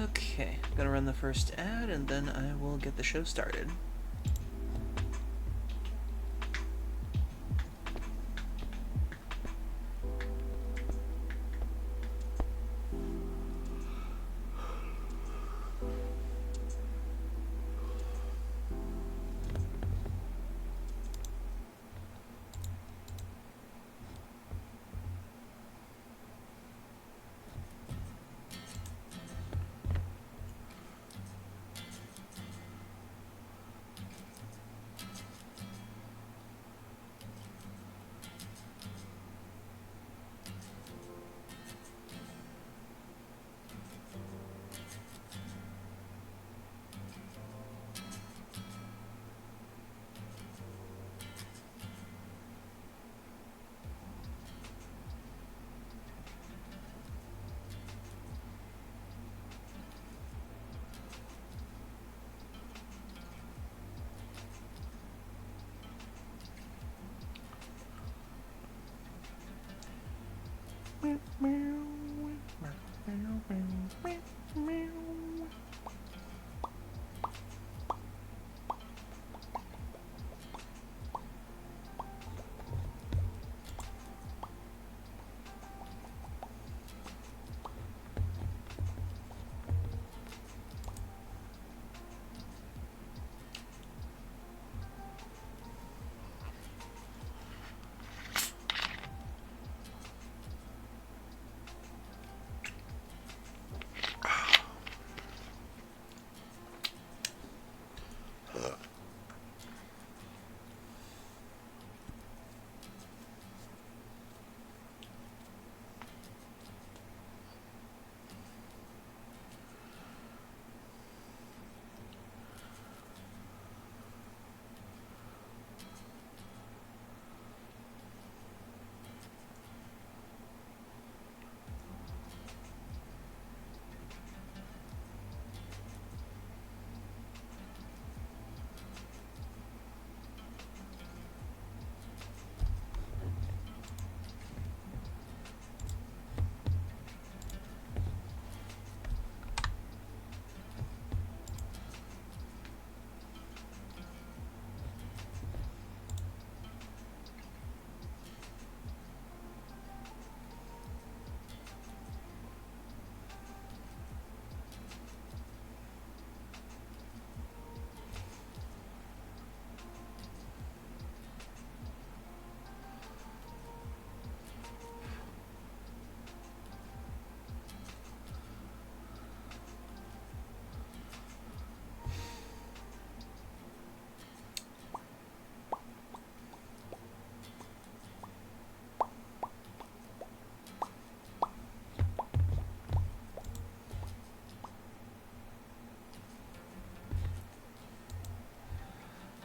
Okay, gonna run the first ad and then I will get the show started.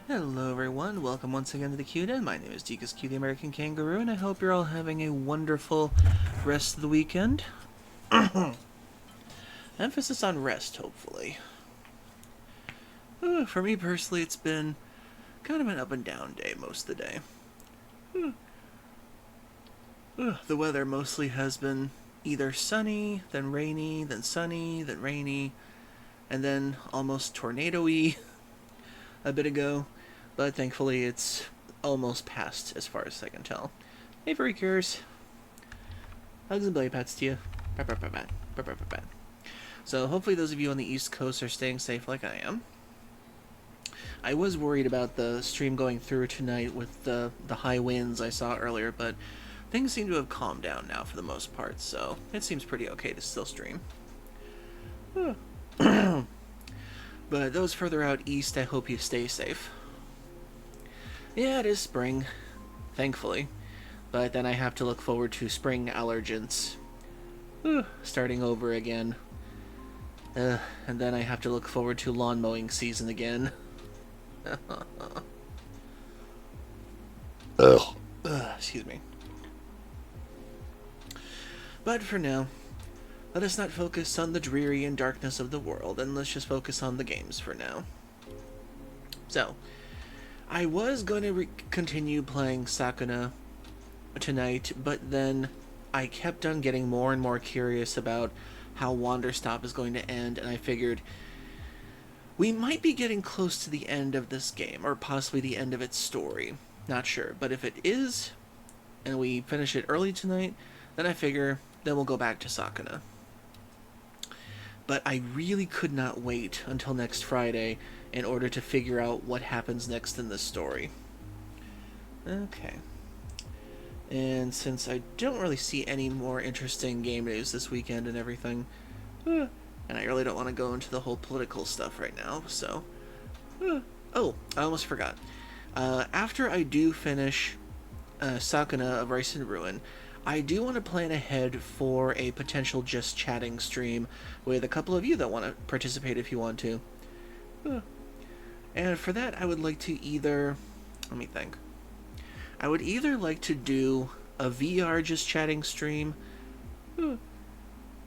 Hello everyone, welcome once again to the Q-Den. My name is Deekus Q, the American Kangaroo, and I hope you're all having a wonderful rest of the weekend. Emphasis on rest, hopefully. For me personally, it's been kind of an up and down day most of the day. The weather mostly has been either sunny, then rainy, then sunny, then rainy, and then almost tornado-y a bit ago. But thankfully it's almost passed as far as I can tell. Hey, furry cures. Hugs and belly pats to you. So hopefully those of you on the East Coast are staying safe like I am. I was worried about the stream going through tonight with the high winds I saw earlier, but things seem to have calmed down now for the most part, so it seems pretty okay to still stream. But those further out east, I hope you stay safe. Yeah, it is spring, thankfully. But then I have to look forward to spring allergens. Starting over again. And then I have to look forward to lawn mowing season again. Excuse me. But for now, let us not focus on the dreary and darkness of the world, and let's just focus on the games for now. So, I was going to continue playing Sakuna tonight, but then I kept on getting more and more curious about how Wanderstop is going to end, and I figured we might be getting close to the end of this game, or possibly the end of its story. Not sure, but if it is, and we finish it early tonight, then I figure then we'll go back to Sakuna. But I really could not wait until next Friday in order to figure out what happens next in this story. Okay. And since I don't really see any more interesting game news this weekend and everything, and I really don't want to go into the whole political stuff right now, so... Oh, I almost forgot. After I do finish Sakuna of Rice and Ruin, I do want to plan ahead for a potential Just Chatting stream with a couple of you that want to participate if you want to. And for that, I would like to either... Let me think. I would either like to do a VR Just Chatting stream,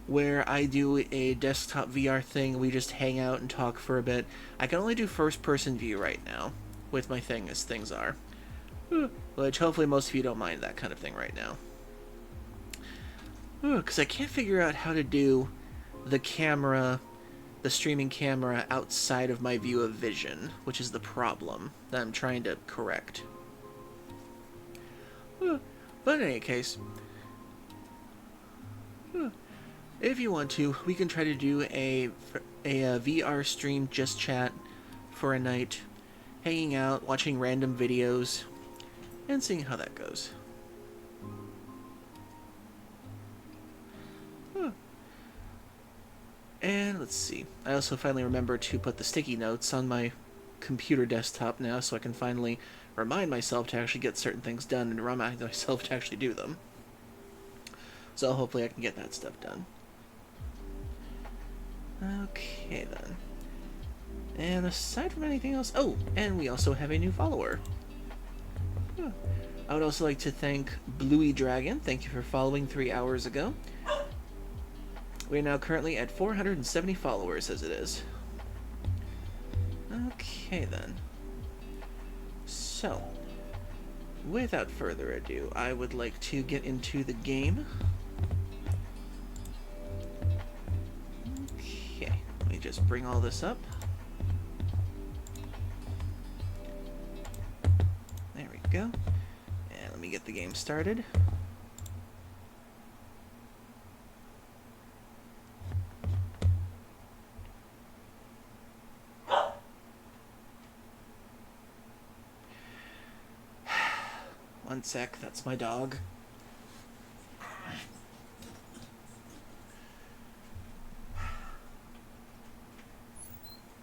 where I do a desktop VR thing, we just hang out and talk for a bit. I can only do first-person view right now, with my thing as things are. Which hopefully most of you don't mind that kind of thing right now. Because I can't figure out how to do the camera, the streaming camera, outside of my view of vision, which is the problem that I'm trying to correct. But in any case, if you want to, we can try to do a VR stream, just chat for a night, hanging out, watching random videos, and seeing how that goes. And let's see. I also finally remembered to put the sticky notes on my computer desktop now, so I can finally remind myself to actually get certain things done and remind myself to actually do them. So hopefully I can get that stuff done. Okay then. And aside from anything else... Oh, and we also have a new follower. I would also like to thank Bluey Dragon. Thank you for following 3 hours ago. We're now currently at 470 followers as it is. Okay then. So, without further ado, I would like to get into the game. Okay, let me just bring all this up. There we go. And let me get the game started. One sec, that's my dog.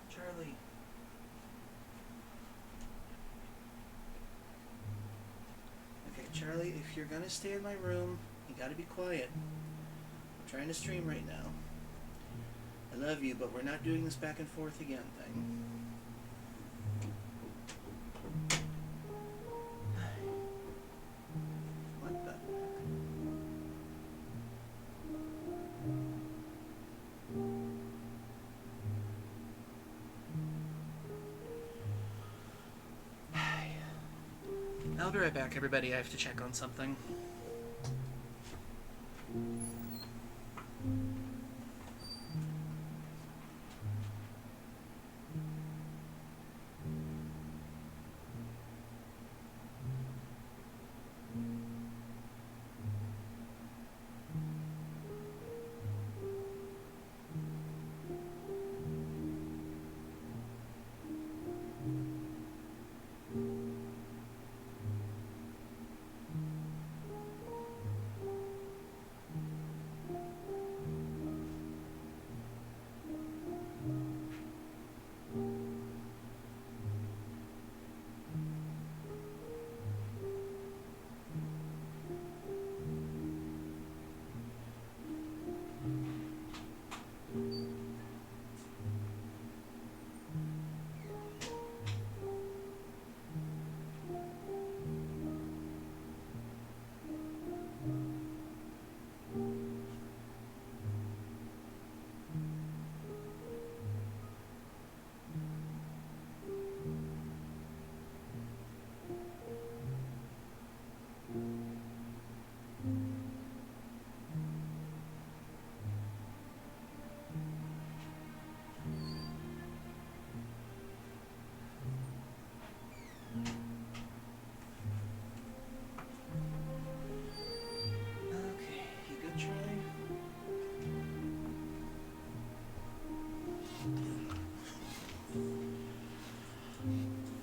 Charlie. Okay, Charlie, if you're gonna stay in my room, you gotta be quiet. I'm trying to stream right now. I love you, but we're not doing this back and forth again thing. I'll be right back, everybody. I have to check on something.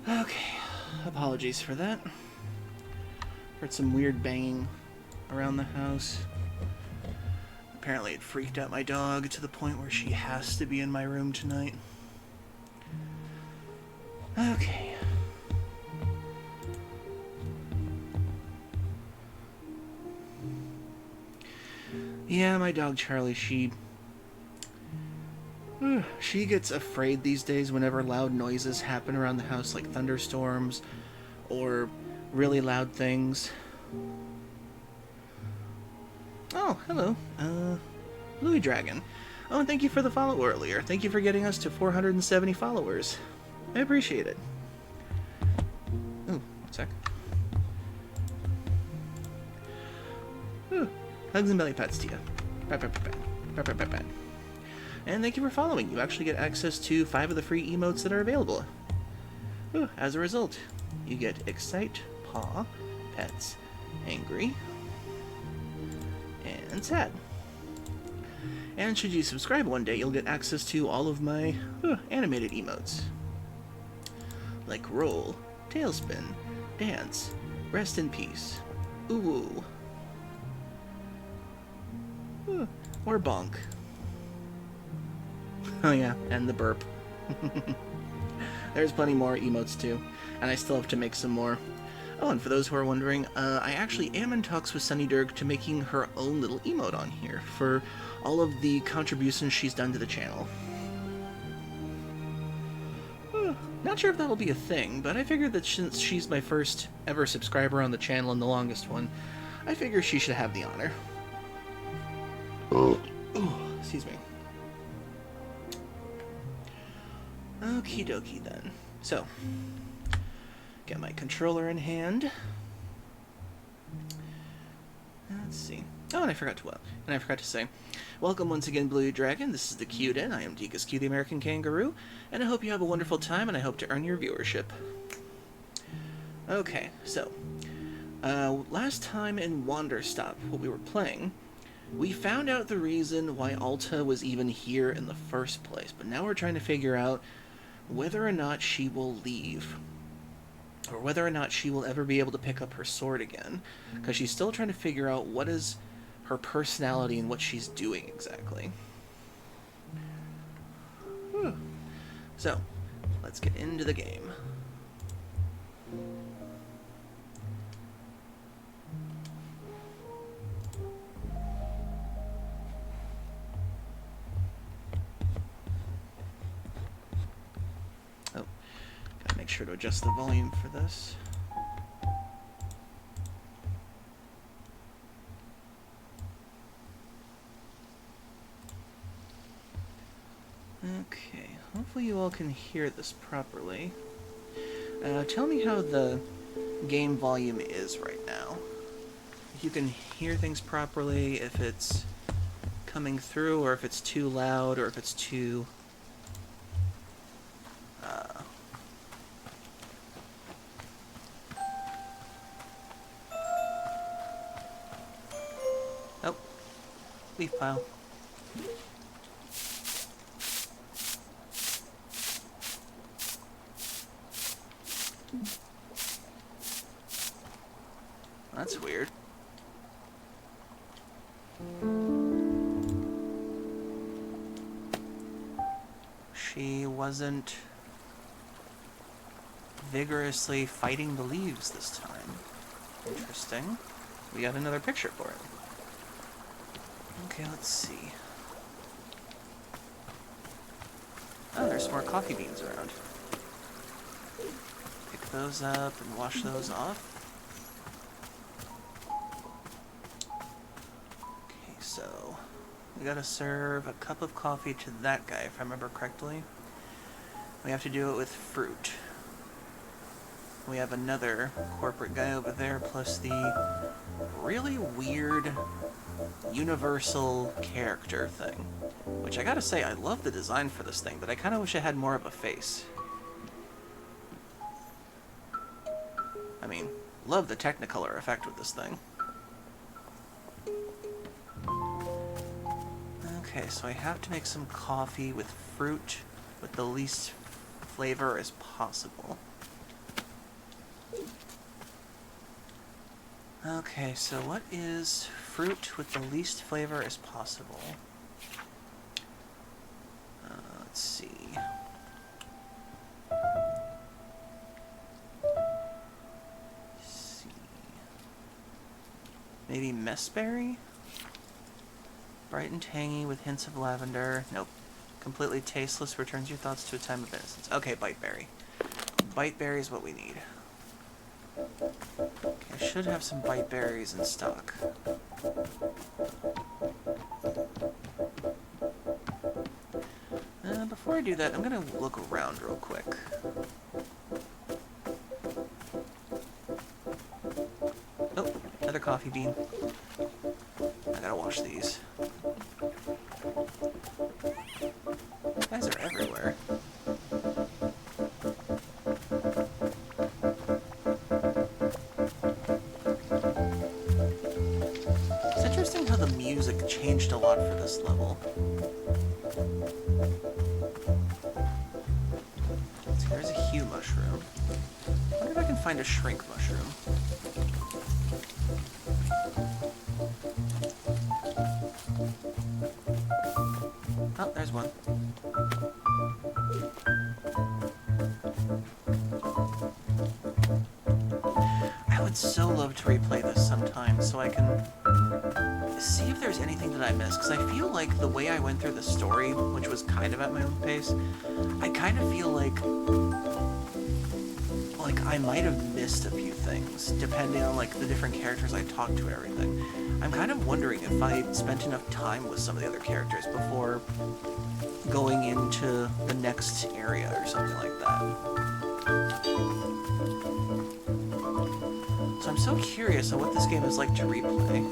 Okay, apologies for that. Heard some weird banging around the house. Apparently it freaked out my dog to the point where she has to be in my room tonight. Okay. Yeah, my dog Charlie, she gets afraid these days whenever loud noises happen around the house, like thunderstorms or really loud things. Oh, hello. Louis Dragon. Oh, and thank you for the follow earlier. Thank you for getting us to 470 followers. I appreciate it. Oh, 1 sec. Ooh, hugs and belly pats to you. Pat, pat, pat, pat. Pat, pat, pat, pat. And thank you for following. You actually get access to 5 of the free emotes that are available. Ooh, as a result, you get Excite, Paw, Pets, Angry, and Sad. And should you subscribe one day, you'll get access to all of my animated emotes. Like Roll, Tailspin, Dance, Rest in Peace, Ooh, or Bonk. Oh yeah, and the burp. There's plenty more emotes too, and I still have to make some more. Oh, and for those who are wondering, I actually am in talks with Sunny Dirk to making her own little emote on here for all of the contributions she's done to the channel. Not sure if that'll be a thing, but I figured that since she's my first ever subscriber on the channel and the longest one, I figure she should have the honor. Oh, excuse me. Okie dokie then. So, get my controller in hand. Let's see. Oh, and I forgot to say, welcome once again, Blue Dragon. This is the Q-Den. I am Deekus Q, the American Kangaroo, and I hope you have a wonderful time, and I hope to earn your viewership. Okay, so, last time in Wanderstop, what we were playing, we found out the reason why Alta was even here in the first place, but now we're trying to figure out whether or not she will leave, or whether or not she will ever be able to pick up her sword again, because she's still trying to figure out what is her personality and what she's doing exactly. So, let's get into the game. Oh, gotta make sure to adjust the volume for this. Okay, hopefully you all can hear this properly. Tell me how the game volume is right now. If you can hear things properly, if it's coming through, or if it's too loud, or if it's too... Oh, leaf pile. That's weird. She wasn't vigorously fighting the leaves this time. Interesting. We got another picture for it. Okay, let's see. Oh, there's more coffee beans around. Pick those up and wash those off. Okay, so we gotta serve a cup of coffee to that guy, if I remember correctly. We have to do it with fruit. We have another corporate guy over there, plus the really weird universal character thing. Which I gotta say, I love the design for this thing, but I kinda wish it had more of a face. I mean, love the Technicolor effect with this thing. Okay, so I have to make some coffee with fruit with the least flavor as possible. Okay, so what is fruit with the least flavor as possible? Let's see. Maybe messberry? Bright and tangy with hints of lavender. Nope. Completely tasteless, returns your thoughts to a time of innocence. Okay, biteberry. Biteberry is what we need. Okay, I should have some biteberries in stock. Before I do that, I'm gonna look around real quick. Oh, another coffee bean. I gotta wash these. Guys are everywhere. It's interesting how the music changed a lot for this level. So here's a hue mushroom. I wonder if I can find a shrink mushroom. Oh, there's one. I would so love to replay this sometime so I can see if there's anything that I missed, because I feel like the way I went through the story, which was kind of at my own pace, I kind of feel like I might have missed a few things, depending on like the different characters I talked to and everything. I'm kind of wondering if I spent enough time with some of the other characters before going into the next area or something like that. So I'm so curious on what this game is like to replay.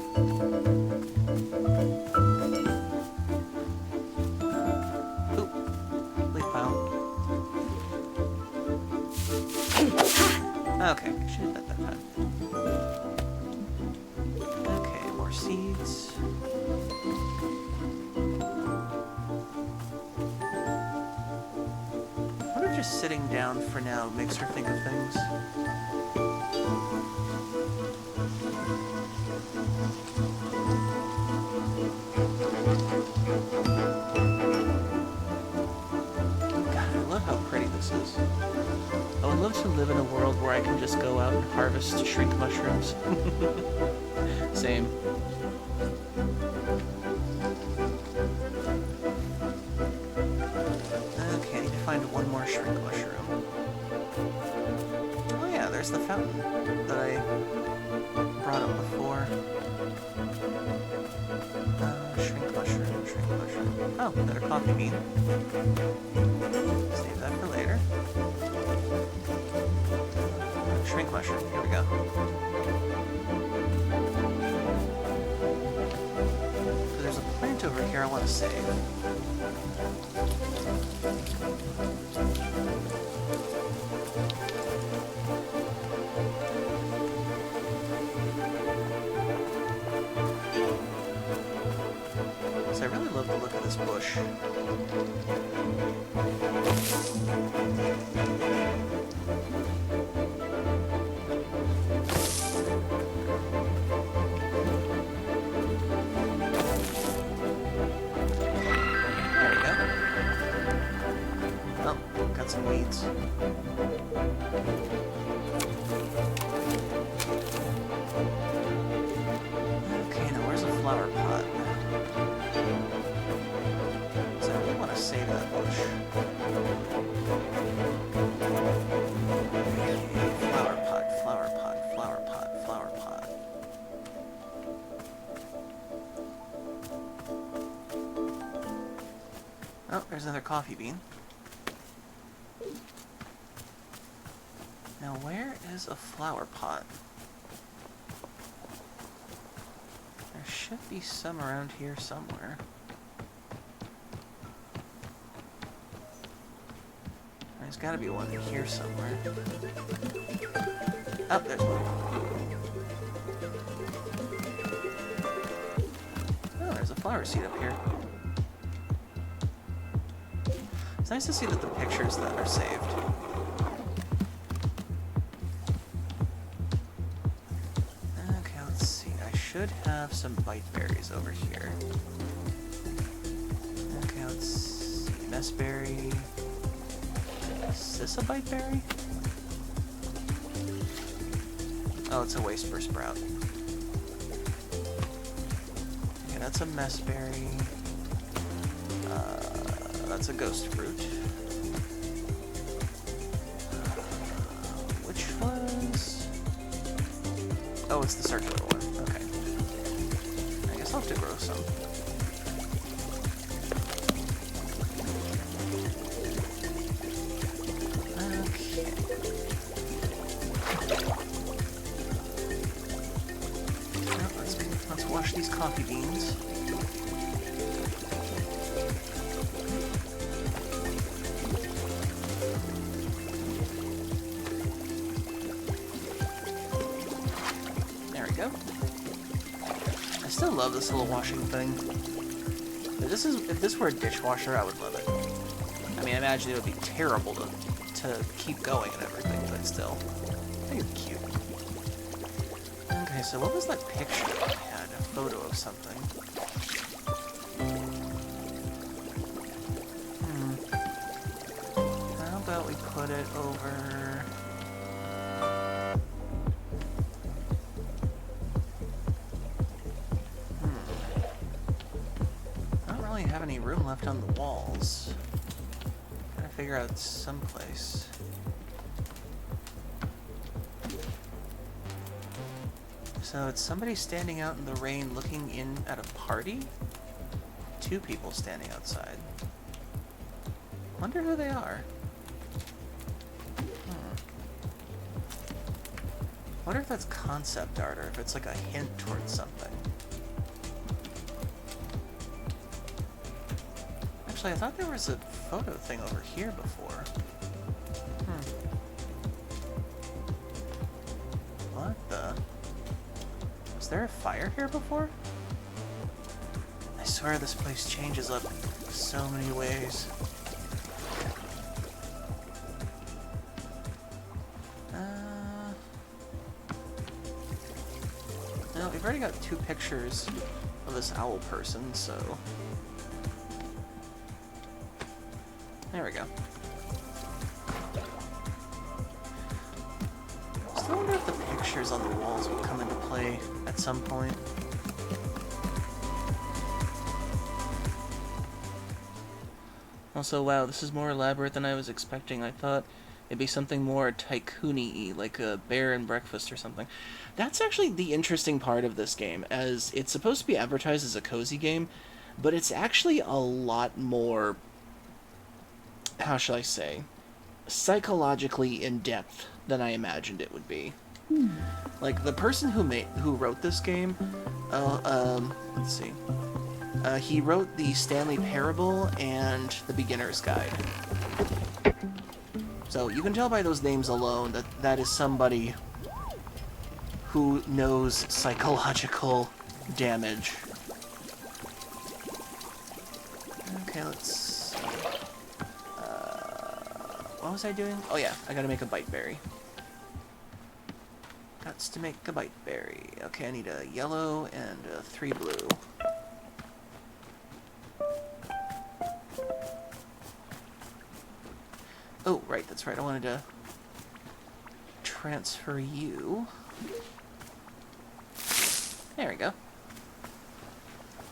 Oop, leaf pile. Okay, should have done that time. Okay, more seeds. What if just sitting down for now makes her think of things? God, I love how pretty this is. I would love to live in a world where I can just go out and harvest shrink mushrooms. Same. Okay, I need to find one more shrink mushroom. Oh yeah, there's the fountain that I brought up before. Shrink mushroom, shrink mushroom. Oh, another coffee bean. Save that for later. Shrink mushroom, here I want to save. So I really love the look of this bush. Some weeds. Okay, now where's a flower pot? So I really want to save that bush. Okay, flower pot, flower pot, flower pot, flower pot. Oh, there's another coffee bean. Now, where is a flower pot? There should be some around here somewhere. There's gotta be one in here somewhere. Oh, there's one. Oh, there's a flower seed up here. It's nice to see that the pictures that are saved. Should have some bite berries over here. Okay, let's see. Messberry. Is this a bite berry? Oh, it's a whisper sprout. Okay, that's a messberry. That's a ghost fruit. Which was... Oh, it's the circular one. Okay. I'll have to grow some. Okay. Now let's wash these coffee beans. There we go. I still love this little washing thing. If this were a dishwasher, I would love it. I mean, I imagine it would be terrible to keep going and everything, but still. I think it's cute. Okay, so what was that picture I had? A photo of something. How about we put it over... Have any room left on the walls. Gotta figure out someplace. So it's somebody standing out in the rain looking in at a party? Two people standing outside. Wonder who they are. Wonder if that's concept art or if it's like a hint towards something. Actually, I thought there was a photo thing over here before. What the? Was there a fire here before? I swear this place changes up so many ways. No, we've already got two pictures of this owl person, so... There we go. Still wonder if the pictures on the walls will come into play at some point. Also, wow, this is more elaborate than I was expecting. I thought it'd be something more tycoon-y, like a bear and breakfast or something. That's actually the interesting part of this game, as it's supposed to be advertised as a cozy game, but it's actually a lot more... how shall I say, psychologically in-depth than I imagined it would be. Like, the person who wrote this game, let's see. He wrote the Stanley Parable and the Beginner's Guide. So you can tell by those names alone that that is somebody who knows psychological damage. Okay, let's... what was I doing? Oh yeah, I gotta make a bite berry. Gots to make a bite berry. Okay, I need a yellow and 3 blue. Oh, right, that's right. I wanted to transfer you. There we go.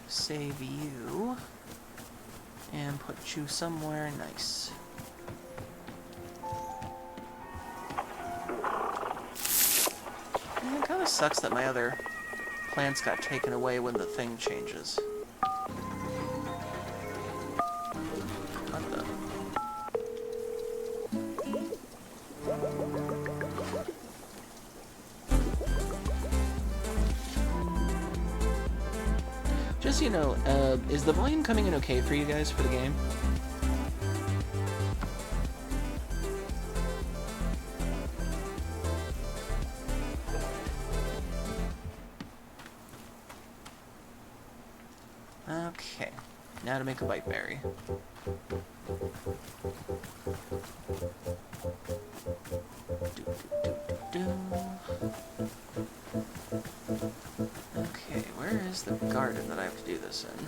Save you. And put you somewhere nice. And it kind of sucks that my other plants got taken away when the thing changes. What the? Just so you know, is the volume coming in okay for you guys for the game? Okay, now to make a bite berry. Okay, where is the garden that I have to do this in?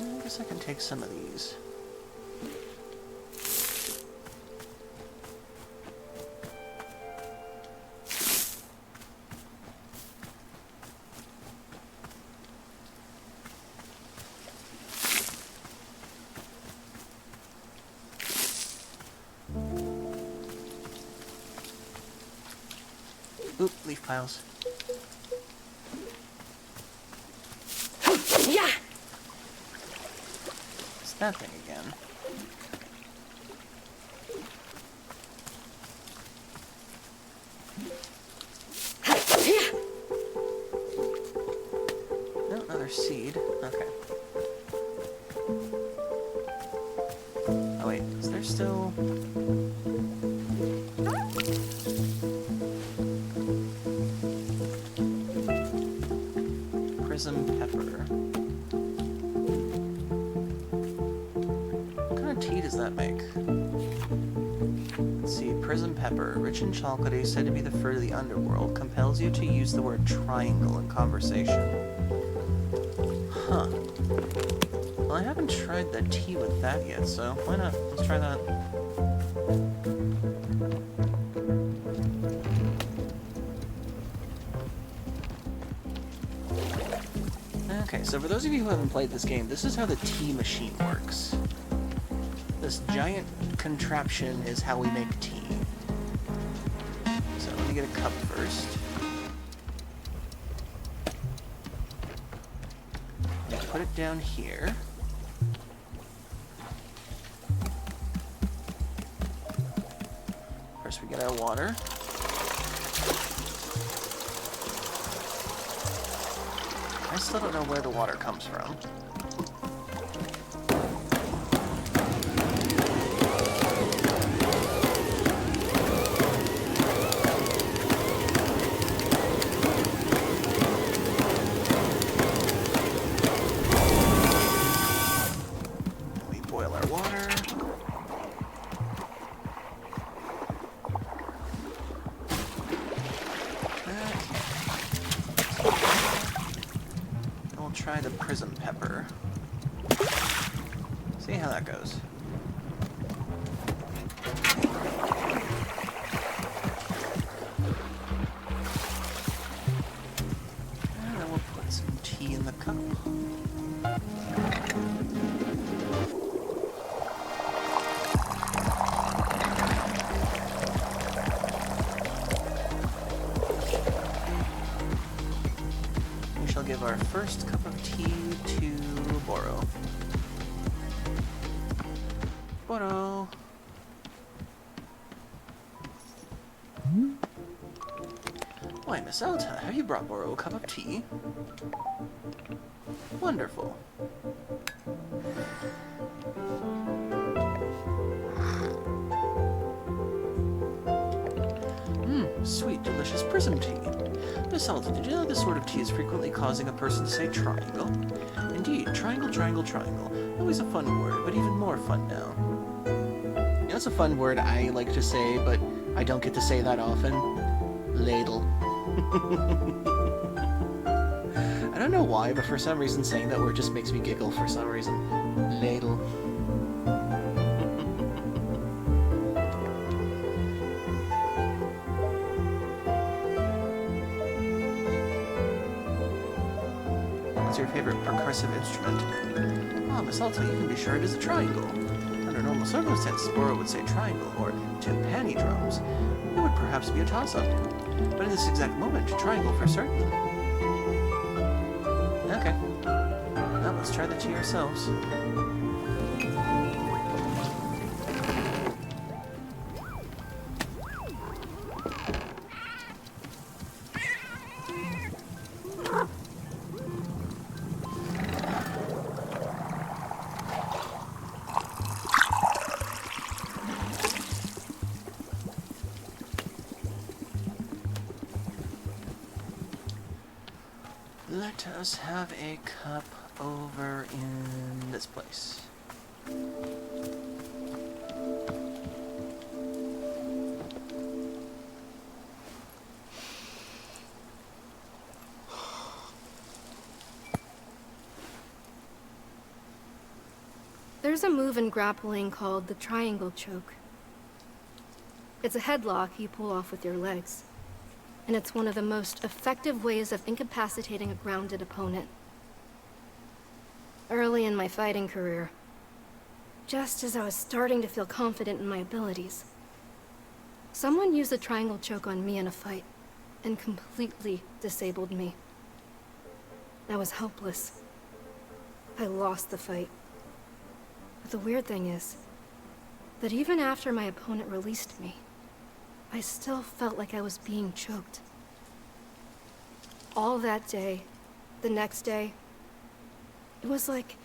I guess I can take some of these. Oop, leaf piles. Yeah. It's that thing again. No, another seed. Okay. Oh wait, is there still... Prism pepper. What kind of tea does that make? Let's see, prism pepper, rich and chocolatey, said to be the fruit of the underworld, compels you to use the word triangle in conversation. Huh. Well, I haven't tried the tea with that yet, so why not? Let's try that. Okay, so for those of you who haven't played this game, this is how the tea machine works. This giant contraption is how we make tea. So let me get a cup first. Put it down here. First we get our water. I still don't know where the water comes from. We boil our water. Try the prism pepper. See how that goes. And then we'll put some tea in the cup. give our first cup of tea to Boro. Boro! Why, Miss Elta, have you brought Boro a cup of tea? Wonderful. Sweet, delicious prism tea. Miss Elta, did you know this sort of tea is frequently causing a person to say triangle? Indeed, triangle, triangle, triangle. Always a fun word, but even more fun now. You know, it's a fun word I like to say, but I don't get to say that often. Ladle. I don't know why, but for some reason saying that word just makes me giggle for some reason. Ladle. What's your favorite percussive instrument? Ah, Miss Alta, you can be sure it is a triangle. Under normal circumstances, Boro would say triangle or timpani drums. It would perhaps be a toss-up. But in this exact moment, triangle for certain. Okay. Now let's try the tea ourselves. Let us have a cup over in this place. There's a move in grappling called the triangle choke. It's a headlock you pull off with your legs. And it's one of the most effective ways of incapacitating a grounded opponent. Early in my fighting career, just as I was starting to feel confident in my abilities, someone used a triangle choke on me in a fight and completely disabled me. I was helpless. I lost the fight. But the weird thing is that even after my opponent released me, I still felt like I was being choked. All that day, the next day, it was like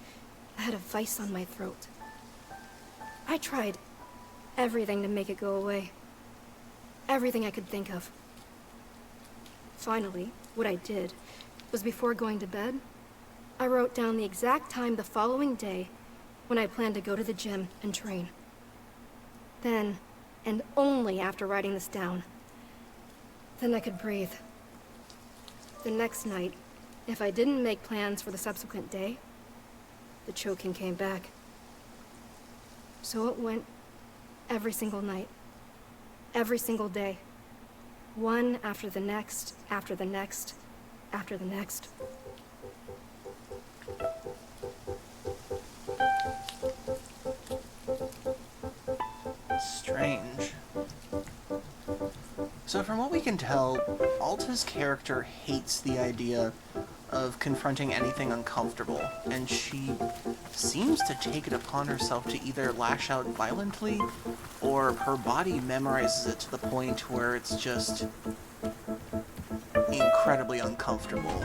I had a vice on my throat. I tried everything to make it go away. Everything I could think of. Finally, what I did was before going to bed, I wrote down the exact time the following day when I planned to go to the gym and train. Then, and only after writing this down, then I could breathe. The next night, if I didn't make plans for the subsequent day, the choking came back. So it went every single night, every single day, one after the next, after the next, after the next. Strange. So from what we can tell, Alta's character hates the idea of confronting anything uncomfortable, and she seems to take it upon herself to either lash out violently, or her body memorizes it to the point where it's just incredibly uncomfortable.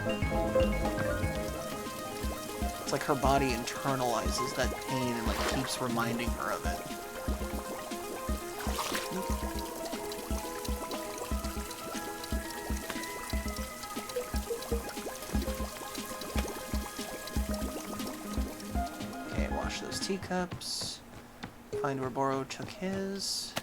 It's like her body internalizes that pain and like keeps reminding her of it. Those teacups. Find where Boro took his.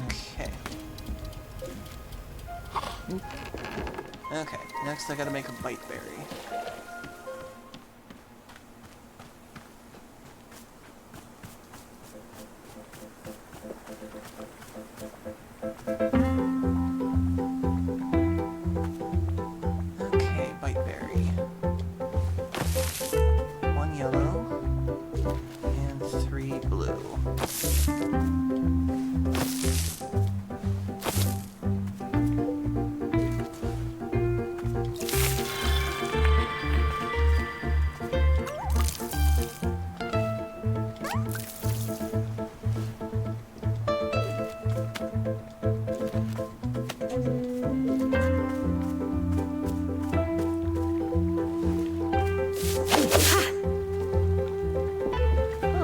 Okay. Okay, next I gotta make a bite berry. One yellow and 3 blue.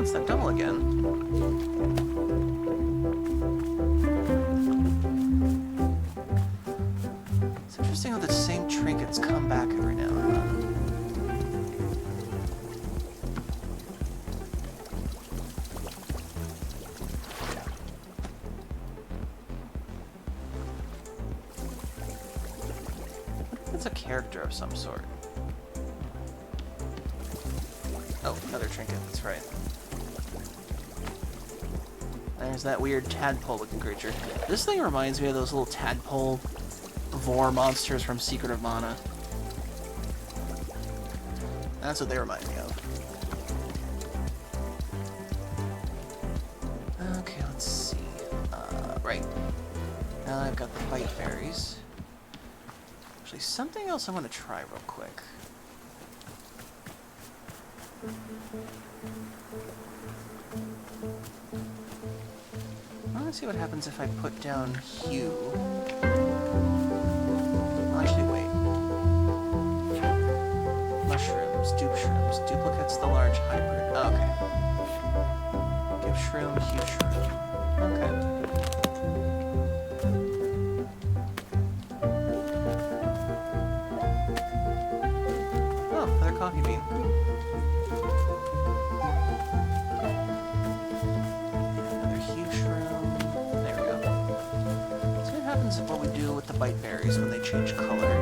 it's that double again. It's interesting how the same trinkets come back every now and then. It's a character of some sort. Oh, another trinket, that's right. There's that weird tadpole-looking creature. This thing reminds me of those little tadpole vor monsters from Secret of Mana. That's what they remind me of. Okay, let's see. Right. Now I've got the bite berries. Actually, something else I want to try real quick. I want to see what happens if I put down hue. Actually, wait. Mushrooms, dupe shrooms, duplicates the large hybrid. Oh, okay. Give shroom, hue shroom. Okay. Oh, another coffee bean. What we do with the bite berries when they change color.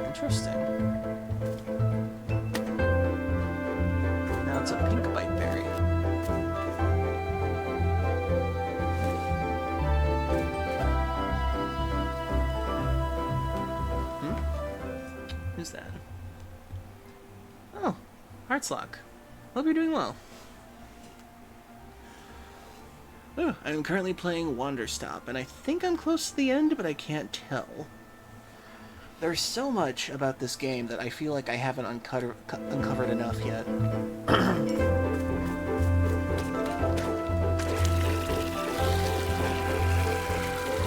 Interesting. Now it's a pink bite berry. Who's that? Oh, Heartslock. Hope you're doing well. Oh, I'm currently playing Wanderstop, and I think I'm close to the end, but I can't tell. There's so much about this game that I feel like I haven't uncovered enough yet. And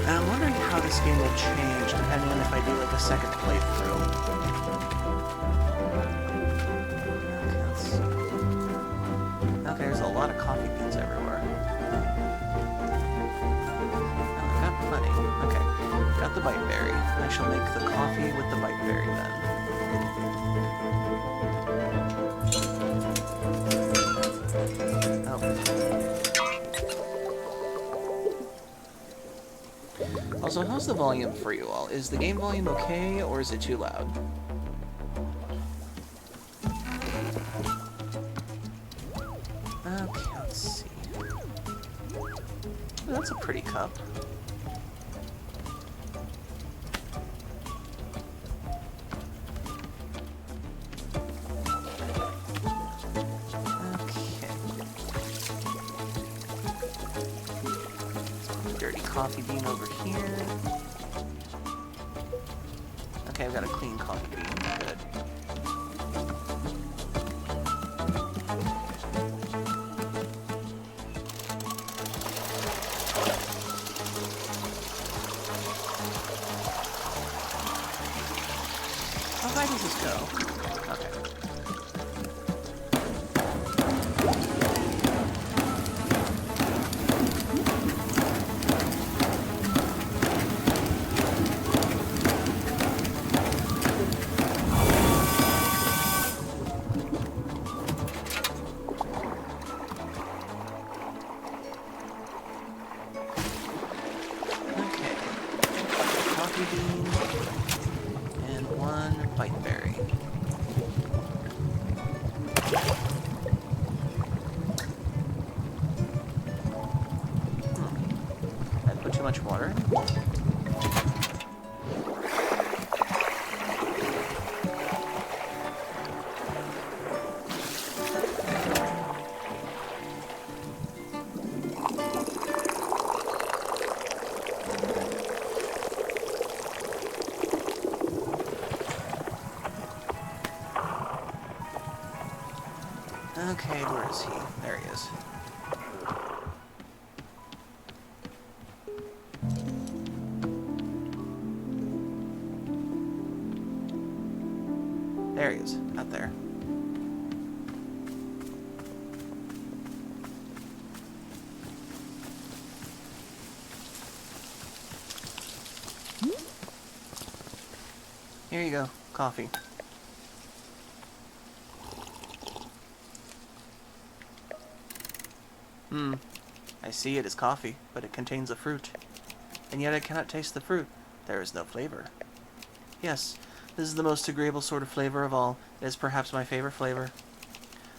I'm wondering how this game will change depending on if I do like a second playthrough. Okay, let's see. Okay, there's a lot of coffee beans everywhere. Oh, I've got plenty. Okay. Got the bite berry. I shall make the coffee with the bite berry then. Oh. Also, how's the volume for you all? Is the game volume okay, or is it too loud? Okay, let's see. Oh, that's a pretty cup. Coffee bean over here. Okay, I've got a clean coffee bean. Good. How high does this go? Okay. And one bite berry. Did I put too much water in? There he is. There he is, out there. Here you go, coffee. I see it is coffee, but it contains a fruit. And yet I cannot taste the fruit. There is no flavor. Yes, this is the most agreeable sort of flavor of all. It is perhaps my favorite flavor.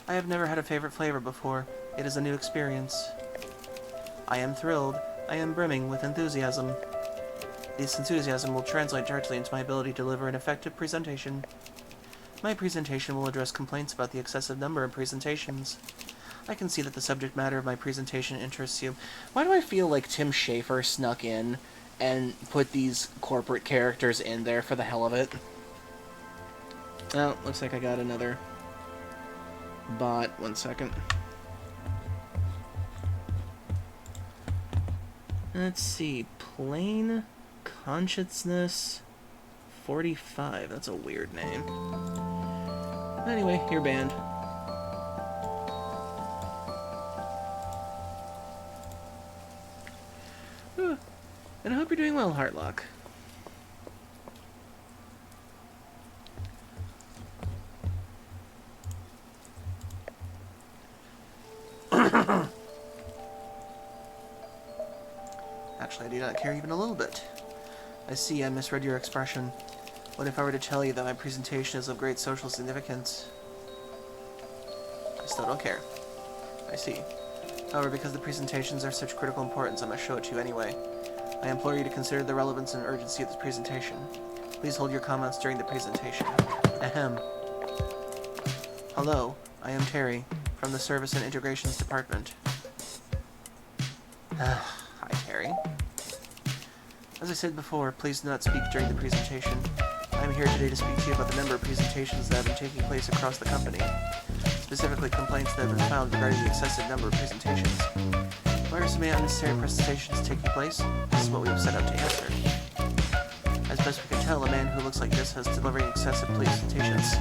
I have never had a favorite flavor before. It is a new experience. I am thrilled. I am brimming with enthusiasm. This enthusiasm will translate directly into my ability to deliver an effective presentation. My presentation will address complaints about the excessive number of presentations. I can see that the subject matter of my presentation interests you. Why do I feel like Tim Schafer snuck in and put these corporate characters in there for the hell of it? Oh, looks like I got another bot. 1 second. Let's see. Plain Consciousness 45. That's a weird name. Anyway, you're banned. And I hope you're doing well, Heartlock. Actually, I do not care even a little bit. I see I misread your expression. What if I were to tell you that my presentation is of great social significance? I still don't care. I see. However, because the presentations are such critical importance, I must show it to you anyway. I implore you to consider the relevance and urgency of this presentation. Please hold your comments during the presentation. Ahem. Hello, I am Terry, from the Service and Integrations Department. Hi, Terry. As I said before, please do not speak during the presentation. I am here today to speak to you about the number of presentations that have been taking place across the company. Specifically, complaints that have been filed regarding the excessive number of presentations. Why are so many unnecessary presentations taking place? This is what we have set out to answer. As best we can tell, a man who looks like this has delivering excessive presentations.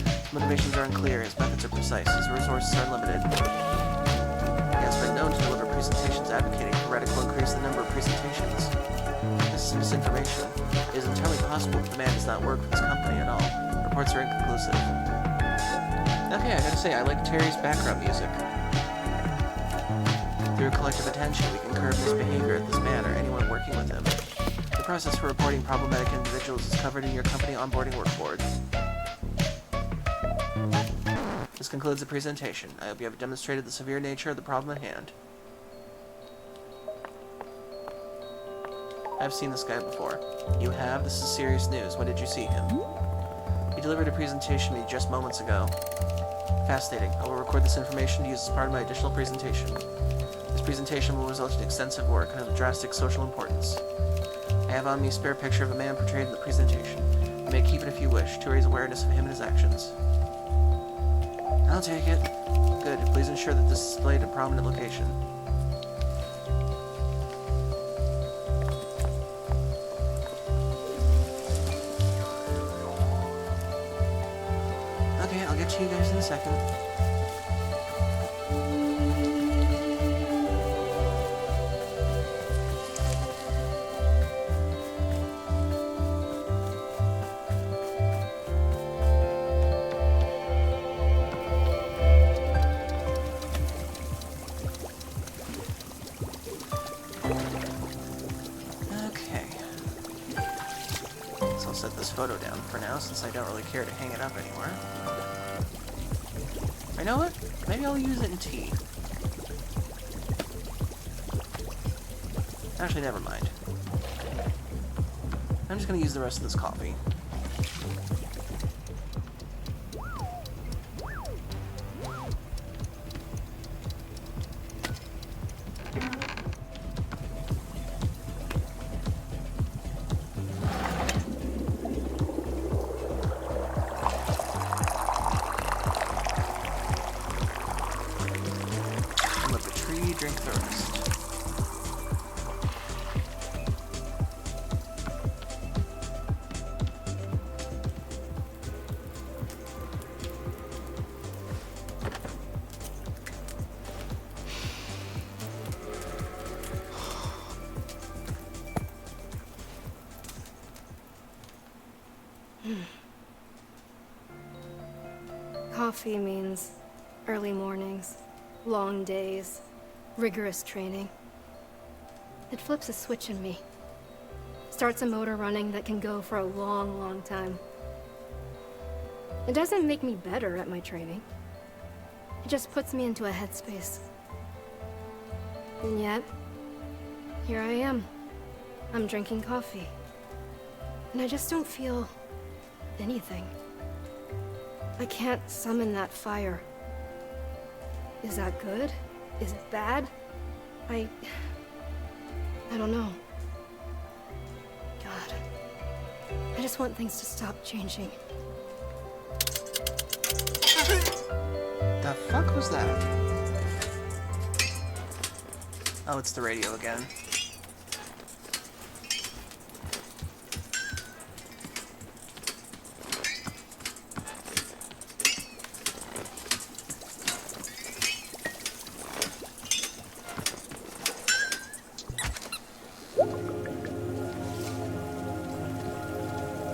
His motivations are unclear, his methods are precise, his resources are limited. He has been known to deliver presentations advocating for radical increase in the number of presentations. This is misinformation. It is entirely possible that the man does not work for this company at all. Reports are inconclusive. Okay, I gotta say, I like Terry's background music. Through collective attention, we can curb misbehavior at this man or anyone working with him. The process for reporting problematic individuals is covered in your company onboarding workboard. This concludes the presentation. I hope you have demonstrated the severe nature of the problem at hand. I've seen this guy before. You have? This is serious news. When did you see him? He delivered a presentation to me just moments ago. Fascinating. I will record this information to use as part of my additional presentation. This presentation will result in extensive work and of drastic social importance. I have on me a spare picture of a man portrayed in the presentation. You may keep it if you wish, to raise awareness of him and his actions. I'll take it. Good. Please ensure that this is displayed in a prominent location. Okay, I'll get to you guys in a second. Set this photo down for now, since I don't really care to hang it up anymore. You know what? Maybe I'll use it in tea. Actually, never mind. I'm just gonna use the rest of this coffee. drink the rest. Coffee means early mornings, long days, rigorous training. It flips a switch in me. Starts a motor running that can go for a long, long time. It doesn't make me better at my training. It just puts me into a headspace. And yet, here I am. I'm drinking coffee. And I just don't feel anything. I can't summon that fire. Is that good? Is it bad? I don't know. God. I just want things to stop changing. The fuck was that? Oh, it's the radio again.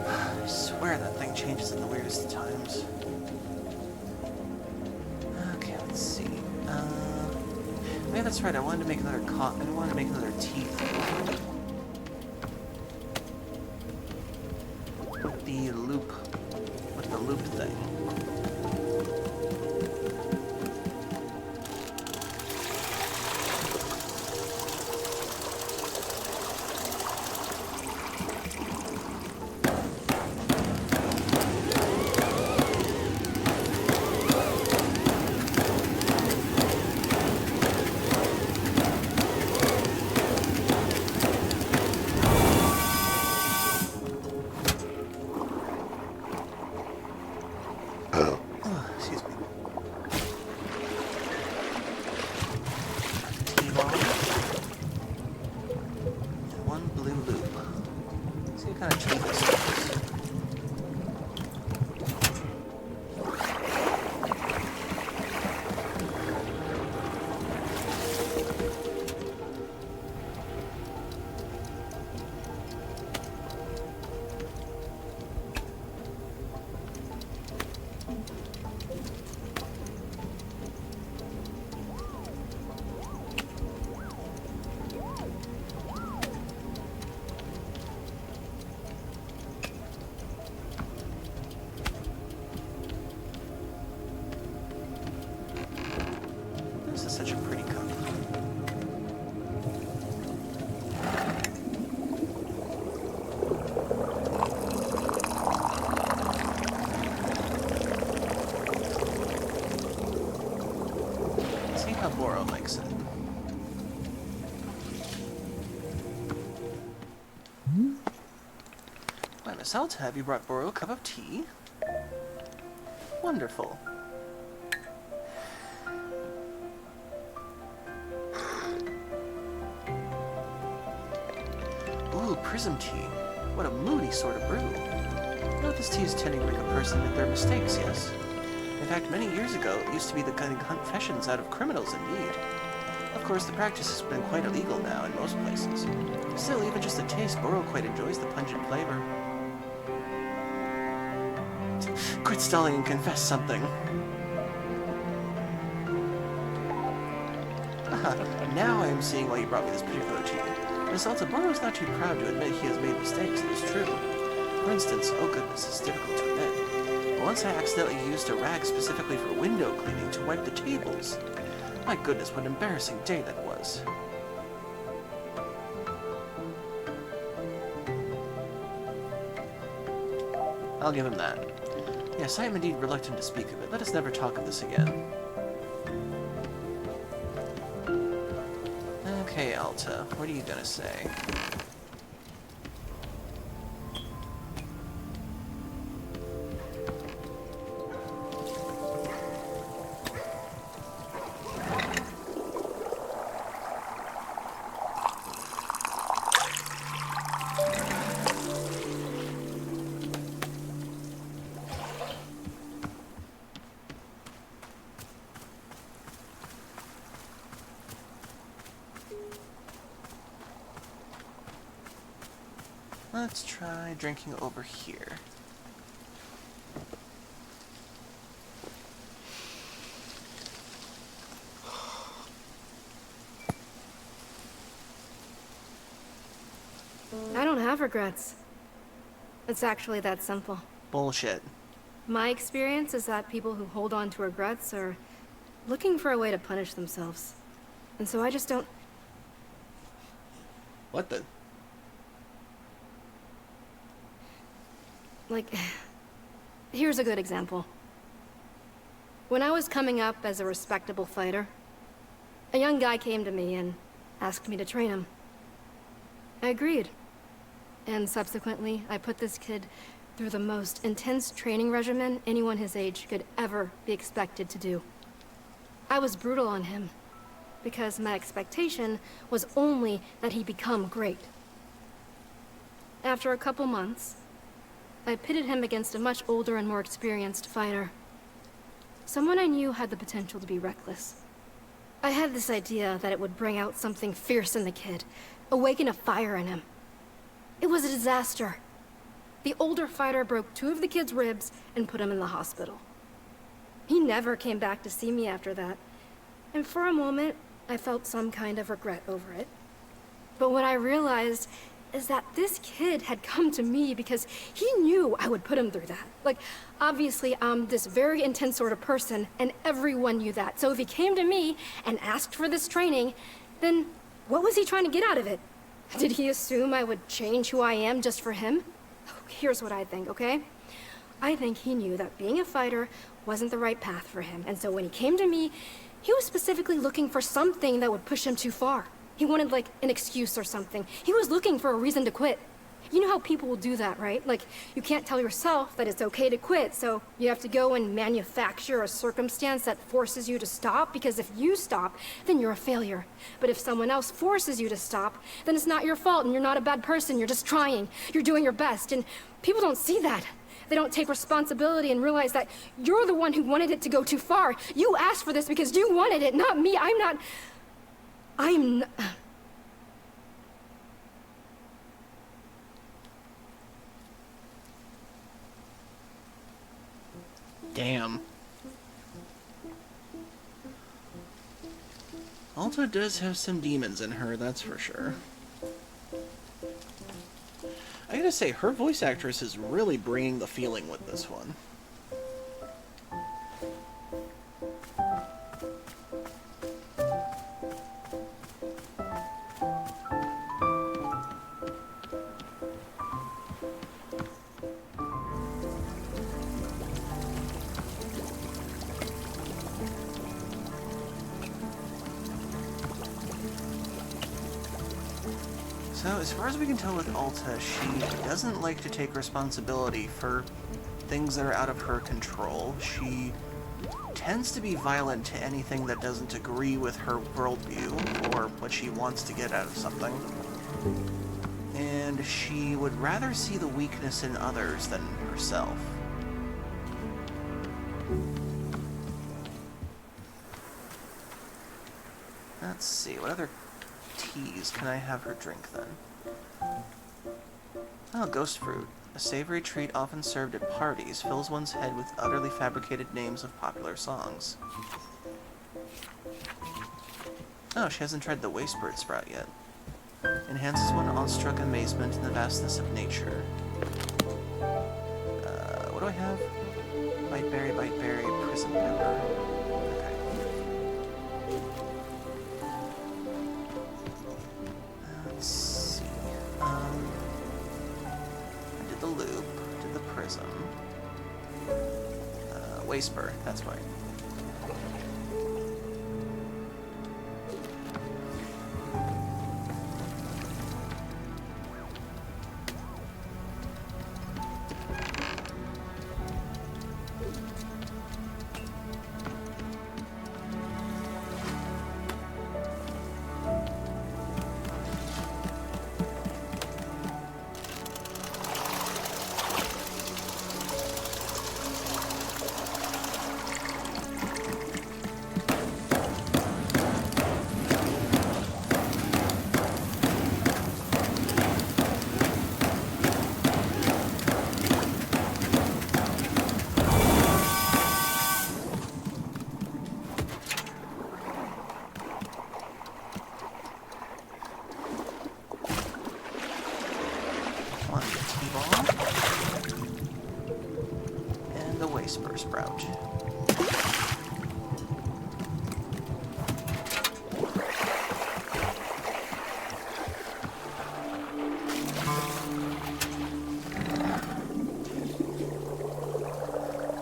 I swear that thing changes in the weirdest times. Okay, let's see. Yeah, that's right. I wanted to make another I wanted to make another teeth. With the loop thing. Excuse me. T-ball. And one blue loop. See what kind of cheap this is. This is such a pretty cup. Let's see how Boro likes it. Why, Miss Alta, have you brought Boro a cup of tea? Wonderful. Ooh, prism tea. What a moody sort of brew. Note this tea is tending to make a person admit their mistakes, yes? In fact, many years ago, it used to be the kind of confessions out of criminals indeed. Of course, the practice has been quite illegal now in most places. Still, even just a taste, Boro quite enjoys the pungent flavor. Quit stalling and confess something. Now I am seeing why you brought me this particular tea. Miss Alta, Boro is not too proud to admit he has made mistakes, it is true. For instance, oh goodness, it's difficult to admit. But once I accidentally used a rag specifically for window cleaning to wipe the tables. My goodness, what an embarrassing day that was. I'll give him that. Yes, I am indeed reluctant to speak of it. Let us never talk of this again. Okay, Alta, what are you gonna say? Let's try drinking over here. I don't have regrets. It's actually that simple. Bullshit. My experience is that people who hold on to regrets are looking for a way to punish themselves. And so I just don't... What the? Like, here's a good example. When I was coming up as a respectable fighter, a young guy came to me and asked me to train him. I agreed. And subsequently, I put this kid through the most intense training regimen anyone his age could ever be expected to do. I was brutal on him, because my expectation was only that he become great. After a couple months, I pitted him against a much older and more experienced fighter. Someone I knew had the potential to be reckless. I had this idea that it would bring out something fierce in the kid, awaken a fire in him. It was a disaster. The older fighter broke 2 of the kid's ribs and put him in the hospital. He never came back to see me after that, and for a moment, I felt some kind of regret over it. But what I realized is that this kid had come to me because he knew I would put him through that. Like, obviously, I'm this very intense sort of person, and everyone knew that. So if he came to me and asked for this training, then what was he trying to get out of it? Did he assume I would change who I am just for him? Here's what I think, okay? I think he knew that being a fighter wasn't the right path for him, and so when he came to me, he was specifically looking for something that would push him too far. He wanted, like, an excuse or something. He was looking for a reason to quit. You know how people will do that, right? Like, you can't tell yourself that it's okay to quit, so you have to go and manufacture a circumstance that forces you to stop, because if you stop, then you're a failure. But if someone else forces you to stop, then it's not your fault, and you're not a bad person. You're just trying. You're doing your best, and people don't see that. They don't take responsibility and realize that you're the one who wanted it to go too far. You asked for this because you wanted it, not me. I'm not... Damn. Alta does have some demons in her, that's for sure. I gotta say, her voice actress is really bringing the feeling with this one. So, as far as we can tell with Alta, she doesn't like to take responsibility for things that are out of her control. She tends to be violent to anything that doesn't agree with her worldview, or what she wants to get out of something. And she would rather see the weakness in others than herself. Let's see, what other teas can I have her drink then? Oh, ghost fruit. A savory treat often served at parties fills one's head with utterly fabricated names of popular songs. Oh, she hasn't tried the waste-bird sprout yet. Enhances one awestruck amazement in the vastness of nature. What do I have? Bite berry, prison pepper. Okay. Let's see. I did the loop, did the prism. Waste-bird, that's right. T-ball. And the Whisper Sprout.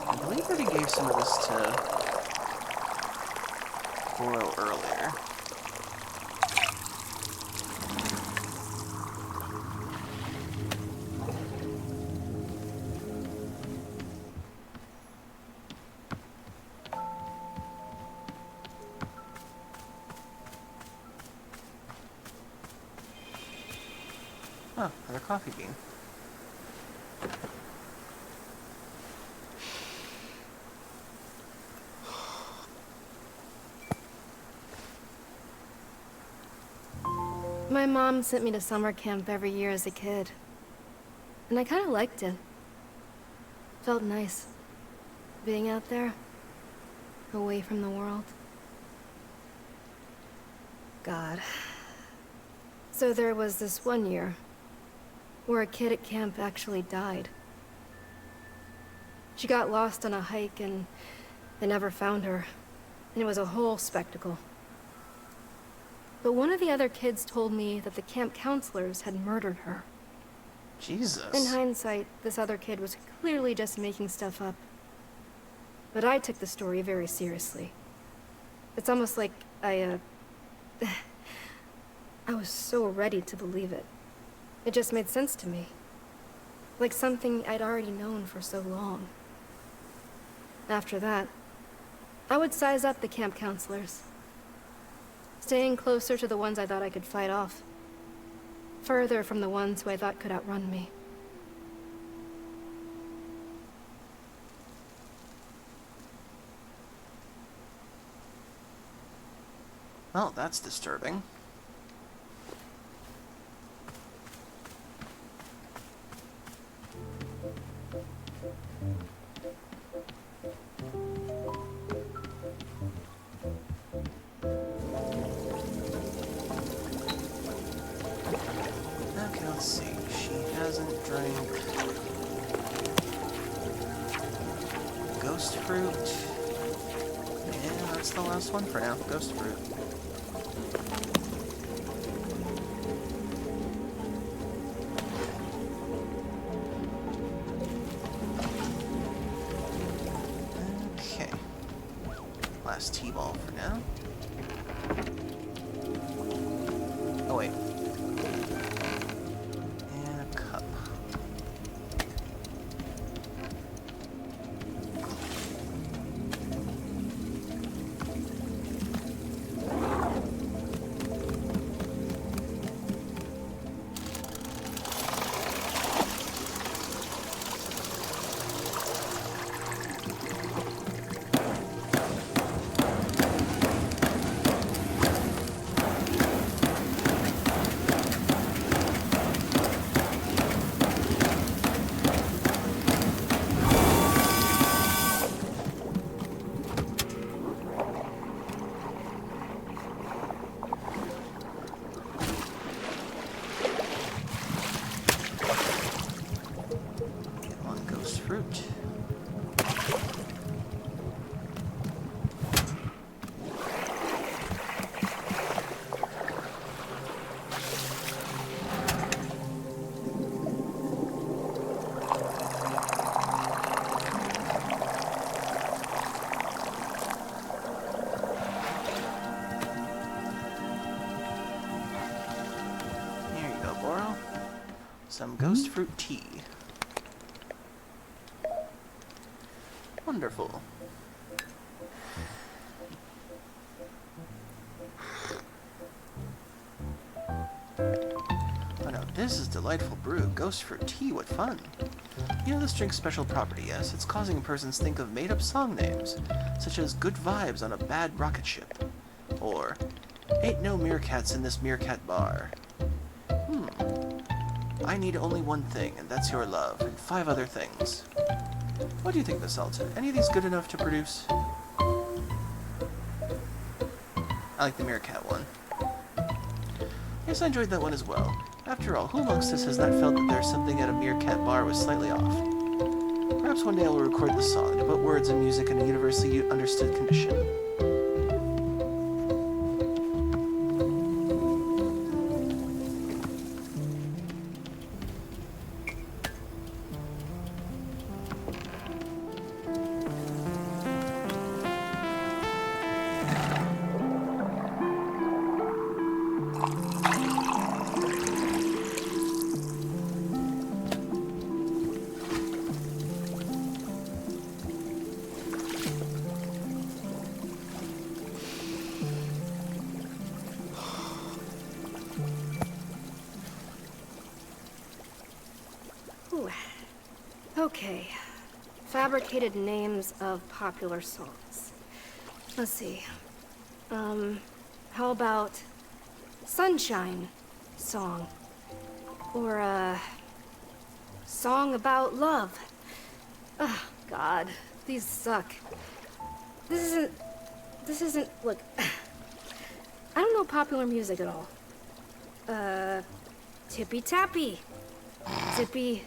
I believe that he gave some of this to Goro earlier. Oh, another coffee bean. My mom sent me to summer camp every year as a kid. And I kind of liked it. Felt nice. Being out there. Away from the world. God. So there was this one year where a kid at camp actually died. She got lost on a hike and they never found her. And it was a whole spectacle. But one of the other kids told me that the camp counselors had murdered her. Jesus. In hindsight, this other kid was clearly just making stuff up. But I took the story very seriously. It's almost like I was so ready to believe it. It just made sense to me. Like something I'd already known for so long. After that, I would size up the camp counselors. Staying closer to the ones I thought I could fight off. Further from the ones who I thought could outrun me. Well, that's disturbing. Okay, let's see. She hasn't drank ghost fruit. Yeah, that's the last one for now. Ghost fruit. Okay. Last T-ball for now. Oh, wait. And a cup. Fruit. Here you go, Boro. Some ghost fruit tea. Wonderful. Oh no, this is delightful brew. Ghost fruit tea, what fun. You know this drink's special property, yes? It's causing persons think of made-up song names, such as Good Vibes on a Bad Rocket Ship, or Ain't No Meerkats in This Meerkat Bar. I need only one thing, and that's your love, and 5 other things. What do you think, Miss Alton? Any of these good enough to produce? I like the Meerkat one. Yes, I enjoyed that one as well. After all, who amongst us has not felt that there's something at a meerkat bar was slightly off? Perhaps one day I will record the song to put words and music in a universally understood condition. Ooh. Okay. Fabricated names of popular songs. Let's see. How about Sunshine Song? Or a song about love? Oh, God. These suck. This isn't, look, I don't know popular music at all. Tippy Tappy. Zippy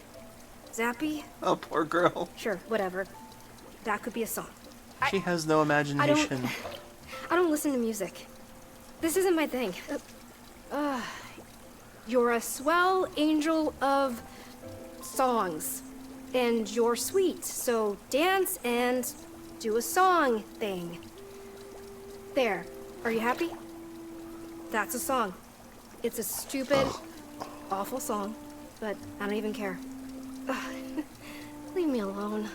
Zappy? Oh, poor girl. Sure, whatever. That could be a song. She has no imagination. I don't listen to music. This isn't my thing. You're a swell angel of songs. And you're sweet, so dance and do a song thing. There. Are you happy? That's a song. It's a stupid, awful song, but I don't even care. Ugh. Leave me alone.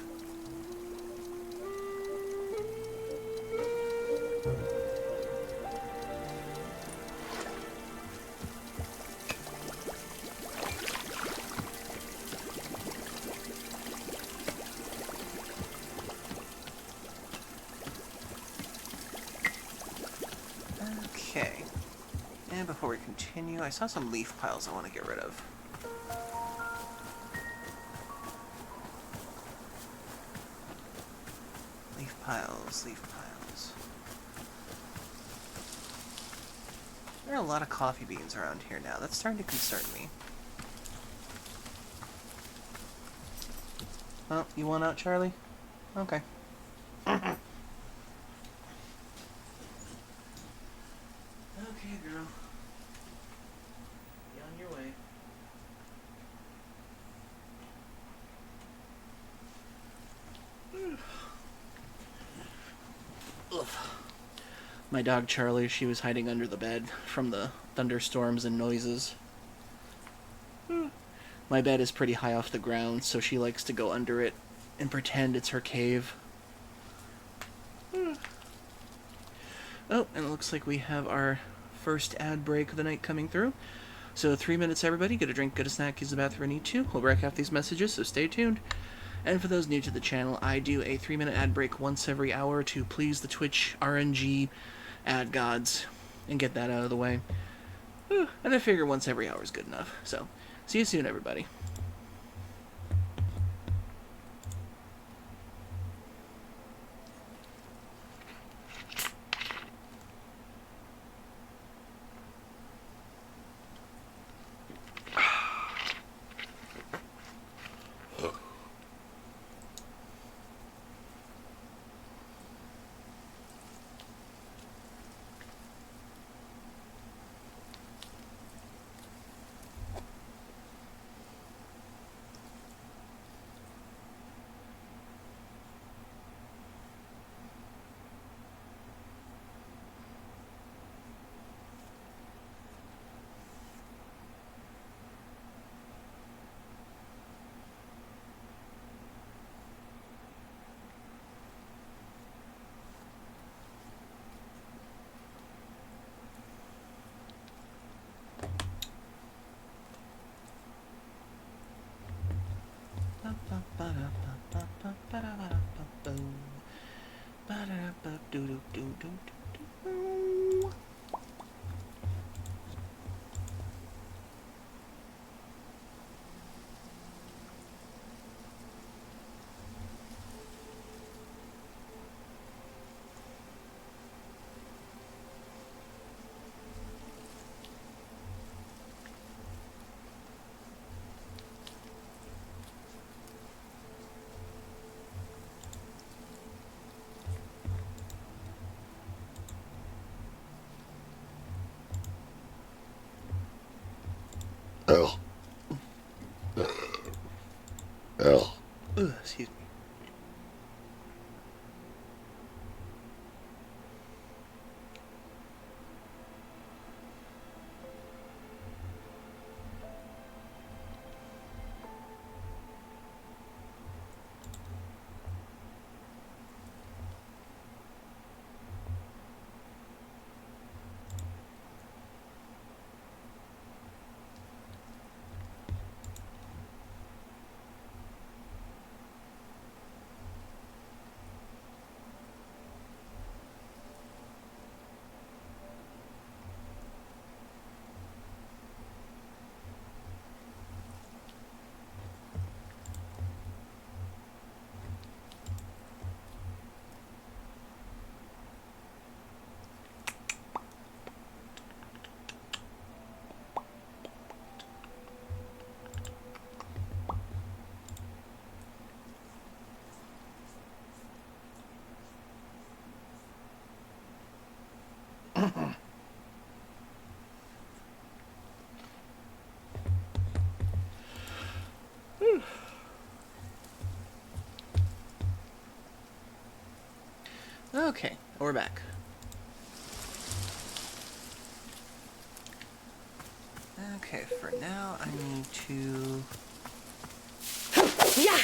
Okay. And before we continue, I saw some leaf piles I want to get rid of. Leaf piles, leaf piles. There are a lot of coffee beans around here now. That's starting to concern me. Oh, you want out, Charlie? Okay. Okay, girl. Be on your way. Ugh. My dog Charlie, she was hiding under the bed from the thunderstorms and noises. My bed is pretty high off the ground, so she likes to go under it and pretend it's her cave. Oh, and it looks like we have our first ad break of the night coming through. So 3 minutes, everybody. Get a drink, get a snack, use the bathroom, need to. We'll break off these messages, so stay tuned. And for those new to the channel, I do a 3-minute ad break once every hour to please the Twitch RNG ad gods and get that out of the way. And I figure once every hour is good enough. So, see you soon, everybody. Oh. Oh. Ugh, excuse me. Okay, we're back. Okay, for now, I need to... Yeah.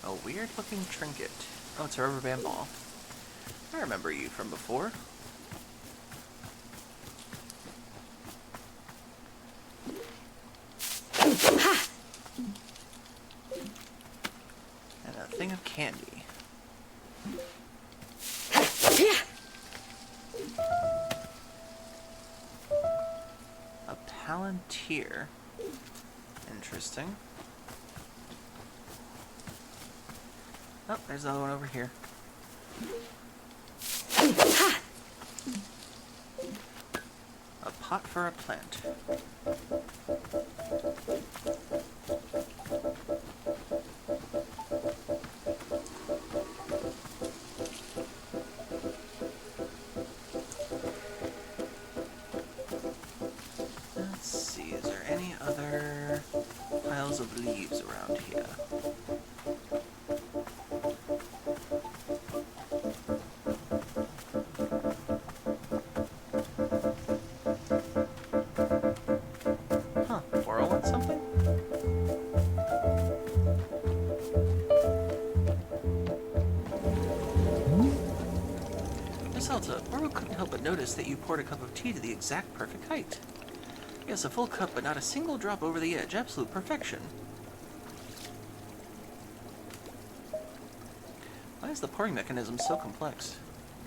A weird-looking trinket. Oh, it's a rubber band ball. I remember you from before. And a thing of candy. Yeah. A palantir. Interesting. Oh, there's another one over here. A pot for a plant. Let's see, is there any other piles of leaves around here? Huh, 401 something? Miss Alta, Orwell couldn't help but notice that you poured a cup of tea to the exact perfect height. Yes, a full cup, but not a single drop over the edge. Absolute perfection. Why is the pouring mechanism so complex?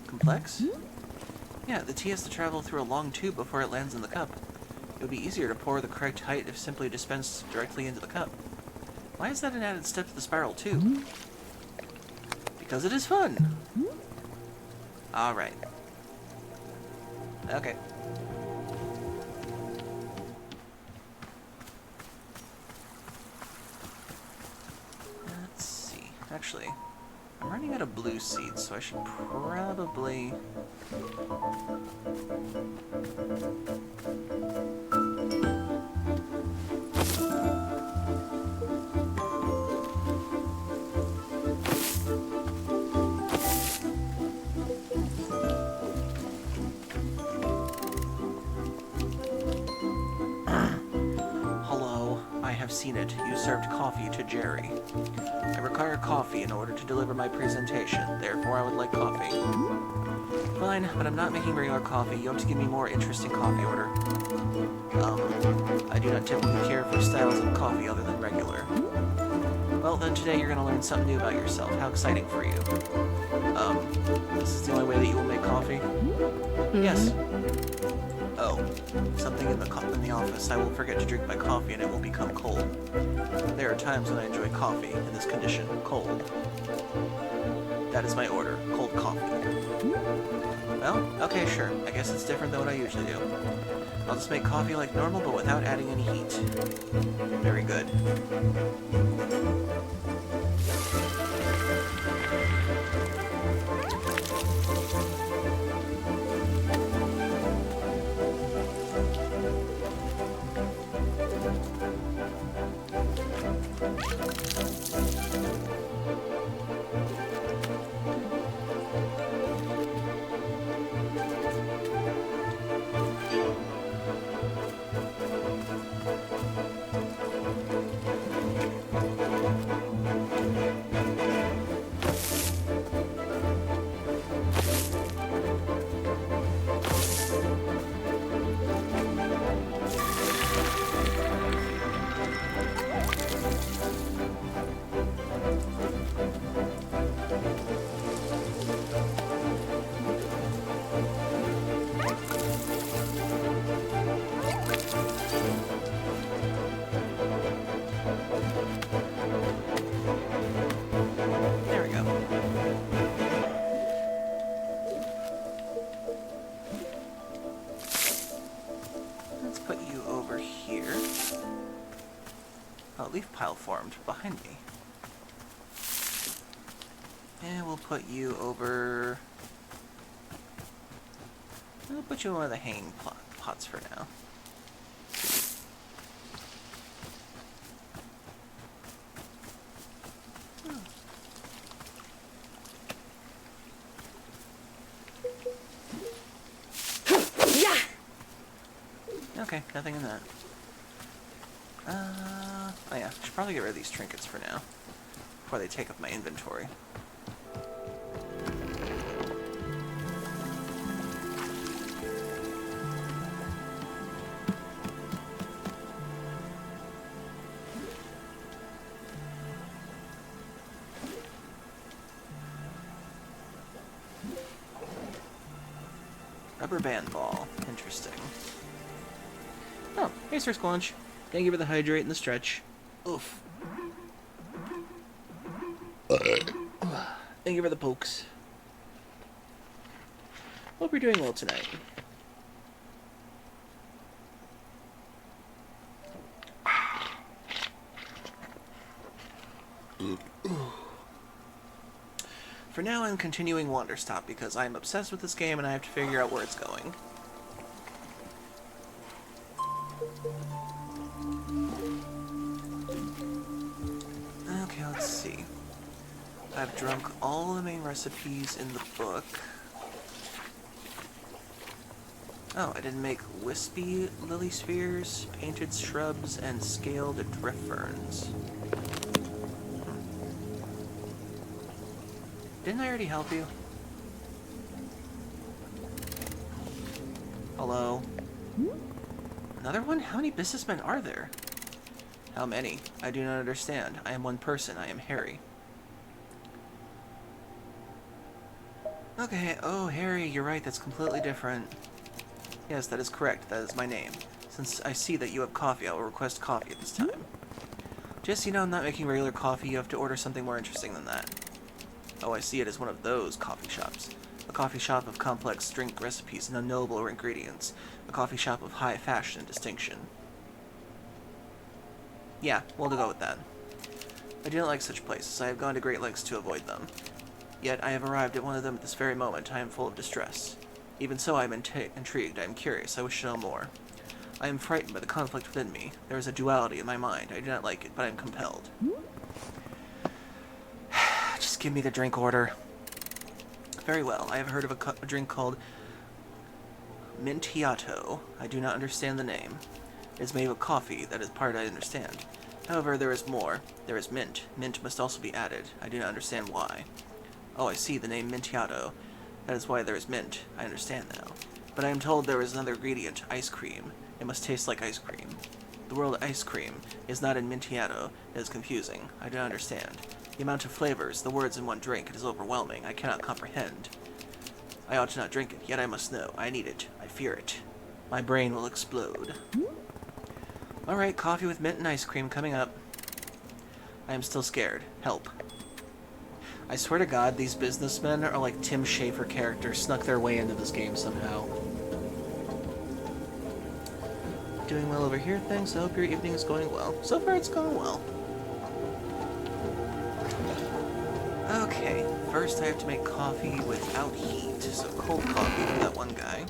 Complex? Yeah, the tea has to travel through a long tube before it lands in the cup. It would be easier to pour the correct height if simply dispensed directly into the cup. Why is that an added step to the spiral, too? Because it is fun! Alright. Okay. Let's see. Actually, I'm running out of blue seeds, so I should probably... Hello, I have seen it. You served coffee to Jerry. I require coffee in order to deliver my presentation, therefore I would like coffee. Fine, but I'm not making regular coffee. You have to give me more interesting coffee order. I do not typically care for styles of coffee other than regular. Well, then today you're gonna learn something new about yourself. How exciting for you. This is the only way that you will make coffee? Yes. Oh, something in the office. I will forget to drink my coffee and it will become cold. There are times when I enjoy coffee, in this condition, cold. That is my order, cold coffee. Well, okay, sure. I guess it's different than what I usually do. I'll just make coffee like normal, but without adding any heat. Very good. Oh, leaf pile formed behind me. And we'll put you over... We'll put you in one of the hanging pots for now. Okay, nothing in that. Oh yeah, I should probably get rid of these trinkets for now, before they take up my inventory. Rubber band ball. Interesting. Oh, hey, Sir Squanch. Thank you for the hydrate and the stretch. Oof. Thank you for the pokes. Hope you're doing well tonight. For now, I'm continuing Wanderstop because I'm obsessed with this game and I have to figure out where it's going. Okay, let's see. I've drunk all the main recipes in the book. Oh, I didn't make wispy lily spheres, painted shrubs, and scaled drift ferns. Didn't I already help you? Hello? Another one? How many businessmen are there? How many? I do not understand. I am one person. I am Harry. Okay, oh, Harry, you're right. That's completely different. Yes, that is correct. That is my name. Since I see that you have coffee, I will request coffee at this time. Just, you know, I'm not making regular coffee. You have to order something more interesting than that. Oh, I see it as one of those coffee shops. A coffee shop of complex drink recipes and unknowable ingredients. A coffee shop of high fashion and distinction. Yeah, we'll go with that. I do not like such places. I have gone to great lengths to avoid them. Yet I have arrived at one of them at this very moment. I am full of distress. Even so, I am intrigued. I am curious. I wish to know more. I am frightened by the conflict within me. There is a duality in my mind. I do not like it, but I am compelled. Just give me the drink order. Very well. I have heard of a drink called Mintiato. I do not understand the name. It is made of coffee. That is part I understand. However, there is more. There is mint. Mint must also be added. I do not understand why. Oh, I see. The name Mintiato. That is why there is mint. I understand now. But I am told there is another ingredient, ice cream. It must taste like ice cream. The word ice cream is not in Mintiato. It is confusing. I do not understand. The amount of flavors, the words in one drink, it is overwhelming. I cannot comprehend. I ought to not drink it, yet I must know. I need it. I fear it. My brain will explode. Alright, coffee with mint and ice cream coming up. I am still scared. Help. I swear to God, these businessmen are like Tim Schafer characters snuck their way into this game somehow. Doing well over here, thanks. I hope your evening is going well. So far, it's going well. Okay, first I have to make coffee without heat, so cold coffee for that one guy.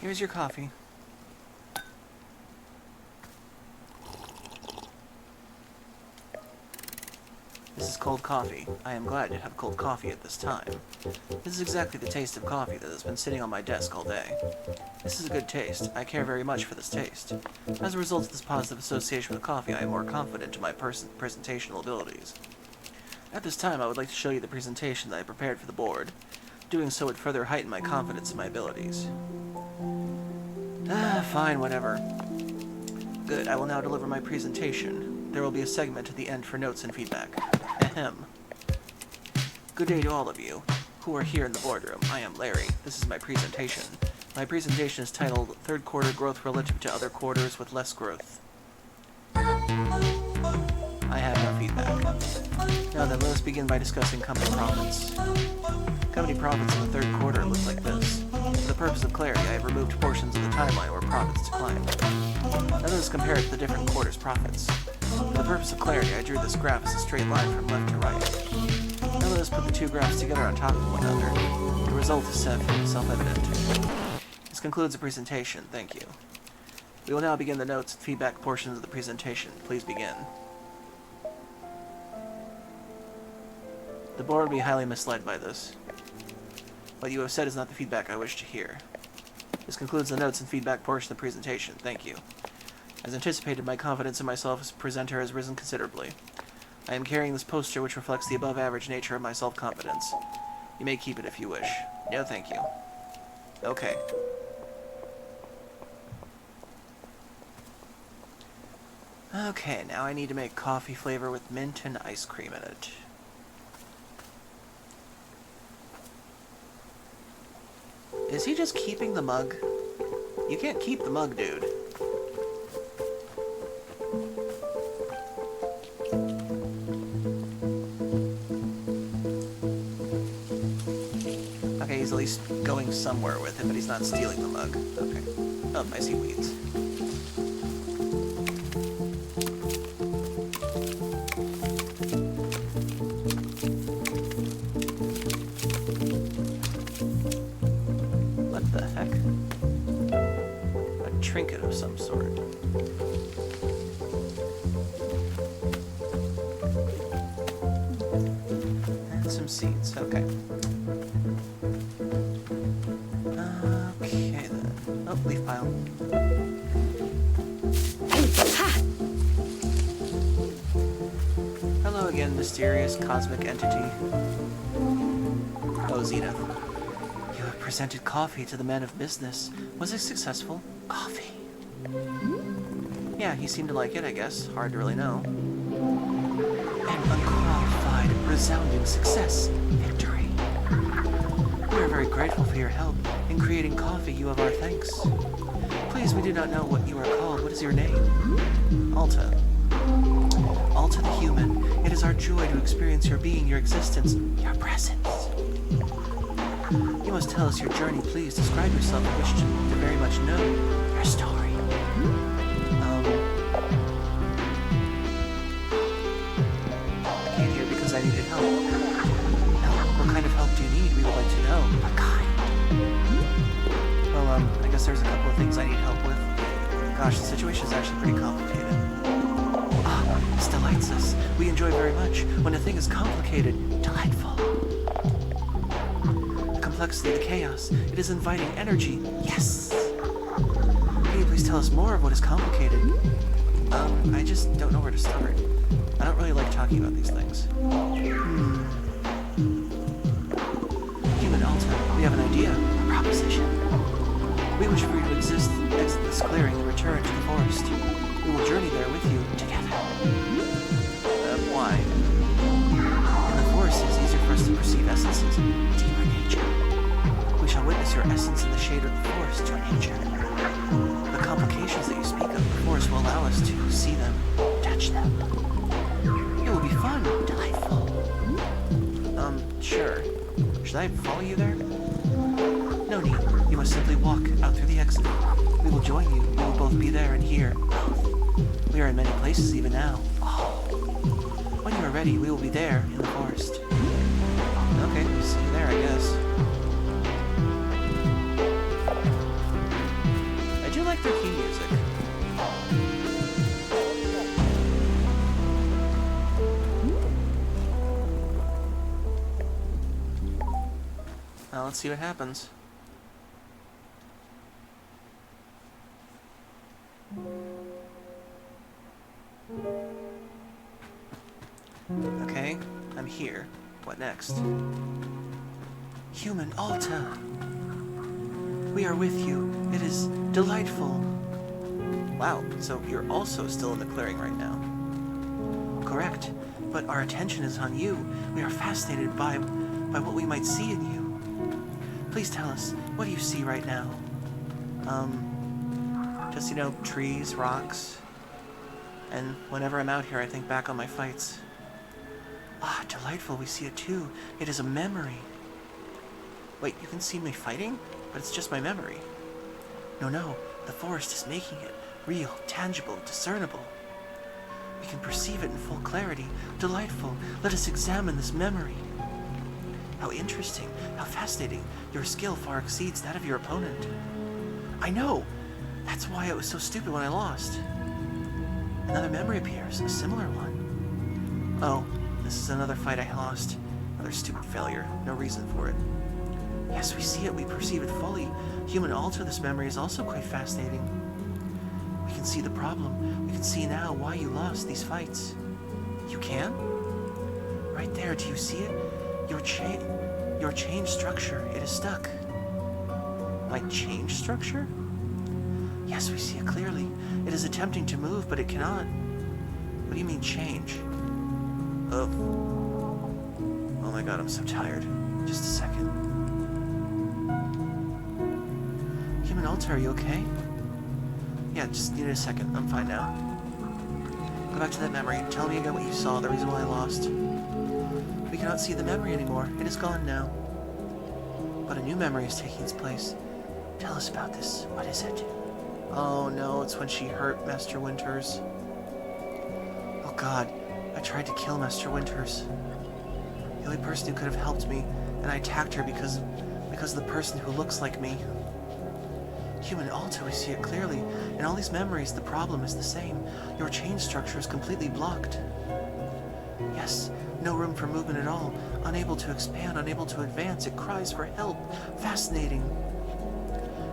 Here's your coffee. This is cold coffee. I am glad to have cold coffee at this time. This is exactly the taste of coffee that has been sitting on my desk all day. This is a good taste. I care very much for this taste. As a result of this positive association with coffee, I am more confident in my presentational abilities. At this time, I would like to show you the presentation that I prepared for the board. Doing so would further heighten my confidence in my abilities. Fine, whatever. Good, I will now deliver my presentation. There will be a segment at the end for notes and feedback. Ahem. Good day to all of you who are here in the boardroom. I am Larry. This is my presentation. My presentation is titled Third Quarter Growth Relative to Other Quarters with Less Growth. I have no feedback. Now then, let us begin by discussing company profits. Company profits in the third quarter look like this. For the purpose of clarity, I have removed portions of the timeline where profits declined. Now let us compare it to the different quarters' profits. For the purpose of clarity, I drew this graph as a straight line from left to right. Now let us put the two graphs together on top of one another. The result is self-evident. This concludes the presentation. Thank you. We will now begin the notes and feedback portions of the presentation. Please begin. The board will be highly misled by this. What you have said is not the feedback I wish to hear. This concludes the notes and feedback portion of the presentation. Thank you. As anticipated, my confidence in myself as a presenter has risen considerably. I am carrying this poster which reflects the above-average nature of my self-confidence. You may keep it if you wish. No, thank you. Okay. Okay, now I need to make coffee flavor with mint and ice cream in it. Is he just keeping the mug? You can't keep the mug, dude. Okay, he's at least going somewhere with it, but he's not stealing the mug. Okay. Oh, I see weeds. What the heck? A trinket of some sort. And some seeds, okay. Okay then. Oh, leaf pile. Hello again, mysterious cosmic entity. Oh, Zenith. You have presented coffee to the man of business. Was it successful? Coffee. Yeah, he seemed to like it, I guess. Hard to really know. An unqualified, resounding success. Victory. We are very grateful for your help. In creating coffee, you have our thanks. Please, we do not know what you are called. What is your name? Alta. Alta the human. It is our joy to experience your being, your existence, your presence. You must tell us your journey, please. Describe yourself. I wish to very much know your story. I came here because I needed help. Help? What kind of help do you need? We would like to know. What kind? Well, I guess there's a couple of things I need help with. Gosh, the situation is actually pretty complicated. This delights us. We enjoy very much. When a thing is complicated, delightful. The complexity, the chaos, it is inviting energy. Yes! Can you please tell us more of what is complicated? I just don't know where to start. I don't really like talking about these things. Human Alta, we have an idea, a proposition. We wish for you to exit this clearing and return to the forest. We will journey there with you together. Why? In the forest, it is easier for us to perceive essences in deeper nature. We shall witness your essence in the shade of the forest, your nature. The complications that you speak of, the forest will allow us to see them, touch them. It will be fun, delightful. Sure. Should I follow you there? No need. You must simply walk out through the exit. We will join you. We will both be there and here. Both. We are in many places even now. Oh. When you are ready, we will be there in the forest. Okay, see you there, I guess. let's see what happens. Okay, I'm here. What next? Human Alta! We are with you. It is delightful. Wow, so you're also still in the clearing right now. Correct, but our attention is on you. We are fascinated by what we might see in you. Please tell us, what do you see right now? Just, trees, rocks. And whenever I'm out here, I think back on my fights. Ah, delightful, we see it too. It is a memory. Wait, you can see me fighting? But it's just my memory. No, the forest is making it real, tangible, discernible. We can perceive it in full clarity. Delightful, let us examine this memory. How interesting, how fascinating. Your skill far exceeds that of your opponent. I know! That's why it was so stupid when I lost. Another memory appears, a similar one. Oh, this is another fight I lost. Another stupid failure, no reason for it. Yes, we see it, we perceive it fully. Human Alta, this memory is also quite fascinating. We can see the problem. We can see now why you lost these fights. You can? Right there, do you see it? Your chain structure, it is stuck. My change structure? Yes, we see it clearly. It is attempting to move, but it cannot. What do you mean, change? Oh my god, I'm so tired. Just a second. Human Alta, are you okay? Yeah, just need a second. I'm fine now. Go back to that memory. Tell me again what you saw, the reason why I lost. We cannot see the memory anymore. It is gone now. But a new memory is taking its place. Tell us about this. What is it? Oh no, it's when she hurt Master Winters. Oh god, I tried to kill Master Winters. The only person who could have helped me, and I attacked her because of the person who looks like me. Human Alta, we see it clearly. In all these memories, the problem is the same. Your chain structure is completely blocked. Yes, no room for movement at all. Unable to expand, unable to advance. It cries for help. Fascinating.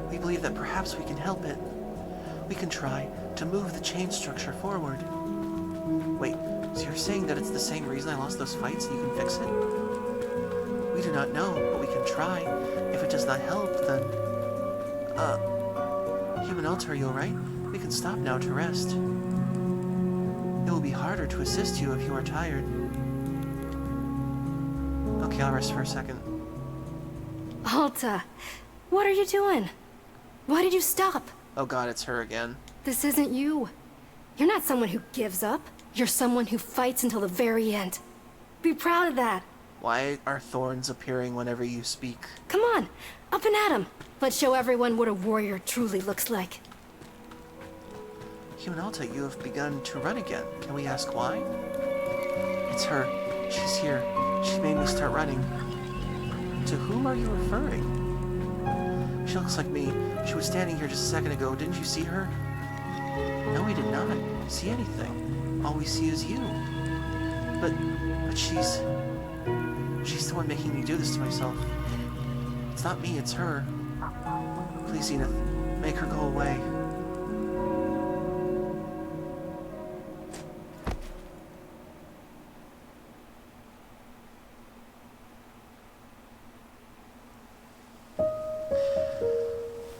We believe that perhaps we can help it. We can try to move the chain structure forward. Wait, so you're saying that it's the same reason I lost those fights and you can fix it? We do not know, but we can try. If it does not help, then... Human Alta, are you alright? We can stop now to rest. It will be harder to assist you if you are tired. Okay, I'll rest for a second. Alta, what are you doing? Why did you stop? Oh god, it's her again. This isn't you. You're not someone who gives up. You're someone who fights until the very end. Be proud of that. Why are thorns appearing whenever you speak? Come on, up and at 'em. Let's show everyone what a warrior truly looks like. Human Alta, you have begun to run again. Can we ask why? It's her. She's here. She made me start running. To whom are you referring? She looks like me. She was standing here just a second ago. Didn't you see her? No, we did not see anything. All we see is you. But she's the one making me do this to myself. It's not me, it's her. Please, Zenith, make her go away.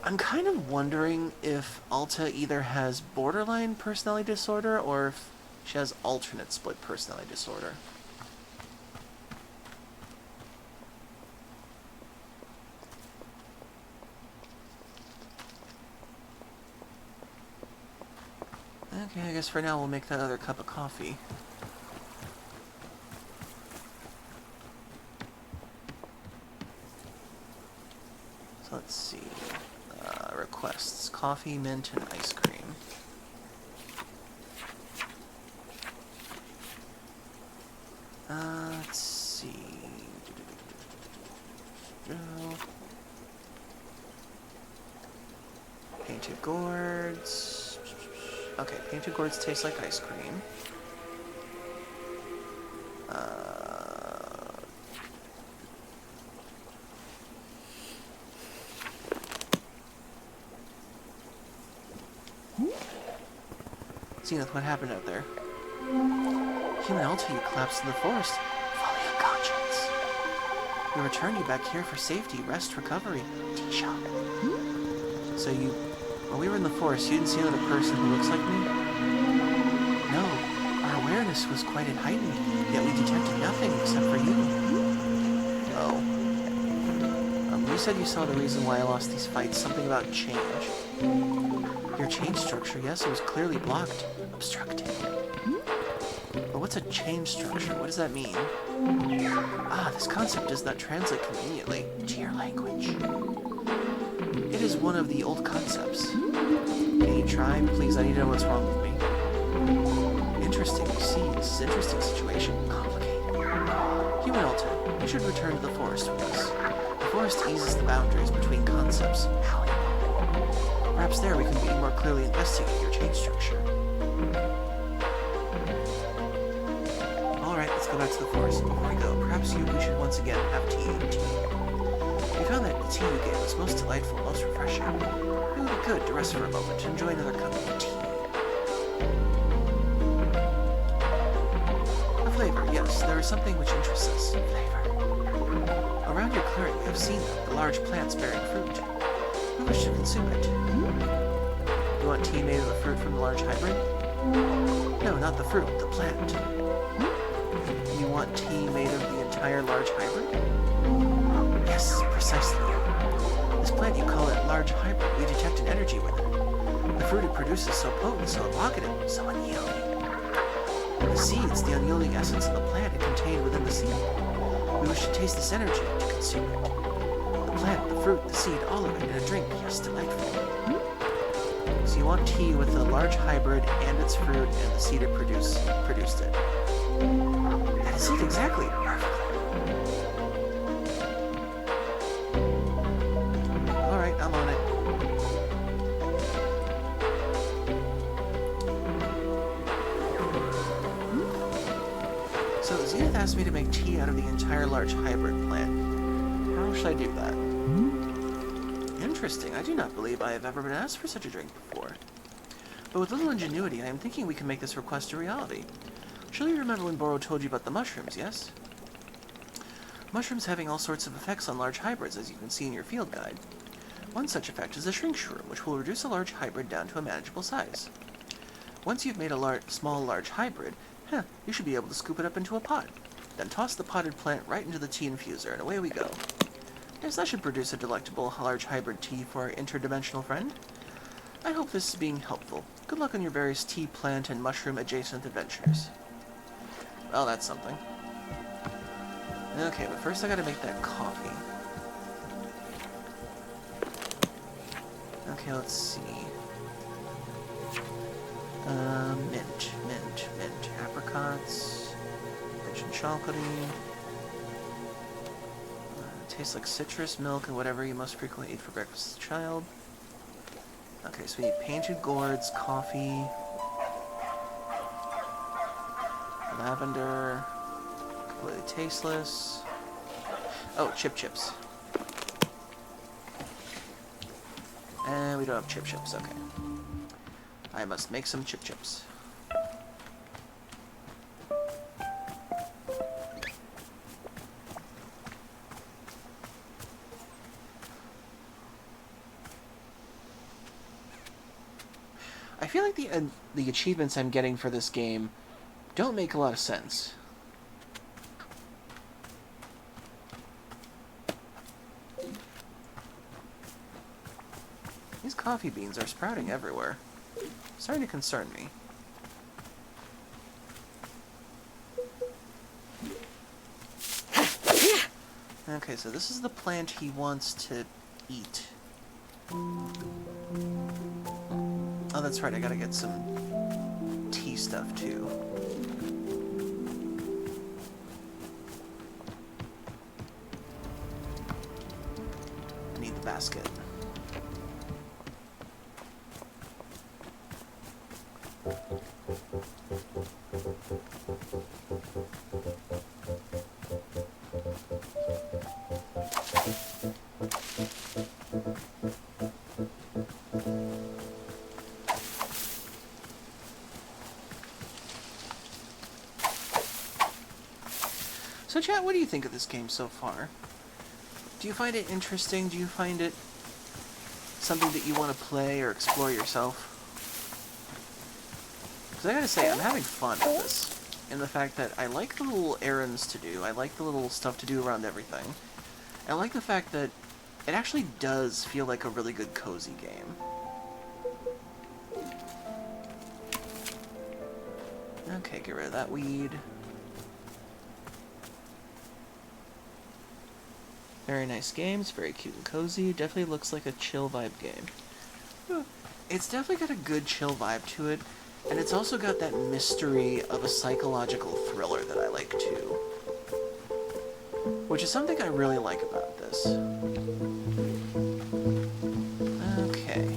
I'm kind of wondering if Alta either has borderline personality disorder or if she has alternate split personality disorder. Okay, I guess for now we'll make that other cup of coffee. So let's see. Requests. Coffee, mint, and ice cream. Let's see. Painted gourds. Okay, painted gourds taste like ice cream. Zenith, what happened out there? Human Alta, you collapsed in the forest. Fully unconscious. We returned you back here for safety, rest, recovery. T-Shock. So while we were in the forest, you didn't see another person who looks like me? No. Our awareness was quite heightened, yet we detected nothing except for you. Oh. You said you saw the reason why I lost these fights, something about change. Your change structure, yes, it was clearly blocked, obstructed. But what's a change structure? What does that mean? Ah, this concept does not translate conveniently to your language. It is one of the old concepts. Can you try? Please, I need to know what's wrong with me. Interesting, you see, this is an interesting situation. Complicated. Human Alta, you should return to the forest with us. The forest eases the boundaries between concepts. Perhaps there we can be more clearly investigate your change structure. Alright, let's go back to the forest. Before we go, perhaps we should once again have tea. We found that the tea you gave was most delightful, most refreshing. It would be good to rest for a moment and enjoy another cup of tea. A flavor, yes, there is something which interests us. Flavor. Around your clearing, we have seen the large plants bearing fruit. We wish to consume it. You want tea made of the fruit from the large hybrid? No, not the fruit, the plant. You want tea made of the entire large hybrid? Yes, precisely. This plant, you call it large hybrid. We detect an energy with it. The fruit it produces so potent, so evocative, so unyielding. The seeds, the unyielding essence of the plant, are contained within the seed. We wish to taste this energy to consume it. The plant, the fruit, the seed, all of it in a drink, yes, delightful. So you want tea with the large hybrid and its fruit and the seed it produced it. That is it, exactly. Perfectly. Alright, I'm on it. So Zenith asked me to make tea out of the entire large hybrid plant. How should I do that? Interesting. I do not believe I have ever been asked for such a drink before. But with little ingenuity, I am thinking we can make this request a reality. Surely you remember when Boro told you about the mushrooms, yes? Mushrooms having all sorts of effects on large hybrids, as you can see in your field guide. One such effect is the shrink shroom, which will reduce a large hybrid down to a manageable size. Once you've made a small large hybrid, you should be able to scoop it up into a pot. Then toss the potted plant right into the tea infuser, and away we go. Yes, that should produce a delectable large hybrid tea for our interdimensional friend. I hope this is being helpful. Good luck on your various tea, plant, and mushroom-adjacent adventures. Well, that's something. Okay, but first I gotta make that coffee. Okay, let's see. Mint. Apricots. Rich and chocolatey. Tastes like citrus, milk, and whatever you most frequently eat for breakfast as a child. Okay, so we need painted gourds, coffee, lavender, completely tasteless. Oh, chips. And we don't have chips, okay. I must make some chips. I feel like the achievements I'm getting for this game don't make a lot of sense. These coffee beans are sprouting everywhere. Starting to concern me. Okay, so this is the plant he wants to eat. Oh, that's right, I gotta get some tea stuff, too. I need the basket. So chat, what do you think of this game so far? Do you find it interesting? Do you find it something that you want to play or explore yourself? Because I gotta say, I'm having fun with this. In the fact that I like the little errands to do, I like the little stuff to do around everything. I like the fact that it actually does feel like a really good cozy game. Okay, get rid of that weed. Very nice game, it's very cute and cozy, definitely looks like a chill vibe game. It's definitely got a good chill vibe to it, and it's also got that mystery of a psychological thriller that I like too. Which is something I really like about this. Okay.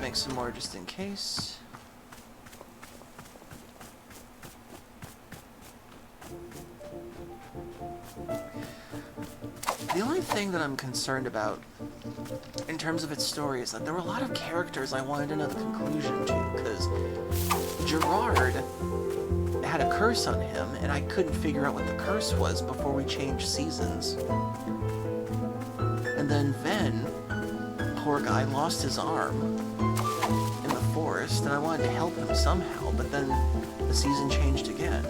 Make some more just in case. The only thing that I'm concerned about in terms of its story is that there were a lot of characters I wanted to know the conclusion to, because Gerard had a curse on him, and I couldn't figure out what the curse was before we changed seasons. And then Ven, poor guy, lost his arm in the forest, and I wanted to help him somehow, but then the season changed again.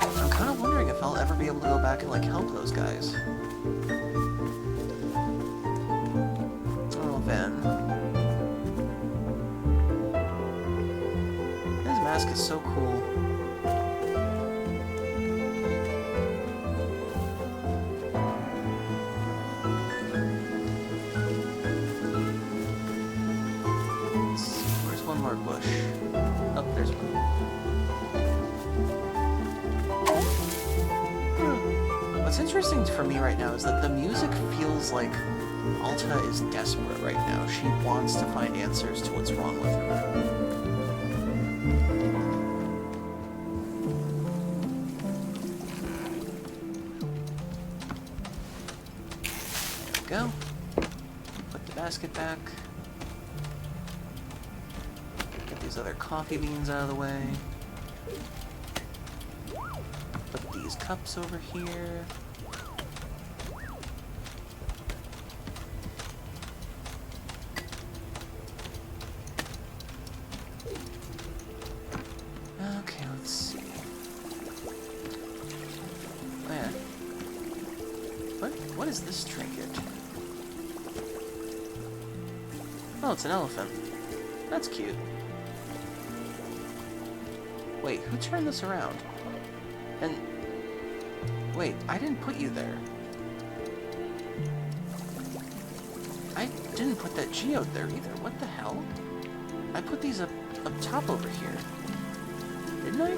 I'm kind of wondering if I'll ever be able to go back and, like, help those guys. Oh, Ven. His mask is so cool. Bush. Oh, there's one. What's interesting for me right now is that the music feels like Alta is desperate right now. She wants to find answers to what's wrong with her. There we go. Put the basket back. These other coffee beans out of the way. Put these cups over here. Okay, let's see. Oh yeah. What is this trinket? Oh, it's an elephant. That's cute. Wait, who turned this around? And... wait, I didn't put you there. I didn't put that geode there either. What the hell? I put these up top over here. Didn't I?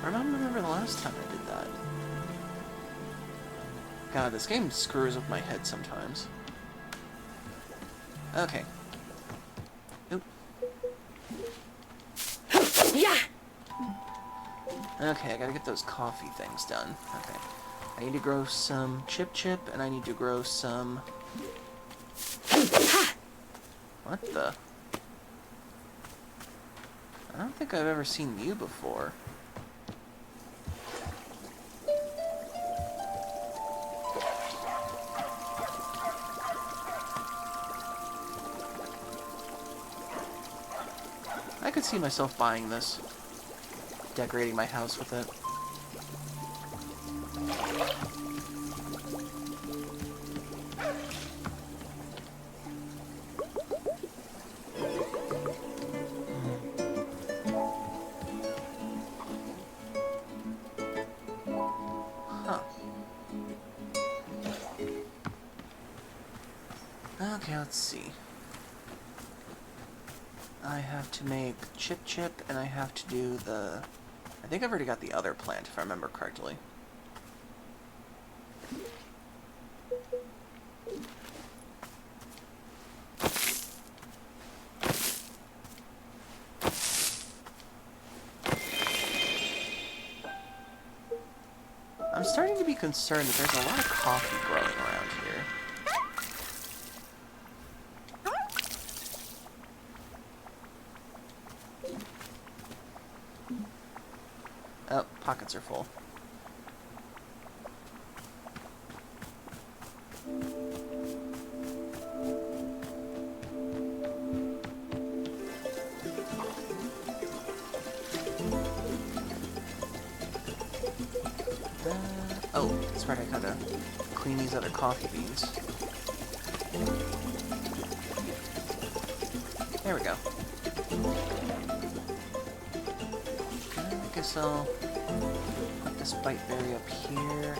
I don't remember the last time I did that. God, this game screws with my head sometimes. Okay. Yeah. Okay, I gotta get those coffee things done. Okay. I need to grow some chip, and I need to grow some... What the? I don't think I've ever seen you before. I could see myself buying this. Decorating my house with it. Huh. Okay, let's see. I have to make chip, and I have to do the... I think I've already got the other plant, if I remember correctly. I'm starting to be concerned that there's a lot of coffee growing around here. Oh, pockets are full. Oh, that's right, I gotta clean these other coffee beans. There we go. I guess I'll put this bite berry up here.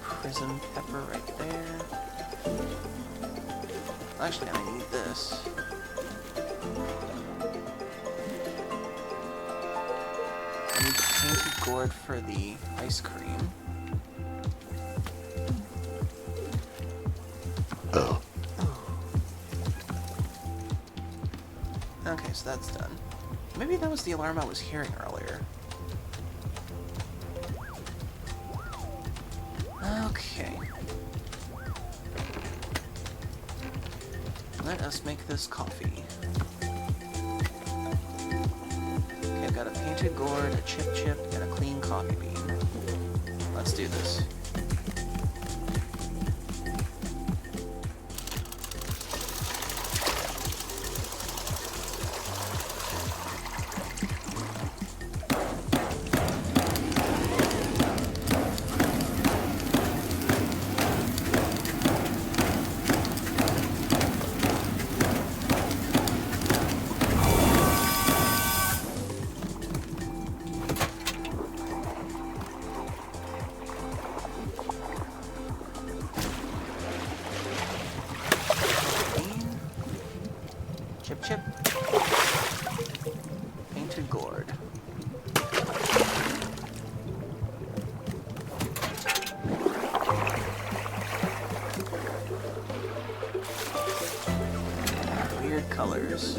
Prism pepper right there. Actually, I need this. I need the painted gourd for the ice cream. Okay, so that's done. Maybe that was the alarm I was hearing earlier. Okay. Let us make this coffee. Okay, I've got a painted gourd, a chip, and a clean coffee bean. Let's do this. Chip. Painted gourd. Weird colors.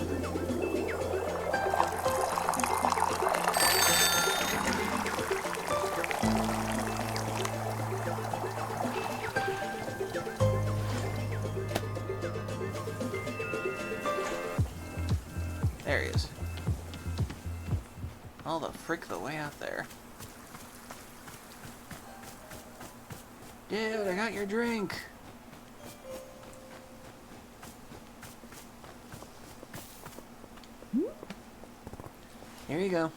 There he is. All the frick the way out there. Dude, I got your drink. Here you go.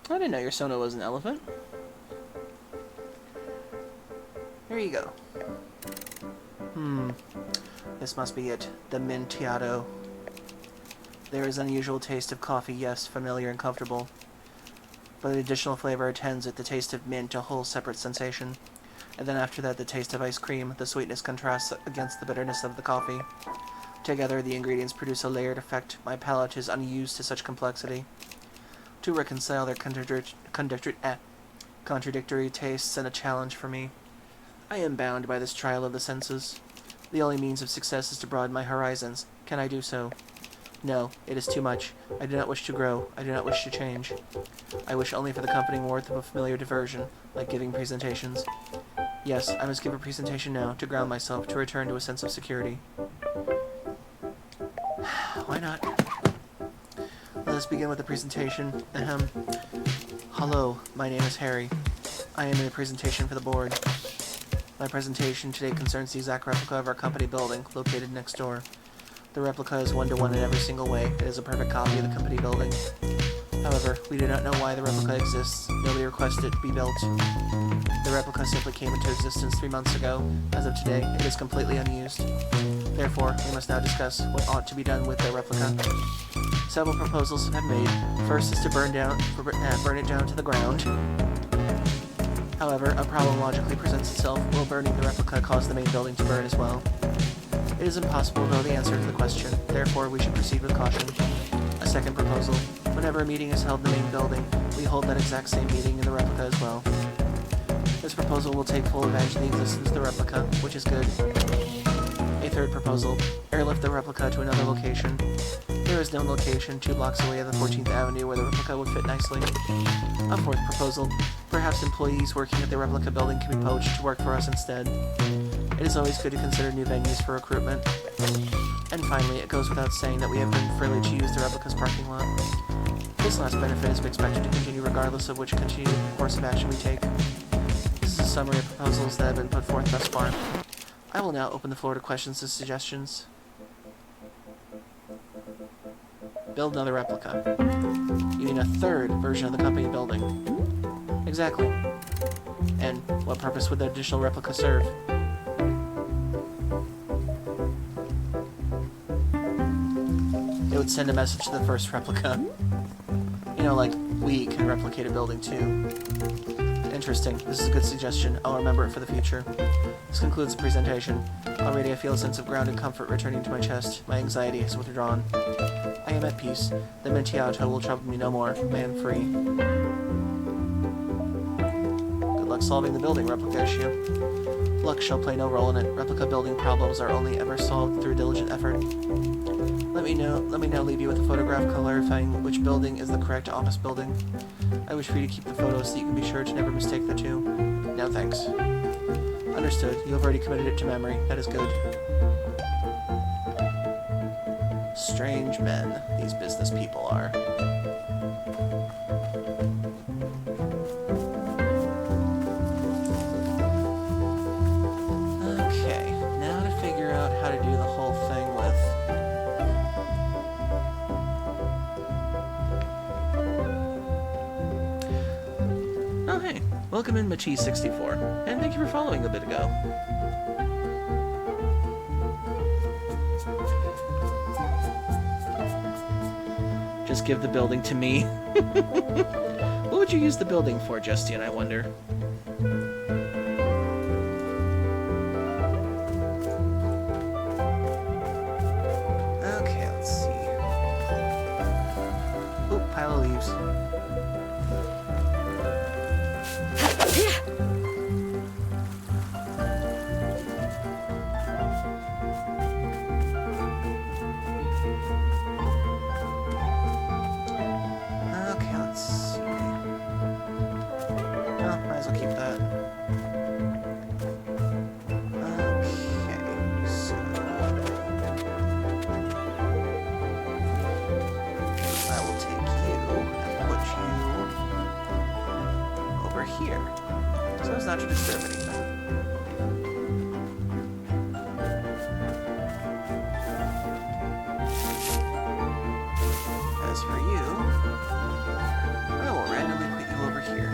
I didn't know your Sona was an elephant. Here you go. This must be it. The Mintiado. There is unusual taste of coffee, yes, familiar and comfortable. But the additional flavor attends it, the taste of mint, a whole separate sensation. And then after that, the taste of ice cream. The sweetness contrasts against the bitterness of the coffee. Together, the ingredients produce a layered effect. My palate is unused to such complexity. To reconcile their contradictory tastes and a challenge for me. I am bound by this trial of the senses. The only means of success is to broaden my horizons. Can I do so? No, it is too much. I do not wish to grow. I do not wish to change. I wish only for the comforting warmth of a familiar diversion, like giving presentations. Yes, I must give a presentation now, to ground myself, to return to a sense of security. Why not? Let us begin with the presentation. Ahem. Hello, my name is Harry. I am in a presentation for the board. My presentation today concerns the exact replica of our company building, located next door. The replica is one-to-one in every single way. It is a perfect copy of the company building. However, we do not know why the replica exists. Nobody requested it to be built. The replica simply came into existence 3 months ago. As of today, it is completely unused. Therefore, we must now discuss what ought to be done with the replica. Several proposals have been made. First is to burn it down to the ground. However, a problem logically presents itself. Will burning the replica cause the main building to burn as well? It is impossible to know the answer to the question. Therefore, we should proceed with caution. A second proposal. Whenever a meeting is held in the main building, we hold that exact same meeting in the replica as well. This proposal will take full advantage of the existence of the replica, which is good. A third proposal. Airlift the replica to another location. There is no location 2 blocks away at the 14th Avenue where the replica would fit nicely. A fourth proposal. Perhaps employees working at the replica building can be poached to work for us instead. It is always good to consider new venues for recruitment. And finally, it goes without saying that we have been privileged to use the replica's parking lot. This last benefit is expected to continue regardless of which continued course of action we take. This is a summary of proposals that have been put forth thus far. I will now open the floor to questions and suggestions. Build another replica. You mean a third version of the company building? Exactly. And what purpose would the additional replica serve? It would send a message to the first replica. You know, like, we can replicate a building too. Interesting. This is a good suggestion. I'll remember it for the future. This concludes the presentation. Already I feel a sense of grounded comfort returning to my chest. My anxiety has withdrawn. I am at peace. The Mentiato will trouble me no more. I am free. Good luck solving the building replica issue. Luck shall play no role in it. Replica building problems are only ever solved through diligent effort. Let me now leave you with a photograph clarifying which building is the correct office building. I wish for you to keep the photos so you can be sure to never mistake the two. No thanks. Understood. You have already committed it to memory. That is good. Strange men, these business people are. Okay, now to figure out how to do the whole thing with... Oh hey, welcome in Machi64, and thank you for following a bit ago. Just give the building to me. What would you use the building for, Justian, I wonder? Okay, let's see. Oop, pile of leaves. Here, so as not to disturb anything. As for you, I will randomly put you over here.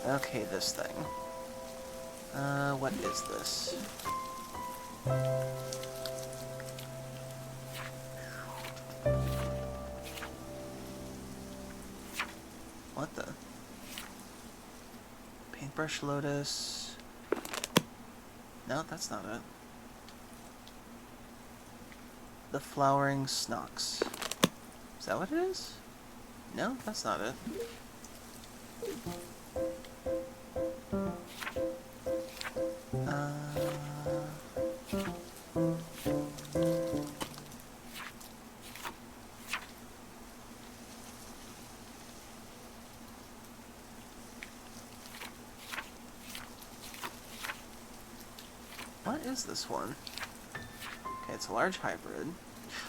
Okay, this thing. What is this? What the? Paintbrush lotus. No, that's not it. The flowering snocks. Is that what it is? No, that's not it. What is this one? Okay, it's a large hybrid.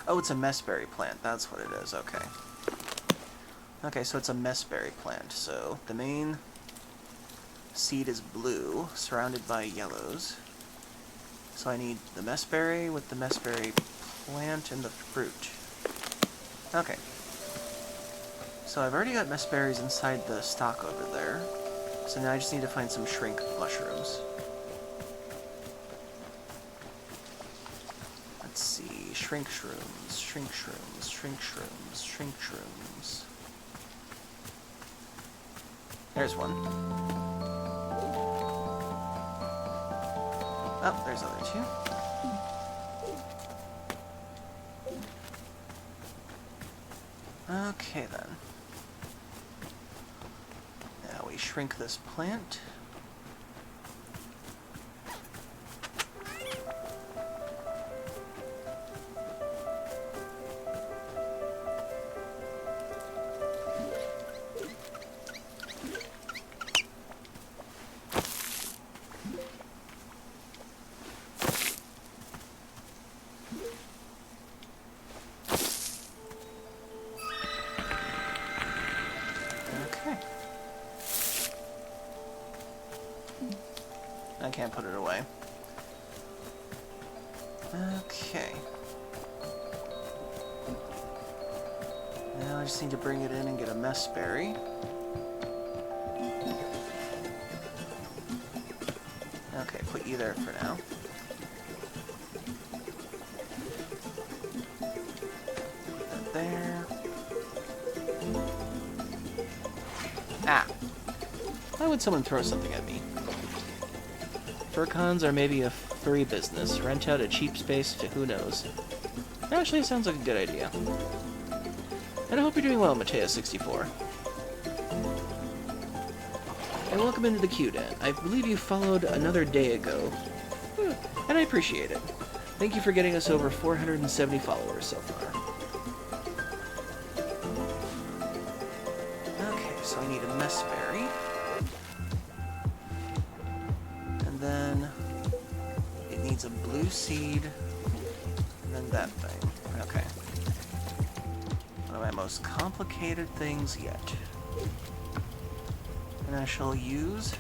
Oh, it's a messberry plant. That's what it is. Okay. Okay, so it's a messberry plant. So the main seed is blue, surrounded by yellows. So I need the messberry with the messberry plant and the fruit. Okay. So I've already got mess berries inside the stock over there. So now I just need to find some shrink mushrooms. Let's see. Shrink shrooms, shrink shrooms, shrink shrooms, shrink shrooms. There's one. Oh, there's other two. Okay then. Now we shrink this plant. I can't put it away. Okay. Now I just need to bring it in and get a mess berry. Okay, put you there for now. Put that there. Ah! Why would someone throw something at me? Furcons are maybe a furry business. Rent out a cheap space to who knows. Actually, it sounds like a good idea. And I hope you're doing well, Mateo64. And welcome into the queue, Dan. I believe you followed another day ago. And I appreciate it. Thank you for getting us over 470 followers so far. Okay, so I need a mess berry. Then it needs a blue seed, and then that thing. Okay. One of my most complicated things yet. And I shall use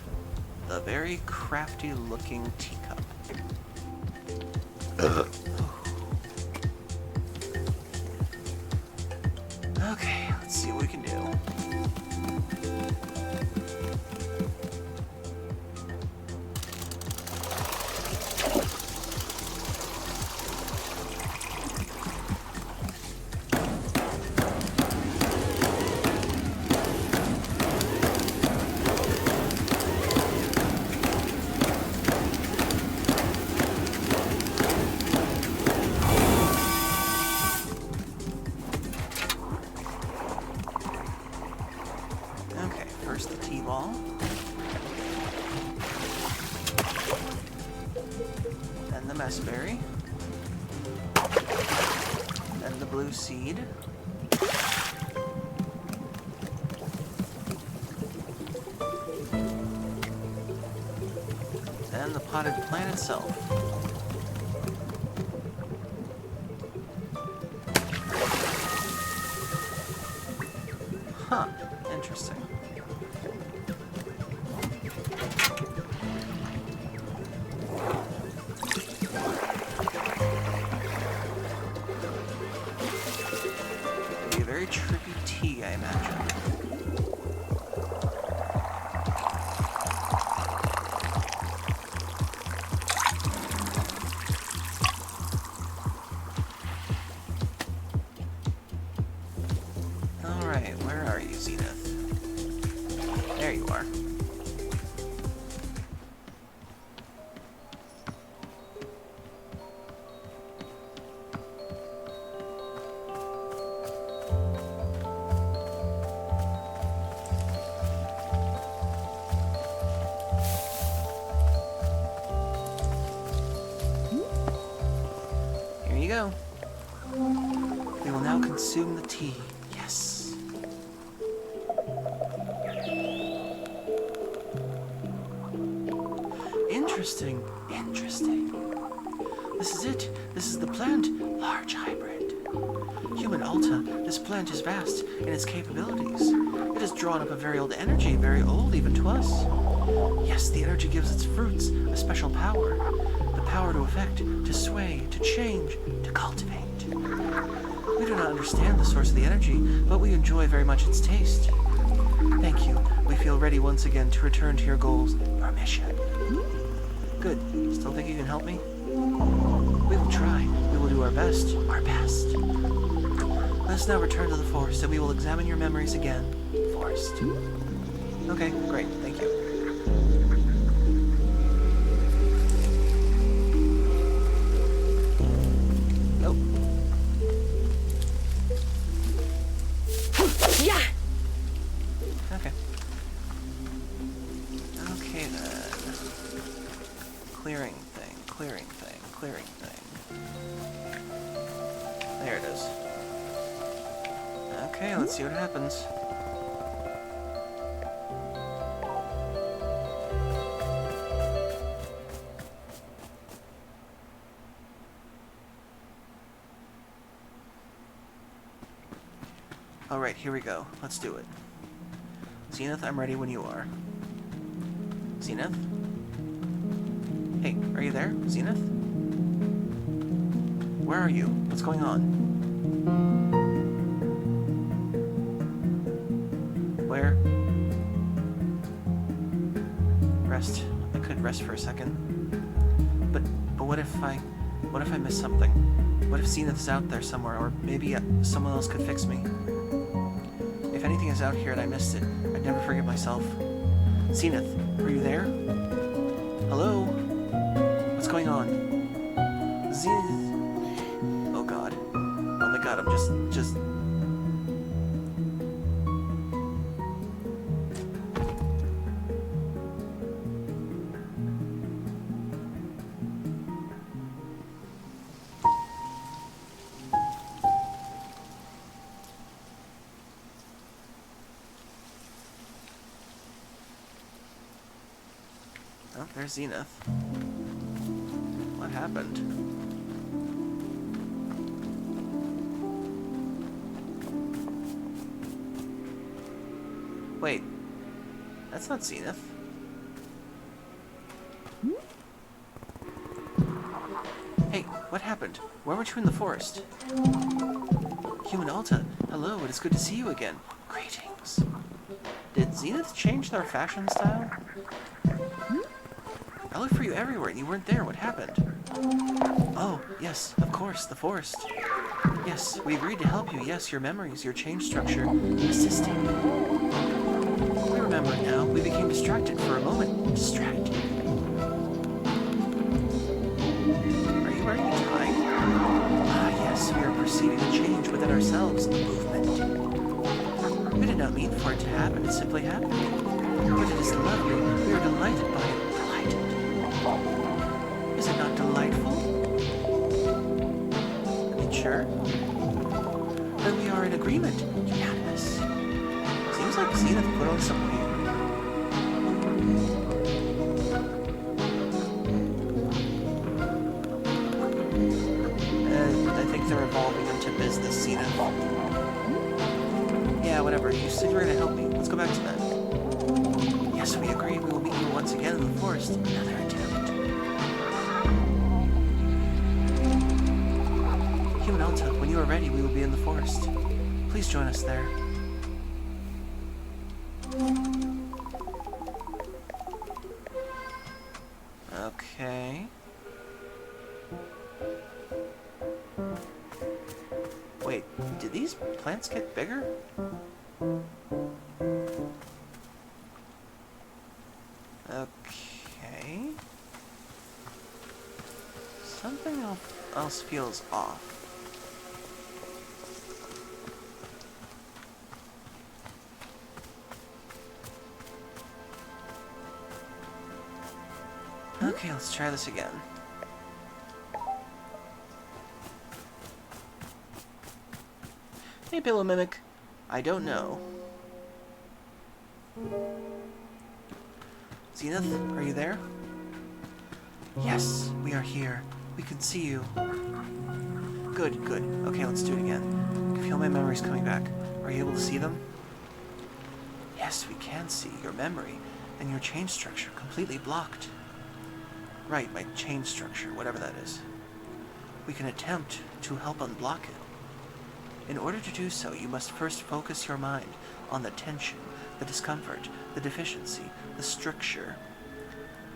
the very crafty looking teacup. Okay, let's see what we can do. First the T-ball. Then the mess berry. Then the blue seed. Then the potted plant itself. Huh, interesting. It'll be a very trippy tea, I imagine. Alright, where are you, Zenith? There you are. Here you go. We will now consume the tea. Yes. Interesting. Interesting. This is it. This is the plant. Large hybrid. Human Alta, this plant is vast in its capabilities. It has drawn up a very old energy, very old even to us. Yes, the energy gives its fruits a special power. The power to affect, to sway, to change, to cultivate. We do not understand the source of the energy, but we enjoy very much its taste. Thank you. We feel ready once again to return to your goals, your mission. Good. Still think you can help me? We will try. We will do our best. Our best. Let us now return to the forest, and we will examine your memories again. Forest. Okay, great. Thank you. Nope. Yeah! Okay. Okay then. Clearing thing, clearing thing, clearing thing. There it is. Okay, let's see what happens. Alright, here we go. Let's do it. Zenith, I'm ready when you are. Zenith? Hey, are you there? Zenith? Where are you? What's going on? Where? Rest. I could rest for a second. But what if I miss something? What if Zenith's out there somewhere, or maybe someone else could fix me? If anything is out here and I missed it, I'd never forgive myself. Zenith, are you there? Hello? What's going on? Zenith? Oh god. Oh my god, I'm just... Oh, there's Zenith. What happened? Wait. That's not Zenith. Hey, what happened? Where were you in the forest? Human Alta, hello, it is good to see you again. Greetings. Did Zenith change their fashion style? I looked for you everywhere and you weren't there. What happened? Oh, yes, of course, the forest. Yes, we agreed to help you. Yes, your memories, your change structure, assisting. We remember now. We became distracted for a moment. Distracted. Are you wearing a tie? Ah, yes, we are perceiving a change within ourselves, a movement. We did not mean for it to happen. It simply happened. But it is lovely. We are delighted by it. Is it not delightful? Are you sure? Then we are in agreement. Unanimous. Seems like Zenith put on some weight. I think they're evolving into business Zenith. Yeah, whatever. You said you were gonna help me. Let's go back to that. Yes, we agree. We will meet you once again in the forest. Another attempt. Human Alta, when you are ready, we will be in the forest. Please join us there. Okay. Wait, did these plants get bigger? Okay. Something else feels off. Okay, let's try this again. Hey, Pillow Mimic. I don't know. Zenith, are you there? Yes, we are here. We can see you. Good, good. Okay, let's do it again. I can feel my memories coming back. Are you able to see them? Yes, we can see your memory and your change structure completely blocked. Right, my chain structure, whatever that is. We can attempt to help unblock it. In order to do so, you must first focus your mind on the tension, the discomfort, the deficiency, the stricture.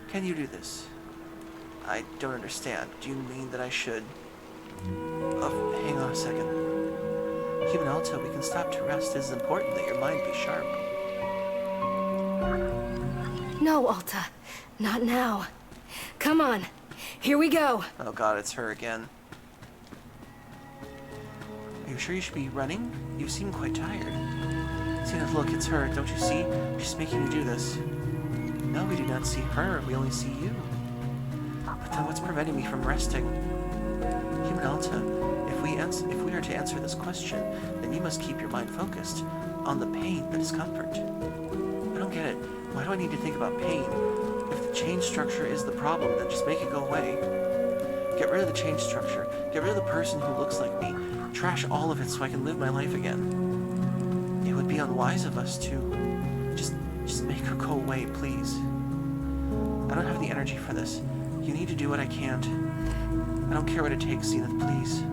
Can you do this? I don't understand. Do you mean that I should... Oh, hang on a second. Human Alto, we can stop to rest. It is important that your mind be sharp. No, Alta. Not now. Come on. Here we go. Oh god, it's her again. Are you sure you should be running? You seem quite tired. Zenith, look, it's her. Don't you see? She's making you do this. No, we do not see her. We only see you. But then what's preventing me from resting? Human Alta, if we are to answer this question, then you must keep your mind focused on the pain, the discomfort. I don't get it. Why do I need to think about pain? If the chain structure is the problem, then just make it go away. Get rid of the chain structure. Get rid of the person who looks like me. Trash all of it so I can live my life again. It would be unwise of us to... Just make her go away, please. I don't have the energy for this. You need to do what I can't. I don't care what it takes, Zenith, please.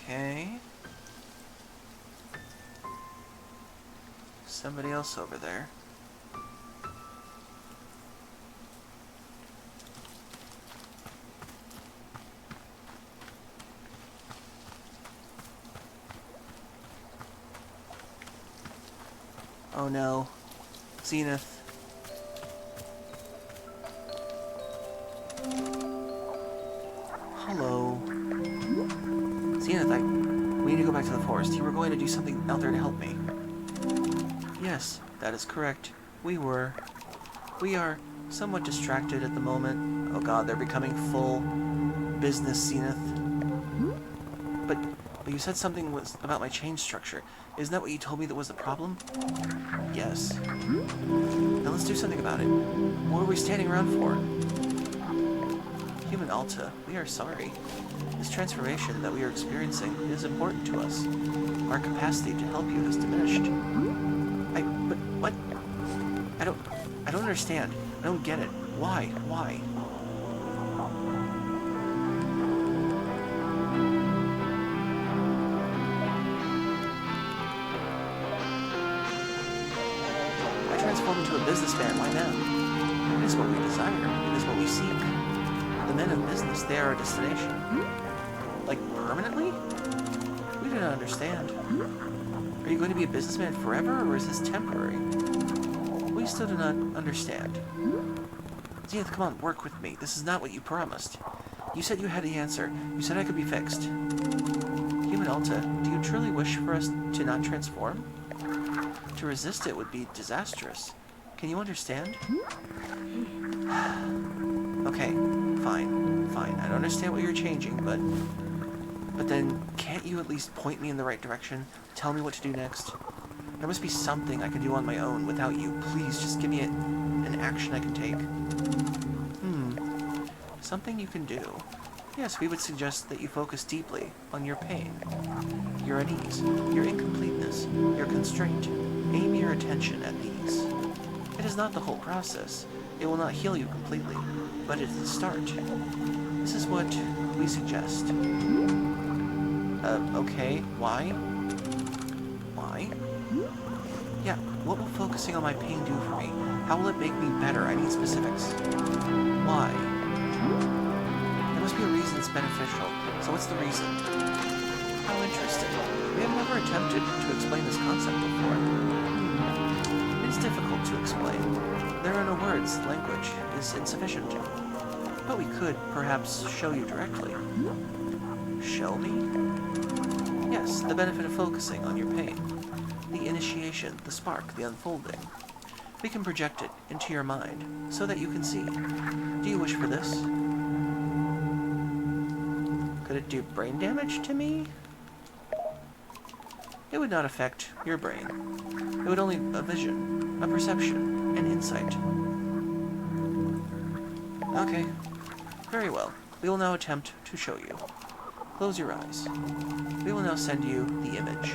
Okay. Somebody else over there. Oh no. Zenith. Hello. Zenith, we need to go back to the forest. You were going to do something out there to help me. Yes, that is correct. We were. We are somewhat distracted at the moment. Oh god, they're becoming full business, Zenith. But you said something was about my chain structure. Isn't that what you told me that was the problem? Yes. Now let's do something about it. What are we standing around for? Human Alta, we are sorry. This transformation that we are experiencing is important to us. Our capacity to help you has diminished. But what? I don't understand. I don't get it. Why? Why? I transform into a businessman. Why now? It is what we desire. It is what we seek. The men of business, they are our destination. Like, permanently? We do not understand. Are you going to be a businessman forever, or is this temporary? We still do not understand. Zenith, come on, work with me. This is not what you promised. You said you had the answer. You said I could be fixed. Human Alta, do you truly wish for us to not transform? To resist it would be disastrous. Can you understand? Okay, fine. I don't understand what you're changing, but then can't you at least point me in the right direction? Tell me what to do next? There must be something I can do on my own without you. Please, just give me an action I can take. Something you can do. Yes, we would suggest that you focus deeply on your pain, your unease, your incompleteness, your constraint. Aim your attention at these. It is not the whole process. It will not heal you completely, but it is the start. This is what we suggest. Okay, why? Why? Yeah, what will focusing on my pain do for me? How will it make me better? I need specifics. Why? There must be a reason it's beneficial. So what's the reason? How interesting. We have never attempted to explain this concept before. It is difficult to explain. There are no words. Language is insufficient. But we could, perhaps, show you directly. Show me? Yes, the benefit of focusing on your pain. The initiation, the spark, the unfolding. We can project it into your mind, so that you can see. Do you wish for this? Could it do brain damage to me? It would not affect your brain. It would only a vision, a perception, an insight. Okay, very well. We will now attempt to show you. Close your eyes. We will now send you the image.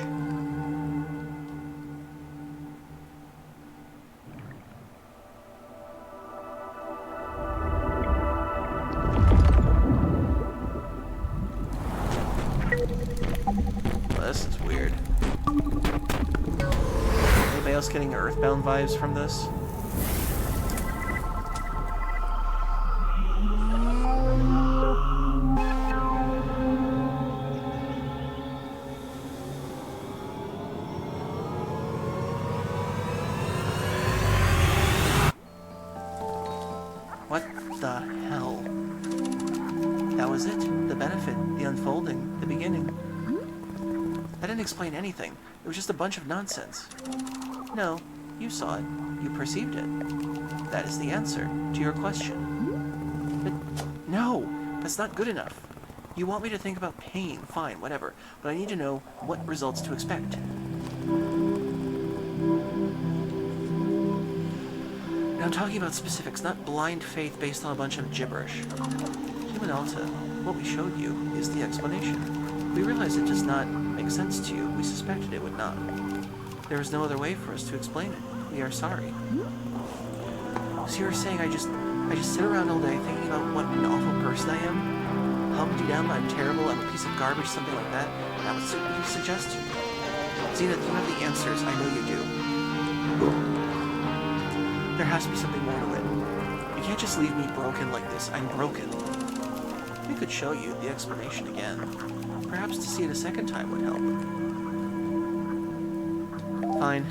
Well, this is weird. Anybody else getting Earthbound vibes from this? What the hell? That was it. The benefit, the unfolding, the beginning. That didn't explain anything. It was just a bunch of nonsense. No, you saw it. You perceived it. That is the answer to your question. But no, that's not good enough. You want me to think about pain, fine, whatever, but I need to know what results to expect. Now I'm talking about specifics, not blind faith based on a bunch of gibberish. Human Alta, what we showed you is the explanation. We realize it does not make sense to you. We suspected it would not. There is no other way for us to explain it. We are sorry. So you're saying I just sit around all day thinking about what an awful person I am? Hummed you down that I'm terrible, I'm a piece of garbage, something like that? That was what you suggest? Zenith, you have the answers. I know you do. There has to be something more to it. You can't just leave me broken like this. I'm broken. We could show you the explanation again. Perhaps to see it a second time would help. Fine.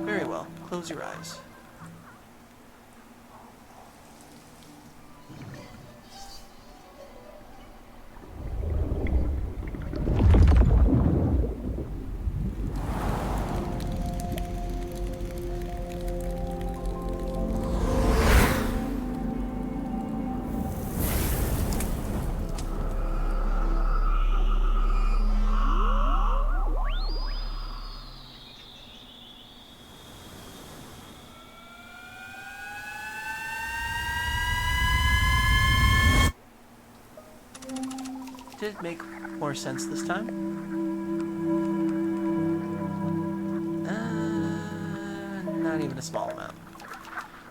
Very well. Close your eyes. Did it make more sense this time? Not even a small amount.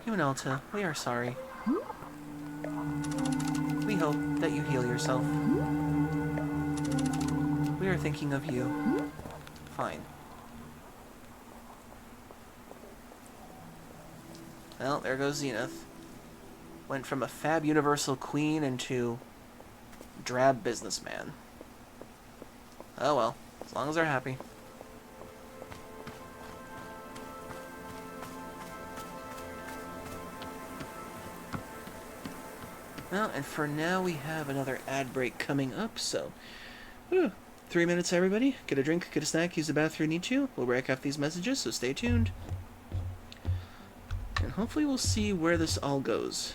Human Alta, we are sorry. We hope that you heal yourself. We are thinking of you. Fine. Well, there goes Zenith. Went from a fab universal queen into drab businessman. Oh well, as long as they're happy. Well, and for now we have another ad break coming up, so 3 minutes everybody. Get a drink, get a snack, use the bathroom if you need to. We'll break off these messages, so stay tuned. And hopefully we'll see where this all goes.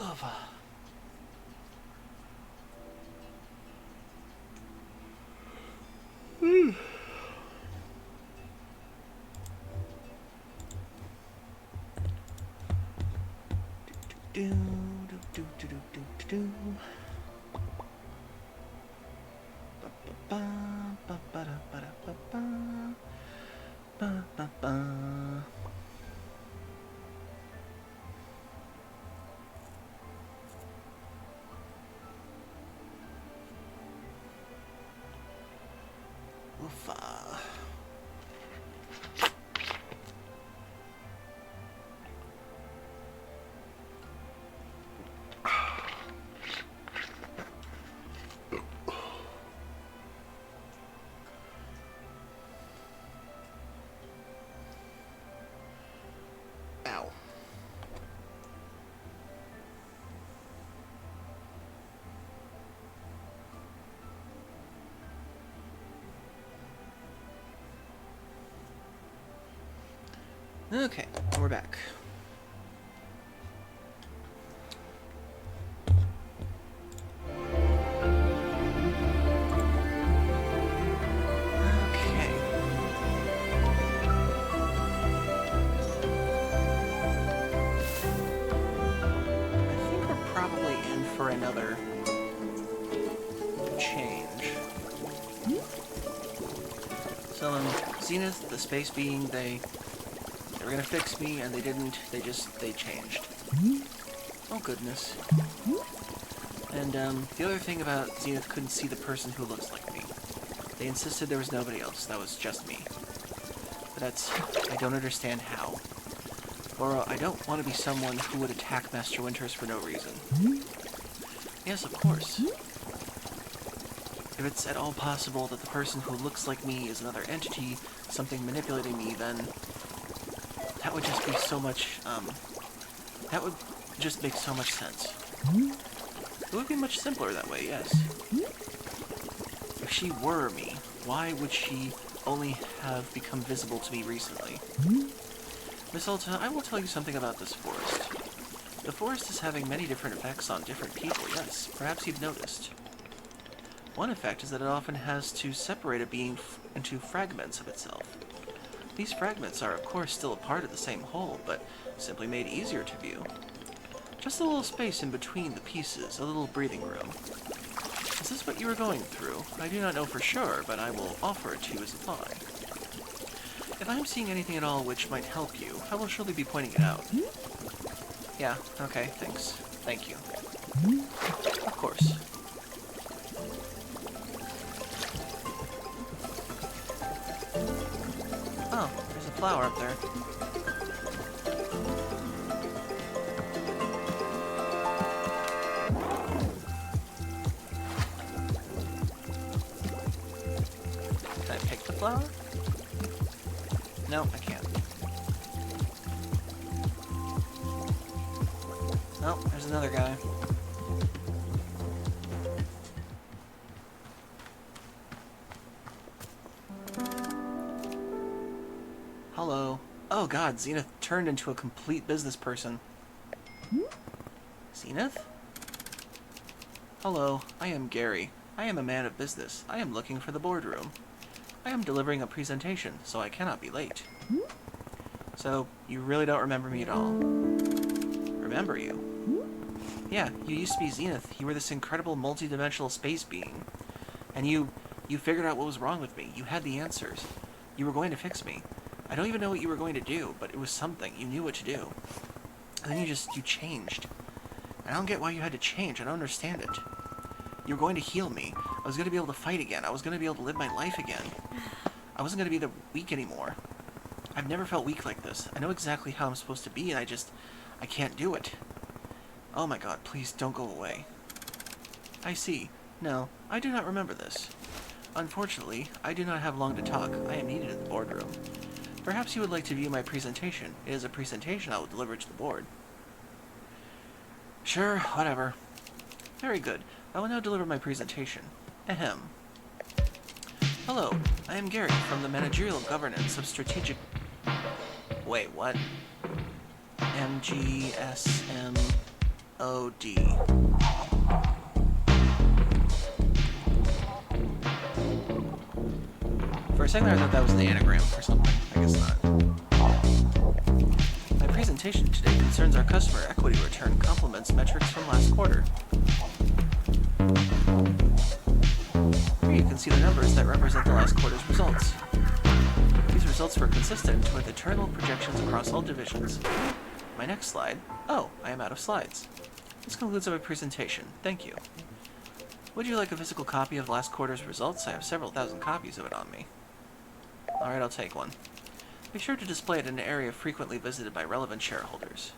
Lava. Do, do, do, do, do, do, do. Ba, ba, ba, ba, da, ba, da, ba, ba. Ba, ba, ba. Oofa. Ow. Okay, we're back. Okay. I think we're probably in for another change. So, Zenith, the space being, they were gonna fix me, and they didn't. They changed. Oh, goodness. And, the other thing about Zenith couldn't see the person who looks like me. They insisted there was nobody else, that was just me. But I don't understand how. Or, I don't want to be someone who would attack Master Winters for no reason. Yes, of course. If it's at all possible that the person who looks like me is another entity, something manipulating me, then that would just be so much, that would just make so much sense. It would be much simpler that way, yes. If she were me, why would she only have become visible to me recently? Miss Alta, I will tell you something about this forest. The forest is having many different effects on different people, yes. Perhaps you've noticed. One effect is that it often has to separate a being into fragments of itself. These fragments are, of course, still a part of the same whole, but simply made easier to view. Just a little space in between the pieces, a little breathing room. Is this what you were going through? I do not know for sure, but I will offer it to you as a thought. If I am seeing anything at all which might help you, I will surely be pointing it out. Yeah, okay, thanks. Thank you. Of course. Oh, there's a flower up there. Can I pick the flower? No, I can't. Oh, there's another guy. Hello. Oh god, Zenith turned into a complete business person. Zenith? Hello, I am Gary. I am a man of business. I am looking for the boardroom. I am delivering a presentation, so I cannot be late. So, you really don't remember me at all? Remember you? Yeah, you used to be Zenith. You were this incredible multi-dimensional space being. And you figured out what was wrong with me. You had the answers. You were going to fix me. I don't even know what you were going to do, but it was something. You knew what to do. And then you changed. I don't get why you had to change. I don't understand it. You were going to heal me. I was going to be able to fight again. I was going to be able to live my life again. I wasn't going to be the weak anymore. I've never felt weak like this. I know exactly how I'm supposed to be, and I can't do it. Oh my god, please don't go away. I see. No, I do not remember this. Unfortunately, I do not have long to talk. I am needed in the boardroom. Perhaps you would like to view my presentation. It is a presentation I will deliver to the board. Sure, whatever. Very good. I will now deliver my presentation. Ahem. Hello, I am Gary from the Managerial Governance of Strategic... Wait, what? MGSM... O-D. For a second I thought that was an anagram or something. I guess not. My presentation today concerns our customer equity return complements metrics from last quarter. Here you can see the numbers that represent the last quarter's results. These results were consistent with internal projections across all divisions. My next slide. Oh, I am out of slides. This concludes my presentation. Thank you. Would you like a physical copy of last quarter's results? I have several thousand copies of it on me. Alright, I'll take one. Be sure to display it in an area frequently visited by relevant shareholders.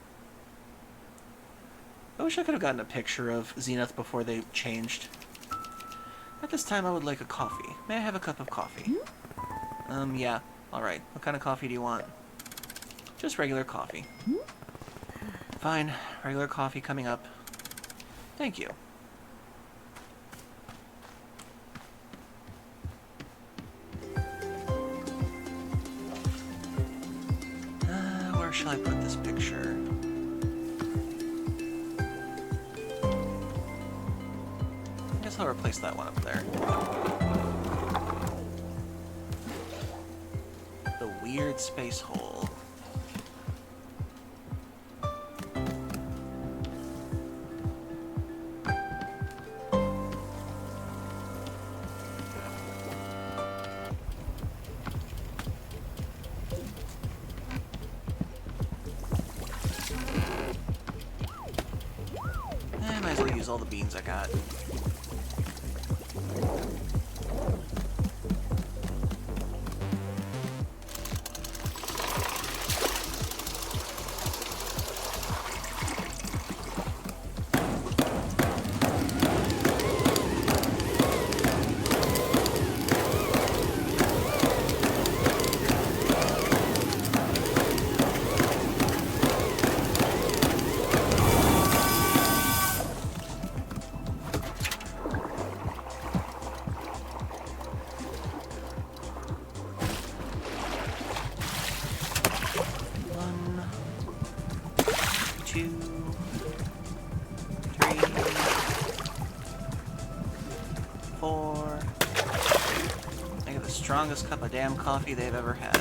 I wish I could have gotten a picture of Zenith before they changed. At this time, I would like a coffee. May I have a cup of coffee? Yeah. Alright. What kind of coffee do you want? Just regular coffee. Fine. Regular coffee coming up. Thank you. Where shall I put this picture? I guess I'll replace that one up there. The weird space hole. Might as well use all the beans I got. Strongest cup of damn coffee they've ever had.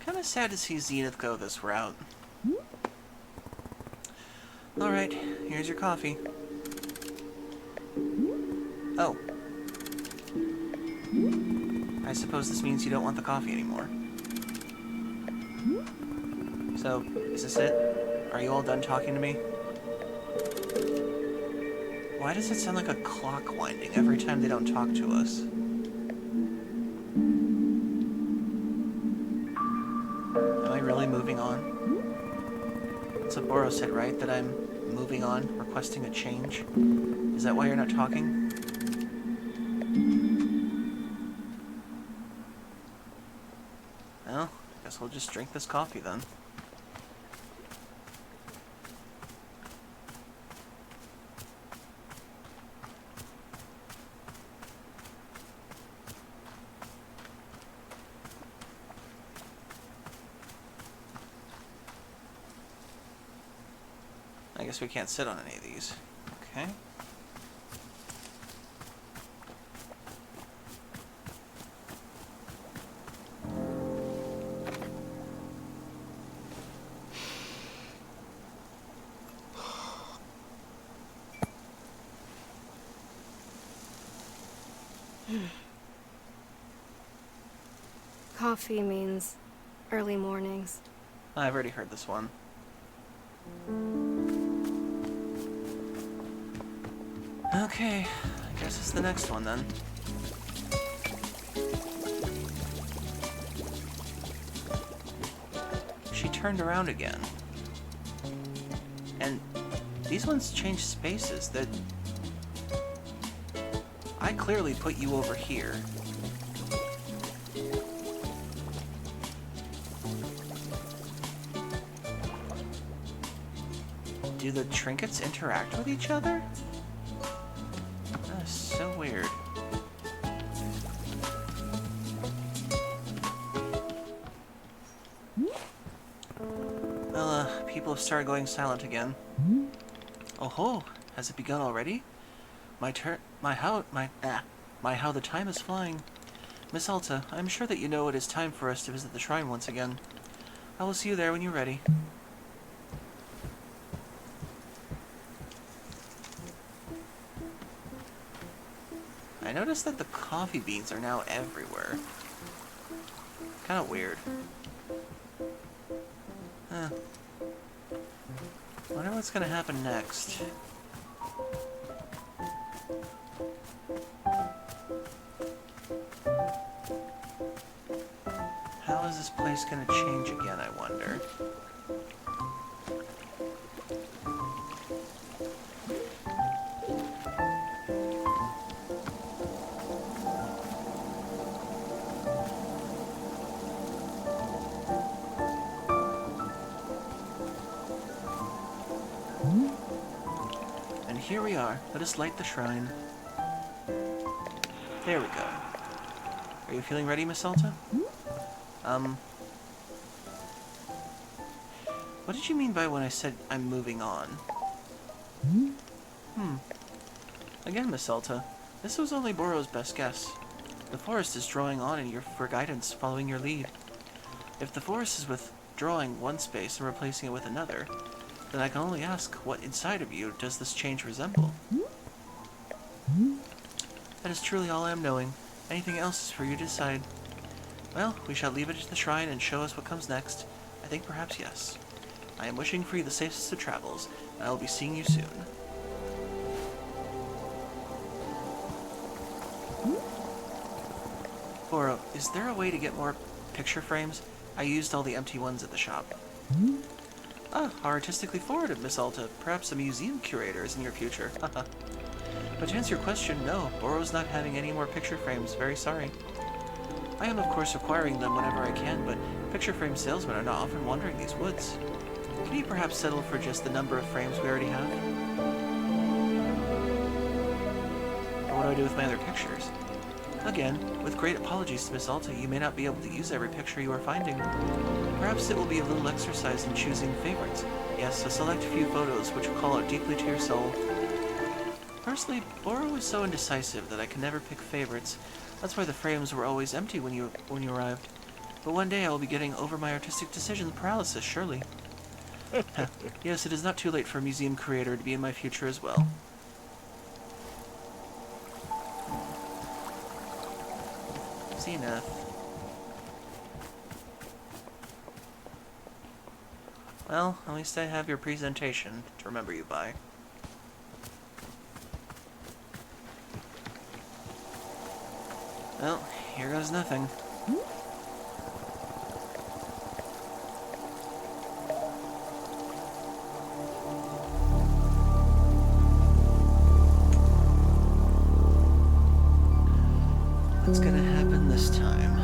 Kinda sad to see Zenith go this route. Alright, here's your coffee. Oh. I suppose this means you don't want the coffee anymore. So, is this it? Are you all done talking to me? Why does it sound like a clock winding every time they don't talk to us? Am I really moving on? That's what Boros said, right? That I'm moving on, requesting a change? Is that why you're not talking? Well, I guess we'll just drink this coffee then. I guess we can't sit on any of these. Okay. Coffee means early mornings. I've already heard this one. Okay, I guess it's the next one then. She turned around again. And these ones change spaces. That I clearly put you over here. Do the trinkets interact with each other? That is so weird. Well, people have started going silent again. Oh ho, has it begun already? How the time is flying. Miss Alta, I am sure that you know it is time for us to visit the shrine once again. I will see you there when you're ready. I noticed that the coffee beans are now everywhere. Kind of weird. Huh. Wonder what's gonna happen next. How is this place gonna change again, I wonder? And here we are. Let us light the shrine. There we go. Are you feeling ready, Miss Alta? What did you mean by when I said I'm moving on? Again, Miss Alta, this was only Boro's best guess. The forest is drawing on in for guidance, following your lead. If the forest is withdrawing one space and replacing it with another, then I can only ask, what inside of you does this change resemble? That is truly all I am knowing. Anything else is for you to decide. Well, we shall leave it to the shrine and show us what comes next. I think perhaps yes. I am wishing for you the safest of travels, and I will be seeing you soon. Boro, is there a way to get more picture frames? I used all the empty ones at the shop. Ah, how artistically forwarded, Miss Alta. Perhaps a museum curator is in your future. But to answer your question, no, Boro's not having any more picture frames. Very sorry. I am, of course, acquiring them whenever I can, but picture frame salesmen are not often wandering these woods. Can you perhaps settle for just the number of frames we already have? Or what do I do with my other pictures? Again, with great apologies to Miss Alta, you may not be able to use every picture you are finding. Perhaps it will be a little exercise in choosing favorites. Yes, a select few photos which will call out deeply to your soul. Personally, Boro is so indecisive that I can never pick favorites. That's why the frames were always empty when you arrived. But one day I will be getting over my artistic decision paralysis, surely. Yes, it is not too late for a museum curator to be in my future as well. Zenith. Well, at least I have your presentation to remember you by. Well, here goes nothing. What's gonna happen this time?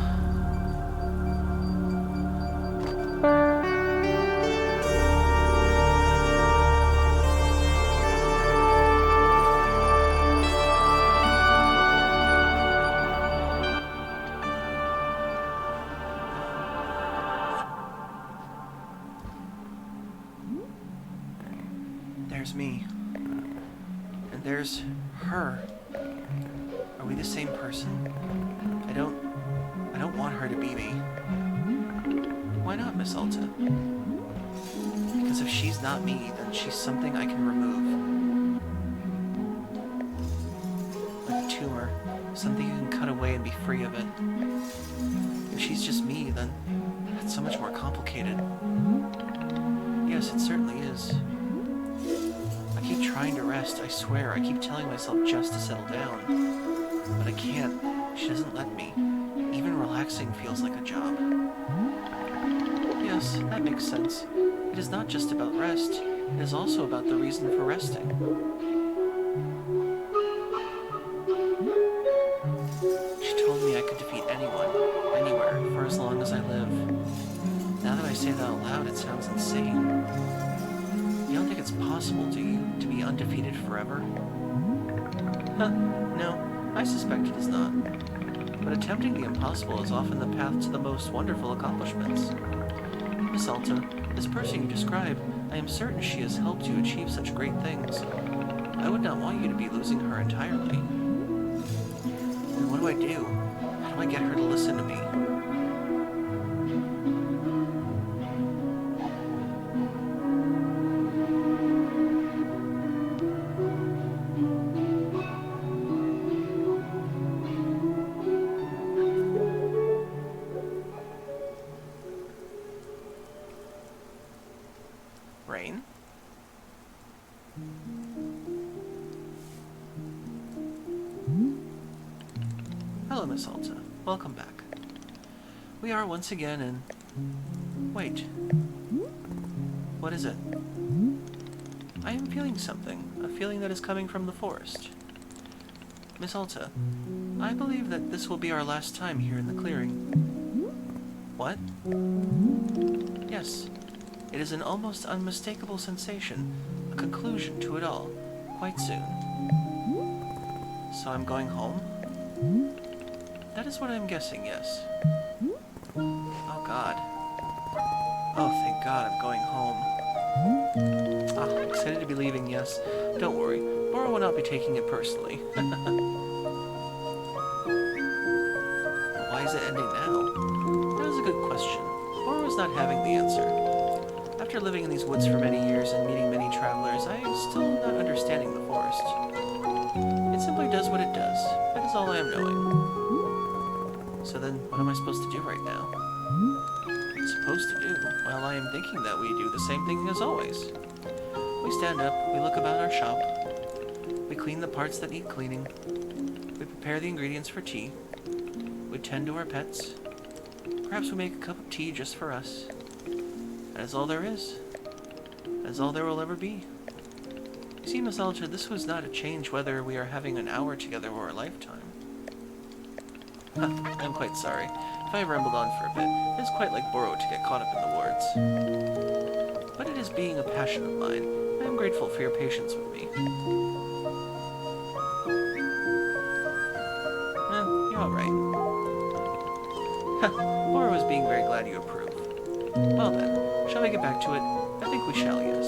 There's me. And there's her. Are we the same person? I don't want her to be me. Why not, Miss Alta? Because if she's not me, then she's something I can remove. Like a tumor. Something you can cut away and be free of it. If she's just me, then it's so much more complicated. Yes, it certainly is. I keep trying to rest, I swear. I keep telling myself just to settle down. But I can't. She doesn't let me. Even relaxing feels like a job. Yes, that makes sense. It is not just about rest. It is also about the reason for resting. She told me I could defeat anyone, anywhere, for as long as I live. Now that I say that out loud, it sounds insane. You don't think it's possible, do you, to be undefeated forever? Huh, no, I suspect it is not. But attempting the impossible is often the path to the most wonderful accomplishments. Miss Alta, this person you describe, I am certain she has helped you achieve such great things. I would not want you to be losing her entirely. Then what do I do? How do I get her to listen to me? Rain? Hello, Miss Alta. Welcome back. We are once again in... Wait. What is it? I am feeling something. A feeling that is coming from the forest. Miss Alta, I believe that this will be our last time here in the clearing. What? Yes. It is an almost unmistakable sensation, a conclusion to it all, quite soon. So I'm going home? That is what I'm guessing, yes. Oh God. Oh, thank God, I'm going home. Ah, excited to be leaving, yes. Don't worry, Bora will not be taking it personally. Why is it ending now? That is a good question. Bora was not having the answer. After living in these woods for many years and meeting many travelers, I am still not understanding the forest. It simply does what it does. That is all I am knowing. So then, what am I supposed to do right now? Supposed to do? Well, I am thinking that we do the same thing as always. We stand up, we look about our shop, we clean the parts that need cleaning, we prepare the ingredients for tea, we tend to our pets, perhaps we make a cup of tea just for us. That is all there is. That is all there will ever be. You see, Miss Alta, this was not a change whether we are having an hour together or a lifetime. I'm quite sorry. If I rambled on for a bit, it is quite like Boro to get caught up in the words. But it is being a passion of mine. I am grateful for your patience with me. You're alright. Boro was being very glad you approve. Well then, shall we get back to it? I think we shall, yes.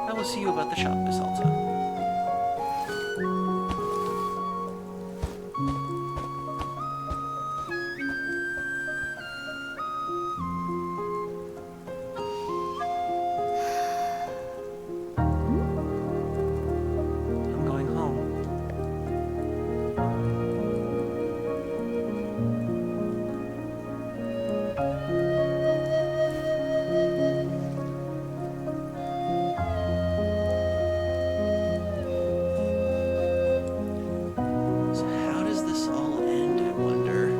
I will see you about the shop, Miss Alta. I'm going home. So how does this all end, I wonder?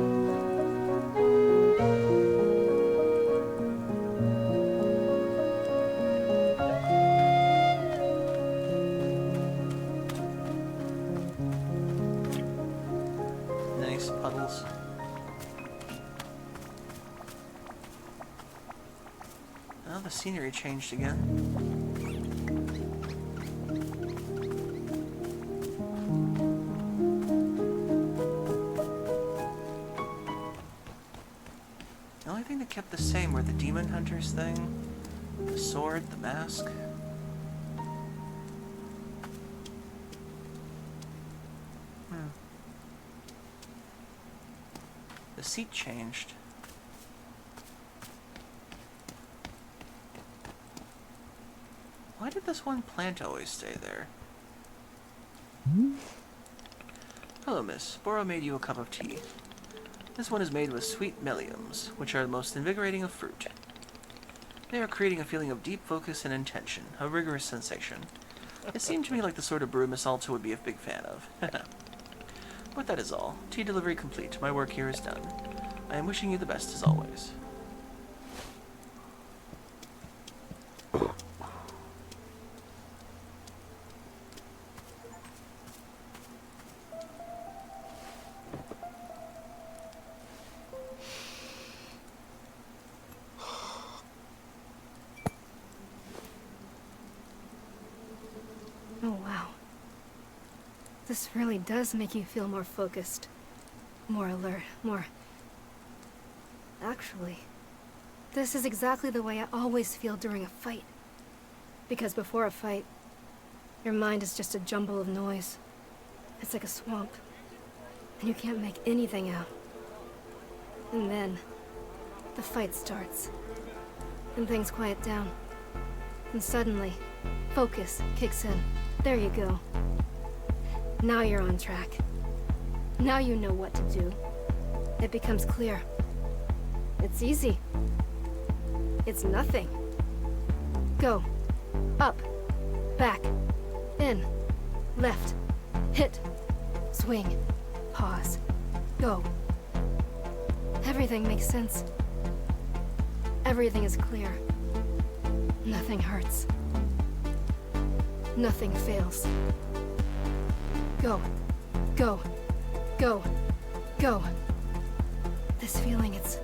Nice puddles. Well, the scenery changed again. The only thing that kept the same were the demon hunters thing, the sword, the mask. The seat changed. Why did this one plant always stay there? Hello, miss. Boro made you a cup of tea. This one is made with sweet milliums, which are the most invigorating of fruit. They are creating a feeling of deep focus and intention, a rigorous sensation. It seemed to me like the sort of brew Miss Alta would be a big fan of. But that is all. Tea delivery complete. My work here is done. I am wishing you the best as always. Oh, wow. This really does make you feel more focused, more alert, more... Actually, this is exactly the way I always feel during a fight. Because before a fight, your mind is just a jumble of noise. It's like a swamp, and you can't make anything out. And then, the fight starts, and things quiet down. And suddenly, focus kicks in. There you go. Now you're on track. Now you know what to do. It becomes clear. It's easy. It's nothing. Go. Up. Back. In. Left. Hit. Swing. Pause. Go. Everything makes sense. Everything is clear. Nothing hurts. Nothing fails. Go. Go. Go. Go. This feeling, it's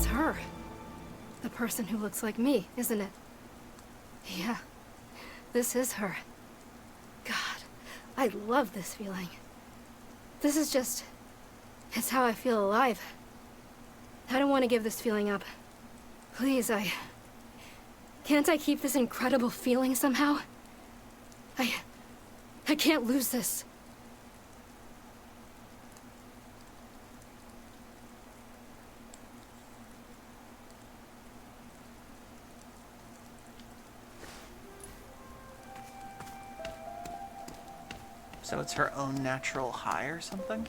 her. The person who looks like me, isn't it? Yeah. This is her. God, I love this feeling. This is just... it's how I feel alive. I don't want to give this feeling up. Please, can't I keep this incredible feeling somehow? I can't lose this. So it's her own natural high or something?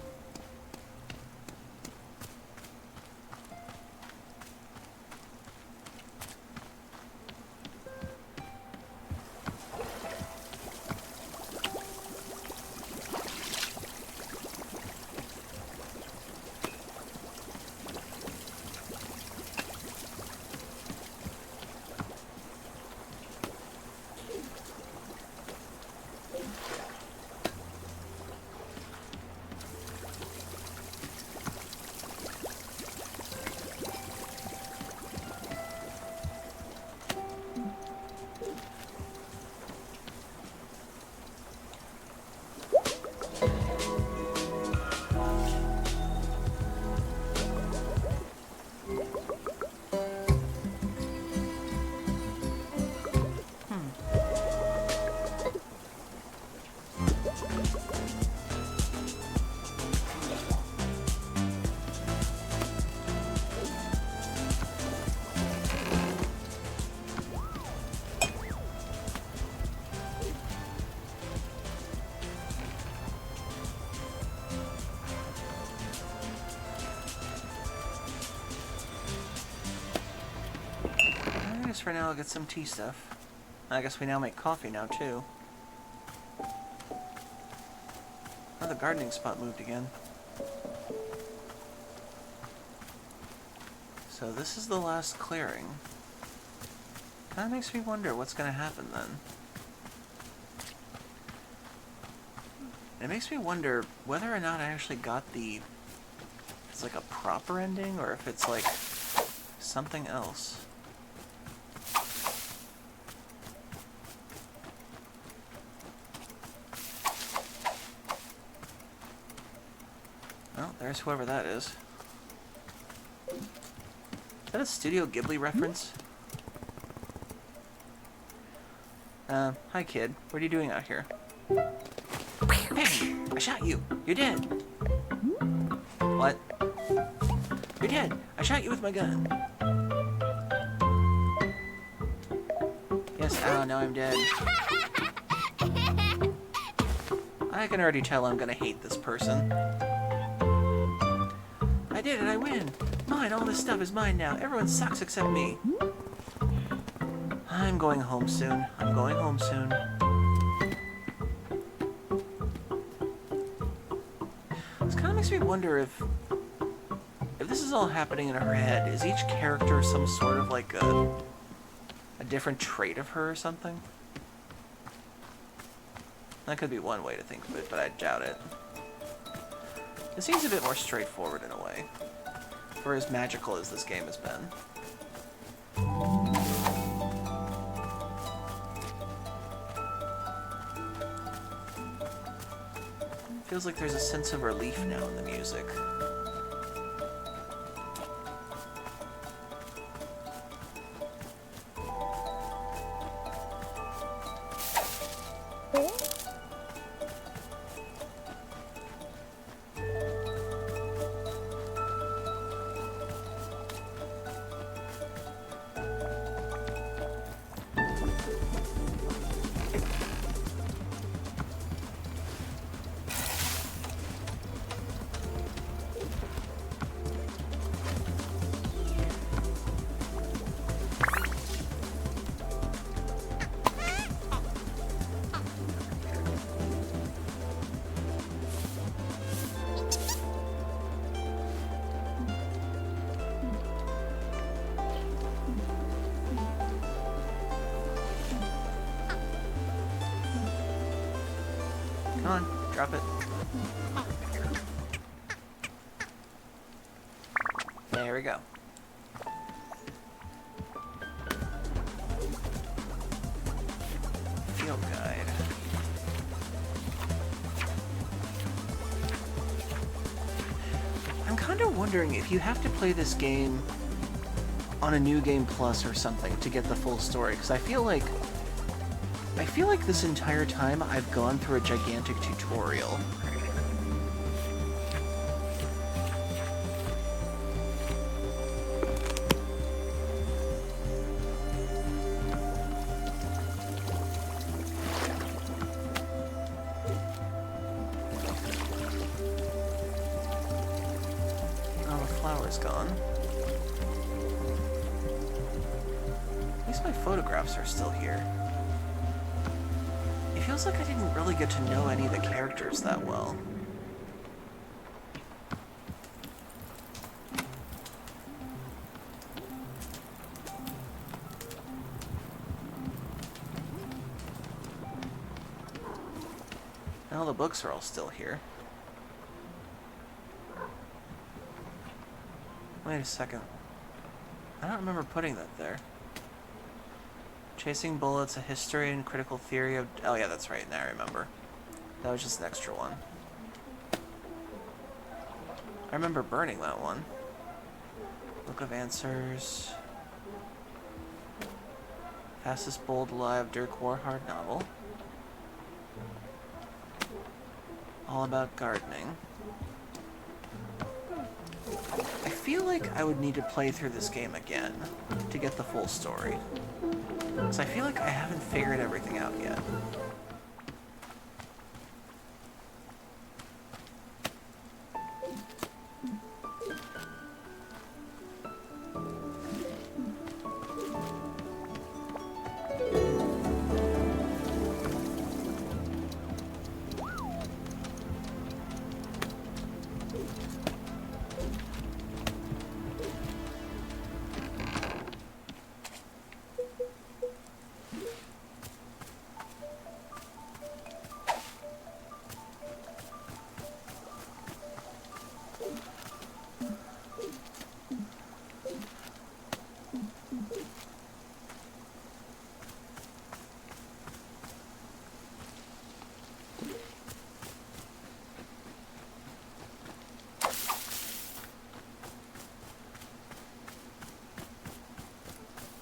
For now, I'll get some tea stuff. I guess we now make coffee now, too. Oh, the gardening spot moved again. So this is the last clearing. That makes me wonder what's going to happen then. It makes me wonder whether or not I actually got the... it's like a proper ending, or if it's like something else. Well, there's whoever that is. Is that a Studio Ghibli reference? Hi kid. What are you doing out here? Hey! I shot you! You're dead! What? You're dead! I shot you with my gun! Yes, now I'm dead. I I can already tell I'm gonna hate this person. I did it, I win! Mine, all this stuff is mine now. Everyone sucks except me. I'm going home soon. I'm going home soon. This kind of makes me wonder if this is all happening in her head. Is each character some sort of like a different trait of her or something? That could be one way to think of it, but I doubt it. It seems a bit more straightforward in a way, for as magical as this game has been. Feels like there's a sense of relief now in the music. Come on, drop it. There we go. Field guide. I'm kind of wondering if you have to play this game on a New Game Plus or something to get the full story, because I feel like this entire time I've gone through a gigantic tutorial. Oh, the flower's gone. At least my photographs are still here. It feels like I didn't really get to know any of the characters that well. Now the books are all still here. Wait a second. I don't remember putting that there. Chasing Bullets, a history and critical theory of... Oh yeah, that's right, now I remember. That was just an extra one. I remember burning that one. Book of Answers. Fastest Bold Alive, Dirk Warhard novel. All about gardening. I feel like I would need to play through this game again to get the full story. Because I feel like I haven't figured everything out yet.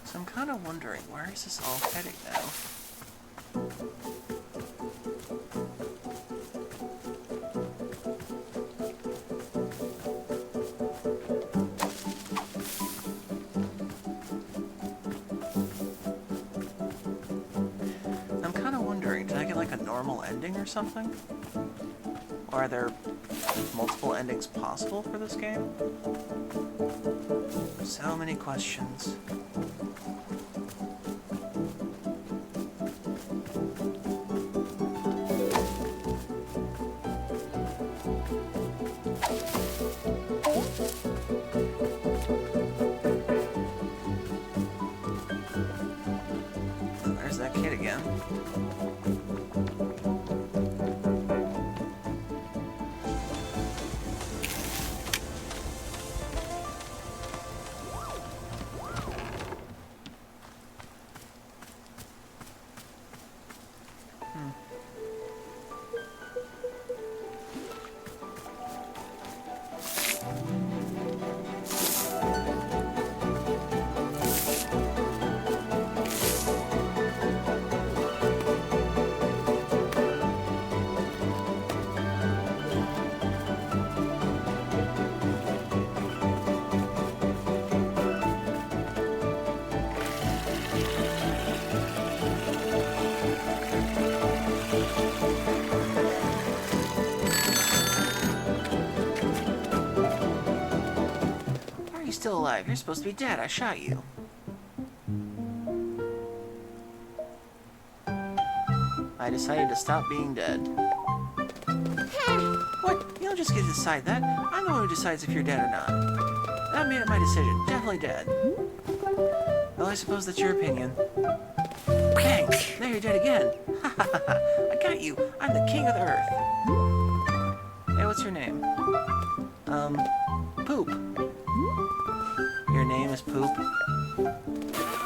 So I'm kind of wondering, where is this all heading now? I'm kind of wondering, did I get like a normal ending or something? Are there multiple endings possible for this game? So many questions. There's that kid again. Still alive. You're supposed to be dead. I shot you. I decided to stop being dead. What? You don't just get to decide that. I'm the one who decides if you're dead or not. I made it my decision. Definitely dead. Well, I suppose that's your opinion. Bang! There you're dead again. Ha ha ha! I got you. I'm the king of the earth. Hey, what's your name? Poop. Your name is Poop?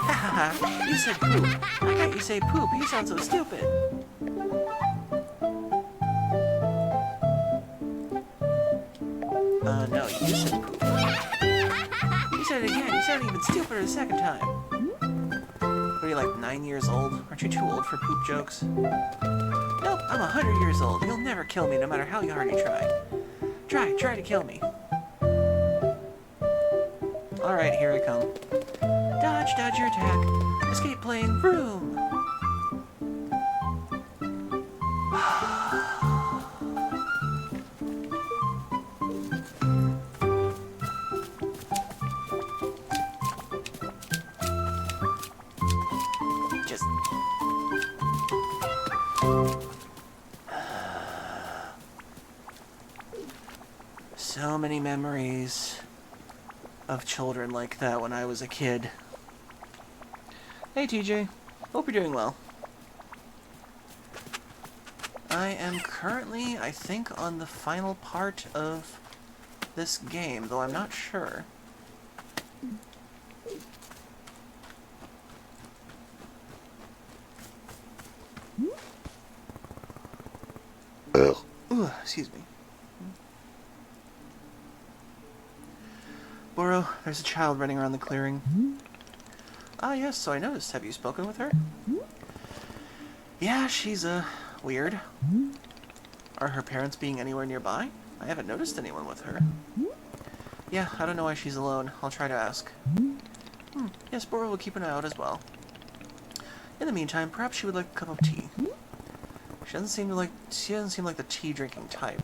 Hahaha, you said poop. I got you say poop. You sound so stupid. No, you said poop. You said it again. You sounded even stupider the second time. What are you, like 9 years old? Aren't you too old for poop jokes? Nope, I'm 100 years old. You'll never kill me no matter how hard you try. Try to kill me. Alright, here I come. Dodge your attack. Escape plane, vroom! Just... So many memories of children like that when I was a kid. Hey TJ, hope you're doing well. I am currently, I think, on the final part of this game, though I'm not sure. Ooh, excuse me. Boro, there's a child running around the clearing. Ah, yes, so I noticed. Have you spoken with her? Yeah, she's, weird. Are her parents being anywhere nearby? I haven't noticed anyone with her. Yeah, I don't know why she's alone. I'll try to ask. Yes, Boro will keep an eye out as well. In the meantime, perhaps she would like a cup of tea. She doesn't seem like the tea-drinking type.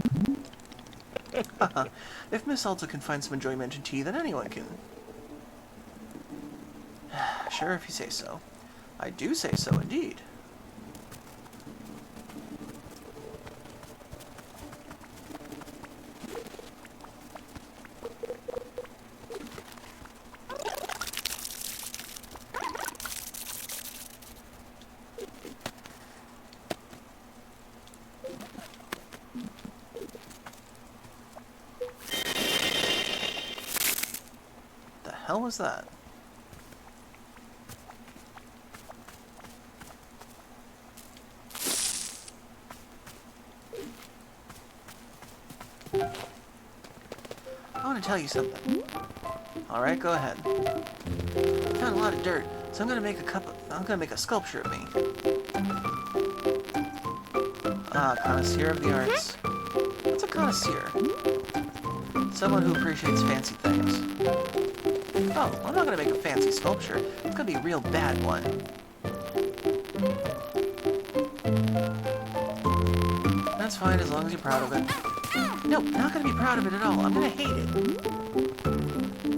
If Miss Alta can find some enjoyment in tea, then anyone can. Sure, if you say so. I do say so, indeed. The hell was that? I want to tell you something. Alright, go ahead. I found a lot of dirt, so I'm gonna make a sculpture of me. Ah, connoisseur of the arts. What's a connoisseur? Someone who appreciates fancy things. Oh, I'm not gonna make a fancy sculpture. It's gonna be a real bad one. That's fine, as long as you're proud of it. Nope, not gonna be proud of it at all. I'm gonna hate it.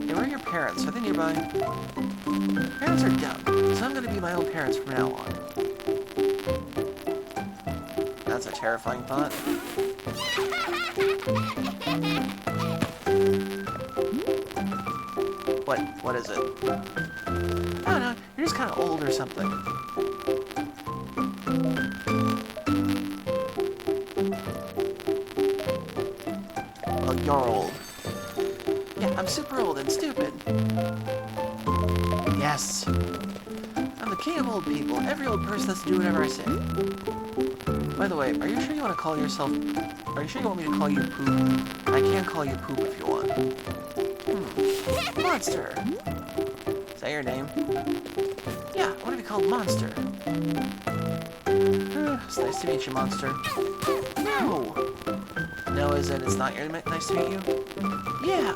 Hey, where are your parents? Are they nearby? Parents are dumb, so I'm gonna be my own parents from now on. That's a terrifying thought. What is it? I don't know, you're just kind of old or something. Well, you're old. Yeah, I'm super old and stupid. Yes. I'm the king of old people. Every old person has to do whatever I say. By the way, are you sure you want to call yourself... Are you sure you want me to call you Poop? I can call you Poop if you want. Monster! Is that your name? Yeah, I want to be called Monster. It's nice to meet you, Monster. No! No, is it? It's not your nice to meet you? Yeah!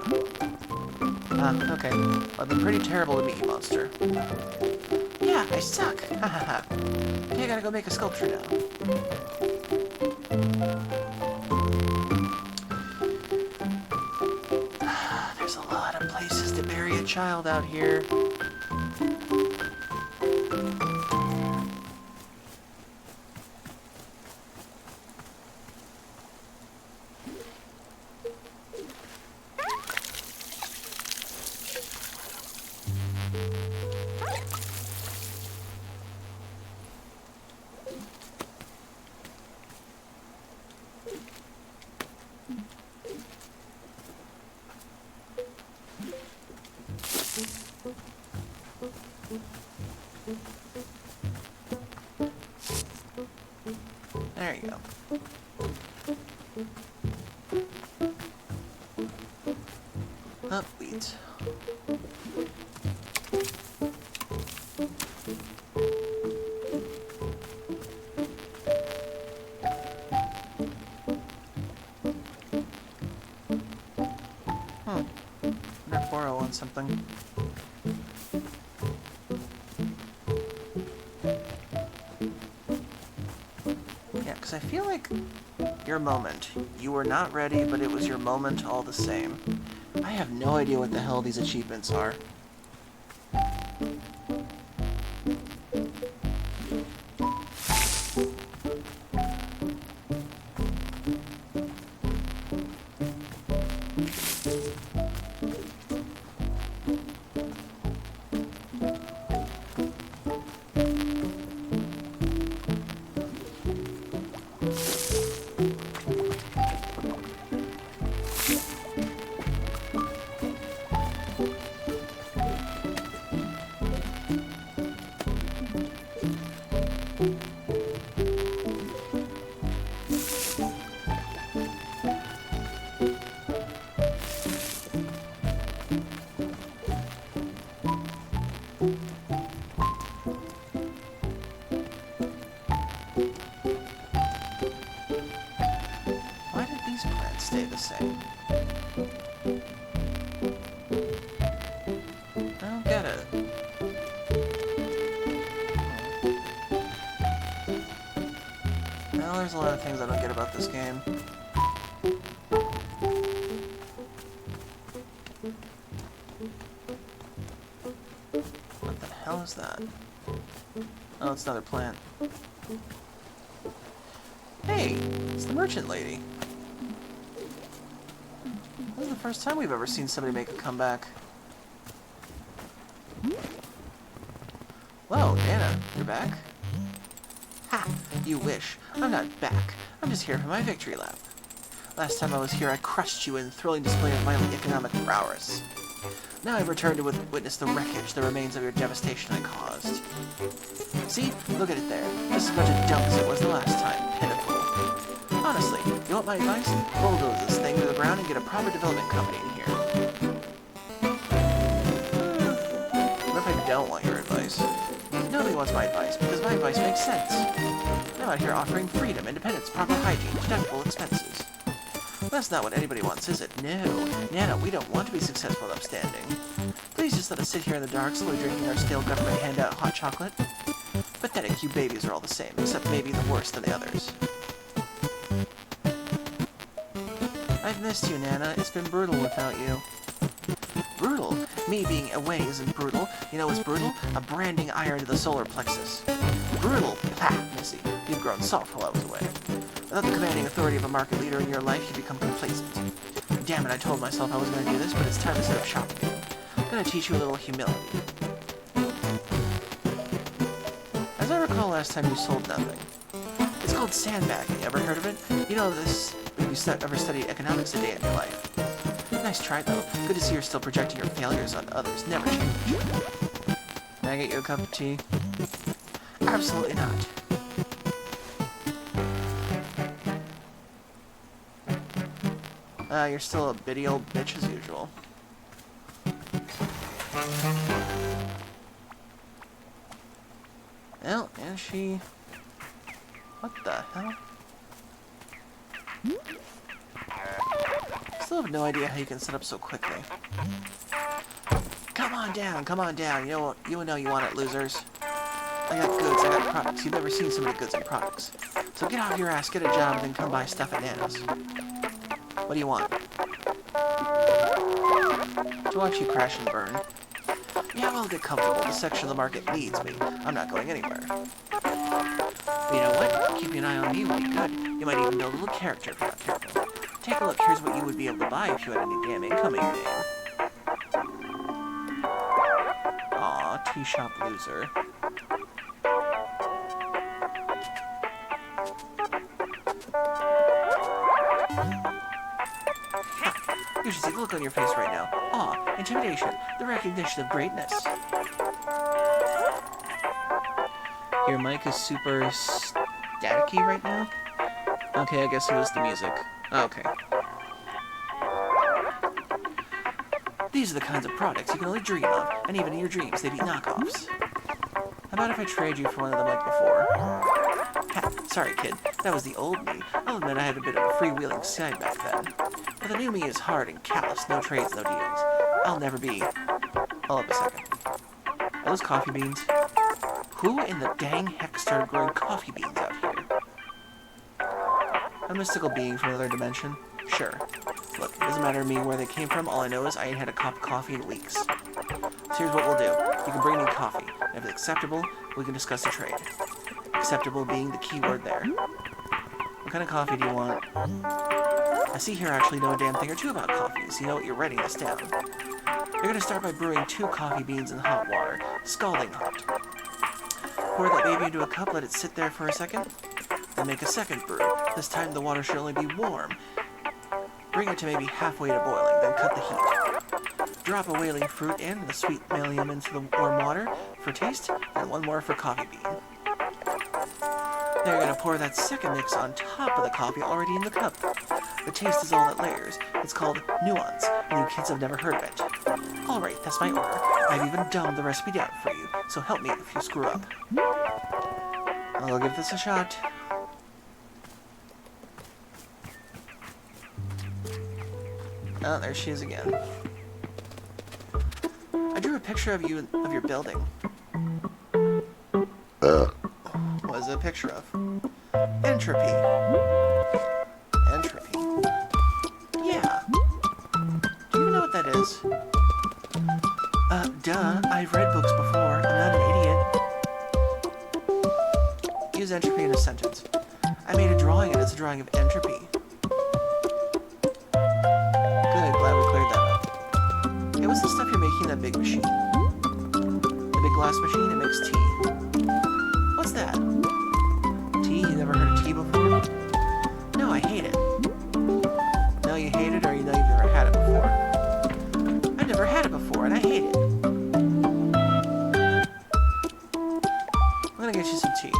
Ah, okay. Well, I've been pretty terrible to meet you, Monster. Yeah, I suck! Hahaha. Okay, I gotta go make a sculpture now. There's a lot of places to bury a child out here. There you go. Up wheat. Better borrow on something. Yeah, because I feel like your moment. You were not ready, but it was your moment all the same. I have no idea what the hell these achievements are. Why did these plants stay the same? I don't get it. Well, there's a lot of things I don't get about this game. What the hell is that? Oh, it's another plant. Hey, it's the merchant lady. This is the first time we've ever seen somebody make a comeback. Whoa, Nana, you're back? Ha! You wish. I'm not back. I'm just here for my victory lap. Last time I was here, I crushed you in a thrilling display of my economic prowess. Now I've returned to witness the wreckage, the remains of your devastation I caused. See? Look at it there. Just as much a dump as it was the last time. Pitiful. Honestly, you want my advice? Bulldoze this thing to the ground and get a proper development company in here. What if I don't want your advice? Nobody wants my advice, because my advice makes sense. I'm out here offering freedom, independence, proper hygiene, deductible expenses. That's not what anybody wants, is it? No. Nana, we don't want to be successful and upstanding. Please just let us sit here in the dark, slowly drinking our stale government handout hot chocolate. Pathetic, you babies are all the same, except maybe the worse than the others. I've missed you, Nana. It's been brutal without you. Brutal? Me being away isn't brutal. You know what's brutal? A branding iron to the solar plexus. Brutal? Pah, Missy. You've grown soft while I was away. Without the commanding authority of a market leader in your life, you become complacent. Damn it, I told myself I was going to do this, but it's time to set up shop again. I'm going to teach you a little humility. As I recall last time you sold nothing. It's called sandbagging. Ever heard of it? You know this when you ever studied economics a day in your life. Nice try, though. Good to see you're still projecting your failures on others. Never change. Can I get you a cup of tea? Absolutely not. You're still a bitty old bitch as usual. Well, and she... What the hell? Still have no idea how you can set up so quickly. Come on down. You know you want it, losers. I got goods, I got products. You've never seen so many goods and products. So get off your ass, get a job, and then come buy stuff at Nana's. What do you want? To watch you crash and burn. Yeah, well, get comfortable. This section of the market needs me. I'm not going anywhere. But you know what? Keeping an eye on me would be good. You might even build a little character if you're not careful. Take a look. Here's what you would be able to buy if you had any damn income in your name. Aw, tea shop loser. You should see the look on your face right now. Awe, intimidation, the recognition of greatness. Your mic is super staticky right now? Okay, I guess it was the music. Okay. These are the kinds of products you can only dream of, and even in your dreams they be knockoffs. How about if I trade you for one of them like before? Ha, sorry kid, that was the old me. I'll admit I had a bit of a freewheeling side back then. But the new me is hard and callous, no trades, no deals. I'll never be... Hold up a second. Are those coffee beans? Who in the dang heck started growing coffee beans out here? A mystical being from another dimension? Sure. Look, it doesn't matter to me where they came from, all I know is I ain't had a cup of coffee in weeks. So here's what we'll do. You can bring me coffee. If it's acceptable, we can discuss the trade. Acceptable being the key word there. What kind of coffee do you want? I see here actually know a damn thing or two about coffee, so you know what, you're writing this down. You're going to start by brewing 2 coffee beans in hot water, scalding hot. Pour that baby into a cup, let it sit there for a second. Then make a second brew. This time the water should only be warm. Bring it to maybe halfway to boiling, then cut the heat. Drop a whaling fruit in, the sweet psyllium into the warm water for taste, and 1 more for coffee bean. Now you're going to pour that second mix on top of the coffee already in the cup. The taste is all that layers. It's called nuance, and you kids have never heard of it. Alright, that's my order. I've even dumbed the recipe down for you, so help me if you screw up. I'll give this a shot. Oh, there she is again. I drew a picture of you, of your building. What is it a picture of? Entropy. Entropy. Yeah. Do you know what that is? Duh. I've read books before. I'm not an idiot. Use entropy in a sentence. I made a drawing and it's a drawing of entropy. Good, glad we cleared that up. Hey, what's the stuff you're making in that big machine? The big glass machine? It makes tea. What's that? Tea? You never heard of tea before? No, I hate it. No, you hate it, or you know you've never had it before? I've never had it before, and I hate it. I'm gonna get you some tea.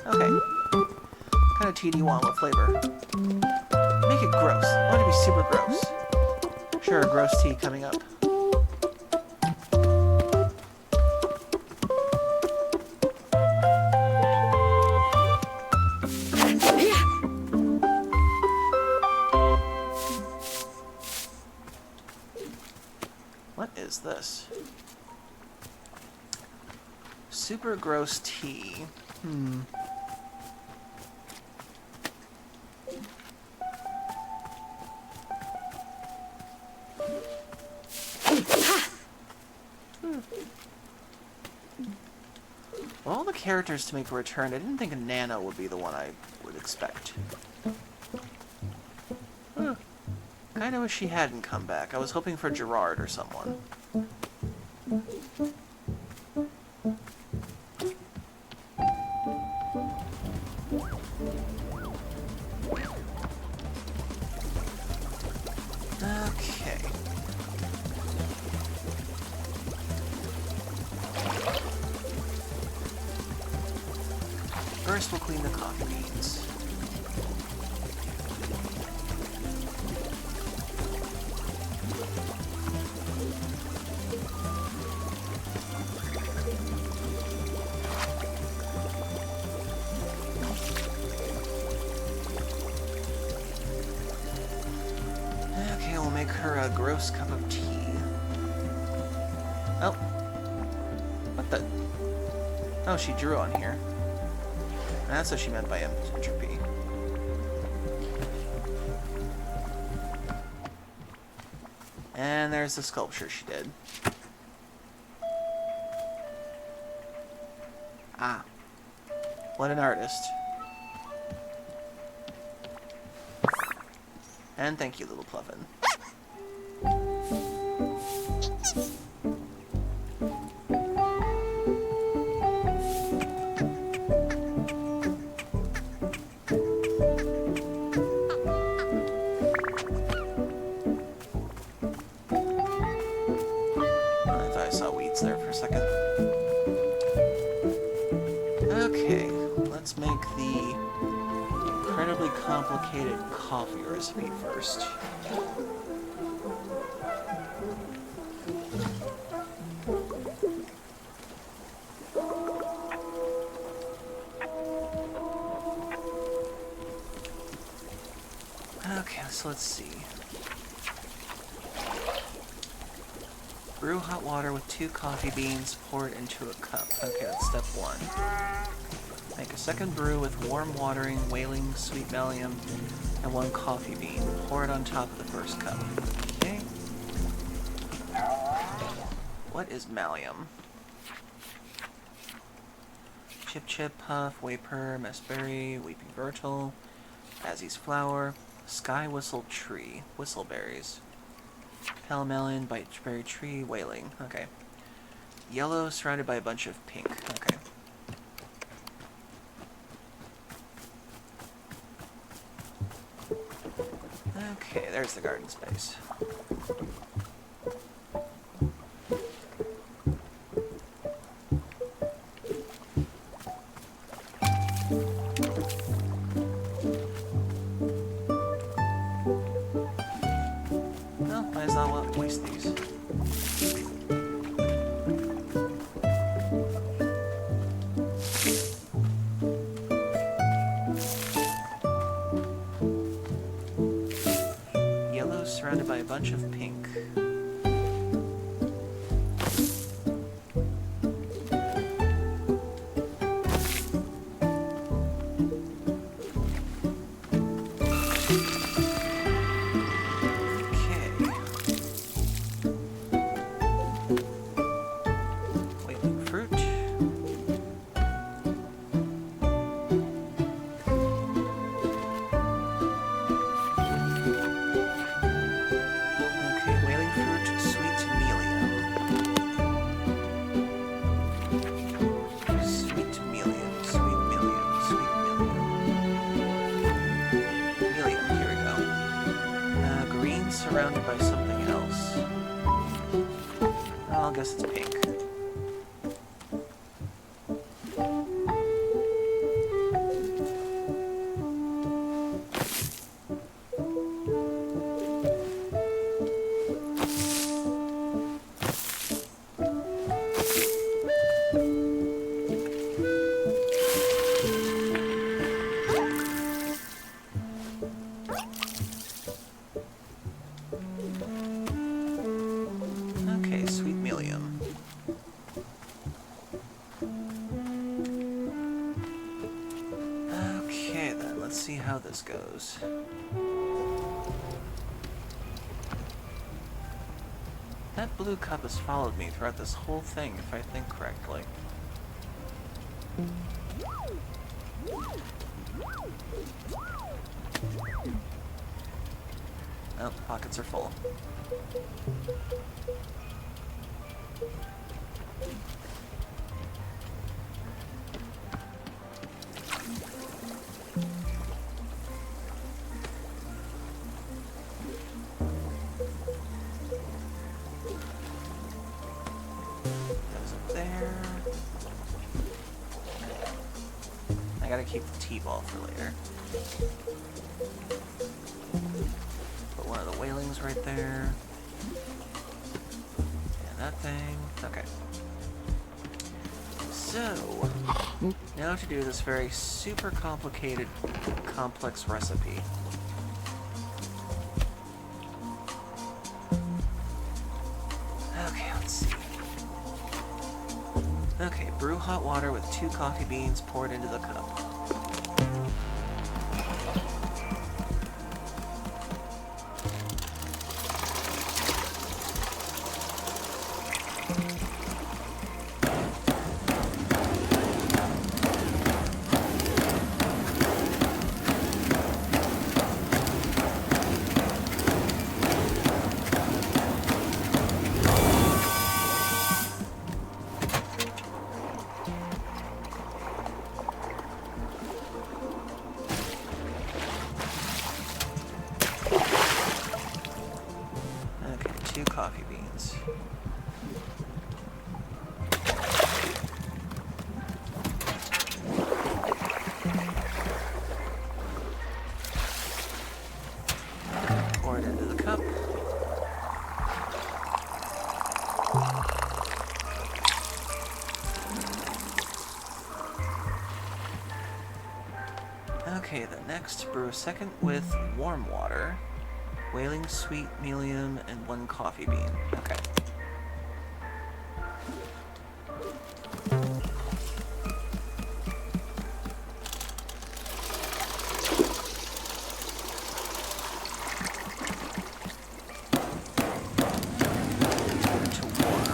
Okay. What kind of tea do you want? What flavor? Make it gross. I want it to be super gross. Sure, gross tea coming up. What is this? Super gross tea. Of all the characters to make a return, I didn't think Nana would be the one I would expect. Kinda wish she hadn't come back. I was hoping for Gerard or someone. Okay. First, we'll clean the coffee beans. Okay, we'll make her a gross cup of tea. Oh. What the? Oh, she drew on here. That's what she meant by entropy. And there's the sculpture she did. Ah. What an artist. And thank you, little Pluffin. I thought I saw weeds there for a second. Okay, let's make the incredibly complicated coffee recipe first. Okay, so let's see. Brew hot water with 2 coffee beans, pour it into a cup. Okay, that's step 1. Make a second brew with warm watering, whaling, sweet malleum, and 1 coffee bean. Pour it on top of the first cup. Okay. What is malleum? Chip Chip, Puff, Waper, Messberry, Weeping Myrtle, Azzy's Flower, Sky Whistle Tree, Whistleberries, Palamelon, Biteberry Tree, Whaling. Okay. Yellow surrounded by a bunch of pink. Okay. Okay, there's the garden space. Well, might as well waste these. Yellow surrounded by a bunch of pink. Surrounded by something else. Well, I guess it's pink. Okay, sweet millium. Okay then, let's see how this goes. That blue cup has followed me throughout this whole thing, if I think correctly. Oh, pockets are full. Goes up there. I gotta keep the T-ball for later. Put one of the whalings right there. And that thing. Okay. So, now to do this very super complicated, complex recipe. Okay, let's see. Okay, brew hot water with 2 coffee beans poured into the cup. Okay, 2 coffee beans. Pour it into the cup. Okay, then next, brew a second with warm water, whaling sweet, medium, and 1 coffee bean. Okay. To warm.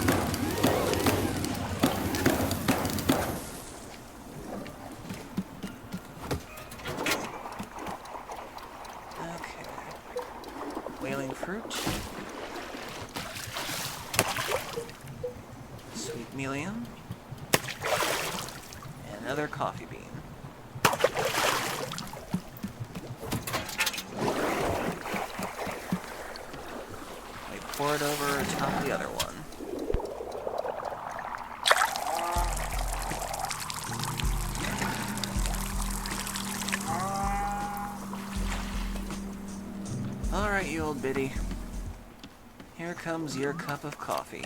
Okay. Whaling fruit. Sweet medium. And another coffee bean. We pour it over top the other one. Alright, you old biddy. Here comes your cup of coffee.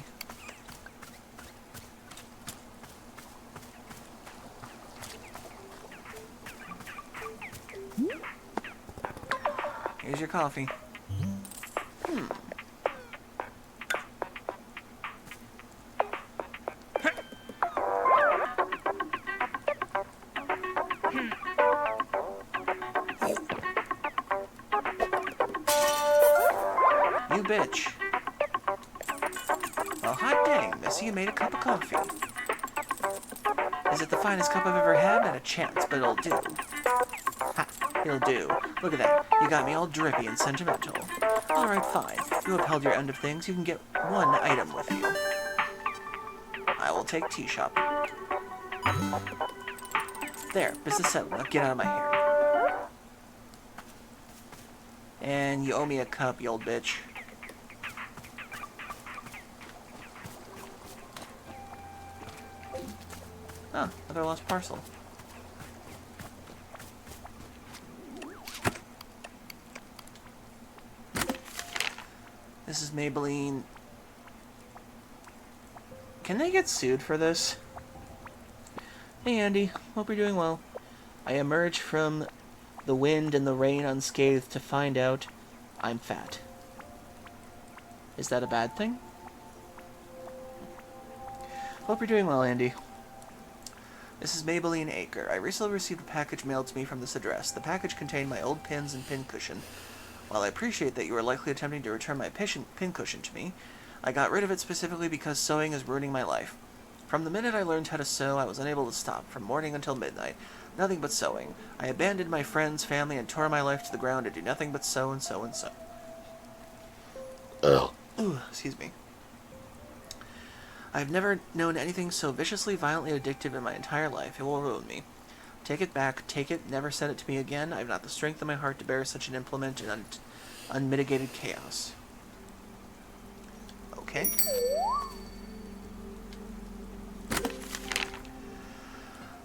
Here's your coffee. You bitch. Well, hot dang, Missy, you made a cup of coffee. Is it the finest cup I've ever had? Not a chance, but it'll do. Ha, it'll do. Look at that. You got me all drippy and sentimental. Alright, fine. You upheld your end of things. You can get 1 item with you. I will take tea shop. There, business settled. Now get out of my hair. And you owe me a cup, you old bitch. Oh, another lost parcel. This is Maybelline. Can they get sued for this? Hey Andy, hope you're doing well. I emerged from the wind and the rain unscathed to find out I'm fat. Is that a bad thing? Hope you're doing well, Andy. This is Maybelline Acre. I recently received a package mailed to me from this address. The package contained my old pins and pin cushion. While I appreciate that you are likely attempting to return my pin cushion to me, I got rid of it specifically because sewing is ruining my life. From the minute I learned how to sew, I was unable to stop, from morning until midnight. Nothing but sewing. I abandoned my friends, family, and tore my life to the ground to do nothing but sew and sew and sew. Ugh. Ooh, excuse me. I've never known anything so viciously, violently addictive in my entire life. It will ruin me. Take it back, take it, never send it to me again. I have not the strength in my heart to bear such an implement in unmitigated chaos. Okay.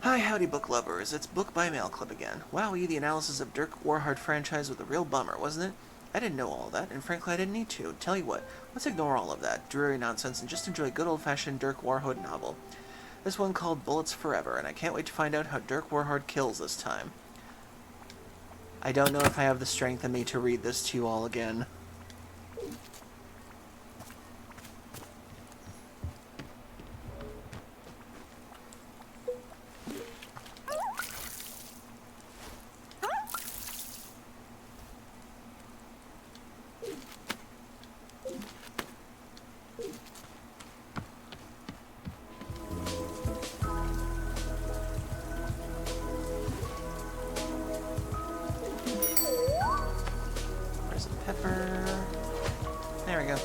Hi, howdy, book lovers. It's Book by Mail Club again. Wowee, the analysis of Dirk Warhard franchise was a real bummer, wasn't it? I didn't know all that, and frankly I didn't need to. Tell you what, let's ignore all of that dreary nonsense and just enjoy a good old-fashioned Dirk Warhard novel. This one called Bullets Forever, and I can't wait to find out how Dirk Warhard kills this time. I don't know if I have the strength in me to read this to you all again. Where's the pepper? There we go.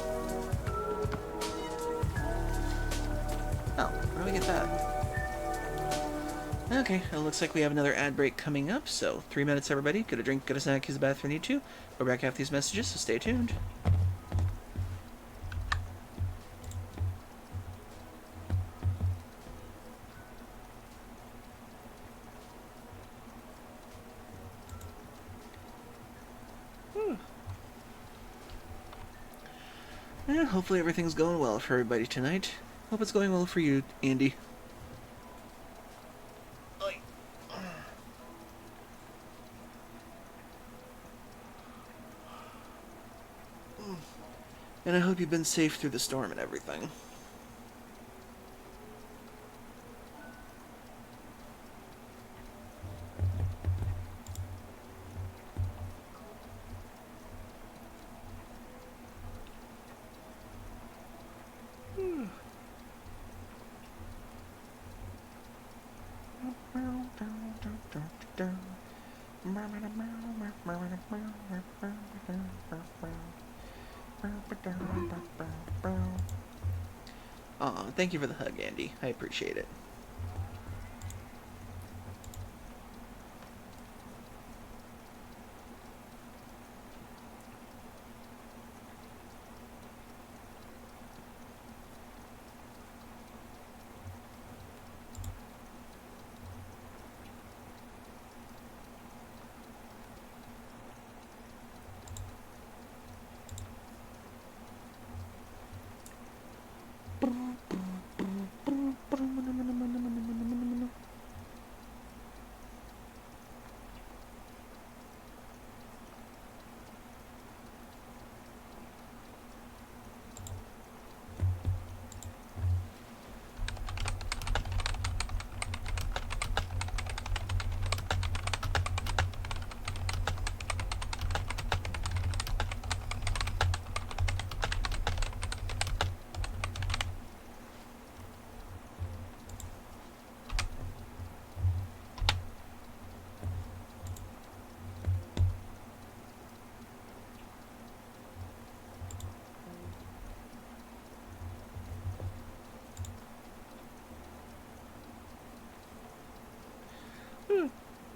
Oh, where do we get that? Okay, it looks like we have another ad break coming up, so 3 minutes everybody. Get a drink, get a snack, use the bathroom if you need to. We're back after these messages, so stay tuned. And hopefully everything's going well for everybody tonight. Hope it's going well for you, Andy. And I hope you've been safe through the storm and everything. Aw, thank you for the hug, Andy. I appreciate it.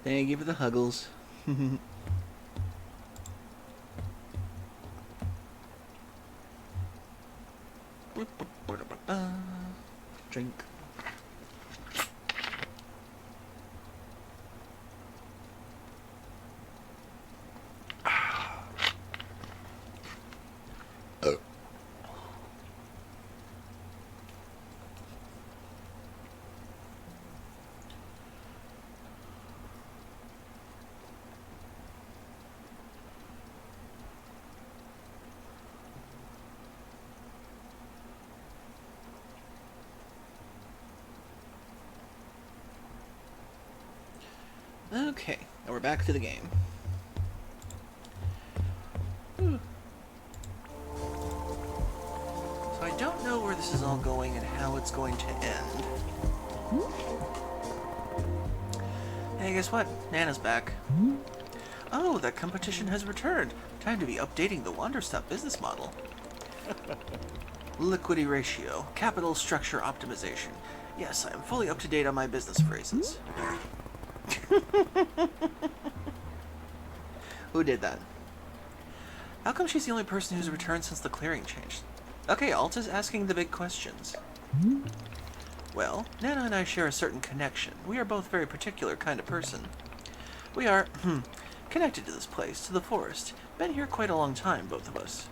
Thank you for the huggles. Drink. Okay, now we're back to the game. So I know where this is all going and how it's going to end. Hey, guess what? Nana's back. Oh, that competition has returned. Time to be updating the Wanderstop business model. Liquidity ratio, capital structure optimization. Yes, I am fully up to date on my business phrases. Who did that? How come she's the only person who's returned since the clearing changed? Okay, Alta's asking the big questions. Well, Nana and I share a certain connection. We are both very particular kind of person. We are, connected to this place, to the forest. Been here quite a long time, both of us.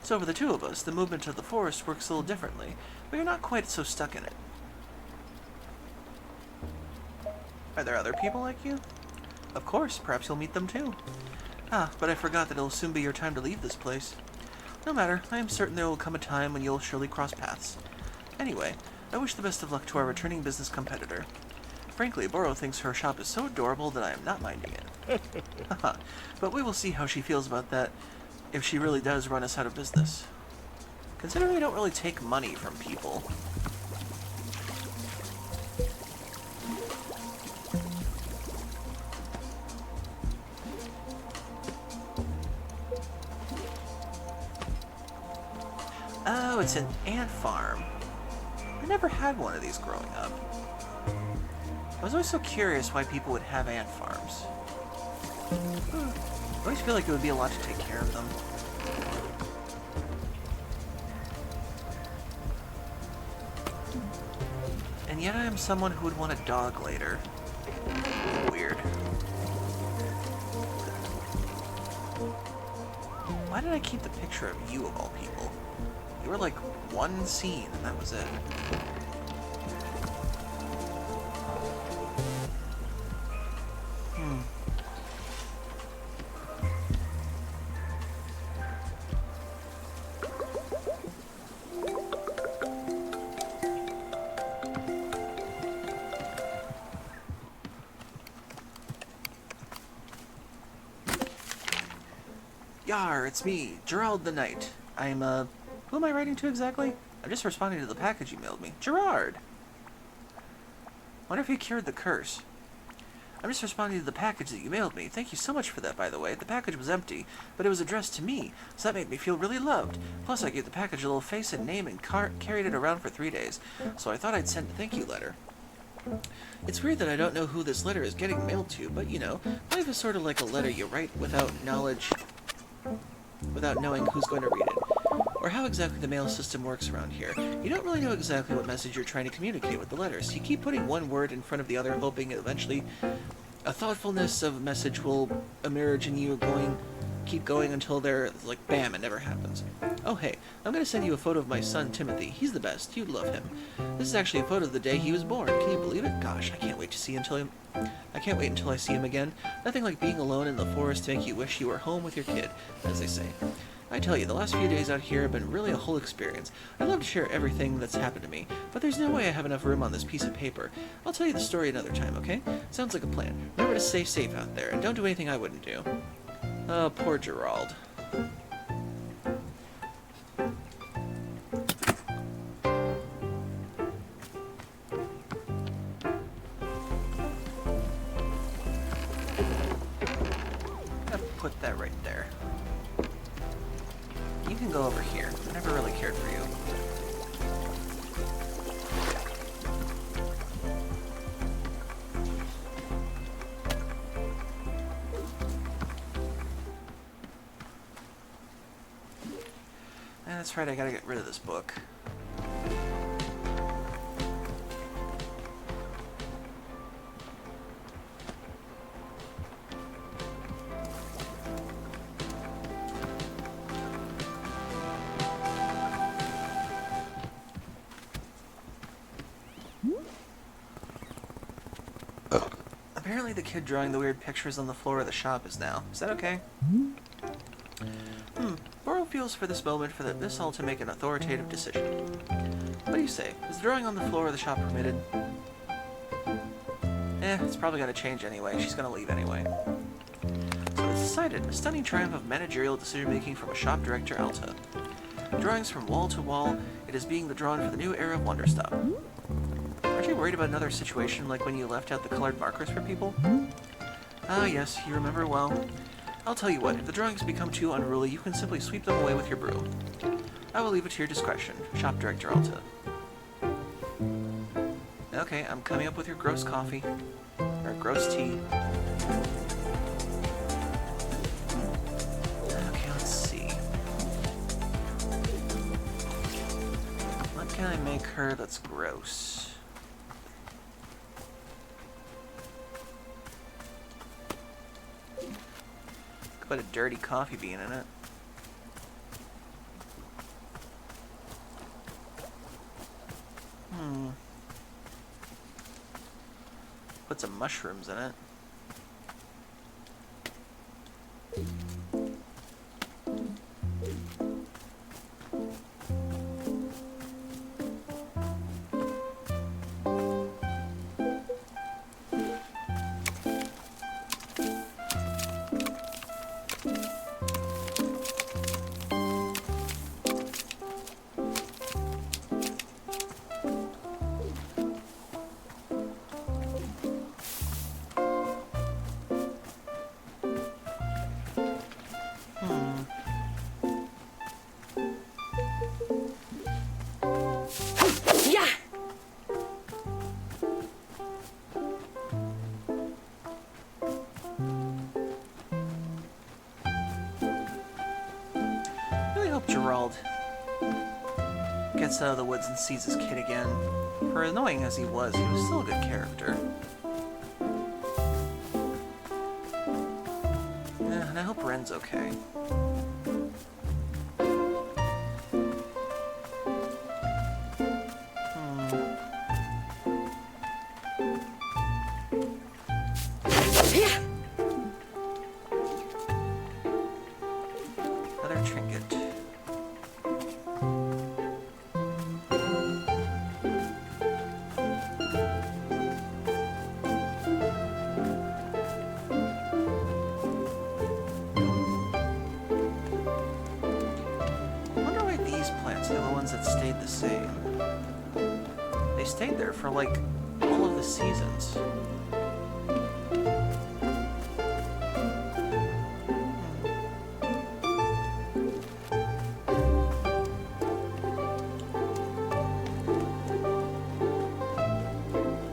So for the two of us, the movement of the forest works a little differently. We are not quite so stuck in it. Are there other people like you? Of course, perhaps you'll meet them too. Ah, but I forgot that it'll soon be your time to leave this place. No matter, I am certain there will come a time when you'll surely cross paths. Anyway, I wish the best of luck to our returning business competitor. Frankly, Boro thinks her shop is so adorable that I am not minding it. Haha, but we will see how she feels about that if she really does run us out of business. Considering we don't really take money from people. Oh, it's an ant farm. I never had one of these growing up. I was always so curious why people would have ant farms. I always feel like it would be a lot to take care of them. And yet I am someone who would want a dog later. Weird. Why did I keep the picture of you of all people? You were like one scene and that was it. Yar, it's me, Gerald the Knight. Who am I writing to exactly? I'm just responding to the package you mailed me. Gerard! Wonder if he cured the curse. I'm just responding to the package that you mailed me. Thank you so much for that, by the way. The package was empty, but it was addressed to me, so that made me feel really loved. Plus, I gave the package a little face and name and carried it around for 3 days, so I thought I'd send a thank you letter. It's weird that I don't know who this letter is getting mailed to, but you know, life is sort of like a letter you write without knowing who's going to read it, or how exactly the mail system works around here. You don't really know exactly what message you're trying to communicate with the letters. You keep putting one word in front of the other, hoping eventually a thoughtfulness of message will emerge and you keep going until they're like, bam, it never happens. Oh hey, I'm going to send you a photo of my son Timothy. He's the best. You'd love him. This is actually a photo of the day he was born. Can you believe it? Gosh, I can't wait until I see him again. Nothing like being alone in the forest to make you wish you were home with your kid, as they say. I tell you, the last few days out here have been really a whole experience. I'd love to share everything that's happened to me, but there's no way I have enough room on this piece of paper. I'll tell you the story another time, okay? Sounds like a plan. Remember to stay safe out there, and don't do anything I wouldn't do. Oh, poor Gerald. Put that right there. You can go over here. I never really cared for you. That's right, I gotta get rid of this book. Apparently the kid drawing the weird pictures on the floor of the shop is now. Is that okay? Boro feels for this moment for this all to make an authoritative decision. What do you say? Is the drawing on the floor of the shop permitted? It's probably gotta change anyway. She's gonna leave anyway. So it's decided. A stunning triumph of managerial decision-making from a shop director, Alta. Drawings from wall to wall. It is being withdrawn for the new era of Wanderstop. Aren't you worried about another situation like when you left out the colored markers for people? Ah, yes, you remember well. I'll tell you what, if the drawings become too unruly, you can simply sweep them away with your broom. I will leave it to your discretion, Shop Director Alta. Okay, I'm coming up with your gross coffee. Or gross tea. Okay, let's see. What can I make her that's gross? Put a dirty coffee bean in it. Put some mushrooms in it. Gerald gets out of the woods and sees his kid again. For annoying as he was still a good character. Yeah, and I hope Ren's okay. Another trinket. That stayed the same. They stayed there for like all of the seasons.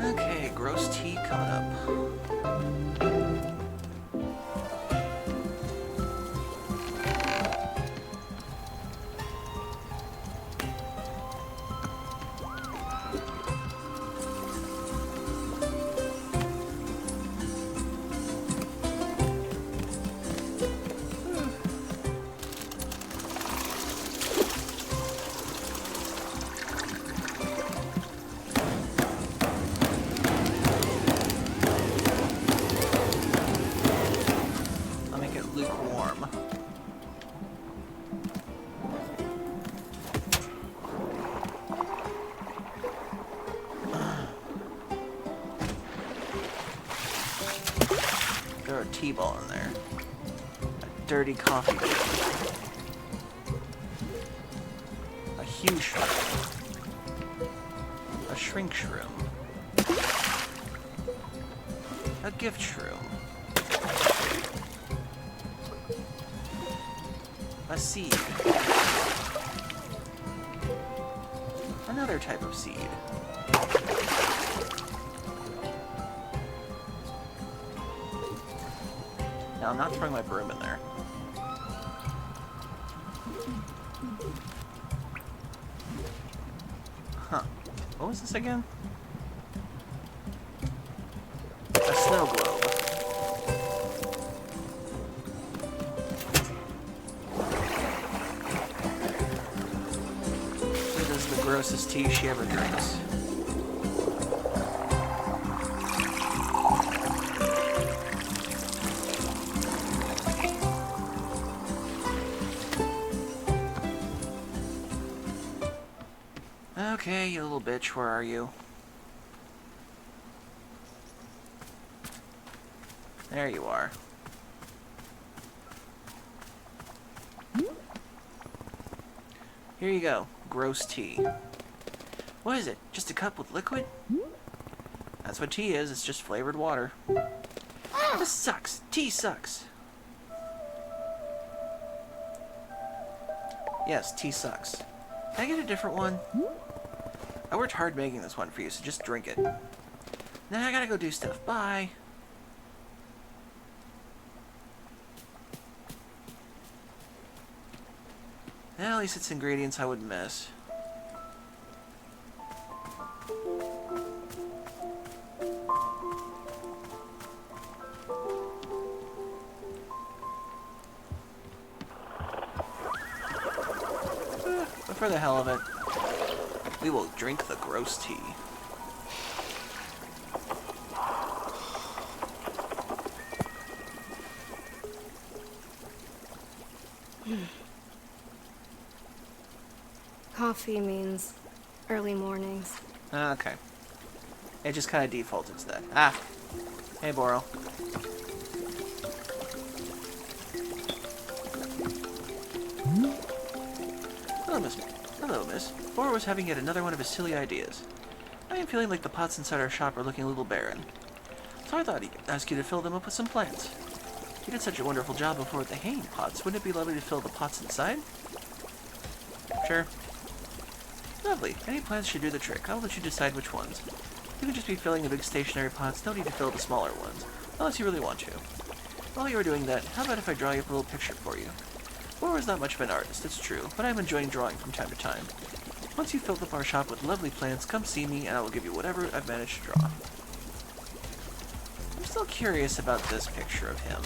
Okay, gross tea coming up. Lukewarm. Throw a T-ball in there. A dirty coffee bean. A huge shroom. A shrink shroom. A gift shroom. A seed. Another type of seed. Now I'm not throwing my broom in there. Huh. What was this again? A snow globe. Grossest tea she ever drinks. Okay, you little bitch, where are you? There you are. Here you go. Gross tea. What is it? Just a cup with liquid? That's what tea is. It's just flavored water. This sucks. Tea sucks. Yes, tea sucks. Can I get a different one? I worked hard making this one for you, so just drink it. Now I gotta go do stuff. Bye. Well, at least it's ingredients I wouldn't miss. But for the hell of it, we will drink the gross tea. Coffee means early mornings. Okay. It just kind of defaulted to that. Ah. Hey, Boro. Hello, Miss. Hello, Miss. Boro was having yet another one of his silly ideas. I am feeling like the pots inside our shop are looking a little barren. So I thought he'd ask you to fill them up with some plants. You did such a wonderful job before with the hanging pots. Wouldn't it be lovely to fill the pots inside? Sure. Lovely. Any plants should do the trick. I'll let you decide which ones. You can just be filling the big stationary pots. No need to fill the smaller ones, unless you really want to. While you are doing that, how about if I draw you up a little picture for you? Boro is not much of an artist, it's true, but I'm enjoying drawing from time to time. Once you've filled up our shop with lovely plants, come see me and I will give you whatever I've managed to draw. I'm still curious about this picture of him.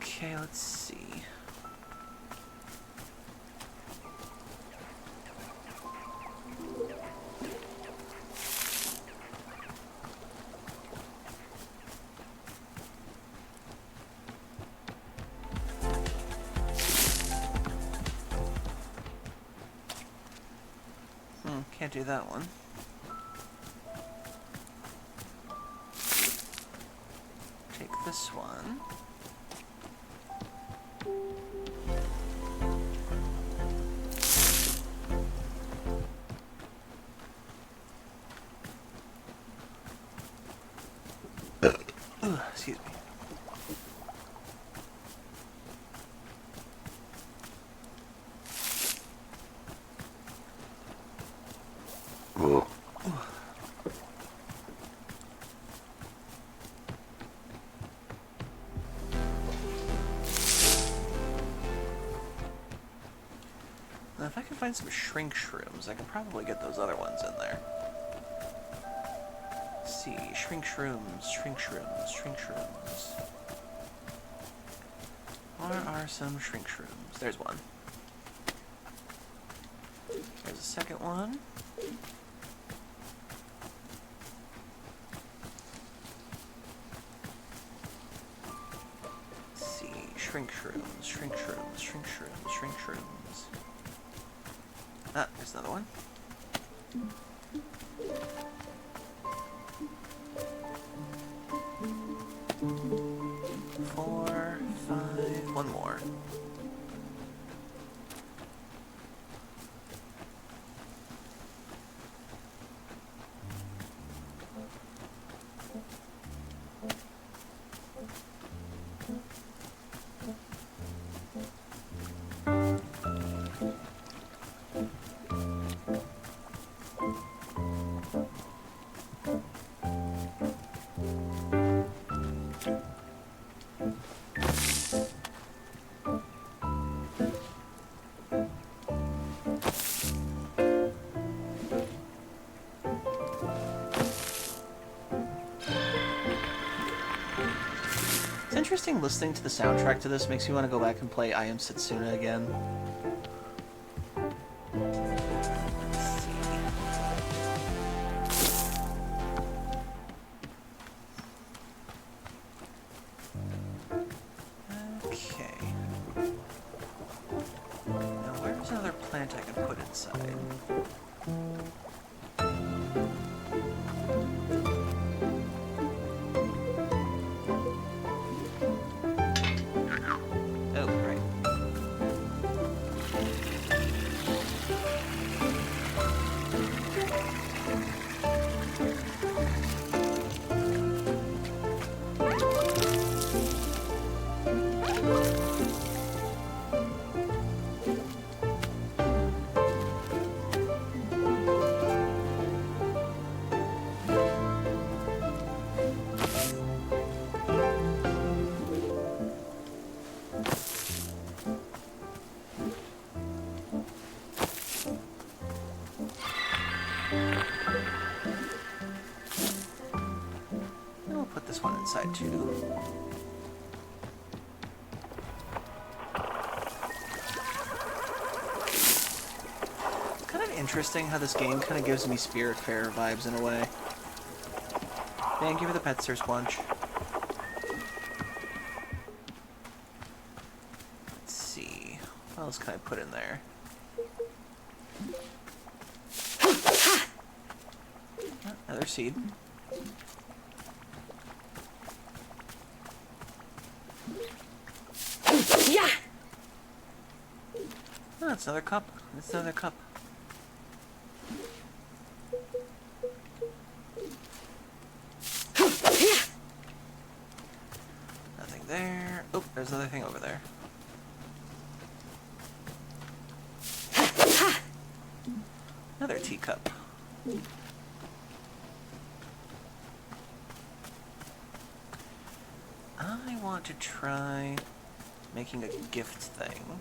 Okay, let's see. Can't do that one. Take this one. Excuse me. Now, if I can find some shrink shrooms, I can probably get those other ones in there. Let's see, shrink shrooms, shrink shrooms, shrink shrooms. Where are some shrink shrooms? There's one. There's a second one. Let's see, shrink shrooms, shrink shrooms, shrink shrooms, shrink shrooms. Ah, there's another one. Four, five, one more. Interesting listening to the soundtrack to this makes me want to go back and play I Am Setsuna again. Let's see. Okay. Now where's another plant I can put inside? get to. It's kind of interesting how this game kind of gives me Spirit Fair vibes in a way. Thank you for the pet, Sir Squanch. Let's see. What else can I put in there? Another seed. Yeah. Oh, it's another cup. It's another cup. Nothing there. Oh, there's another thing over there. Another teacup. I want to try making a gift thing.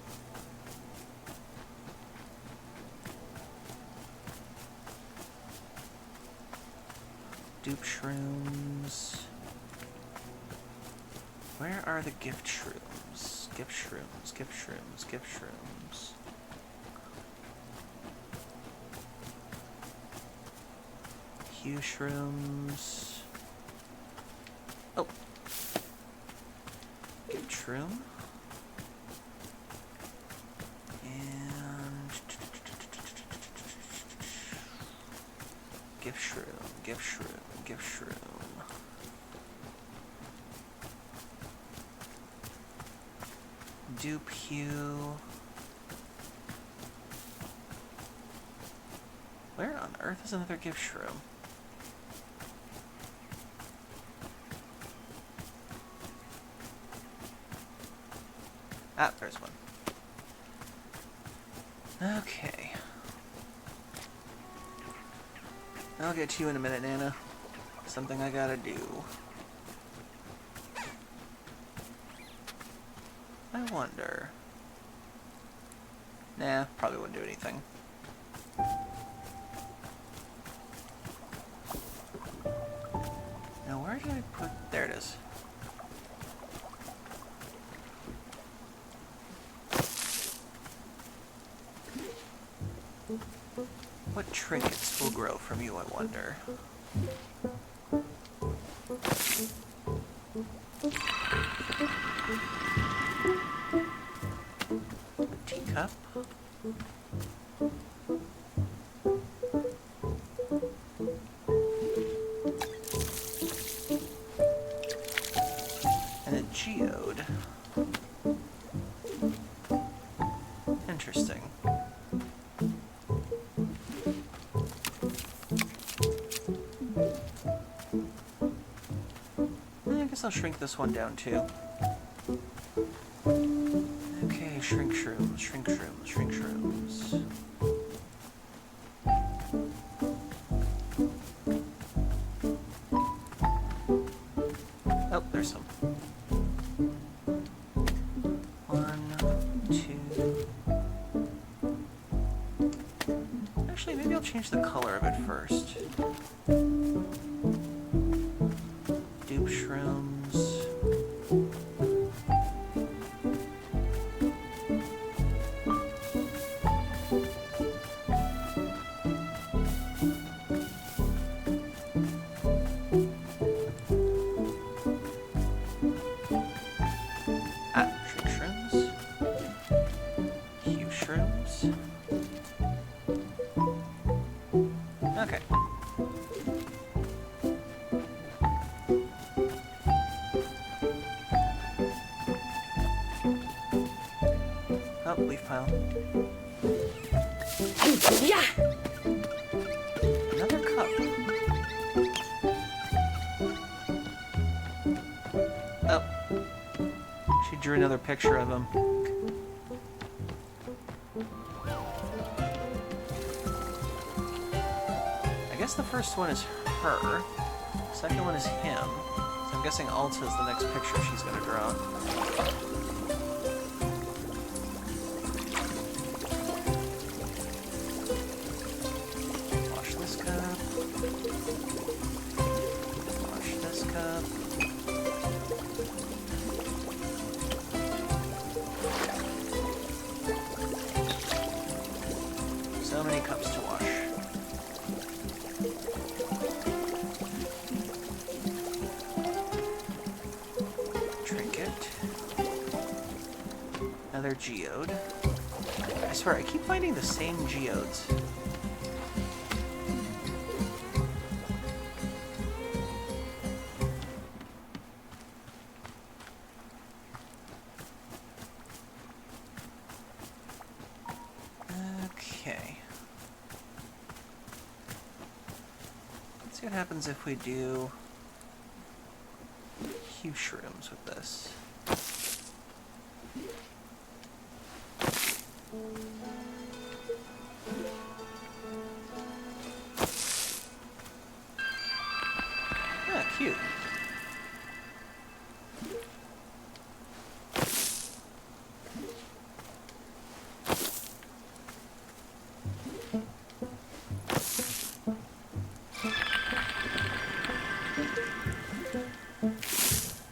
Dupe shrooms. Where are the gift shrooms? Gift shrooms, gift shrooms, gift shrooms. Hue shrooms. Oh. Gift shroom. And gift shroom, gift shroom, gift shroom. Dupe hue. Where on earth is another gift shroom? Ah, there's one. Okay. I'll get to you in a minute, Nana. Something I gotta do. I wonder. Nah, probably wouldn't do anything. Now, where did I put... There it is. What trinkets will grow from you, I wonder? A teacup? And a geode. Interesting. I'll shrink this one down too. Okay, shrink shrooms, shrink shrooms, shrink shrooms. Oh, there's some. 1, 2. Actually, maybe I'll change the color of it first. Dupe shrooms. Shrink shrooms. Hue shrooms. Okay. Oh, leaf pile. Yeah. Another cup. Oh. She drew another picture of him. I guess the first one is her. Second one is him. So I'm guessing Alta is the next picture she's gonna draw. Wash this cup. Wash this cup. Perfect. Another geode. I swear, I keep finding the same geodes. Okay. Let's see what happens if we do huge shrooms with this. Ah, cute.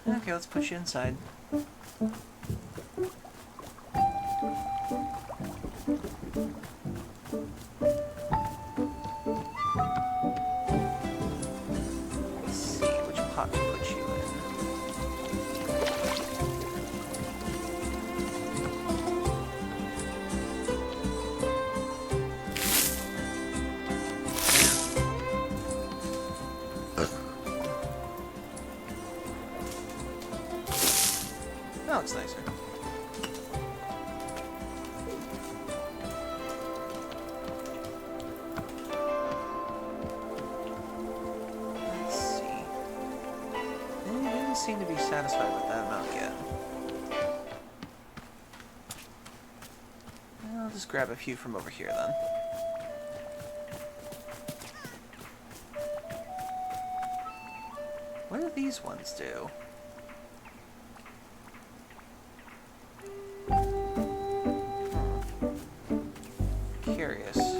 Okay, let's put you inside. Let's see which pot to put you in. That looks nicer. Let's see. He didn't seem to be satisfied with that amount yet. I'll just grab a few from over here then. What do these ones do? Curious. Let's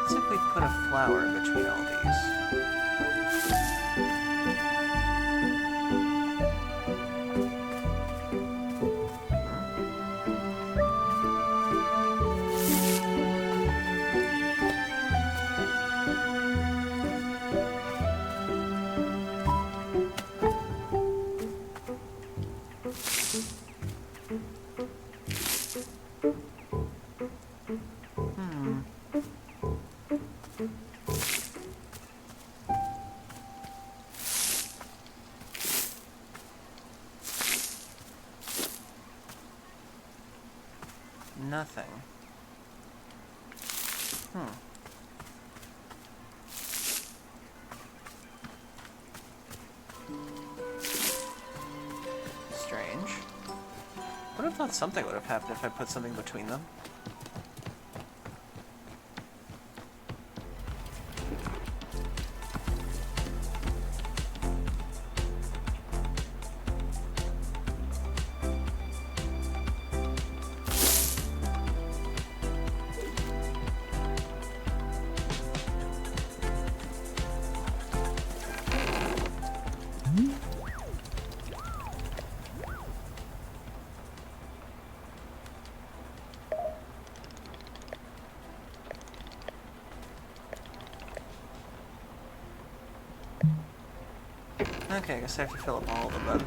see if we put a flower in between all these. Nothing. Strange. Would have thought something would have happened if I put something between them. Okay, I guess I have to fill up all of them then.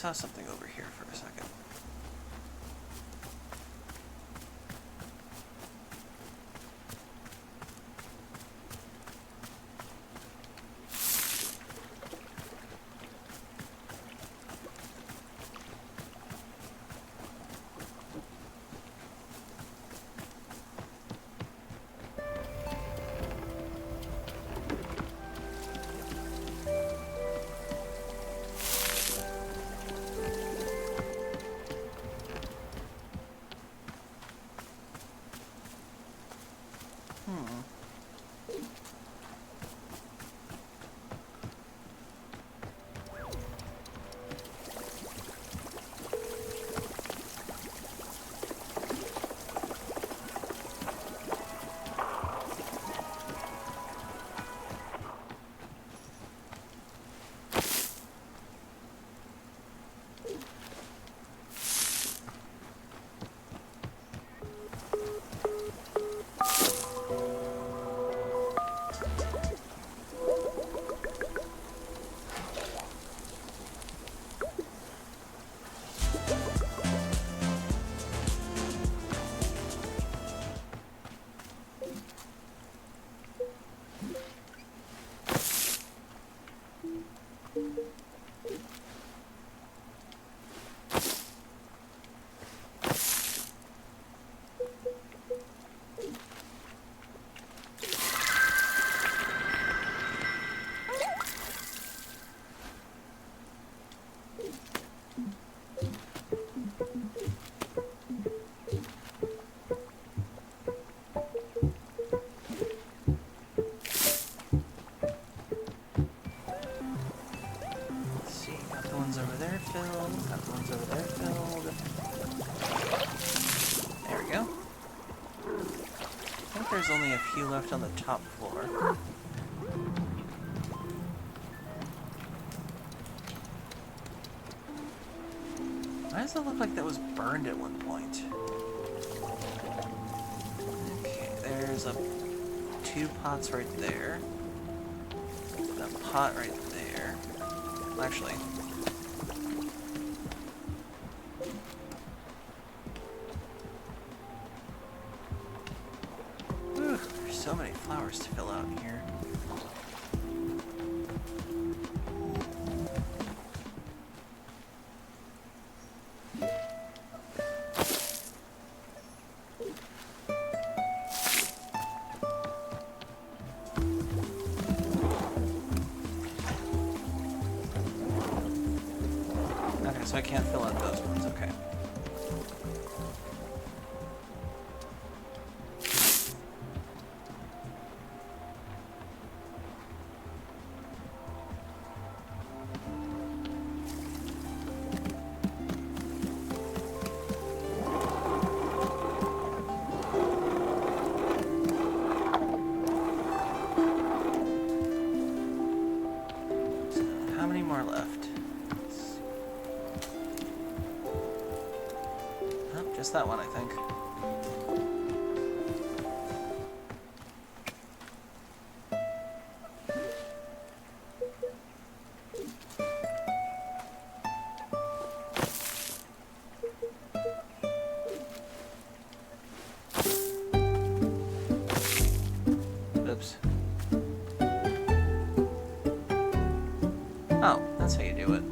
saw something over here for a second. There's only a few left on the top floor. Why does it look like that was burned at one point? Okay, there's two pots right there. A pot right there. Actually, so many flowers to fill out here. Okay, so I can't fill out those ones, okay. Left. Oh, just that one, I think. Oops. Oh, that's how you do it.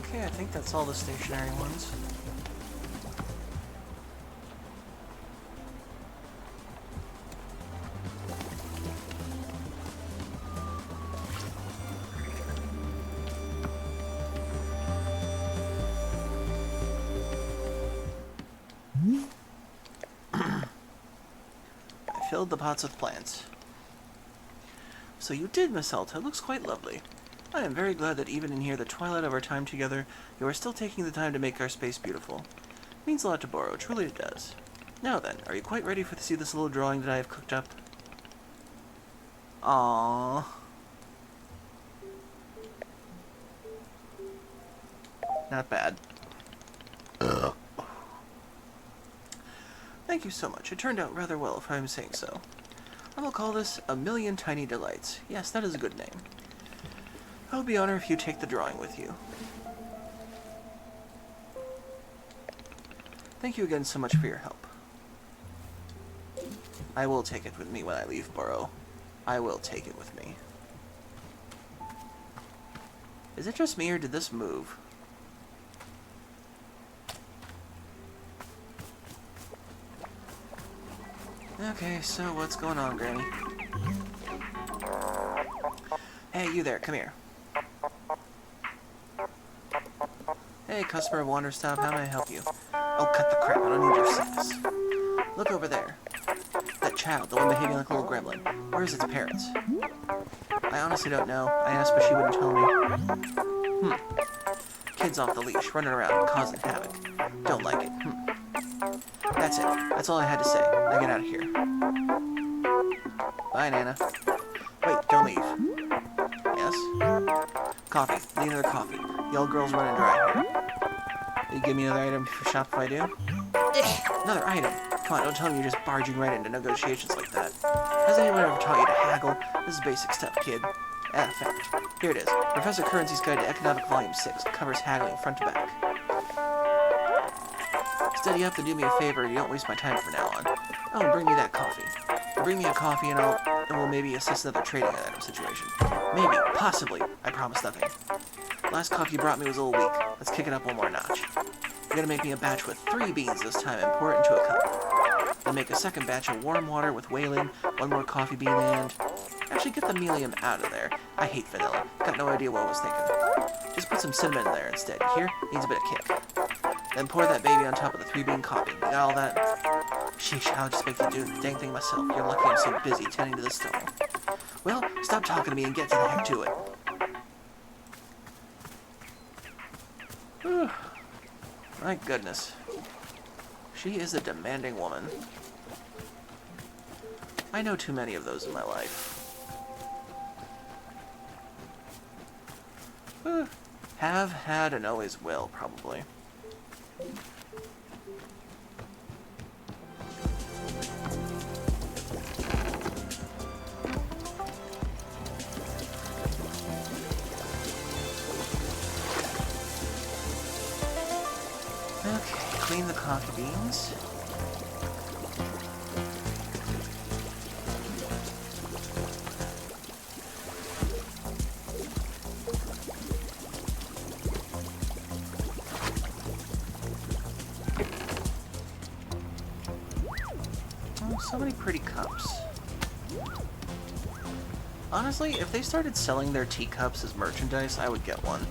Okay, I think that's all the stationary ones. filled the pots with plants. So you did, Miss Alta. It looks quite lovely. I am very glad that even in here, the twilight of our time together, you are still taking the time to make our space beautiful. It means a lot to Boro, truly it does. Now then, are you quite ready to see this little drawing that I have cooked up? Aww. Not bad. Thank you so much. It turned out rather well, if I am saying so. I will call this A Million Tiny Delights. Yes, that is a good name. I would be honored if you take the drawing with you. Thank you again so much for your help. I will take it with me when I leave Boro. I will take it with me. Is it just me, or did this move? Okay, so what's going on, Granny? Hey, you there, come here. Hey, customer of Wanderstop, how may I help you? Oh, cut the crap, I don't need your sass. Look over there. That child, the one behaving like a little gremlin. Where is its parents? I honestly don't know. I asked, but she wouldn't tell me. Kid's off the leash, running around, causing havoc. Don't like it. That's it. That's all I had to say. Now get out of here. Bye, Nana. Wait, don't leave. Yes? Coffee. Need another coffee. The old girl's running dry here. Will you give me another item for shop if I do? Another item? Come on, don't tell me you're just barging right into negotiations like that. Has anyone ever taught you to haggle? This is basic stuff, kid. Fact. Here it is. Professor Currency's Guide to Economic Volume 6 covers haggling front to back. Steady up and do me a favor and you don't waste my time from now on. Oh, and bring me that coffee. Bring me a coffee and we'll maybe assist another trading item situation. Maybe, possibly. I promise nothing. Last coffee you brought me was a little weak. Let's kick it up one more notch. You're gonna make me a batch with 3 beans this time and pour it into a cup. Then make a second batch of warm water with whaling, 1 more coffee bean and... Actually, get the melium out of there. I hate vanilla. Got no idea what I was thinking. Just put some cinnamon in there instead. Here, needs a bit of kick. Then pour that baby on top of the 3-bean coffee. You got all that? Sheesh, I'll just make you do the dang thing myself. You're lucky I'm so busy tending to the stall. Well, stop talking to me and get to the heck to it. Whew. My goodness. She is a demanding woman. I know too many of those in my life. Have had and always will, probably. Okay, clean the coffee beans. So many pretty cups. Honestly, if they started selling their teacups as merchandise, I would get one.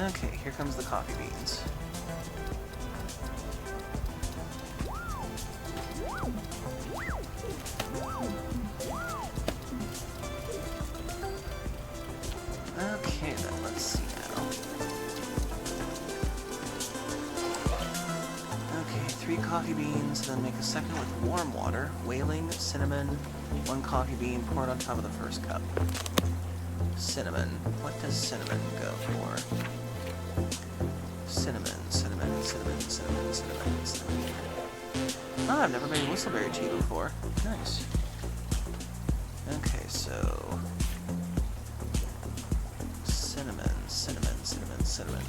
Okay, here comes the coffee beans. Okay, then let's see now. Okay, 3 coffee beans, then make a second with warm water, whaling, cinnamon, 1 coffee bean, pour it on top of the first cup. Cinnamon. What does cinnamon go for? Cinnamon, cinnamon, cinnamon, cinnamon, cinnamon, cinnamon. Oh, I've never made whistleberry tea before. Nice. Okay, so... cinnamon, cinnamon, cinnamon, cinnamon.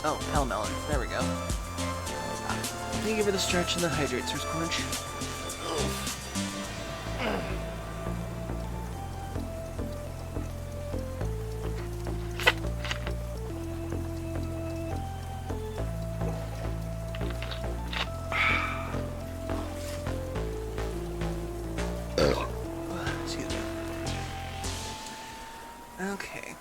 Oh, Hellmelon. There we go. Can you give her the stretch and the hydrate, Sir Scorch? Excuse me. Okay.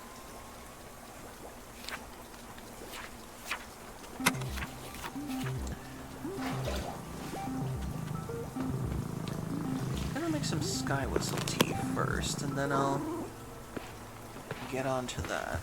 I'm gonna make some sky whistle tea first, and then I'll get on to that.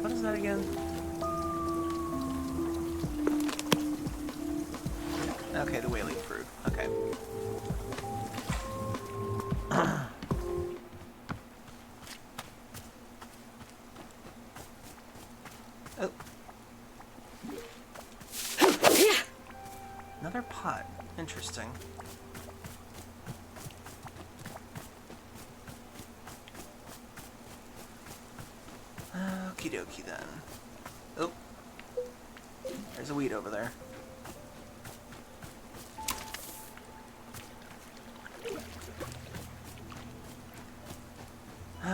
What is that again? Okay, the wailing fruit. Okay. Oh. Another pot. Interesting. Okie dokie then. Oh. There's a weed over there.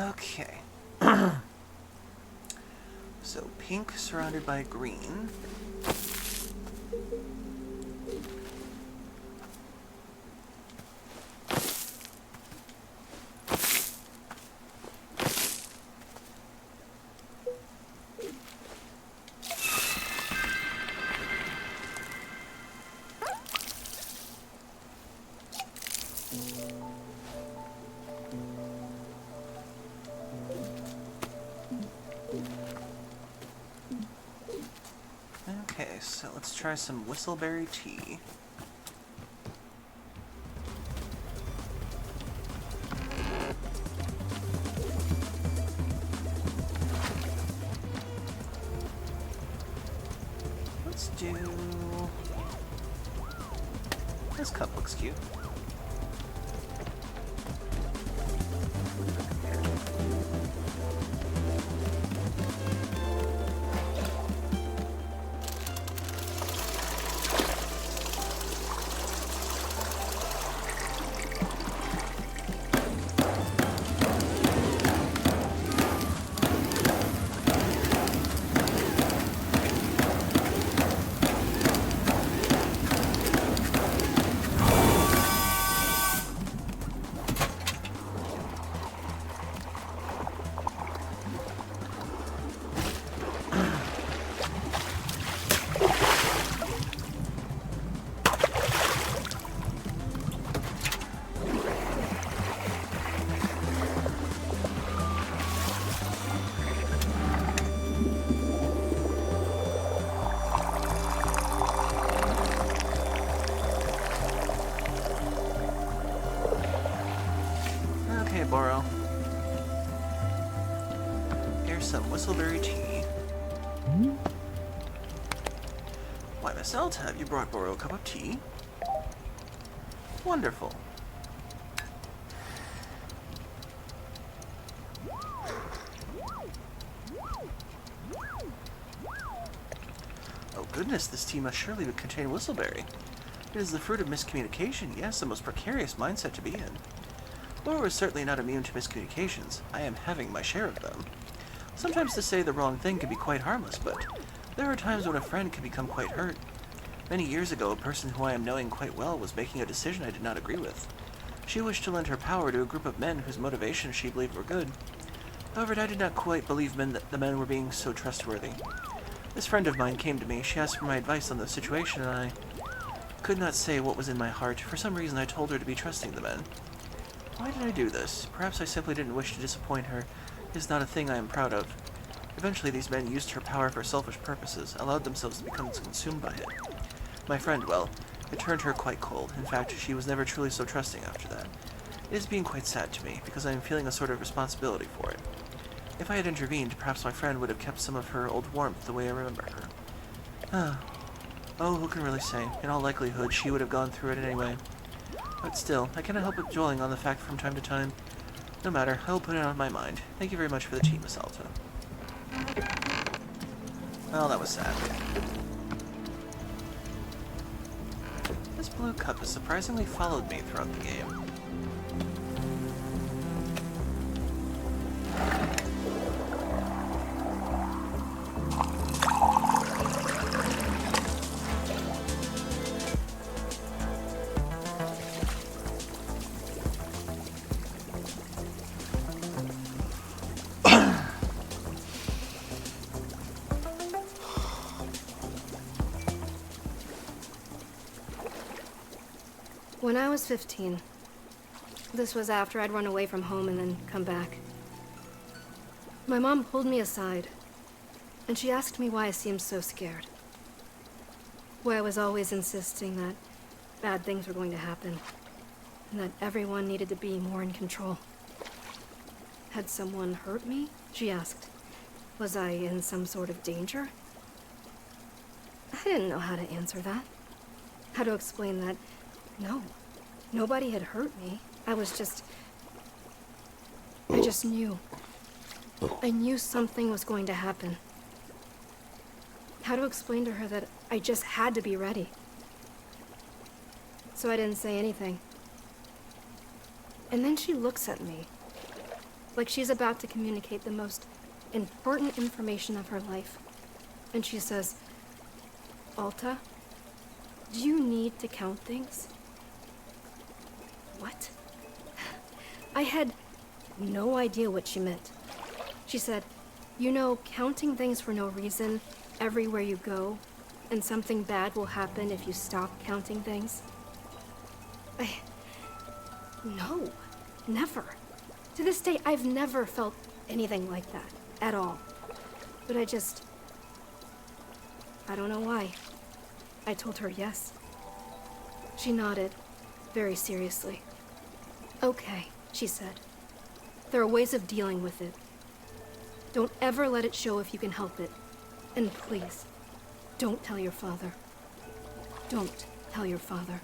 Okay. So pink surrounded by green. Okay, so let's try some whistleberry tea. Let's do... This cup looks cute. Okay, Boro. Here's some whistleberry tea. Why, Miss Elta, have you brought Boro a cup of tea? Wonderful. Oh goodness, this tea must surely contain whistleberry. It is the fruit of miscommunication, yes, the most precarious mindset to be in. Boro is certainly not immune to miscommunications. I am having my share of them. Sometimes to say the wrong thing can be quite harmless, but there are times when a friend can become quite hurt. Many years ago, a person who I am knowing quite well was making a decision I did not agree with. She wished to lend her power to a group of men whose motivations she believed were good. However, I did not quite believe that the men were being so trustworthy. This friend of mine came to me. She asked for my advice on the situation, and I could not say what was in my heart. For some reason, I told her to be trusting the men. Why did I do this? Perhaps I simply didn't wish to disappoint her. It is not a thing I am proud of. Eventually, these men used her power for selfish purposes, allowed themselves to become consumed by it. My friend, well, it turned her quite cold. In fact, she was never truly so trusting after that. It is being quite sad to me, because I am feeling a sort of responsibility for it. If I had intervened, perhaps my friend would have kept some of her old warmth the way I remember her. Ah. Oh, who can really say? In all likelihood, she would have gone through it anyway. But still, I cannot help but dwelling on the fact from time to time. No matter, I will put it on my mind. Thank you very much for the tea, Miss Alta. Well, that was sad. This blue cup has surprisingly followed me throughout the game. When I was 15, this was after I'd run away from home and then come back, my mom pulled me aside, and she asked me why I seemed so scared. Why I was always insisting that bad things were going to happen, and that everyone needed to be more in control. Had someone hurt me? She asked. Was I in some sort of danger? I didn't know how to answer that. How to explain that, no, nobody had hurt me. I just knew. I knew something was going to happen. How to explain to her that I just had to be ready. So I didn't say anything. And then she looks at me, like she's about to communicate the most important information of her life. And she says, "Alta, do you need to count things?" What? I had no idea what she meant. She said, "You know, counting things for no reason, everywhere you go, and something bad will happen if you stop counting things." No, never. To this day, I've never felt anything like that, at all. But I don't know why. I told her yes. She nodded, very seriously. "Okay," she said. "There are ways of dealing with it. Don't ever let it show if you can help it. And please, don't tell your father. Don't tell your father."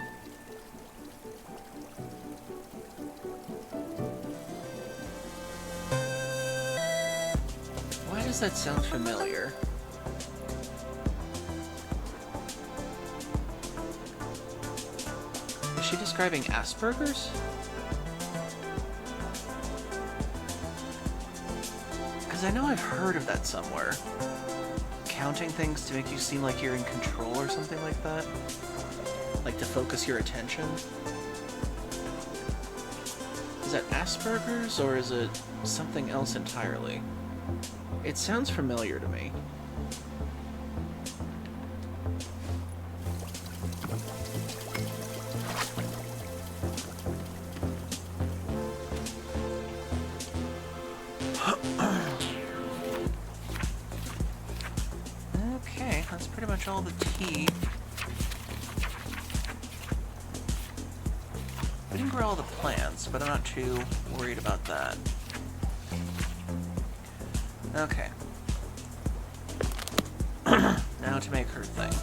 Why does that sound familiar? Is she describing Asperger's? Because I know I've heard of that somewhere. Counting things to make you seem like you're in control or something like that? Like to focus your attention? Is that Asperger's or is it something else entirely? It sounds familiar to me. Okay, that's pretty much all the tea. We didn't grow all the plants, but I'm not too worried about that. Okay. Now to make her thing.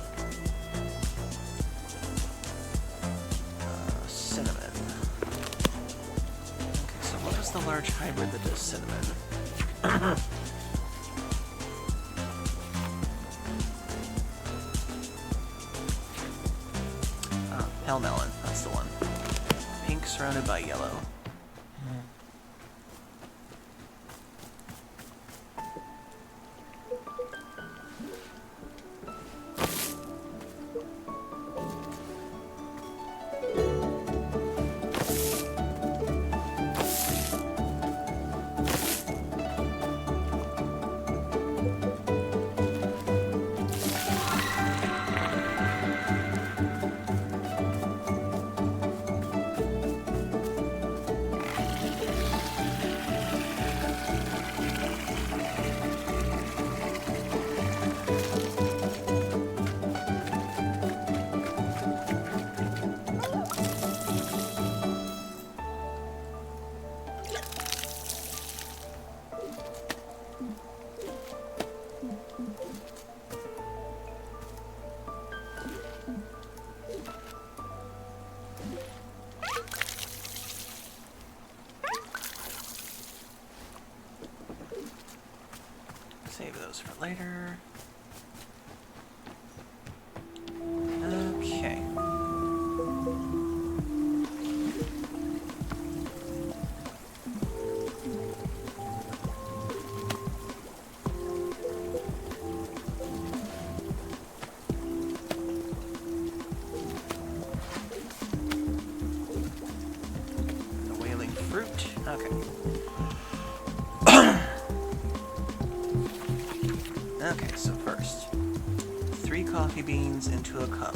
Cinnamon. Okay, so what is the large hybrid that does cinnamon? Pale melon, that's the one. Pink surrounded by yellow. later. Okay. The wailing fruit. Okay. Okay, so first, 3 coffee beans into a cup.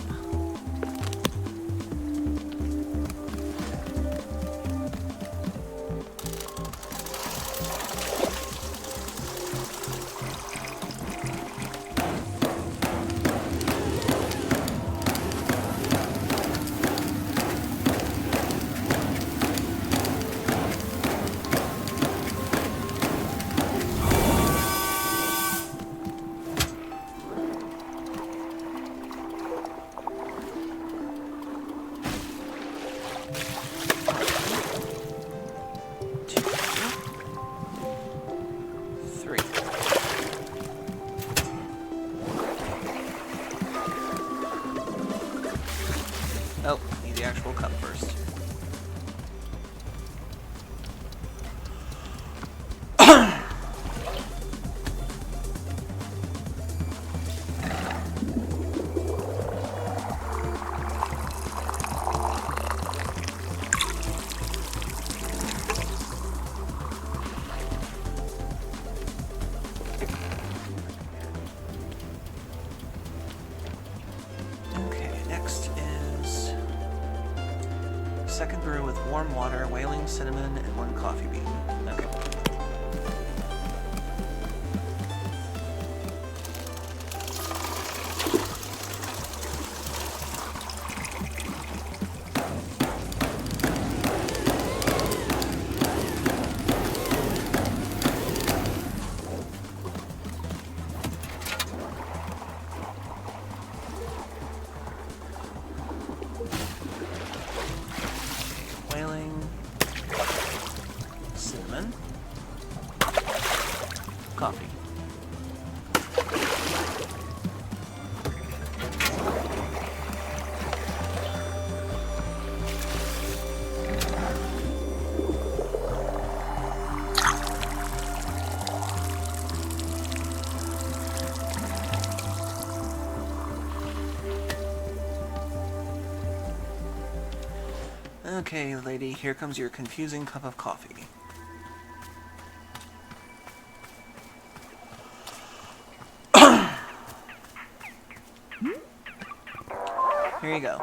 Oh, need the actual cup first. Okay, next is second brew with warm water, whaling cinnamon, and 1 coffee bean. Okay. Whaling, cinnamon, coffee. Okay, lady, here comes your confusing cup of coffee. Here you go.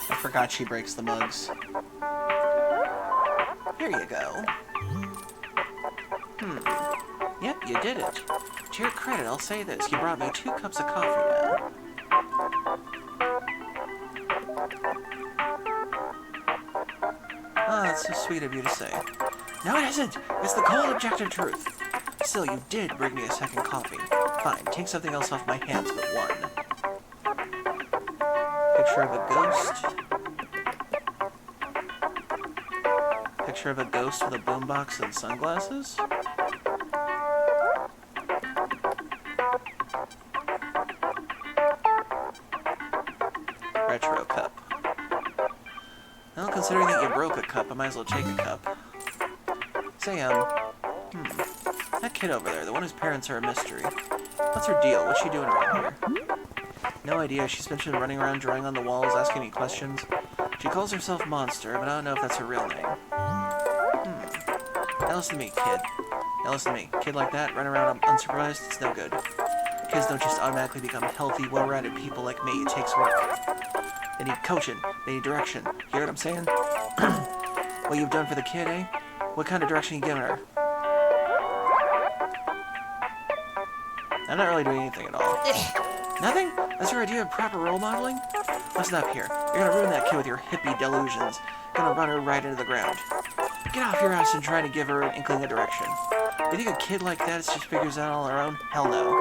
I forgot she breaks the mugs. Here you go. Yep, you did it. To your credit, I'll say this. You brought me 2 cups of coffee now. Ah, that's so sweet of you to say. No, it isn't. It's the cold objective truth. Still, you did bring me a second coffee. Fine, take something else off my hands but one. Picture of a ghost. Picture of a ghost with a boombox and sunglasses. Retro cup. Well, considering that you broke a cup, I might as well take a cup. Say, that kid over there, the one whose parents are a mystery. What's her deal? What's she doing around here? No idea. She's been running around drawing on the walls, asking me questions. She calls herself Monster, but I don't know if that's her real name. Now listen to me, kid. Now listen to me. Kid like that, run around unsupervised, it's no good. Kids don't just automatically become healthy, well-rounded people like me. It takes work. They need coaching. They need direction. You hear what I'm saying? What you've done for the kid, eh? What kind of direction you giving her? I'm not really doing anything at all. Nothing? That's your idea of proper role modeling? Listen up here. You're gonna ruin that kid with your hippie delusions. You're gonna run her right into the ground. Get off your ass and try to give her an inkling of direction. You think a kid like that just figures out all her own? Hell no.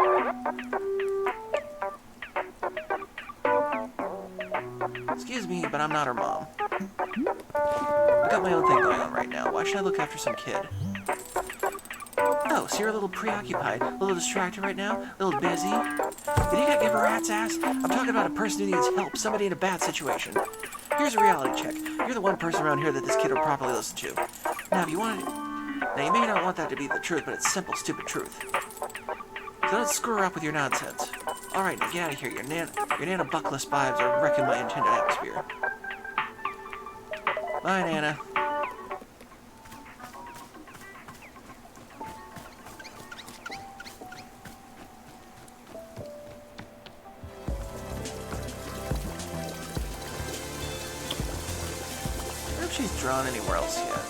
but I'm not her mom. I got my own thing going on right now. Why should I look after some kid? Oh, so you're a little preoccupied, a little distracted right now, a little busy? You think I give a rat's ass? I'm talking about a person who needs help, somebody in a bad situation. Here's a reality check. You're the one person around here that this kid will properly listen to. Now, if you want to... Now, you may not want that to be the truth, but it's simple, stupid truth. So don't screw her up with your nonsense. Alright, now get out of here. Your Nana Buckless vibes are wrecking my intended atmosphere. Bye, Nana. I wonder if she's drawn anywhere else yet.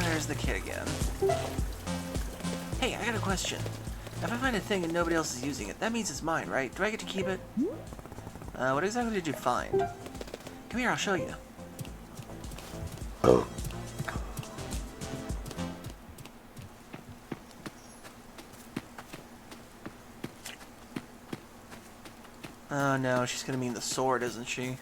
There's the kid again. Hey, I got a question. If I find a thing and nobody else is using it, that means it's mine, right? Do I get to keep it? What exactly did you find? Come here, I'll show you. Oh no, she's gonna mean the sword, isn't she?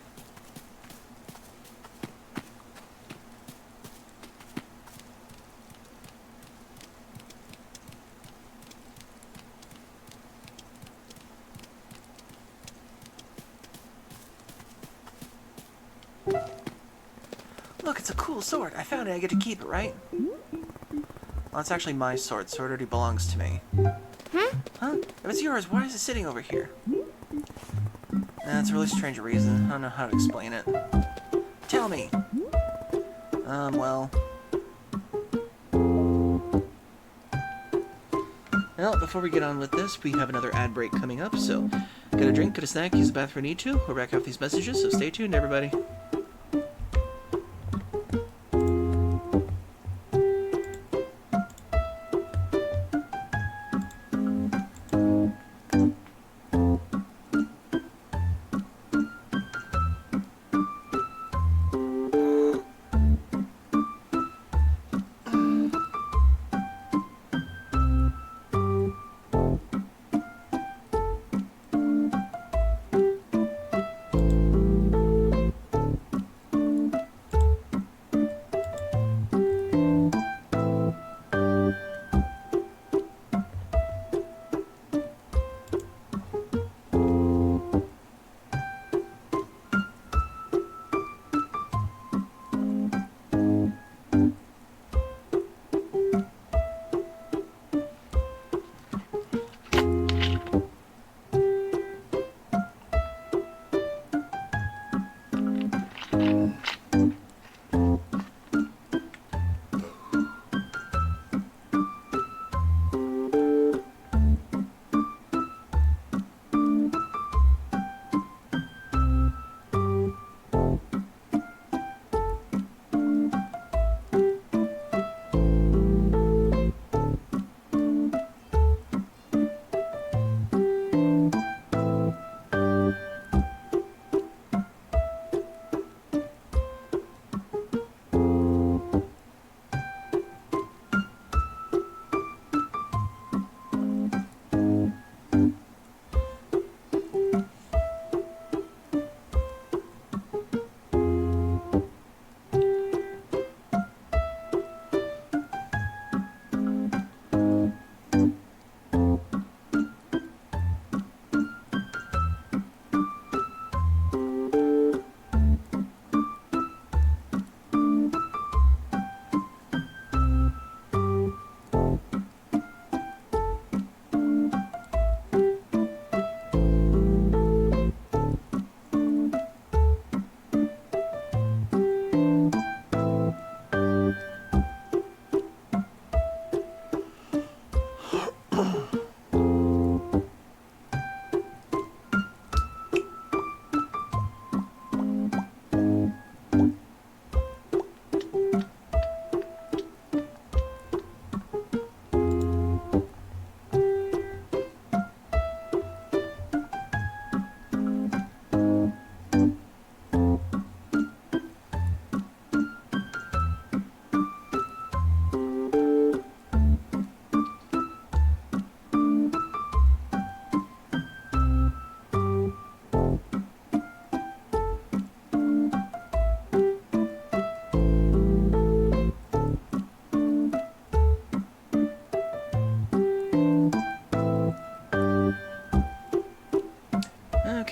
Look, it's a cool sword. I found it. I get to keep it, right? Well, it's actually my sword. Sword already belongs to me. Huh? If it's yours, why is it sitting over here? That's a really strange reason. I don't know how to explain it. Tell me. Well... Well, before we get on with this, we have another ad break coming up, so get a drink, get a snack, use the bathroom if you need to. We're back off these messages, so stay tuned, everybody.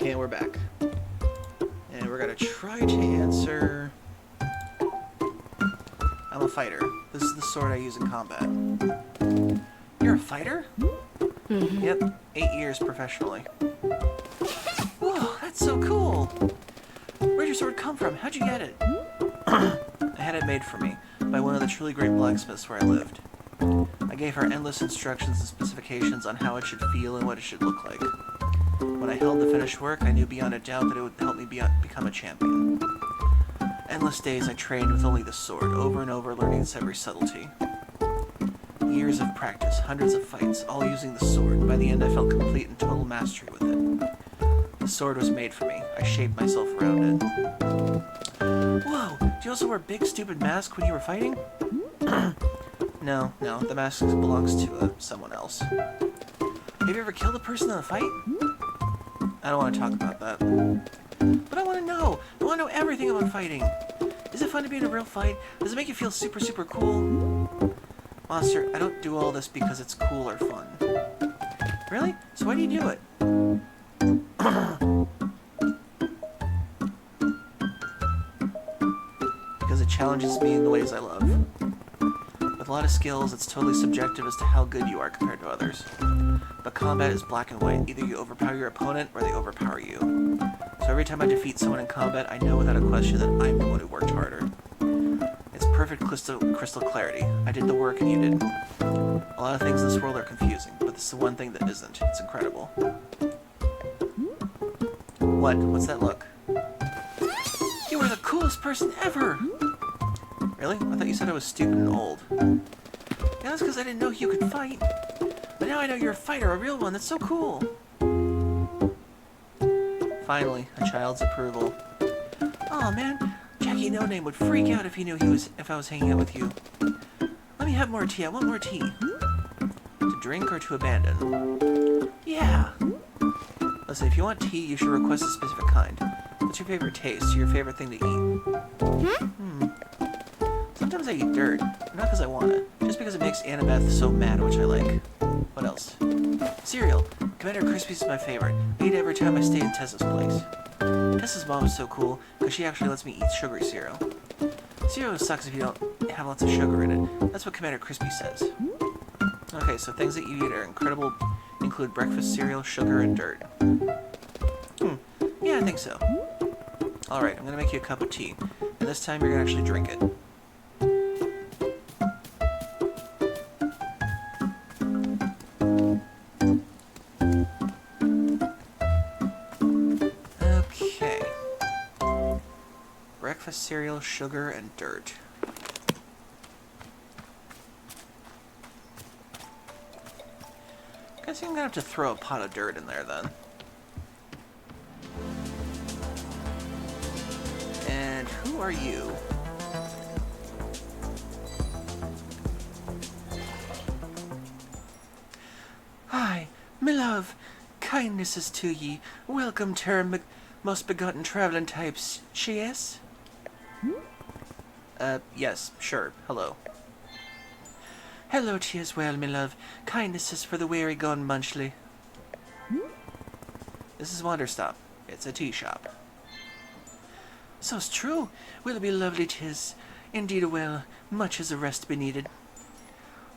Okay, we're back. And we're gonna try to answer... I'm a fighter. This is the sword I use in combat. You're a fighter? Mm-hmm. Yep, 8 years professionally. Whoa, that's so cool! Where'd your sword come from? How'd you get it? I had it made for me by one of the truly great blacksmiths where I lived. I gave her endless instructions and specifications on how it should feel and what it should look like. When I held the finished work, I knew beyond a doubt that it would help me become a champion. Endless days I trained with only the sword, over and over, learning its every subtlety. Years of practice, hundreds of fights, all using the sword. By the end, I felt complete and total mastery with it. The sword was made for me. I shaped myself around it. Whoa! Do you also wear a big, stupid mask when you were fighting? No, the mask belongs to someone else. Have you ever killed a person in a fight? I don't want to talk about that. But I want to know! I want to know everything about fighting! Is it fun to be in a real fight? Does it make you feel super, super cool? Monster, I don't do all this because it's cool or fun. Really? So why do you do it? Because it challenges me in the ways I love. With a lot of skills, it's totally subjective as to how good you are compared to others. But combat is black and white. Either you overpower your opponent, or they overpower you. So every time I defeat someone in combat, I know without a question that I'm the one who worked harder. It's perfect crystal clarity. I did the work and you didn't. A lot of things in this world are confusing, but this is the one thing that isn't. It's incredible. What? What's that look? You were the coolest person ever! Really? I thought you said I was stupid and old. Yeah, that's because I didn't know you could fight. But now I know you're a fighter, a real one. That's so cool. Finally, a child's approval. Aw, man. Jackie No Name would freak out if he knew if I was hanging out with you. Let me have more tea. I want more tea. To drink or to abandon? Yeah. Listen, if you want tea, you should request a specific kind. What's your favorite taste? Your favorite thing to eat? Sometimes I eat dirt. Not because I want it. Just because it makes Annabeth so mad, which I like. What else? Cereal. Commander Crispy's is my favorite. I eat it every time I stay in Tessa's place. Tessa's mom is so cool, because she actually lets me eat sugary cereal. Cereal sucks if you don't have lots of sugar in it. That's what Commander Crispy says. Okay, so things that you eat are incredible include breakfast cereal, sugar, and dirt. Yeah, I think so. Alright, I'm gonna make you a cup of tea. And this time you're gonna actually drink it. Okay. Breakfast cereal, sugar, and dirt. Guess I'm gonna have to throw a pot of dirt in there then. And who are you? Hi, my love. Kindnesses to ye. Welcome to our most begotten traveling types. Yes? Yes, sure. Hello. Hello to you as well, my love. Kindnesses for the weary gone munchly. This is Wanderstop. It's a tea shop. So's true. Will it be lovely 'tis. Indeed, well, much as a rest be needed.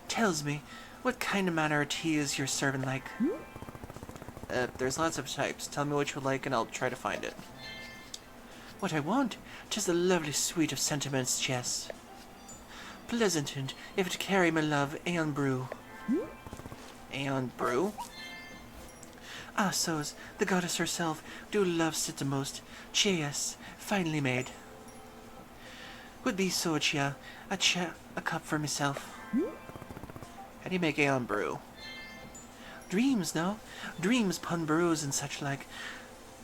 Tells me, what kind of manner of tea is your servant like? There's lots of types. Tell me what you like and I'll try to find it. What I want? 'Tis the lovely suite of sentiments, yes. Pleasant and, if it carry my love, aeon brew. Aeon brew? Ah, so's, the goddess herself do love sit the most. Yes, finely made. Would be so a cup for myself. How do you make aeon brew? Dreams, no? Dreams pun brews and such like.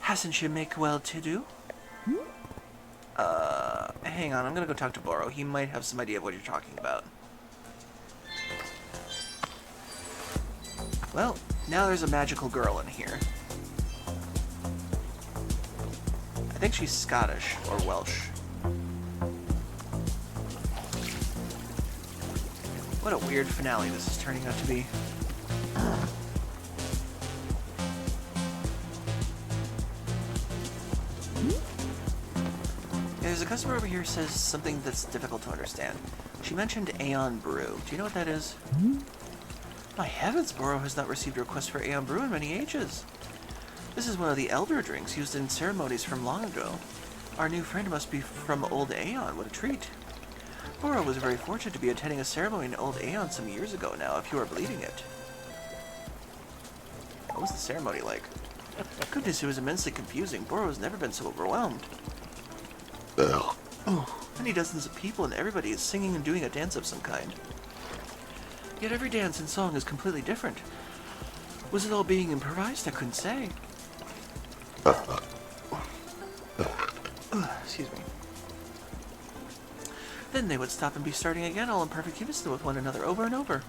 Hasn't she make well to do? Hang on, I'm gonna go talk to Boro. He might have some idea of what you're talking about. Well, now there's a magical girl in here. I think she's Scottish or Welsh. What a weird finale this is turning out to be. There's a customer over here who says something that's difficult to understand. She mentioned Aeon Brew. Do you know what that is? My heavens, Boro has not received a request for Aeon Brew in many ages. This is one of the elder drinks used in ceremonies from long ago. Our new friend must be from Old Aeon. What a treat. Boro was very fortunate to be attending a ceremony in Old Aeon some years ago now, if you are believing it. What was the ceremony like? Goodness, it was immensely confusing. Boro has never been so overwhelmed. Many dozens of people and everybody is singing and doing a dance of some kind. Yet every dance and song is completely different. Was it all being improvised? I couldn't say. Excuse me. Then they would stop and be starting again, all in perfect unison with one another over and over.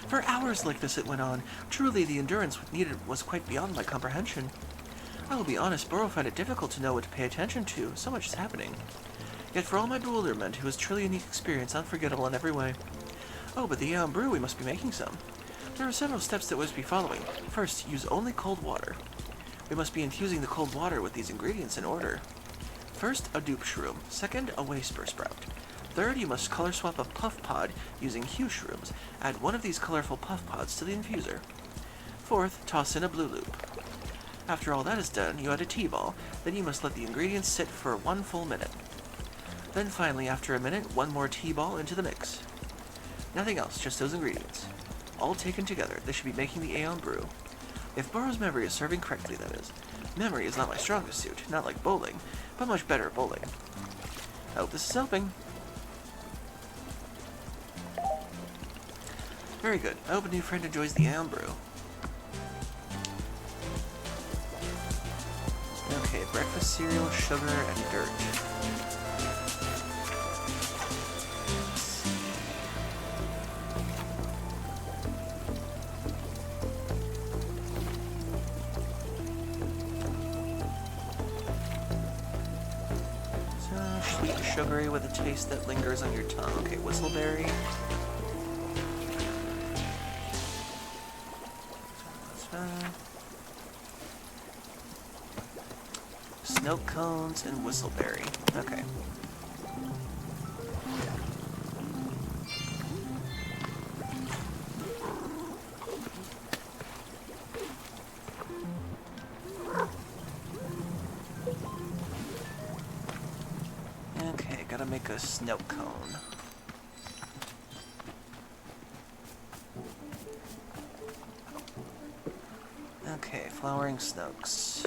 For hours like this it went on. Truly, the endurance needed was quite beyond my comprehension. I will be honest, Boro found it difficult to know what to pay attention to. So much is happening. Yet for all my bewilderment, it was truly a unique experience, unforgettable in every way. Oh, but the Aeon Brew, we must be making some. There are several steps that we must be following. First, use only cold water. We must be infusing the cold water with these ingredients in order. First, a dupe shroom. Second, a whisper sprout. Third, you must color swap a puff pod using hue shrooms. Add one of these colorful puff pods to the infuser. Fourth, toss in a blue loop. After all that is done, you add a T-ball. Then you must let the ingredients sit for 1 full minute. Then finally, after a minute, 1 more T-ball into the mix. Nothing else, just those ingredients. All taken together, they should be making the Aeon Brew. If Boro's memory is serving correctly, that is. Memory is not my strongest suit, not like bowling, but much better at bowling. I hope this is helping. Very good. I hope a new friend enjoys the Aeon Brew. Okay, breakfast cereal, sugar, and dirt. So, sweet and sugary with a taste that lingers on your tongue. Okay, whistleberry. Snow cones and whistleberry. Okay. Okay, gotta make a snow cone. Okay, flowering snokes.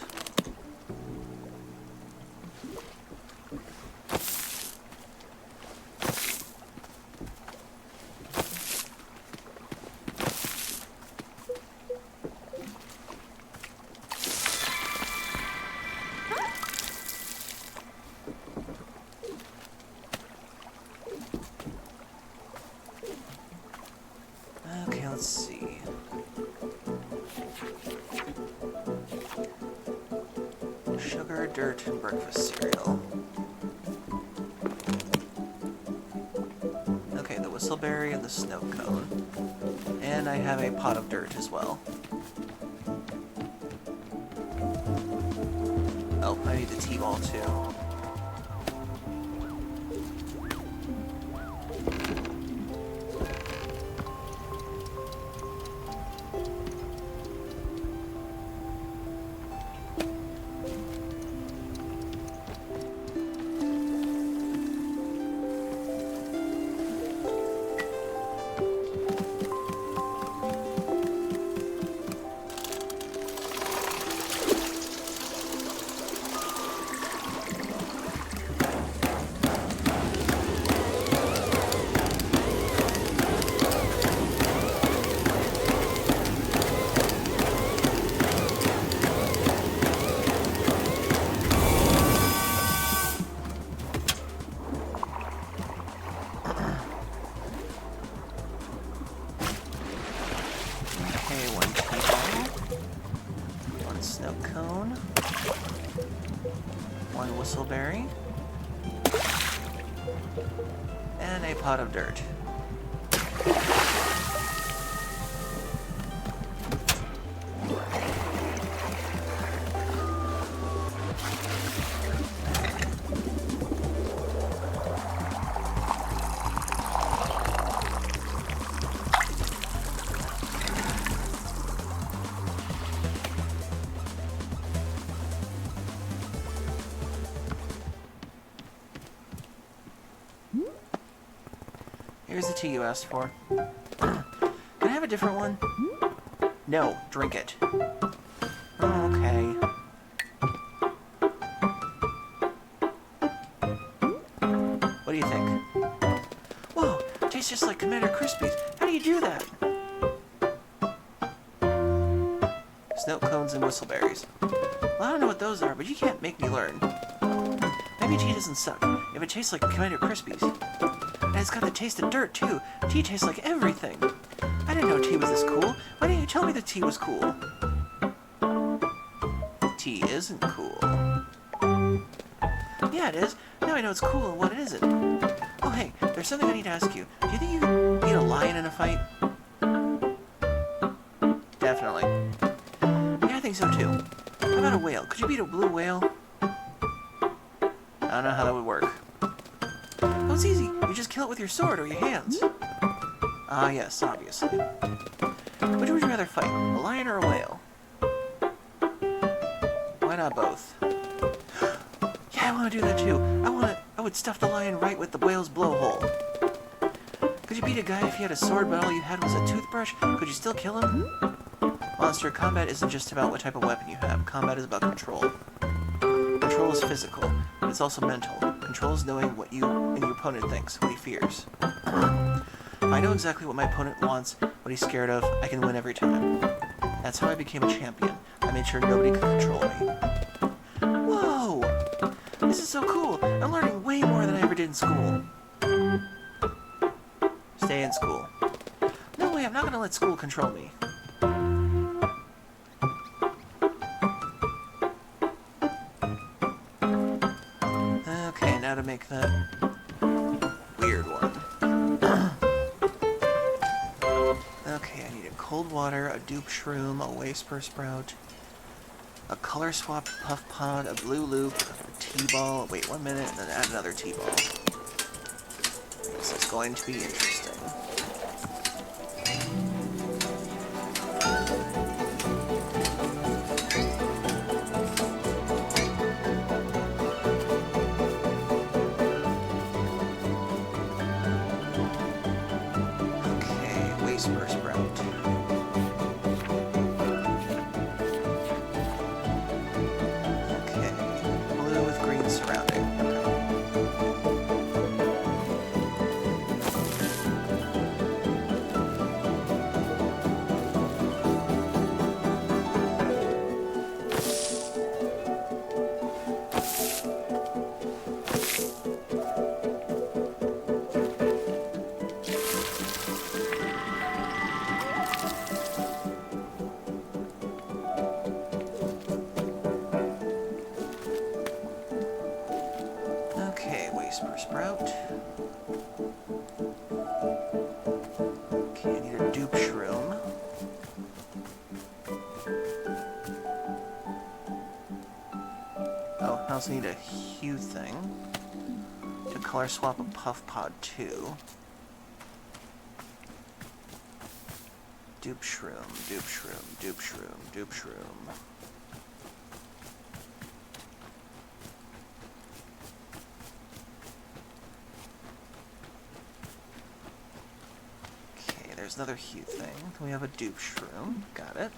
Okay, let's see. Sugar, dirt, and breakfast cereal. Okay, the whistleberry and the snow cone. And I have a pot of dirt as well. Oh, I need the T-ball too. Snow cone, 1 whistleberry, and a pot of dirt. Here's the tea you asked for. Can I have a different one? No, drink it. Okay. What do you think? Whoa, tastes just like Commander Crispies. How do you do that? Snow cones and whistleberries. Well, I don't know what those are, but you can't make me learn. Maybe tea doesn't suck if it tastes like Commander Crispies. And it's got the taste of dirt, too. Tea tastes like everything. I didn't know tea was this cool. Why didn't you tell me that tea was cool? Tea isn't cool. Yeah, it is. Now I know it's cool and what it isn't. Oh, hey, there's something I need to ask you. Do you think you can beat a lion in a fight? Definitely. Yeah, I think so, too. How about a whale? Could you beat a blue whale? I don't know how that would work. Oh, it's easy. You just kill it with your sword or your hands. Ah, yes, obviously. Which would you rather fight, a lion or a whale? Why not both? Yeah, I want to do that too. I would stuff the lion right with the whale's blowhole. Could you beat a guy if he had a sword but all you had was a toothbrush? Could you still kill him? Monster, combat isn't just about what type of weapon you have. Combat is about control. Control is physical, but it's also mental. Control is knowing what you and your opponent thinks, what he fears. If I know exactly what my opponent wants, what he's scared of, I can win every time. That's how I became a champion. I made sure nobody could control me. Whoa! This is so cool! I'm learning way more than I ever did in school. Stay in school. No way, I'm not gonna let school control me. Okay, now to make that weird one. Okay, I need a cold water, a dupe shroom, a whisper sprout, a color swap puff pod, a blue loop, a T-ball. Wait 1 minute, and then add another T-ball. This is going to be interesting. Okay, whisper sprout. Surrounding. Whisper sprout. Okay, I need a dupe shroom. Oh, I also need a hue thing. To color swap a puff pod too. Dupe shroom, dupe shroom, dupe shroom, dupe shroom. There's another hue thing. Then we have a dupe shroom. Got it.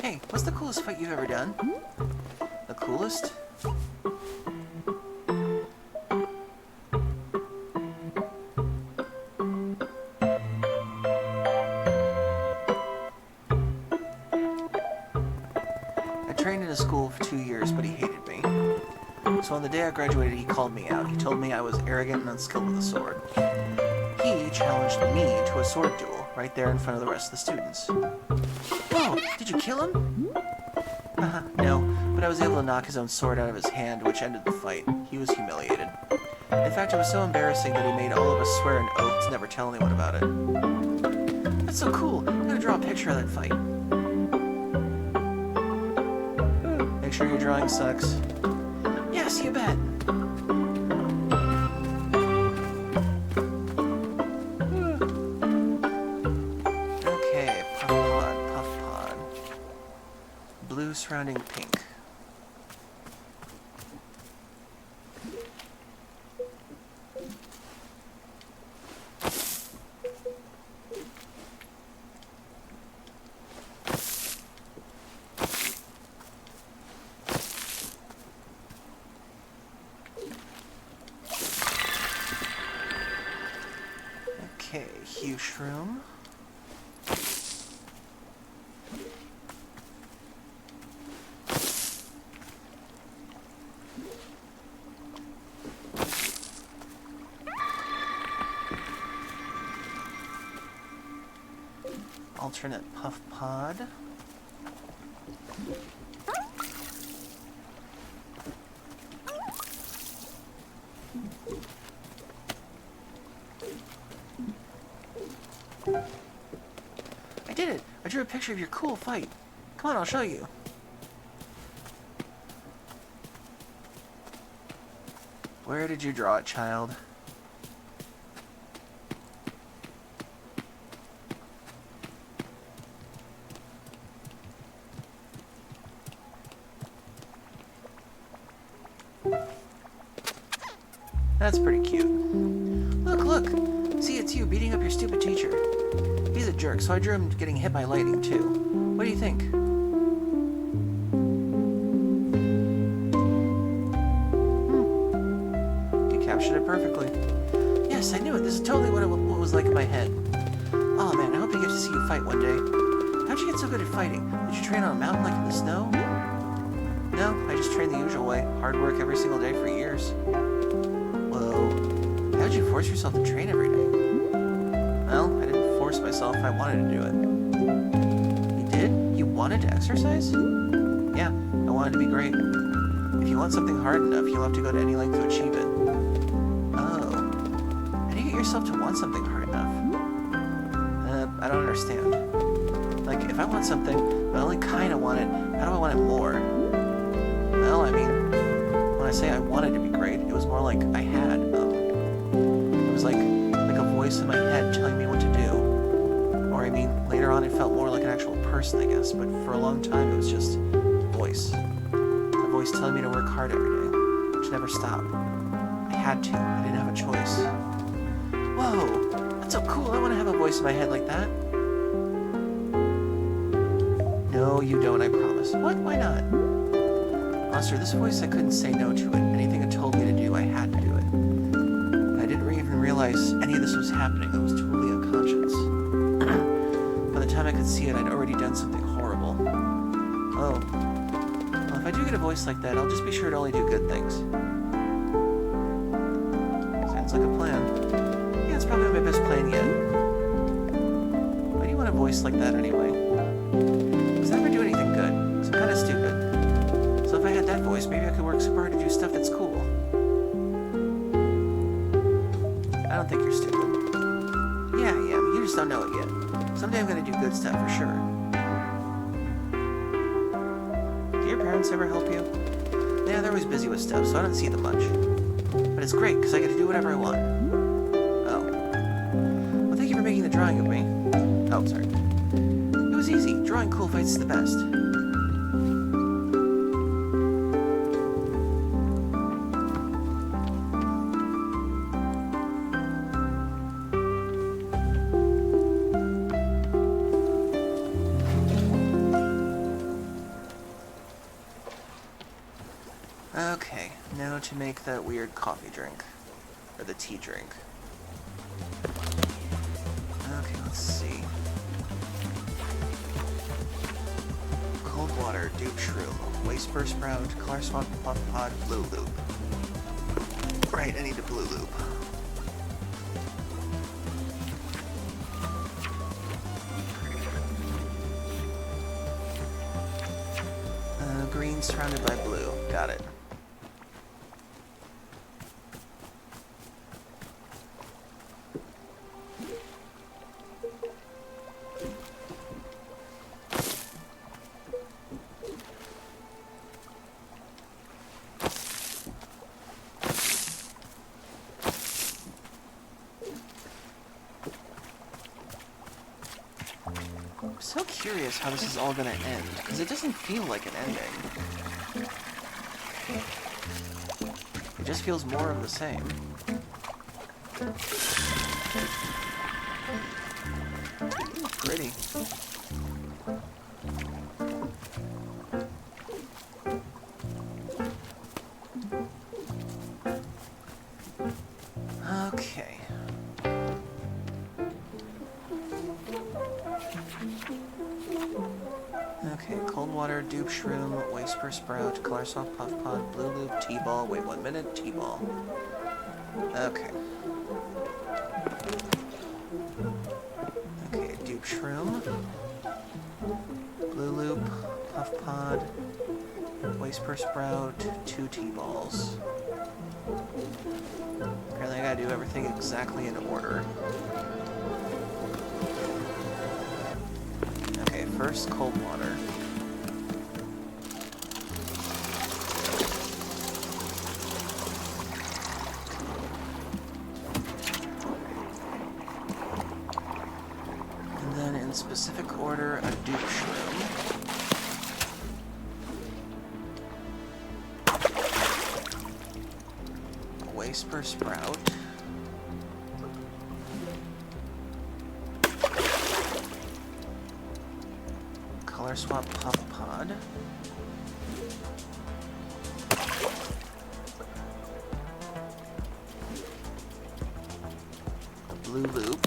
Hey, what's the coolest fight you've ever done? The coolest? Trained in a school for 2 years, but he hated me. So on the day I graduated, he called me out. He told me I was arrogant and unskilled with a sword. He challenged me to a sword duel, right there in front of the rest of the students. Whoa, did you kill him? No, but I was able to knock his own sword out of his hand, which ended the fight. He was humiliated. In fact, it was so embarrassing that he made all of us swear an oath to never tell anyone about it. That's so cool. I'm gonna draw a picture of that fight. Make sure your drawing sucks. Yes, you bet. Okay, puff pod, puff pod. surrounding pink. Okay, hue shroom. Alternate puff pod. I did it! I drew a picture of your cool fight. Come on, I'll show you. Where did you draw it, child? That's pretty cute. Look, look! See, it's you beating up your stupid teacher. He's a jerk, so I drew him getting hit by lightning, too. What do you think? You captured it perfectly. Yes, I knew it. This is totally what it was like in my head. Oh man, I hope I get to see you fight one day. How'd you get so good at fighting? Did you train on a mountain like in the snow? No, I just trained the usual way. Hard work every single day for years. Whoa. How'd you force yourself to train every day? Well, I didn't force myself. I wanted to do it. You did? You wanted to exercise? Yeah, I wanted to be great. If you want something hard enough, you'll have to go to any length to achieve it. Oh. How do you get yourself to want something hard enough? I don't understand. Like, if I want something, but I only kind of want it, how do I want it more? Well, I mean, when I say I wanted to be great, it was more like I had, it was like a voice in my head telling me what to do. Or, I mean, later on it felt more like an actual person, I guess, but for a long time it was just voice. A voice telling me to work hard every day, which never stopped. I had to. I didn't have a choice. Whoa! That's so cool. I want to have a voice in my head like that. No, you don't, I promise. What? Why not? Monster, this voice, I couldn't say no to it. Anything it told me to do, I had to do it. And I didn't even realize any of this was happening. I was totally unconscious. By the time I could see it, I'd already done something horrible. Oh. Well, if I do get a voice like that, I'll just be sure to only do good things. Sounds like a plan. Yeah, it's probably my best plan yet. Why do you want a voice like that anyway? Because I never do anything good, so I'm kind of stupid. So if I had that voice, maybe I could work super hard to do stuff that's cool. I don't think you're stupid. Yeah, I am. You just don't know it yet. Someday I'm gonna do good stuff for sure. Do your parents ever help you? Yeah, they're always busy with stuff, so I don't see them much. But it's great, because I get to do whatever I want. Oh. Well, thank you for making the drawing of me. Oh, sorry. It was easy. Drawing cool fights is the best. Okay, now to make that weird coffee drink. Or the tea drink. Okay, let's see. Cold water, dupe shroom, waste spur sprout, color swamp puff pod, blue loop. Right, I need a blue loop. Green surrounded by blue. Got it. so curious how this is all gonna end, because it doesn't feel like an ending. It just feels more of the same. Ooh, pretty. Okay. Okay, cold water, dupe shroom, whisper sprout, color soft puff pod, blue loop, T-ball. Wait 1 minute, T-ball. Okay. Okay, dupe shroom, blue loop, puff pod, whisper sprout, 2 T-balls. Apparently I gotta do everything exactly in order. Okay, first cold water. And then in specific order, a dupe shroom. Whisper sprout. Color swap puff pod. Blue loop.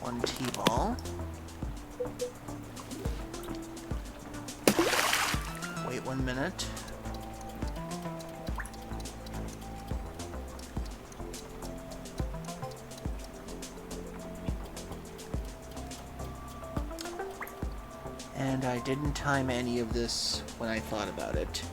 One T-ball. Wait 1 minute. And I didn't time any of this when I thought about it.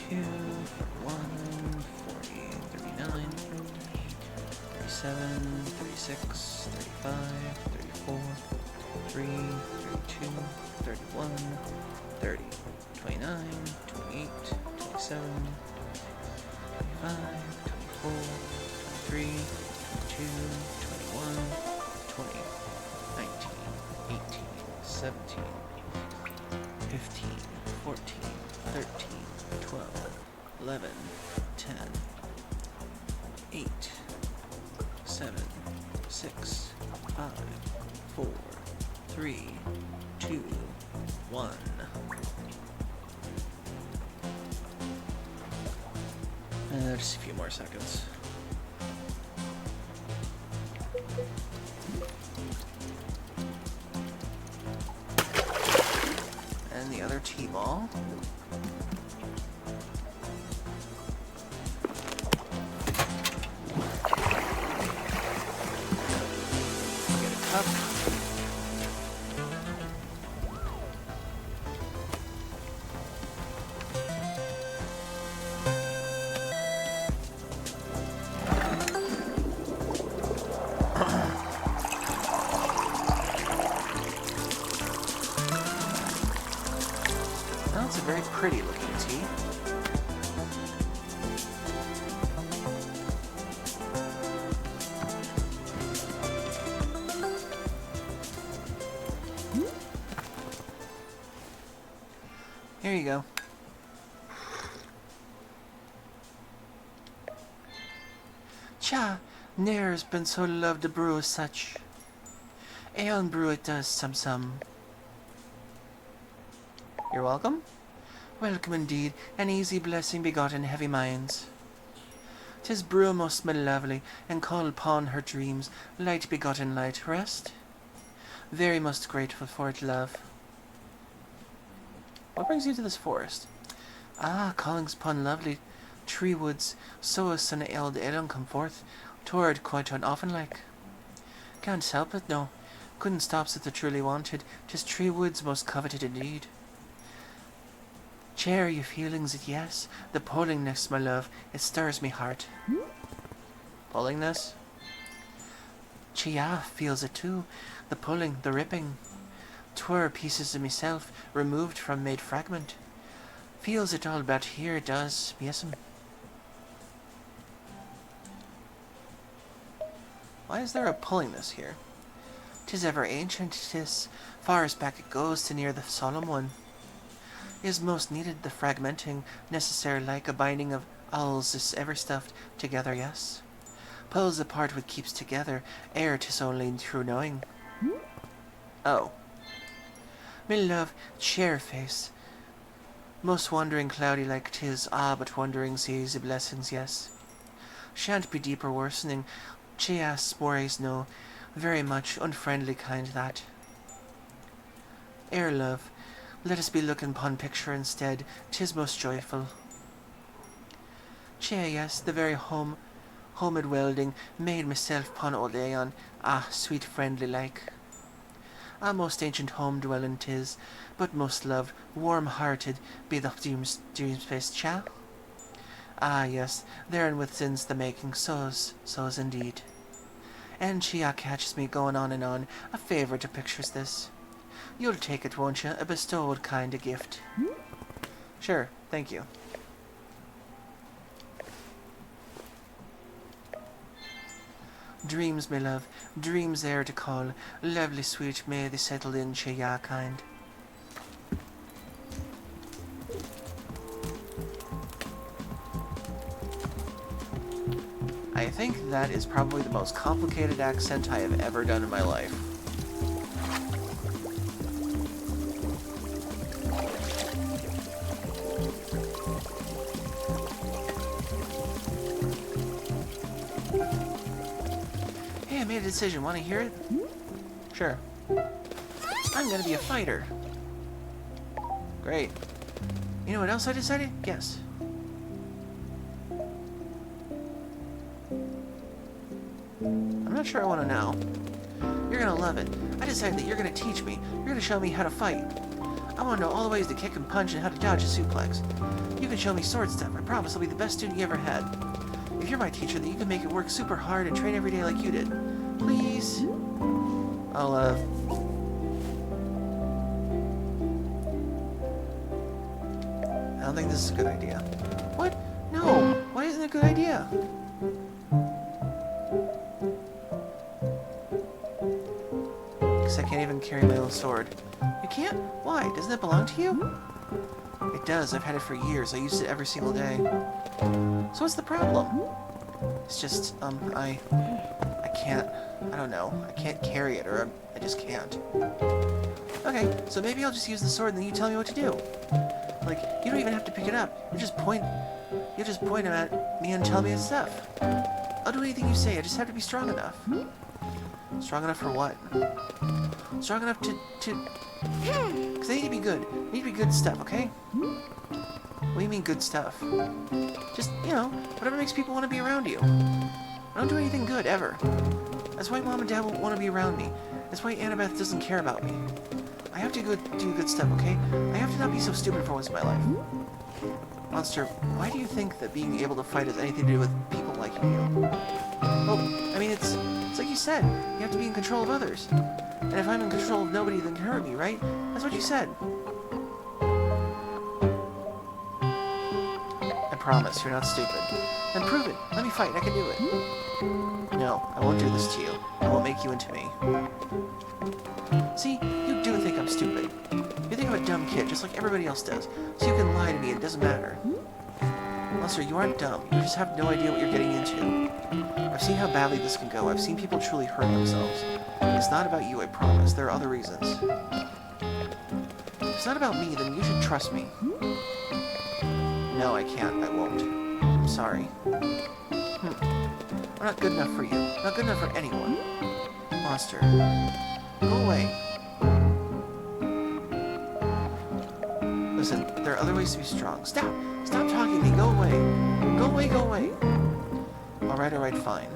Two, 41, 40, 39, 37, 36, 35, 34, 3, 32, 31, 30, 29, 28, 27, 25, 24, 23, 22, 21, 20, 19, 18, 17, 15, 14, 13, 12, 11, 10, 8, 7, 6, 5, 4, 3, 2, 1. Just a few more seconds. And the other T-ball. Get a cup. Well, it's a very pretty looking tea. Here you go. Cha, ne'er's been so loved to brew as such. Ale and brew it does some. You're welcome? Welcome indeed, an easy blessing begotten heavy minds. 'Tis brew most my lovely, and call upon her dreams, light begotten light, rest. Very most grateful for it, love. What brings you to this forest? Ah, callings upon lovely tree woods, so as sun eld Elon come forth, toward quite an often like. Can't help it, no. Couldn't stop if the truly wanted, 'tis tree woods most coveted indeed. Share your feelings, yes. The polling next, my love, it stirs me heart. Pulling this? Chia feels it too. The pulling, the ripping. Twere pieces of myself removed from made fragment. Feels it all but here it does, yes'm. Why is there a pulling this here? 'Tis ever ancient, 'tis far as back it goes to near the solemn one. Is most needed the fragmenting, necessary like a binding of alls is ever stuffed together, yes. Pulls apart what keeps together, ere 'tis only true knowing. Oh. Me love, chair face. Most wandering cloudy like 'tis, but wandering seas of blessings, yes. Shan't be deeper worsening, cheas mores no, very much unfriendly kind that. Ere love, let us be looking pon picture instead, 'tis most joyful. Che, yes, the very homed welding, made myself pon old Aeon, sweet friendly like. Most ancient home dwelling 'tis, but most loved, warm-hearted, be the dream-space cha. Yes, therein within's the making, so's indeed. And Chia catches me going on and on, a favourite of pictures this. You'll take it, won't you, a bestowed kind of gift? Sure, thank you. Dreams, my love, dreams there to call, lovely sweet may they settle in Chia kind. I think that is probably the most complicated accent I have ever done in my life. Hey, I made a decision. Want to hear it? Sure. I'm gonna be a fighter. Great. You know what else I decided? Guess. I'm not sure I want to know. You're gonna love it. I decided that you're gonna teach me. You're gonna show me how to fight. I want to know all the ways to kick and punch and how to dodge a suplex. You can show me sword stuff. I promise I'll be the best student you ever had. If you're my teacher, then you can make it work super hard and train every day like you did. Please? I'll, I don't think this is a good idea. What? No! Why isn't it a good idea? Because I can't even carry my own sword. You can't? Why? Doesn't it belong to you? It does. I've had it for years. I use it every single day. So what's the problem? It's just, I can't, I don't know. I can't carry it, or I just can't. Okay, so maybe I'll just use the sword and then you tell me what to do. Like, you don't even have to pick it up. You just point them at me and tell me stuff. I'll do anything you say. I just have to be strong enough. Strong enough for what? Strong enough to... Because I need to be good. I need to be good stuff, okay? What do you mean good stuff? Just, you know, whatever makes people want to be around you. I don't do anything good, ever. That's why Mom and Dad won't want to be around me. That's why Annabeth doesn't care about me. I have to go do good stuff, okay? I have to not be so stupid for once in my life. Monster, why do you think that being able to fight has anything to do with people liking you? Well, I mean, it's like you said. You have to be in control of others. And if I'm in control of nobody, then can hurt me, right? That's what you said. I promise, you're not stupid. Then prove it. Let me fight. I can do it. No, I won't do this to you. I won't make you into me. See, you do think I'm stupid. You think I'm a dumb kid, just like everybody else does. So you can lie to me, it doesn't matter. Monster, you aren't dumb. You just have no idea what you're getting into. I've seen how badly this can go. I've seen people truly hurt themselves. It's not about you, I promise. There are other reasons. If it's not about me, then you should trust me. No, I can't. I won't. I'm sorry. I'm not good enough for you. Not good enough for anyone. Monster. Go away. Listen, there are other ways to be strong. Stop! Stop talking to me. Go away. Go away, go away. Alright, fine.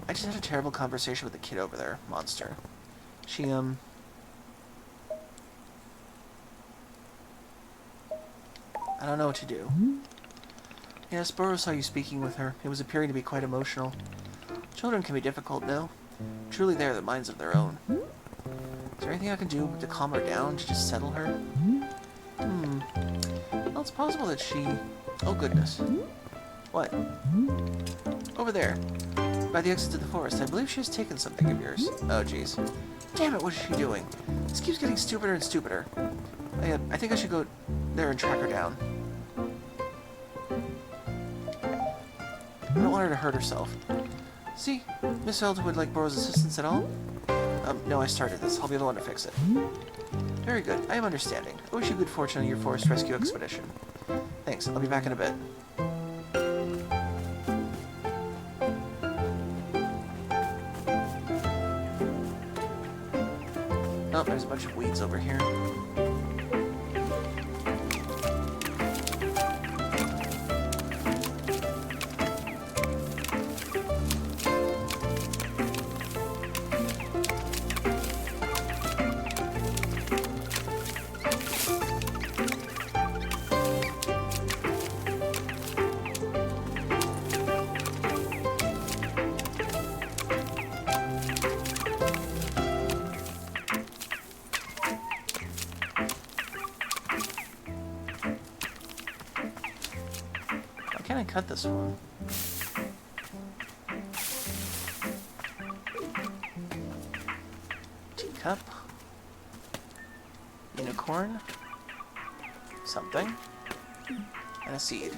I just had a terrible conversation with the kid over there, Monster. She, I don't know what to do. Yes, Burrow saw you speaking with her. It was appearing to be quite emotional. Children can be difficult, though. Truly they are the minds of their own. Is there anything I can do to calm her down, to just settle her? Well, it's possible that she... Oh, goodness. What? Over there. By the exit to the forest. I believe she has taken something of yours. Oh, jeez. Damn it, what is she doing? This keeps getting stupider and stupider. I think I should go there and track her down. I don't want her to hurt herself. See? Miss Elder would like Burrow's assistance at all? No, I started this. I'll be the one to fix it. Very good. I am understanding. I wish you good fortune on your forest rescue expedition. Thanks. I'll be back in a bit. Oh, there's a bunch of weeds over here. Can I cut this one? Teacup. Unicorn. Something. And a seed.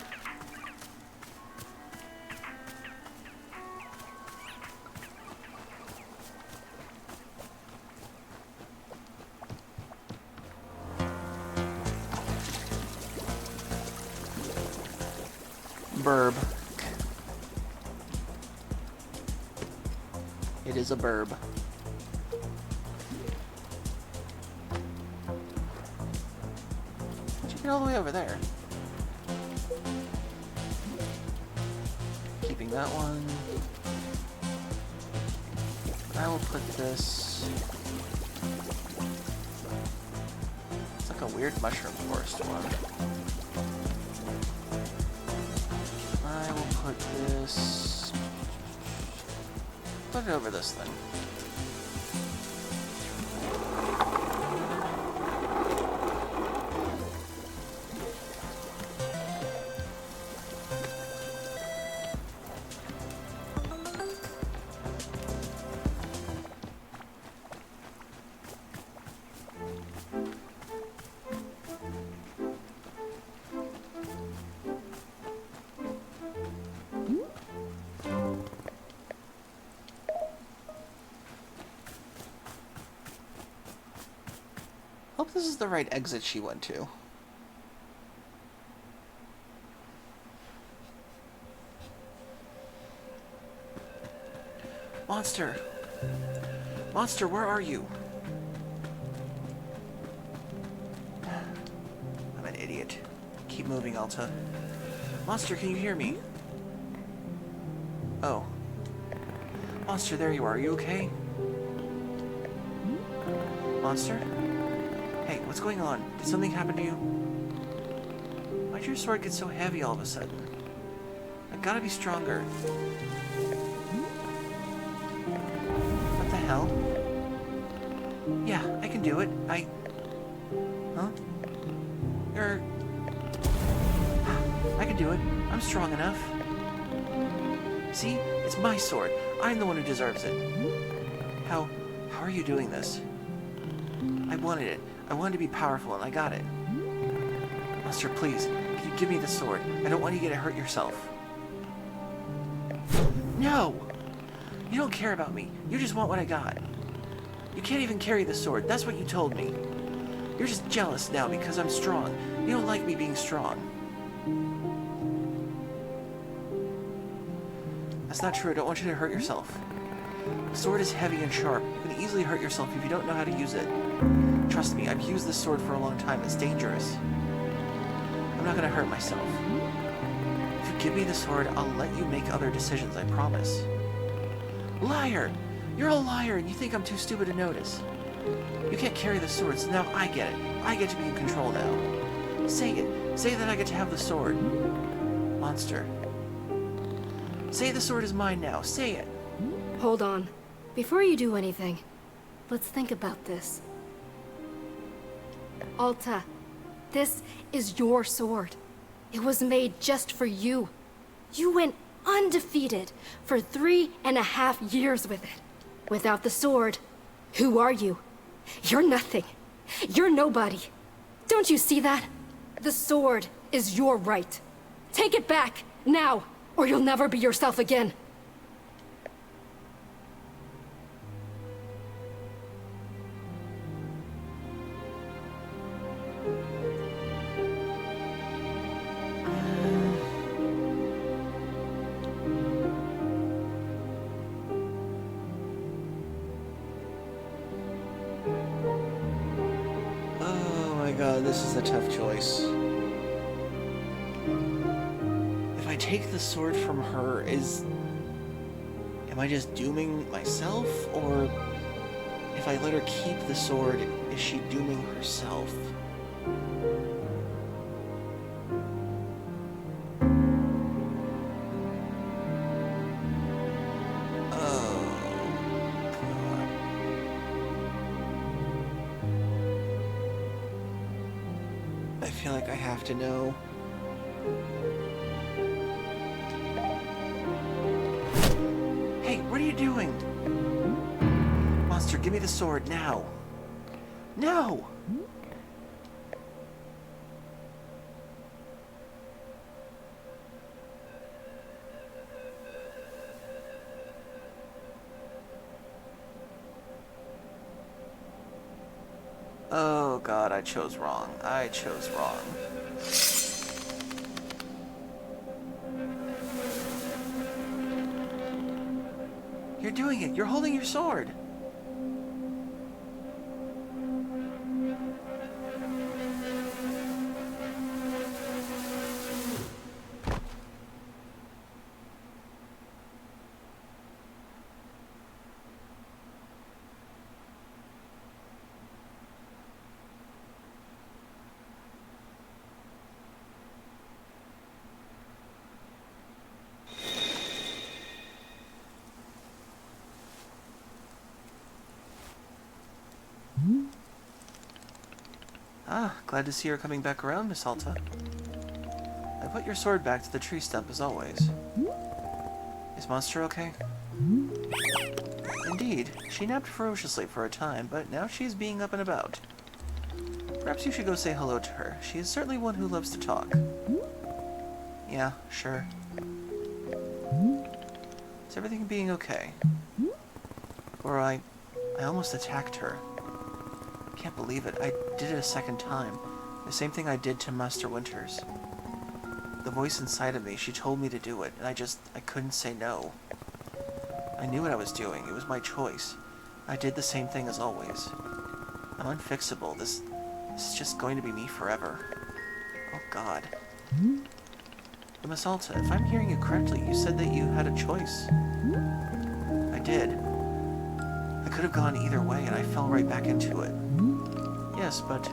Burb. It is a burb. How'd you get all the way over there? Keeping that one. I will put this... It's like a weird mushroom forest one. I will put this... Put it over this thing. Hope this is the right exit she went to. Monster! Monster, where are you? I'm an idiot. Keep moving, Alta. Monster, can you hear me? Oh. Monster, there you are. Are you okay? Monster? Hey, what's going on? Did something happen to you? Why'd your sword get so heavy all of a sudden? I gotta be stronger. What the hell? Yeah, I can do it. Huh? I can do it. I'm strong enough. See? It's my sword. I'm the one who deserves it. How are you doing this? I wanted it. I wanted to be powerful, and I got it. Monster, please, can you give me the sword? I don't want you to hurt yourself. No! You don't care about me. You just want what I got. You can't even carry the sword. That's what you told me. You're just jealous now because I'm strong. You don't like me being strong. That's not true. I don't want you to hurt yourself. The sword is heavy and sharp. You can easily hurt yourself if you don't know how to use it. Trust me, I've used this sword for a long time. It's dangerous. I'm not gonna hurt myself. If you give me the sword, I'll let you make other decisions, I promise. Liar! You're a liar and you think I'm too stupid to notice. You can't carry the sword, so now I get it. I get to be in control now. Say it. Say that I get to have the sword. Monster. Say the sword is mine now. Say it. Hold on. Before you do anything, let's think about this. Alta, this is your sword. It was made just for you. You went undefeated for 3.5 years with it. Without the sword, who are you? You're nothing. You're nobody. Don't you see that? The sword is your right. Take it back, now, or you'll never be yourself again. God, this is a tough choice. If I take the sword from her, am I just dooming myself? Or if I let her keep the sword, is she dooming herself? I feel like I have to know. Hey, what are you doing? Monster, give me the sword now. No! Oh God, I chose wrong. I chose wrong. You're doing it. You're holding your sword. Ah, glad to see you're coming back around, Miss Alta. I put your sword back to the tree stump as always. Is Monster okay? Indeed, she napped ferociously for a time, but now she's being up and about. Perhaps you should go say hello to her. She is certainly one who loves to talk. Yeah, sure. Is everything being okay? Or I almost attacked her. I can't believe it. I did it a second time. The same thing I did to Master Winters. The voice inside of me, she told me to do it, and I couldn't say no. I knew what I was doing. It was my choice. I did the same thing as always. I'm unfixable. This is just going to be me forever. Oh God. But Miss Alta, if I'm hearing you correctly, you said that you had a choice. I did. I could have gone either way, and I fell right back into it. Yes, but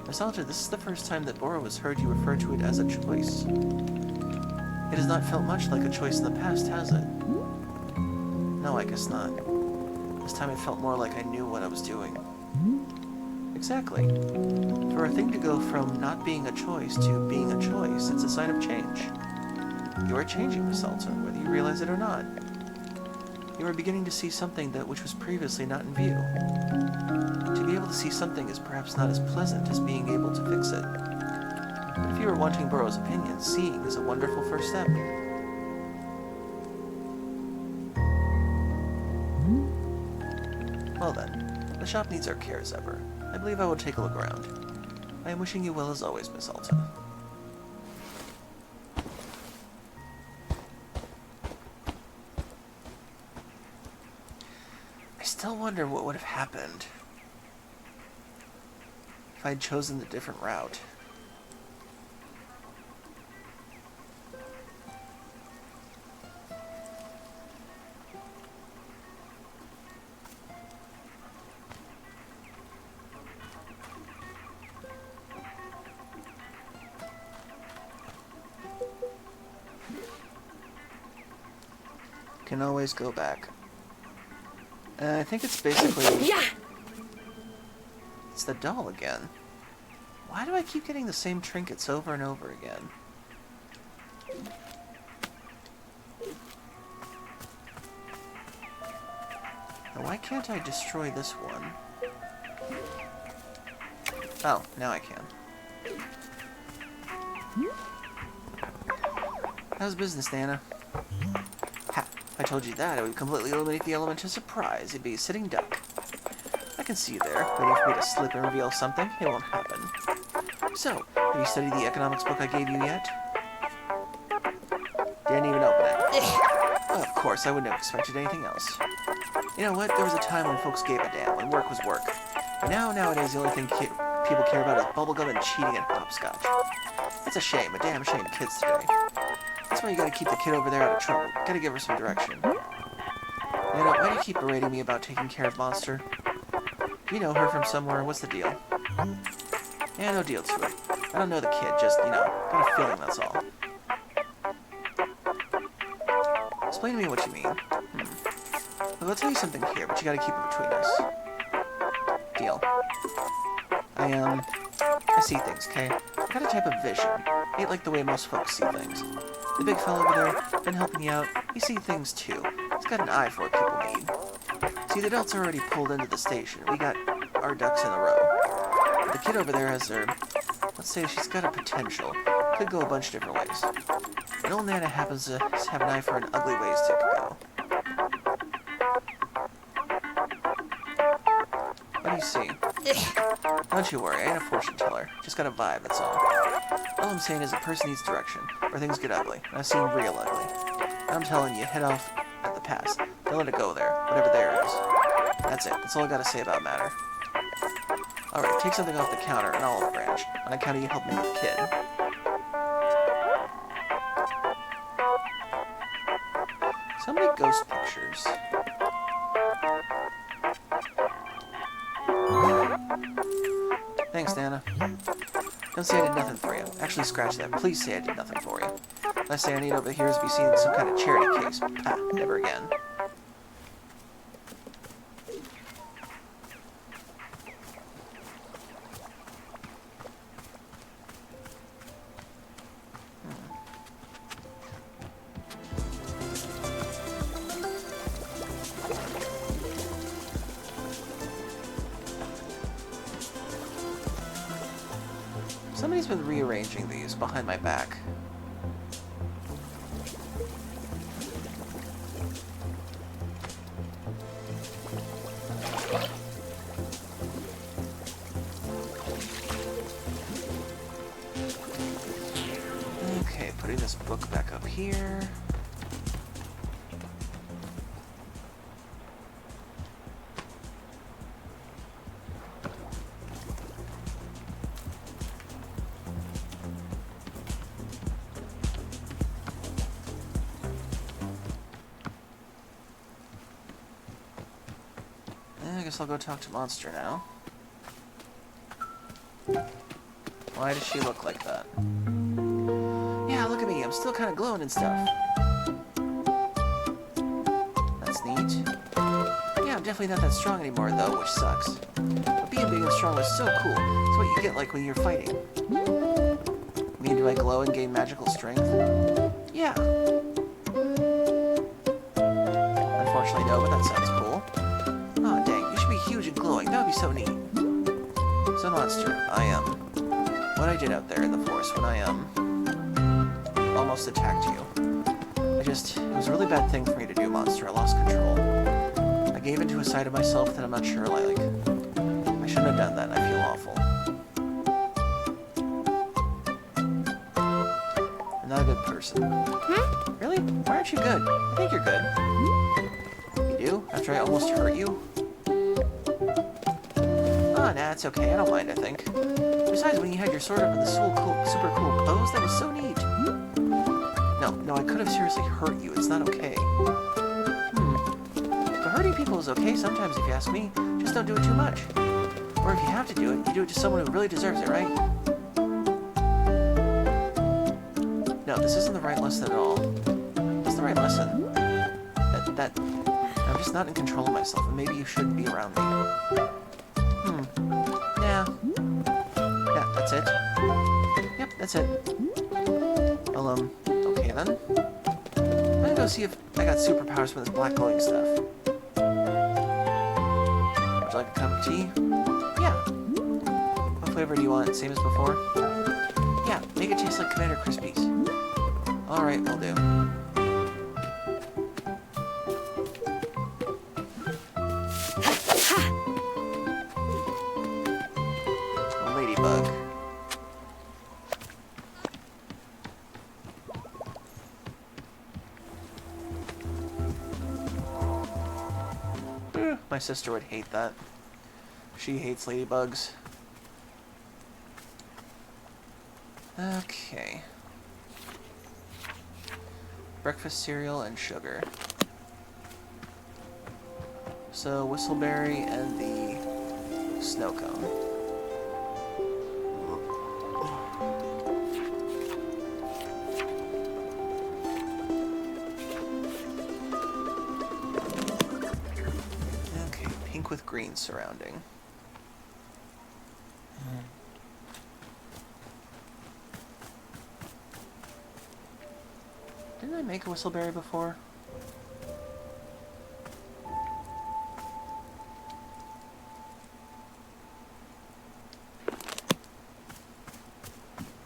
Miss Alta, this is the first time that Bora has heard you refer to it as a choice. It has not felt much like a choice in the past, has it? No, I guess not. This time it felt more like I knew what I was doing. Exactly. For a thing to go from not being a choice to being a choice, it's a sign of change. You are changing, Miss Alta, whether you realize it or not. You are beginning to see something which was previously not in view. To be able to see something is perhaps not as pleasant as being able to fix it. But if you are wanting Burrow's opinion, seeing is a wonderful first step. Well then, the shop needs our care as ever. I believe I will take a look around. I am wishing you well as always, Miss Alta. I still wonder what would have happened if I'd chosen the different route. Can always go back. I think it's basically... Yeah! It's the doll again. Why do I keep getting the same trinkets over and over again? Now, why can't I destroy this one? Oh, now I can. How's business, Nana? Ha! If I told you that, it would completely eliminate the element of surprise. It'd be a sitting duck. I can see you there, waiting for me to slip and reveal something. It won't happen. So, have you studied the economics book I gave you yet? Didn't even open it. Oh, of course, I wouldn't have expected anything else. You know what? There was a time when folks gave a damn, when work was work. But nowadays, the only thing people care about is bubblegum and cheating and hopscotch. It's a shame, a damn shame to kids today. That's why you gotta keep the kid over there out of trouble. Gotta give her some direction. Nana, why do you keep berating me about taking care of Monster? Do you know her from somewhere? What's the deal? Yeah, no deal to it. I don't know the kid, just, got a feeling, that's all. Explain to me what you mean. Well, I'll tell you something here, but you gotta keep it between us. Deal. I see things, okay? I got a type of vision. Ain't like the way most folks see things. The big fella over there, been helping you out, he see things too. He's got an eye for what people need. See, the adults are already pulled into the station. We got our ducks in a row. But the kid over there has her... Let's say she's got a potential. Could go a bunch of different ways. And old Nana happens to have an eye for an ugly ways to go. What do you see? Don't you worry, I ain't a fortune teller. Just got a vibe, that's all. All I'm saying is a person needs direction, or things get ugly. And I've seen real ugly. And I'm telling you, head off at the pass. Don't let it go there, whatever there is. That's it. That's all I gotta say about matter. Alright, take something off the counter, an olive branch. On account of you helping me with the kid. So many ghost pictures. Thanks, Nana. Don't say I did nothing for you. Actually, scratch that. Please say I did nothing for you. Last thing I need over here is to be seen in some kind of charity case. Pah, never again. Somebody's been rearranging these behind my back. Okay, putting this book back up here. I guess I'll go talk to Monster now. Why does she look like that? Yeah, look at me. I'm still kind of glowing and stuff. That's neat. Yeah, I'm definitely not that strong anymore, though, which sucks. But being big and strong was so cool. It's what you get like when you're fighting. I mean, do I glow and gain magical strength? Yeah. Unfortunately, no, but that sounds cool. Oh, dang, you should be huge and glowing. That would be so neat. So, Monster, what I did out there in the forest when I, almost attacked you. It was a really bad thing for me to do, Monster. I lost control. I gave into a side of myself that I'm not sure I like. I shouldn't have done that, and I feel awful. I'm not a good person. Really? Why aren't you good? I think you're good. You do? After I almost hurt you? Oh, nah, it's okay. I don't mind, I think. Besides, when you had your sword up in the super cool pose, that was so neat. No, I could have seriously hurt you. It's not okay. But hurting people is okay sometimes, if you ask me. Just don't do it too much. Or if you have to do it, you do it to someone who really deserves it, right? No, this isn't the right lesson at all. What's the right lesson? That that... I'm just not in control of myself, and maybe you shouldn't be around me. Yeah. Yeah, that's it. Yep, that's it. Well, okay then. I'm gonna go see if I got superpowers from this black glowing stuff. Would you like a cup of tea? Yeah. What flavor do you want? Same as before? Yeah, make it taste like Commander Crispies. Alright, will do. A ladybug. My sister would hate that. She hates ladybugs. Okay. Breakfast cereal and sugar. So, whistleberry and the snow cone. Okay, pink with green surrounding. Didn't I make a whistleberry before?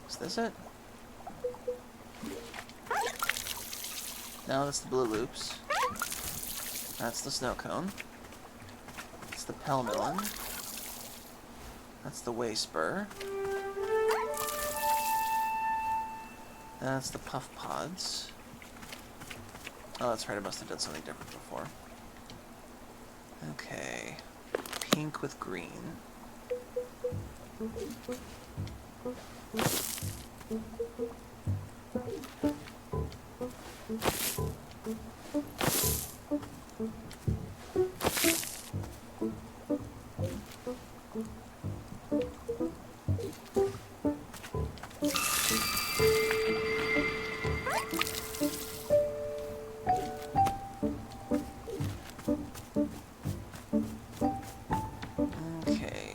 Is this it? No, that's the blue loops. That's the snow cone. That's the pell melon. That's the way spur. That's the puff pods. Oh, that's right, I must have done something different before. Okay. Pink with green. Okay.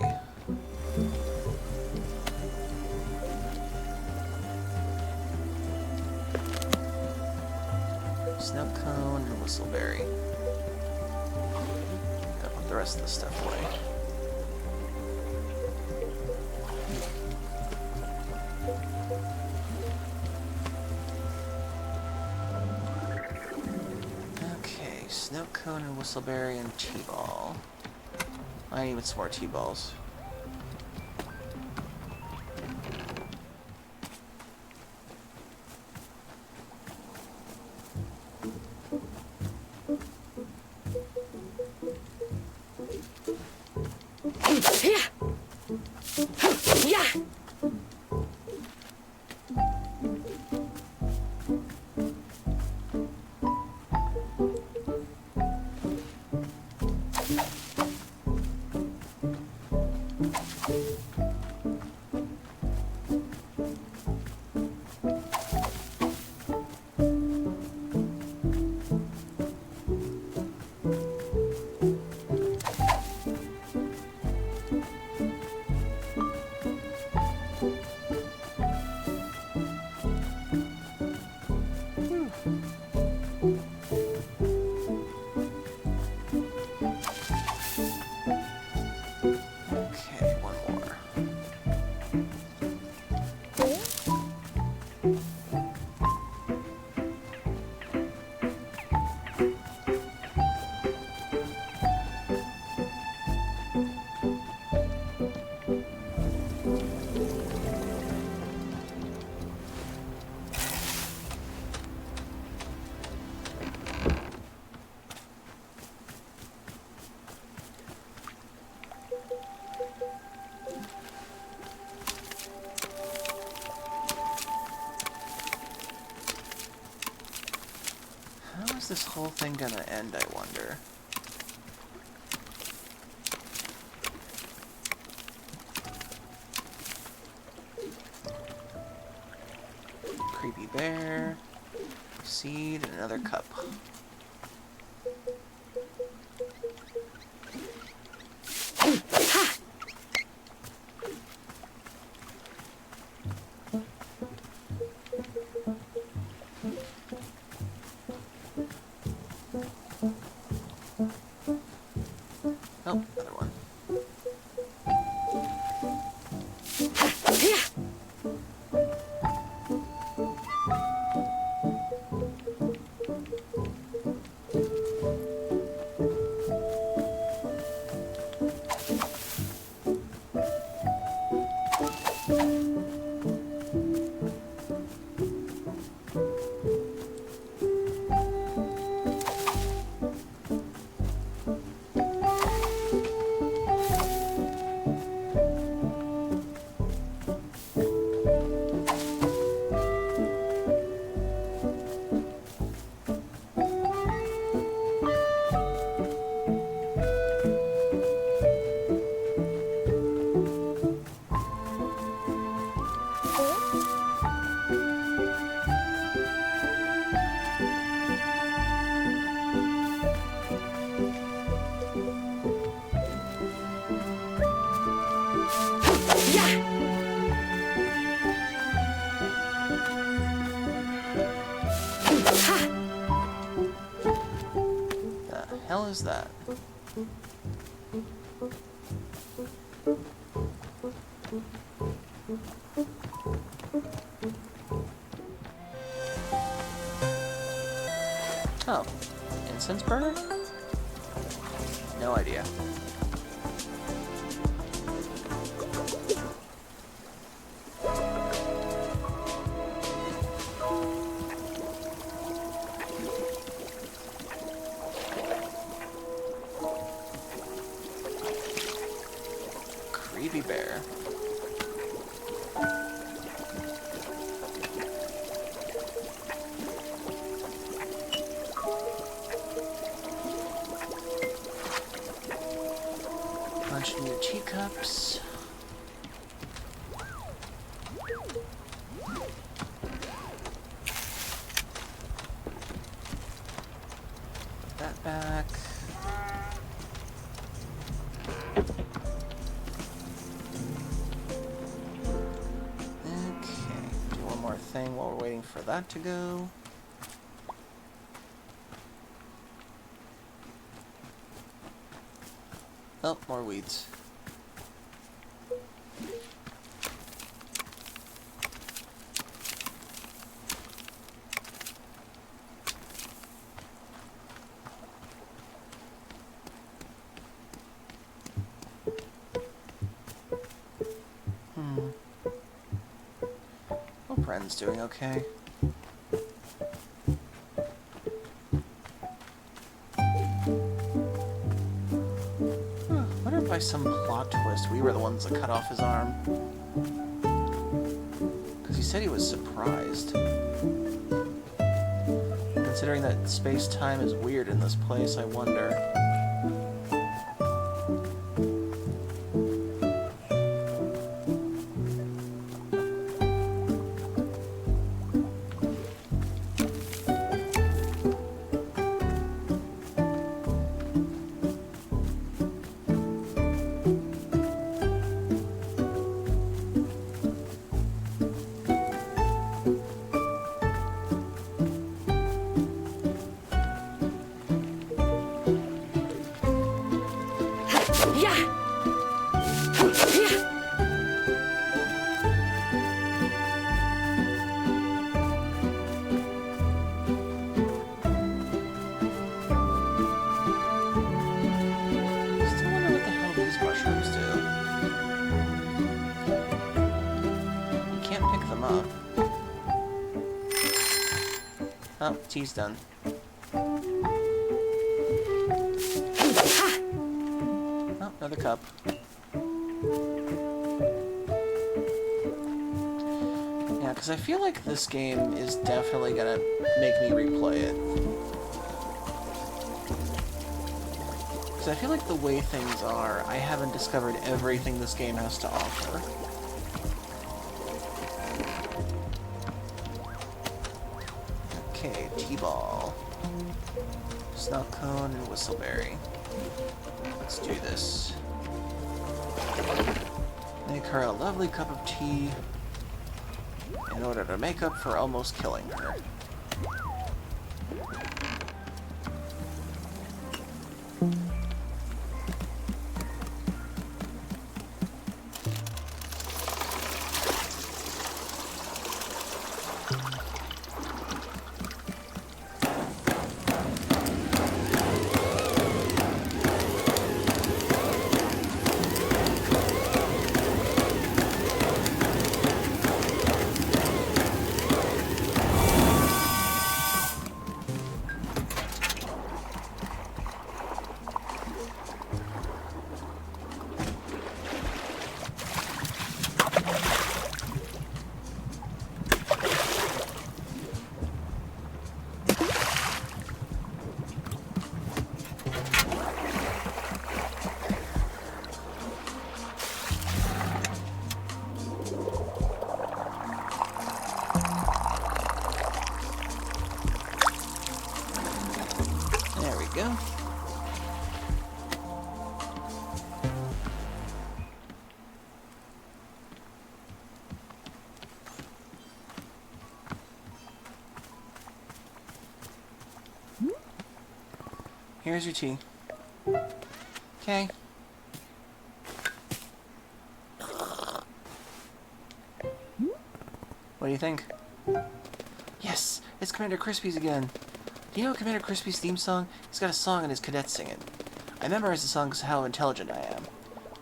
Snow cone and whistleberry. Gotta put the rest of the stuff away. Okay, snow cone and whistleberry and T-ball. I need some more T-balls. Okay, one more. How is this whole thing gonna end, I wonder? Creepy bear, seed, and another cup. The hell is that? Oh, incense burner? No idea. Creepy bear. Bunch of new teacups. Put that back. Okay, do one more thing while we're waiting for that to go. Oh, more weeds. Well, Bren's doing okay. What if by some plot twist we were the ones that cut off his arm? Because he said he was surprised. Considering that space-time is weird in this place, I wonder. Still wonder what the hell these mushrooms do. You can't pick them up. Oh, tea's done. Oh, another cup. Yeah, because I feel like this game is definitely gonna make me replay it. Because I feel like the way things are, I haven't discovered everything this game has to offer. Okay, T-ball. Snow cone and whistleberry. Let's do this. Make her a lovely cup of tea in order to make up for almost killing her. Here's your tea. Okay. What do you think? Yes! It's Commander Crispy's again! Do you know Commander Crispy's theme song? He's got a song and his cadets sing it. I memorized the song because of how intelligent I am.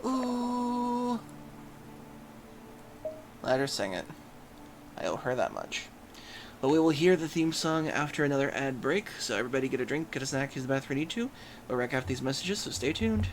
Ooh! Let her sing it. I owe her that much. But we will hear the theme song after another ad break, so everybody get a drink, get a snack, use the bathroom if you need to. We'll wreck after these messages, so stay tuned.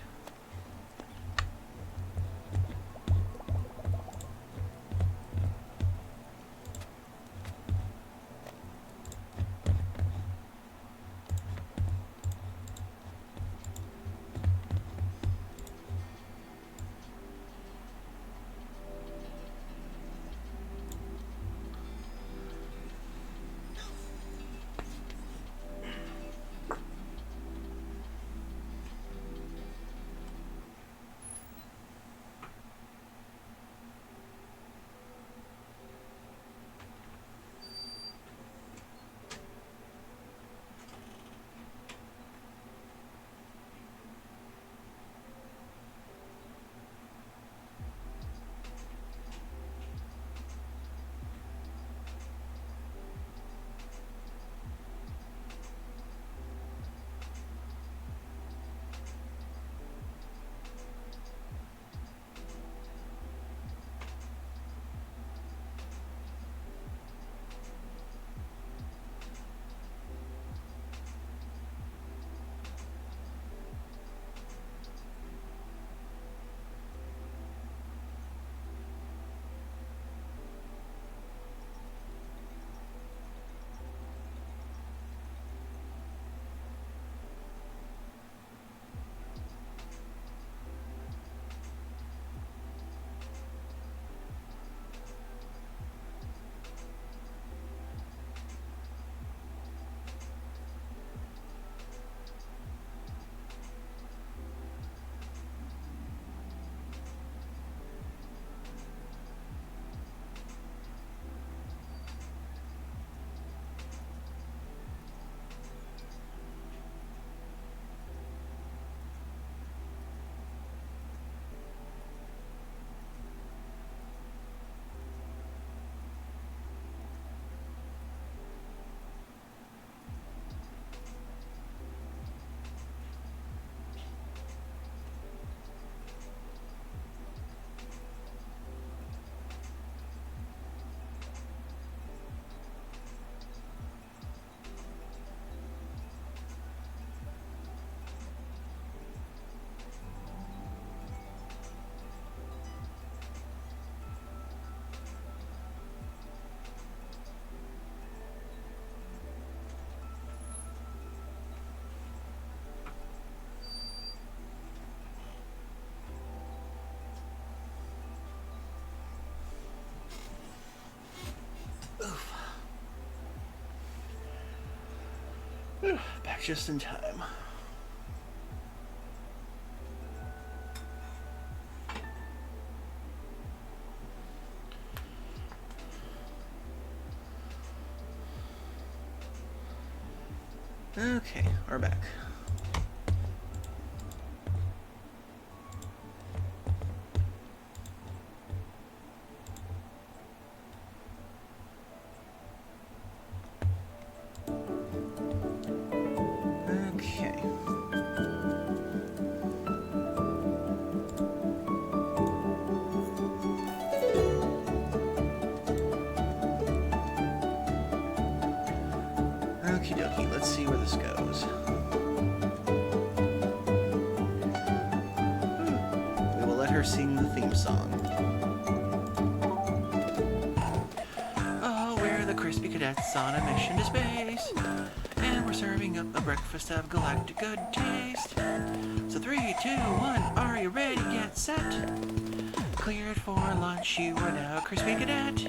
Back just in time. Okay, we're back. Okay. Okie dokie, let's see where this goes. We will let her sing the theme song. Oh, we're the Crispy Cadets on a mission to space. And we're serving up a breakfast of galactic good taste. So 3, 2, 1, are you ready? Get set. Cleared for lunch, you are now a Crispy Cadet.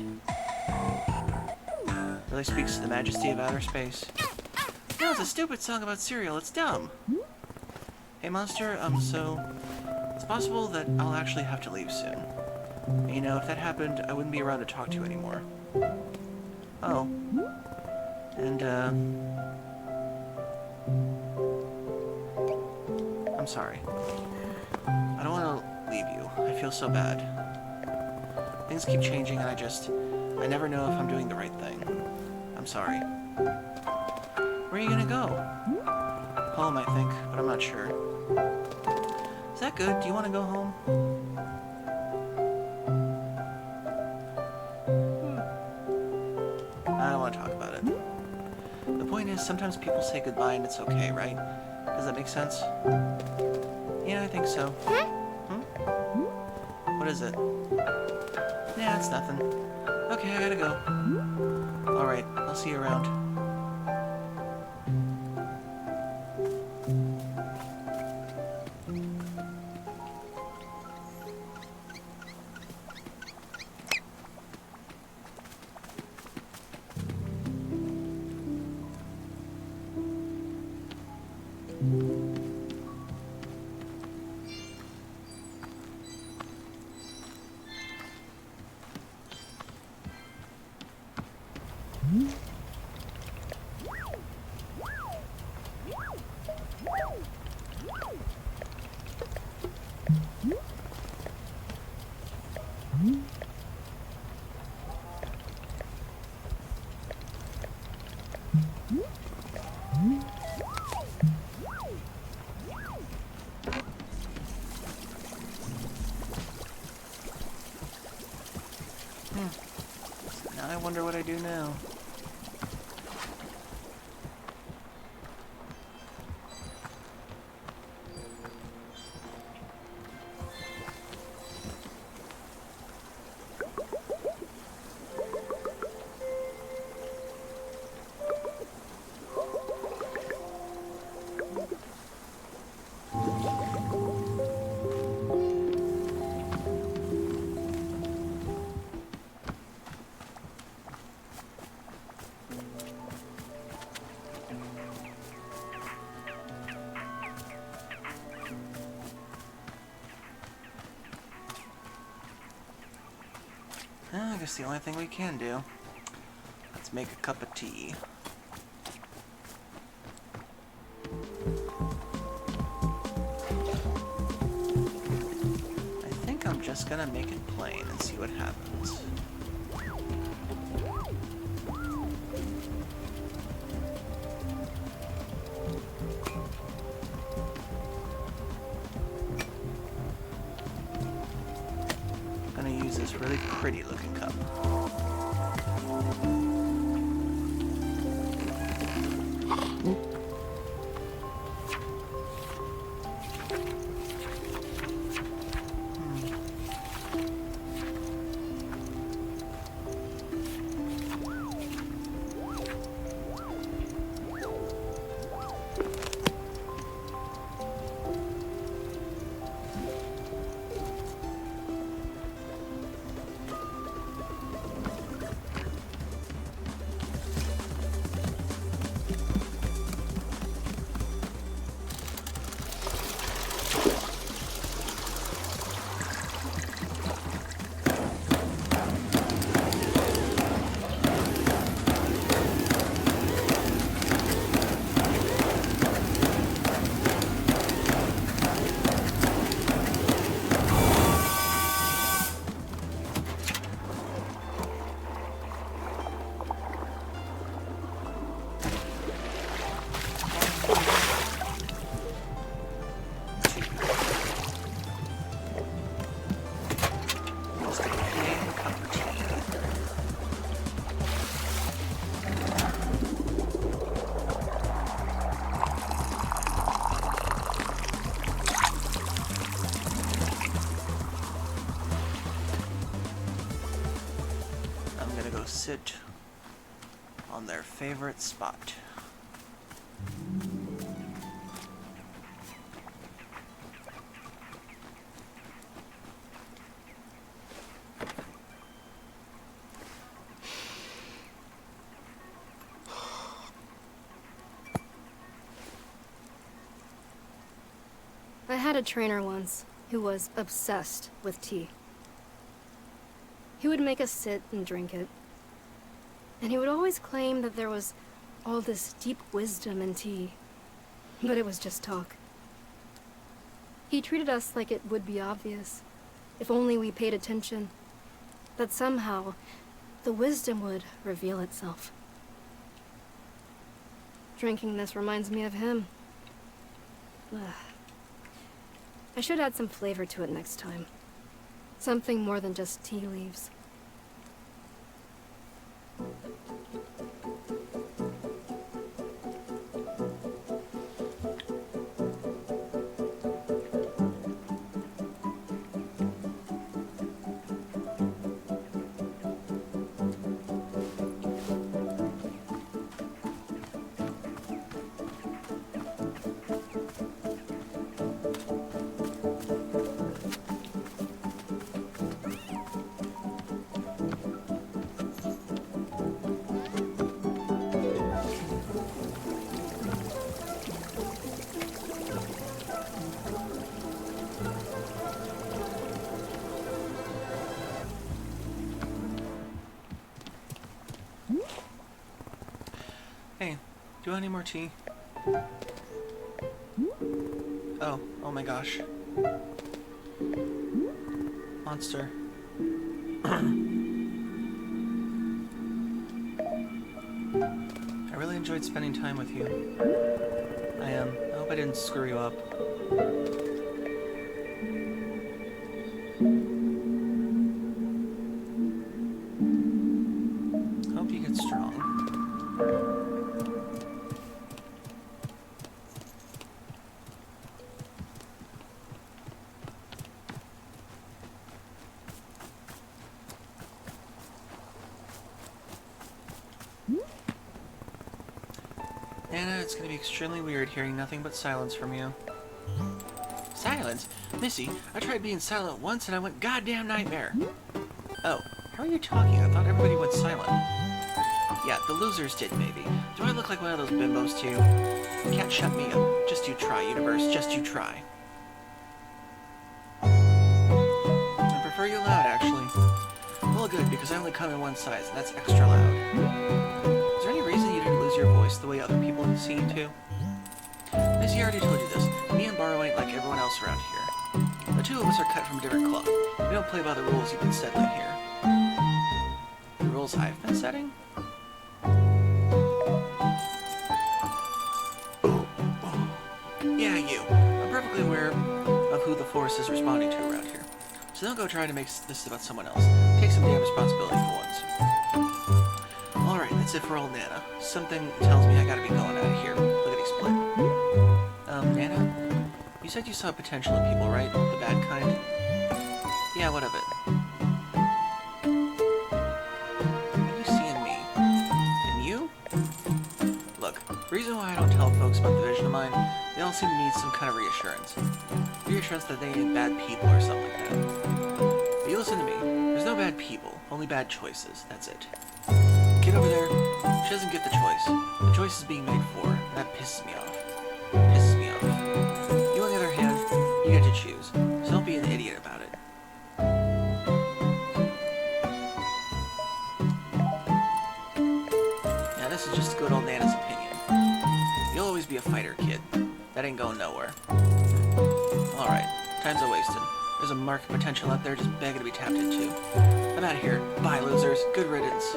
Really speaks to the majesty of outer space. No, it's a stupid song about cereal, it's dumb. Hey monster, so it's possible that I'll actually have to leave soon. And, you know, if that happened, I wouldn't be around to talk to anymore. Oh. And, I'm sorry. I don't want to leave you. I feel so bad. Things keep changing and I never know if I'm doing the right thing. I'm sorry. Where are you gonna go? Home, I think, but I'm not sure. Is that good? Do you want to go home? I don't want to talk about it. The point is, sometimes people say goodbye and it's okay, right? Does that make sense? Yeah, I think so. Hmm? What is it? Yeah, it's nothing. Okay, I gotta go. Alright, I'll see you around. Now I wonder what I do now. I guess the only thing we can do. Let's make a cup of tea. I think I'm just gonna make it plain and see what happens. I'm gonna use this really pretty looking cup. Sit on their favorite spot. I had a trainer once who was obsessed with tea. He would make us sit and drink it. And he would always claim that there was all this deep wisdom in tea. But it was just talk. He treated us like it would be obvious, if only we paid attention, that somehow the wisdom would reveal itself. Drinking this reminds me of him. Ugh. I should add some flavor to it next time. Something more than just tea leaves. Hey, do you want any more tea? Oh my gosh. Monster. I really enjoyed spending time with you. I hope I didn't screw you up. Hope you get strong. Anna, it's gonna be extremely weird hearing nothing but silence from you. Silence? Missy, I tried being silent once and I went goddamn nightmare. Oh, how are you talking? I thought everybody went silent. Yeah, the losers did maybe. Do I look like one of those bimbos to you? You can't shut me up. Just you try, universe. Just you try. I prefer you loud, actually. Well, good, because I only come in one size, and that's extra loud. Is there any reason you didn't lose your voice the way other people seem to? Missy already told you this. Me and Barrow ain't like everyone else around here. The two of us are cut from a different cloth. We don't play by the rules you've been settling here. The rules I've been setting? Yeah, you. I'm perfectly aware of who the force is responding to around here. So don't go trying to make this about someone else. Take some damn responsibility for once. Alright, that's it for old Nana. Something tells me I gotta be going out of here. Lickety split. Nana? You said you saw potential in people, right? The bad kind? Yeah, what of it? What do you see in me? In you? Look, the reason why I don't tell folks about the vision of mine, they all seem to need some kind of reassurance. Reassurance that they ain't bad people or something like that. But you listen to me. There's no bad people, only bad choices. That's it. Kid over there, she doesn't get the choice. The choice is being made for her, and that pisses me off. Pisses me off. You, on the other hand, you get to choose. So don't be an idiot about it. Now this is just good old Nana's opinion. You'll always be a fighter, kid. That ain't going nowhere. Alright, time's a-wasting. There's a market potential out there just begging to be tapped into. I'm out of here. Bye, losers. Good riddance.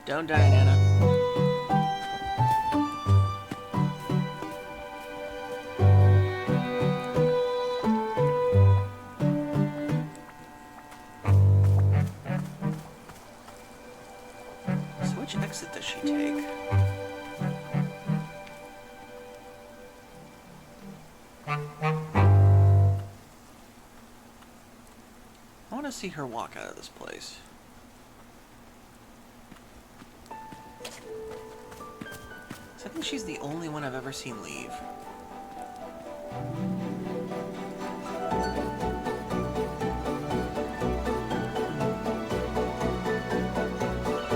Don't die, Nana. So which exit does she take? I want to see her walk out of this place. I think she's the only one I've ever seen leave.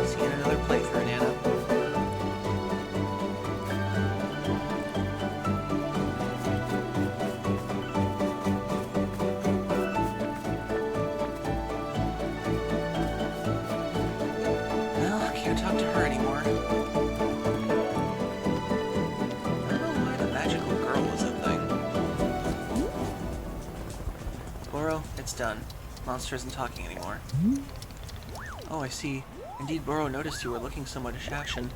See you in another playthrough, Nana. Well, can't talk to her anymore. I don't know why the magical girl was a thing. It's done. Monster isn't talking anymore. Oh, I see. Indeed, Boro noticed you were looking somewhat ashen.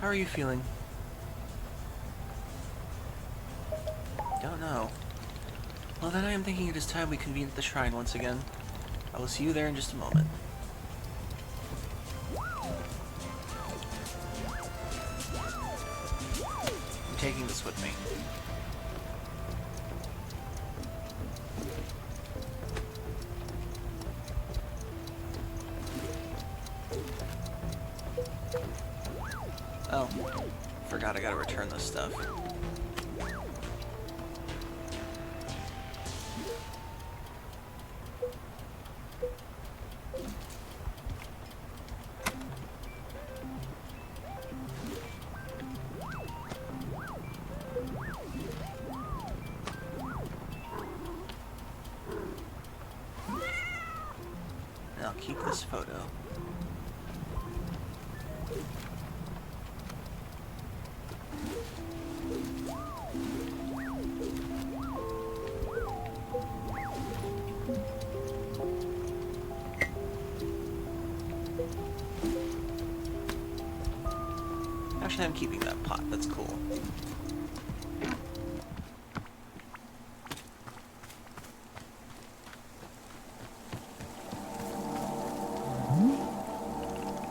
How are you feeling? Don't know. Well, then I am thinking it is time we convene at the shrine once again. I will see you there in just a moment. I'm taking this with me. Oh, forgot I gotta return this stuff. And I'll keep this photo. Actually, I'm keeping that pot. That's cool.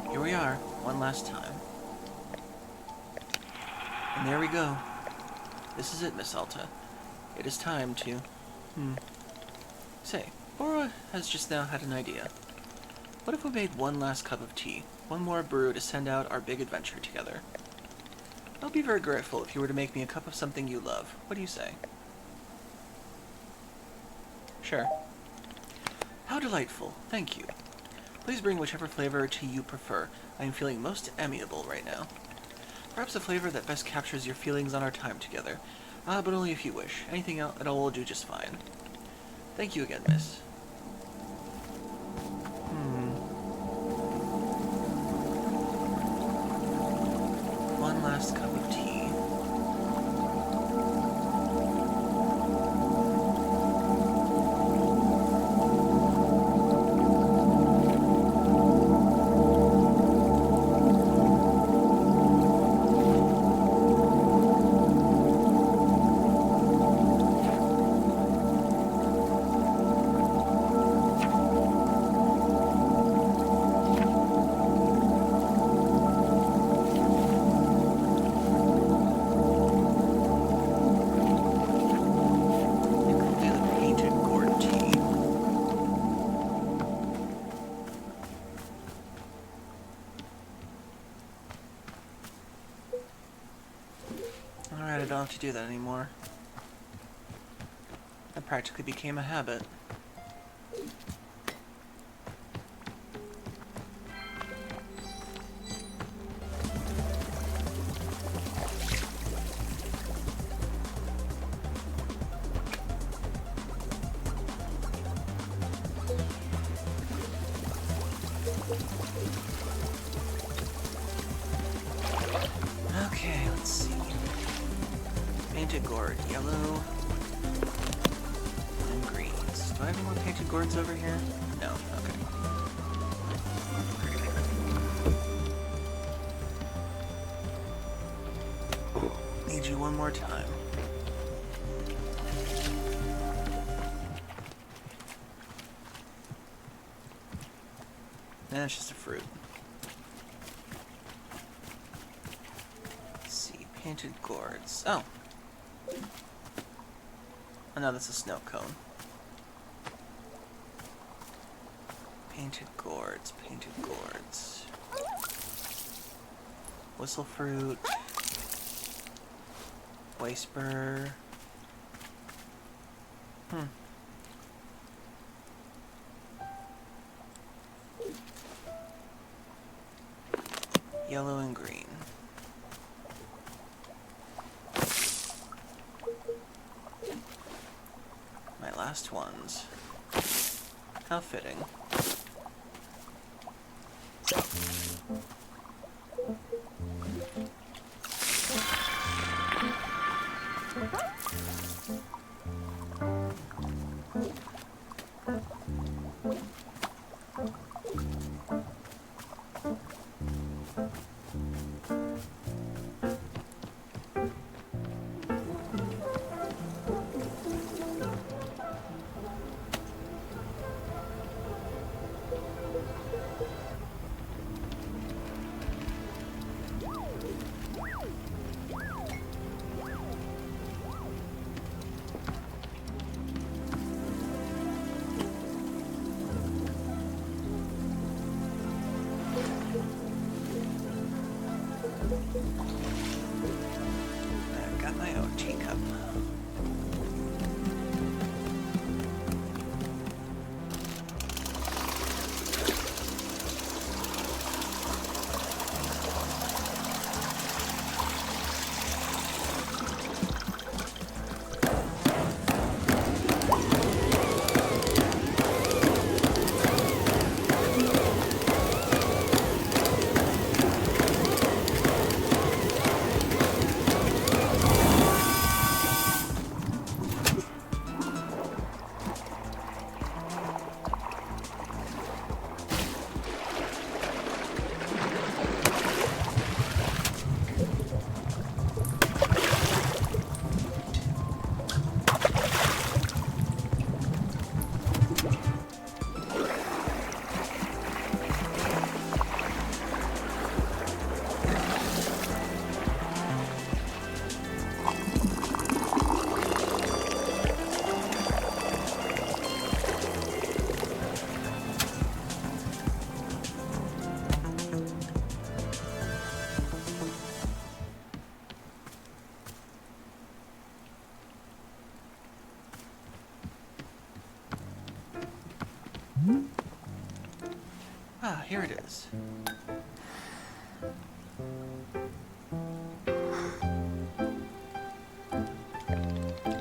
Here we are, one last time. And there we go. This is it, Miss Alta. It is time to... Say, Bora has just now had an idea. What if we made one last cup of tea? One more brew to send out our big adventure together. I'll be very grateful if you were to make me a cup of something you love. What do you say? Sure. How delightful. Thank you. Please bring whichever flavor tea you prefer. I am feeling most amiable right now. Perhaps a flavor that best captures your feelings on our time together. But only if you wish. Anything else at all will do just fine. Thank you again, miss. One last cup of tea. Alright, I don't have to do that anymore. That practically became a habit. Okay, let's see. Painted gourd, yellow and greens. Do I have any more painted gourds over here? No, okay. Need you one more time. Nah, it's just a fruit. Let's see, painted gourds. Oh. Oh no, that's a snow cone. Painted gourds, painted gourds. Whistle fruit. Weisper. Yellow and green. My last ones. How fitting. I've got my own teacup. Ah, here it is.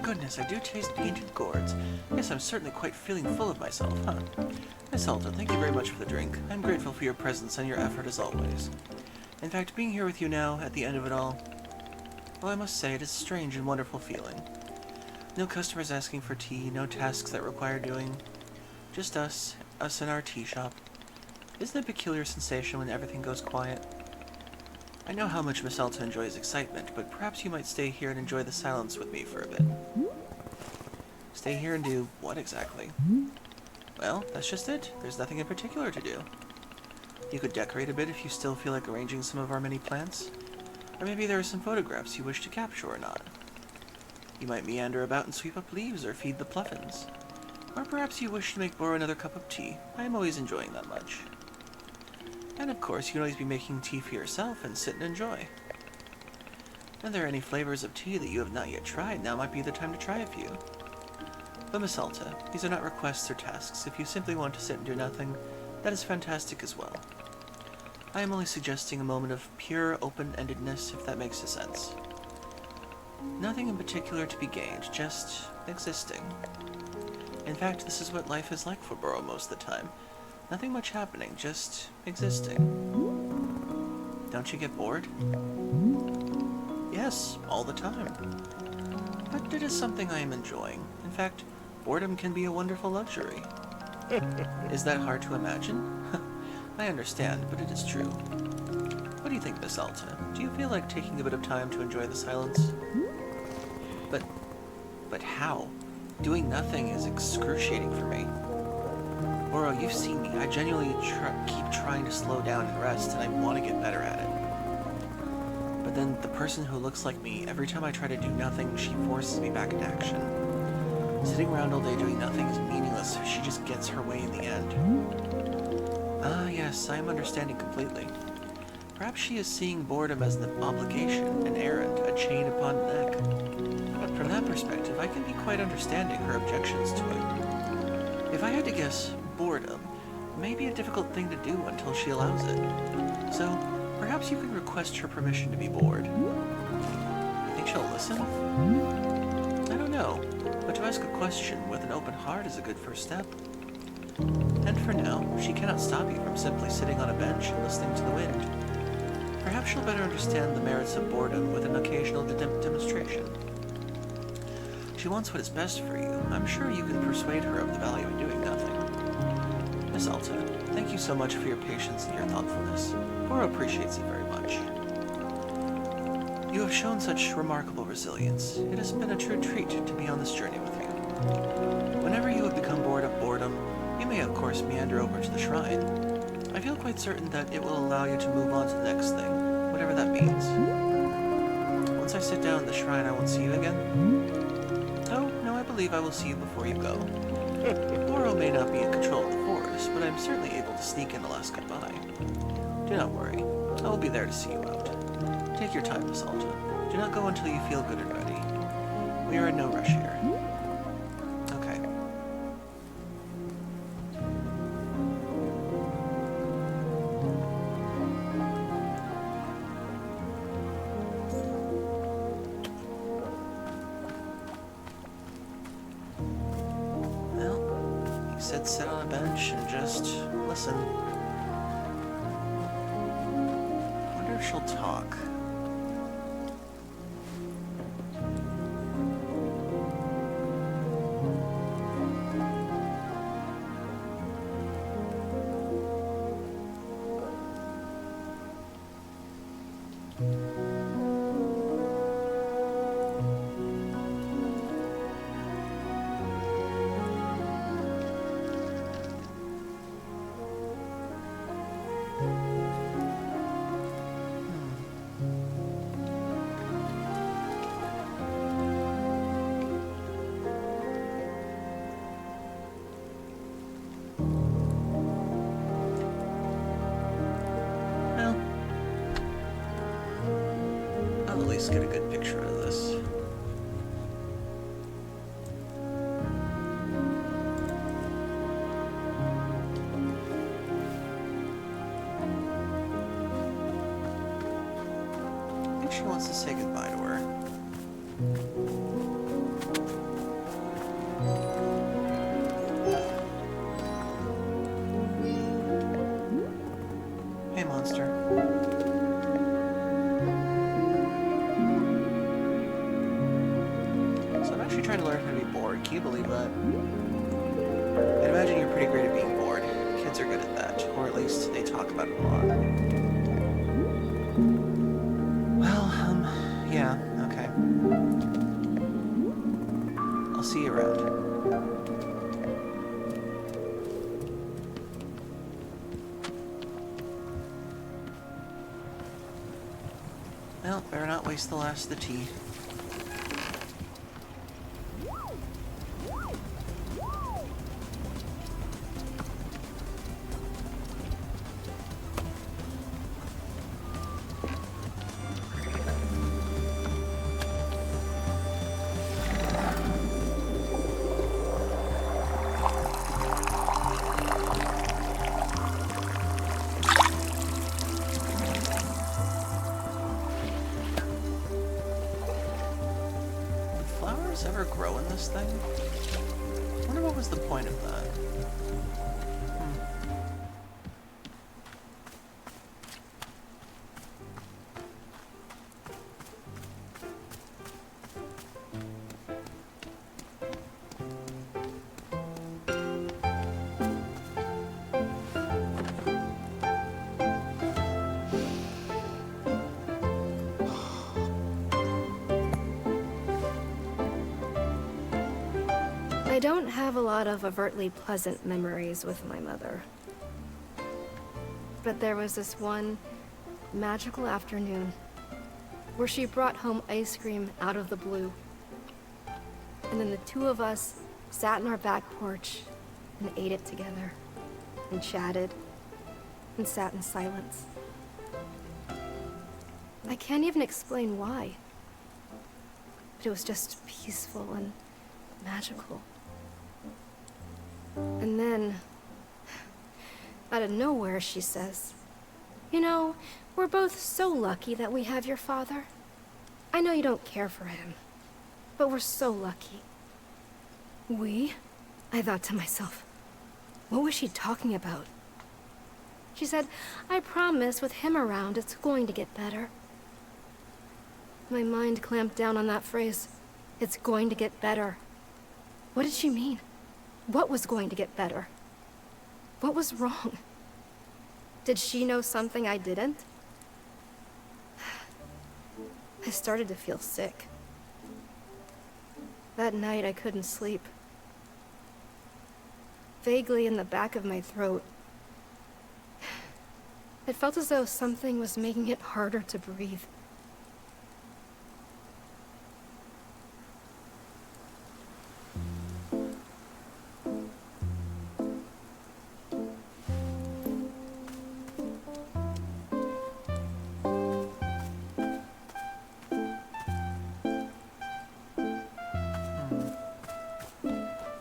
Goodness, I do taste painted gourds. Yes, I'm certainly quite feeling full of myself, huh? Miss Alta, thank you very much for the drink. I'm grateful for your presence and your effort as always. In fact, being here with you now, at the end of it all, well, I must say, it is a strange and wonderful feeling. No customers asking for tea, no tasks that require doing. Just us in our tea shop. Isn't it a peculiar sensation when everything goes quiet? I know how much Miss Alta enjoys excitement, but perhaps you might stay here and enjoy the silence with me for a bit. Stay here and do what exactly? Well, that's just it. There's nothing in particular to do. You could decorate a bit if you still feel like arranging some of our many plants. Or maybe there are some photographs you wish to capture or not. You might meander about and sweep up leaves or feed the pluffins. Or perhaps you wish to make Boro another cup of tea. I am always enjoying that much. And of course, you can always be making tea for yourself and sit and enjoy. If there are any flavors of tea that you have not yet tried, now might be the time to try a few. But Miss Alta, these are not requests or tasks. If you simply want to sit and do nothing, that is fantastic as well. I am only suggesting a moment of pure open-endedness, if that makes sense. Nothing in particular to be gained, just existing. In fact, this is what life is like for Boro most of the time. Nothing much happening, just existing. Don't you get bored? Yes, all the time. But it is something I am enjoying. In fact, boredom can be a wonderful luxury. Is that hard to imagine? I understand, but it is true. What do you think, Miss Alta? Do you feel like taking a bit of time to enjoy the silence? But how? Doing nothing is excruciating for me. Boro, you've seen me. I genuinely keep trying to slow down and rest, and I want to get better at it. But then the person who looks like me, every time I try to do nothing, she forces me back into action. Sitting around all day doing nothing is meaningless. She just gets her way in the end. Ah, yes, I am understanding completely. Perhaps she is seeing boredom as an obligation, an errand, a chain upon the neck. But from that perspective, I can be quite understanding her objections to it. If I had to guess, boredom may be a difficult thing to do until she allows it. So, perhaps you can request her permission to be bored. You think she'll listen? I don't know, but to ask a question with an open heart is a good first step. And for now, she cannot stop you from simply sitting on a bench and listening to the wind. Perhaps she'll better understand the merits of boredom with an occasional demonstration. She wants what is best for you. I'm sure you can persuade her of the value in doing nothing. Miss Alta, thank you so much for your patience and your thoughtfulness. Goro appreciates it very much. You have shown such remarkable resilience. It has been a true treat to be on this journey with you. Whenever you have become bored of boredom, you may of course meander over to the shrine. I feel quite certain that it will allow you to move on to the next thing, whatever that means. Once I sit down in the shrine, I won't see you again? Oh, no, I believe I will see you before you go. Goro may not be in control of the forest, but I'm certainly able to sneak in the last goodbye. Do not worry, I will be there to see you out. Take your time, Miss Alta. Do not go until you feel good and ready. We are in no rush here. Okay. Well, he said sit on a bench and just listen. I wonder if she'll talk. Well, I'll at least get a good picture of this. I think she wants to say goodbye to her. Hey, monster. So I'm actually trying to learn how to be bored. Can you believe that? I'd imagine you're pretty great at being bored. Kids are good at that, or at least they talk about it a lot. Well, yeah, okay. I'll see you around. Well, better not waste the last of the tea. Ever grow in this thing? I wonder what was the point of that. I don't have a lot of overtly pleasant memories with my mother. But there was this one magical afternoon where she brought home ice cream out of the blue. And then the two of us sat in our back porch and ate it together, and chatted, and sat in silence. I can't even explain why, but it was just peaceful and magical. And then, out of nowhere, she says, "You know, we're both so lucky that we have your father. I know you don't care for him, but we're so lucky." We? I thought to myself, what was she talking about? She said, "I promise with him around, it's going to get better." My mind clamped down on that phrase. It's going to get better. What did she mean? What was going to get better? What was wrong? Did she know something I didn't? I started to feel sick. That night I couldn't sleep. Vaguely in the back of my throat, it felt as though something was making it harder to breathe.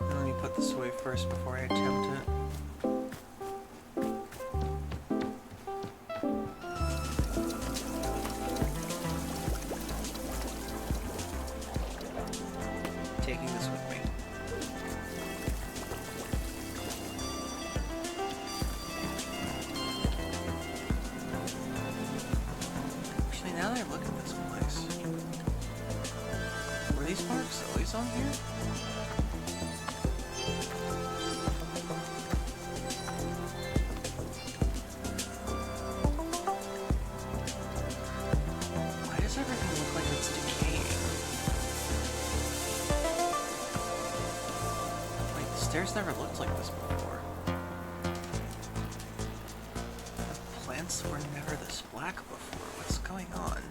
Let me put this away first before I attempt it. Taking this with me. Actually, now that I look at this place, were these marks always on here? Why does everything look like it's decaying? Wait, the stairs never looked like this before. The plants were never this black before. What's going on?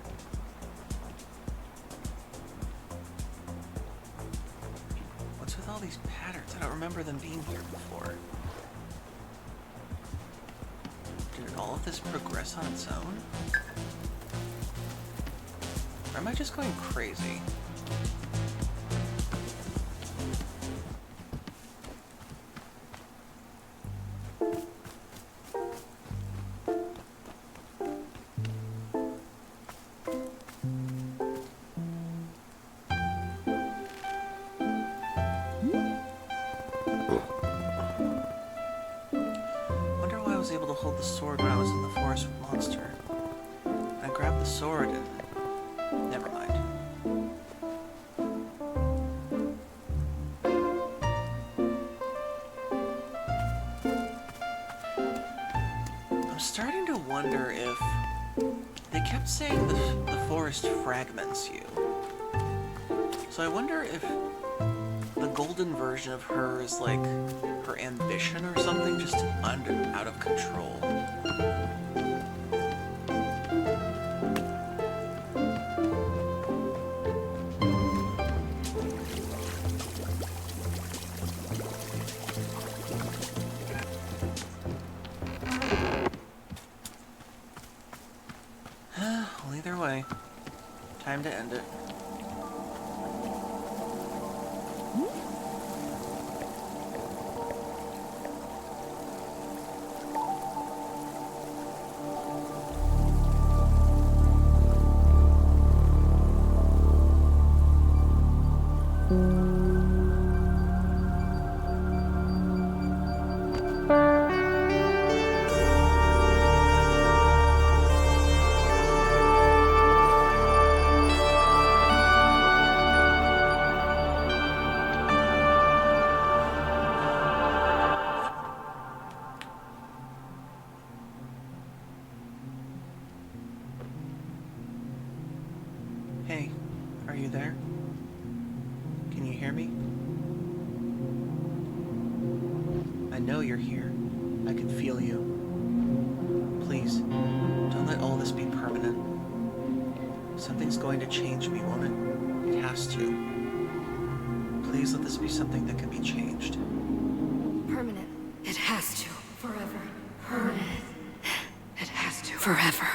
What's with all these patterns? I don't remember them being here before. Did all of this progress on its own? Or am I just going crazy? Wonder why I was able to hold the sword when I was in the forest with Monster. I grabbed the sword and... never mind. I'm starting to wonder if... They kept saying the forest fragments you. So I wonder if the golden version of her is like her ambition or something, just out of control. Well, either way, time to end it. Hey, are you there? Can you hear me? I know you're here. I can feel you. Please, don't let all this be permanent. Something's going to change me, won't it? It has to. Please let this be something that can be changed. Permanent. It has to. Forever. Permanent. It has to. Forever.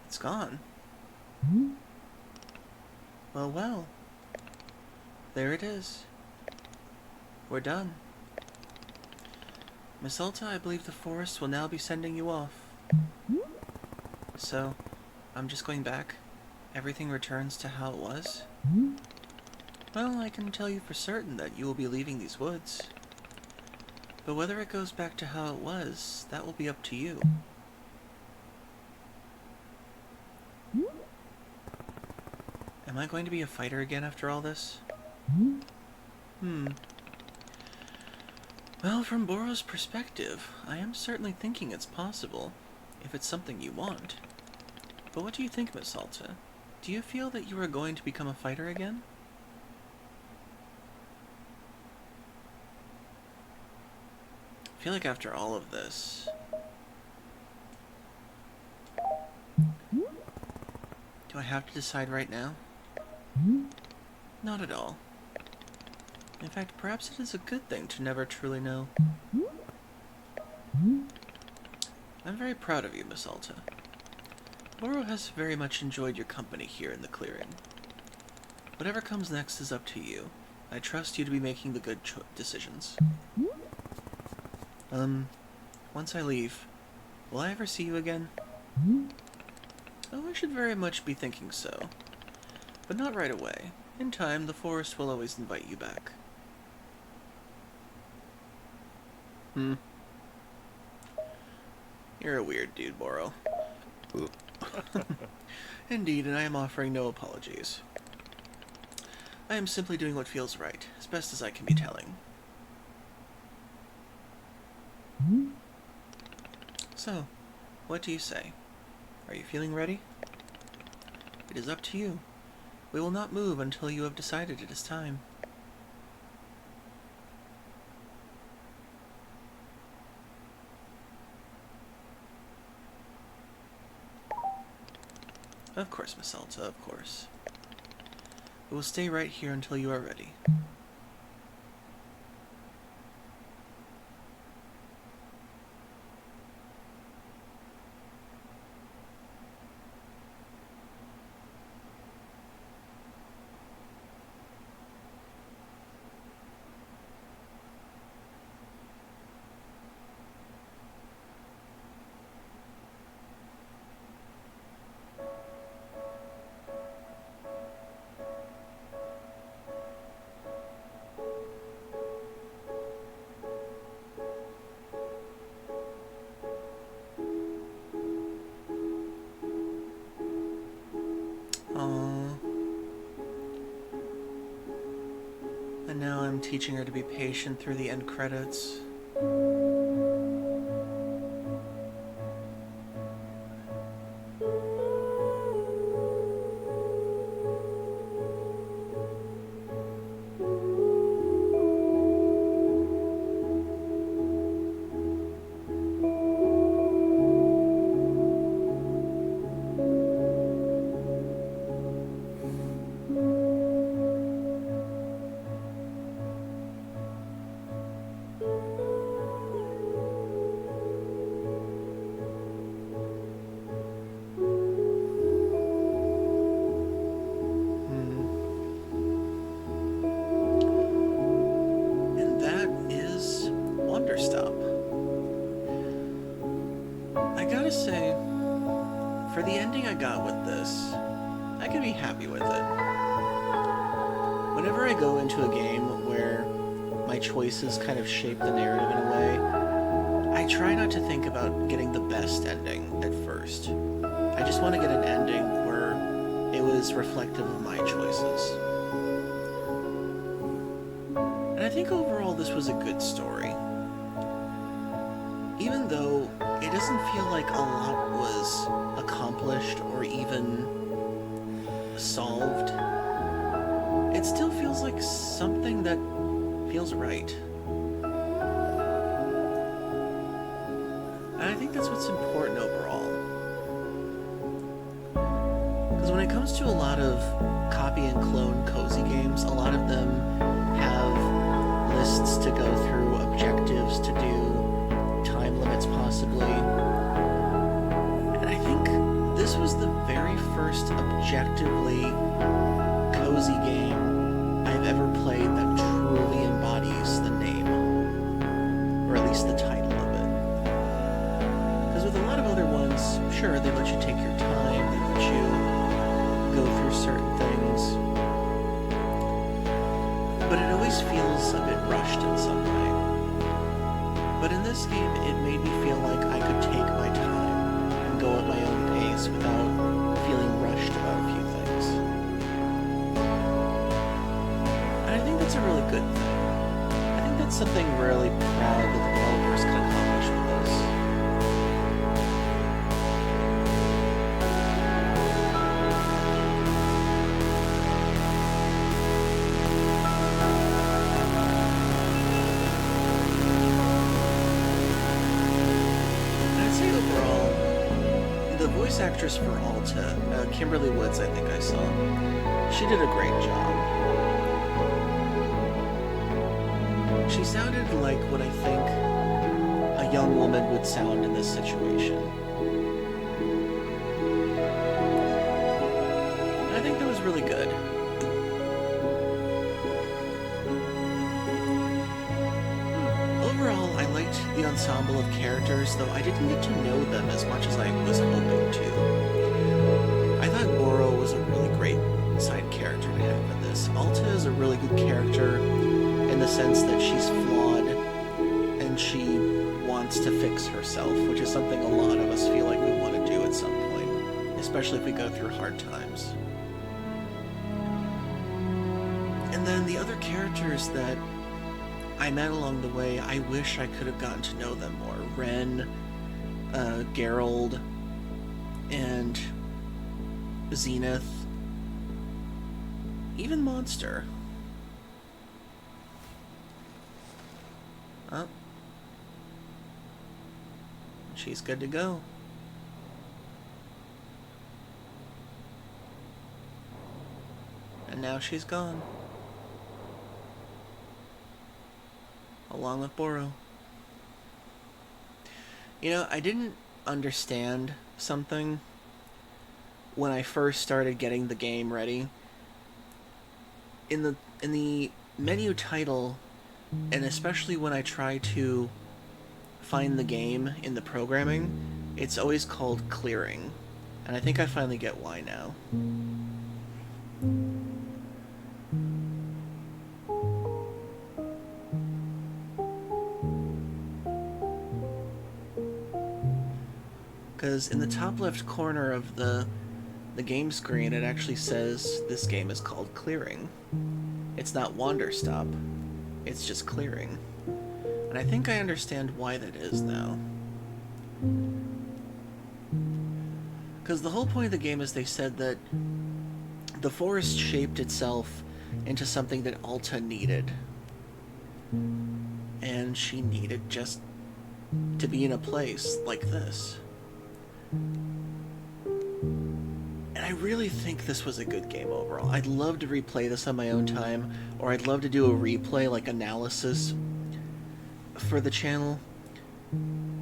It's gone. Well, well. There it is. We're done. Miss Ulta, I believe the forest will now be sending you off. So, I'm just going back. Everything returns to how it was. Well, I can tell you for certain that you will be leaving these woods. But whether it goes back to how it was, that will be up to you. Am I going to be a fighter again after all this? Well, from Boro's perspective, I am certainly thinking it's possible, if it's something you want. But what do you think, Miss Salta? Do you feel that you are going to become a fighter again? I feel like after all of this... Do I have to decide right now? Not at all. In fact, perhaps it is a good thing to never truly know. I'm very proud of you, Miss Alta. Boro has very much enjoyed your company here in the clearing. Whatever comes next is up to you. I trust you to be making the good decisions. Once I leave, will I ever see you again? Oh, I should very much be thinking so. But not right away. In time, the forest will always invite you back. You're a weird dude, Boro. Indeed, and I am offering no apologies. I am simply doing what feels right, as best as I can be telling. So, what do you say? Are you feeling ready? It is up to you. We will not move until you have decided it is time. Of course, Miss Alta, of course. We will stay right here until you are ready. And now I'm teaching her to be patient through the end credits. Wanderstop. I gotta say, for the ending I got with this, I can be happy with it. Whenever I go into a game where my choices kind of shape the narrative in a way, I try not to think about getting the best ending at first. I just want to get an ending where it was reflective of my choices. And I think overall this was a good story. Even though it doesn't feel like a lot was accomplished or even solved, it still feels like something that feels right. And I think that's what's important overall. Because when it comes to a lot of copy and clone cozy games, a lot of them have lists to go through, objectives to do, time limits possibly. And I think this was the very first objectively cozy game I've ever played that truly embodies the name, or at least the title of it. Because with a lot of other ones, sure, they let you take your time, they let you go through certain things. but it always feels a bit rushed in some way. But in this game, it made me feel like I could take my time and go at my own pace without feeling rushed about a few things. And I think that's a really good thing. I think that's something really proud that developers can accomplish with this. The voice actress for Alta, Kimberly Woods, I think I saw, she did a great job. She sounded like what I think a young woman would sound in this situation. And I think that was really good. Overall, I liked the ensemble of characters, though I didn't get to know them as much as I was hoping to. I thought Boro was a really great side character to have in this. Alta is a really good character in the sense that she's flawed and she wants to fix herself, which is something a lot of us feel like we want to do at some point, especially if we go through hard times. And then the other characters that I met along the way, I wish I could have gotten to know them more. Ren, Geralt, and Zenith, even Monster. Oh. She's good to go. And now she's gone. Along with Boro. You know, I didn't understand something when I first started getting the game ready. In the menu title, and especially when I try to find the game in the programming, it's always called clearing. And I think I finally get why now. Because in the top left corner of the game screen, it actually says this game is called Clearing. It's not Wanderstop, it's just Clearing. And I think I understand why that is now. Because the whole point of the game is they said that the forest shaped itself into something that Alta needed. And she needed just to be in a place like this. And I really think this was a good game overall. I'd love to replay this on my own time, or I'd love to do a replay, like analysis, for the channel.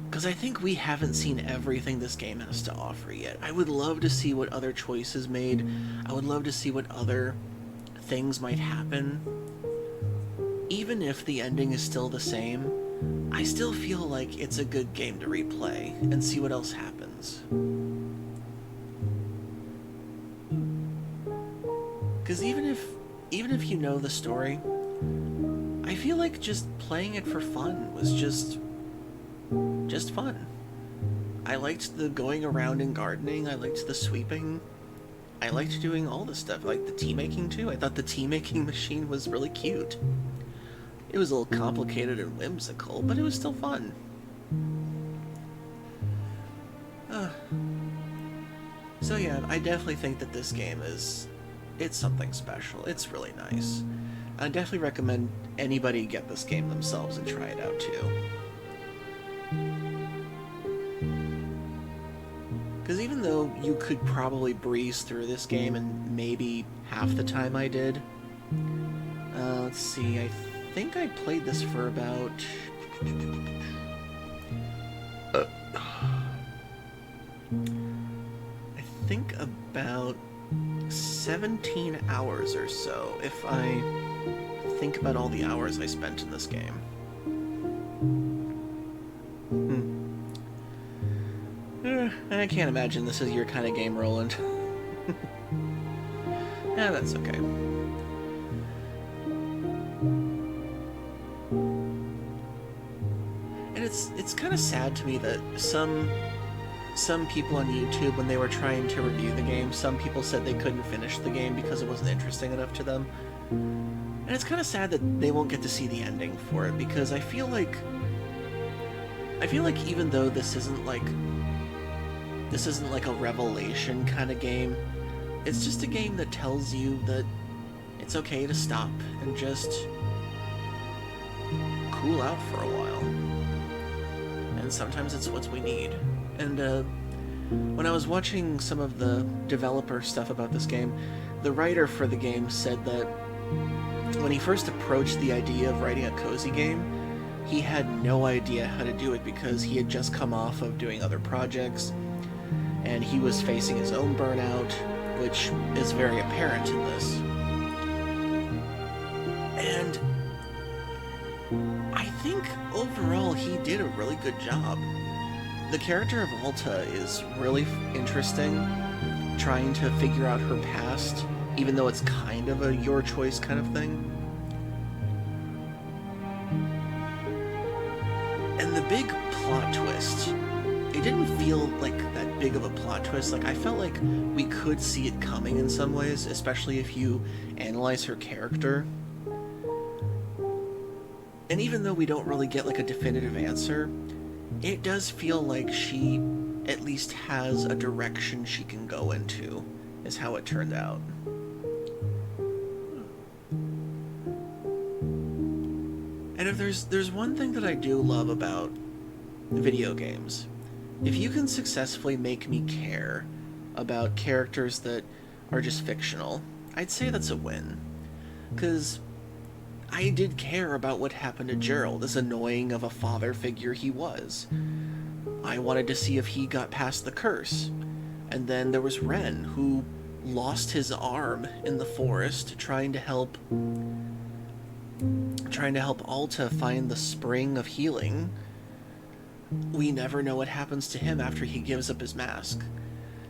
Because I think we haven't seen everything this game has to offer yet. I would love to see what other choices made. I would love to see what other things might happen. Even if the ending is still the same, I still feel like it's a good game to replay and see what else happens. Because even if you know the story, I feel like just playing it for fun was just fun. I liked the going around and gardening, I liked the sweeping, I liked doing all this stuff. I liked the tea making too. I thought the tea making machine was really cute. It was a little complicated and whimsical, but it was still fun. So yeah, I definitely think that this game it's something special. It's really nice. I definitely recommend anybody get this game themselves and try it out too. Because even though you could probably breeze through this game in maybe half the time I did, let's see, I think I played this for about... I think about 17 hours or so, if I think about all the hours I spent in this game. I can't imagine this is your kind of game, Roland. That's okay. And it's kind of sad to me that some people on YouTube, when they were trying to review the game, some people said they couldn't finish the game because it wasn't interesting enough to them. And it's kind of sad that they won't get to see the ending for it, because I feel like even though this isn't like a revelation kind of game, it's just a game that tells you that it's okay to stop and just cool out for a while. And sometimes it's what we need. And when I was watching some of the developer stuff about this game, the writer for the game said that when he first approached the idea of writing a cozy game, he had no idea how to do it because he had just come off of doing other projects, and he was facing his own burnout, which is very apparent in this. And I think overall he did a really good job. The character of Alta is really interesting, trying to figure out her past, even though it's kind of a your choice kind of thing. And the big plot twist, it didn't feel like that big of a plot twist. Like, I felt like we could see it coming in some ways, especially if you analyze her character. And even though we don't really get like a definitive answer, it does feel like she at least has a direction she can go into, is how it turned out. And if there's one thing that I do love about video games, if you can successfully make me care about characters that are just fictional, I'd say that's a win. Because I did care about what happened to Gerald, as annoying of a father figure he was. I wanted to see if he got past the curse. And then there was Ren, who lost his arm in the forest trying to help Alta find the spring of healing. We never know what happens to him after he gives up his mask.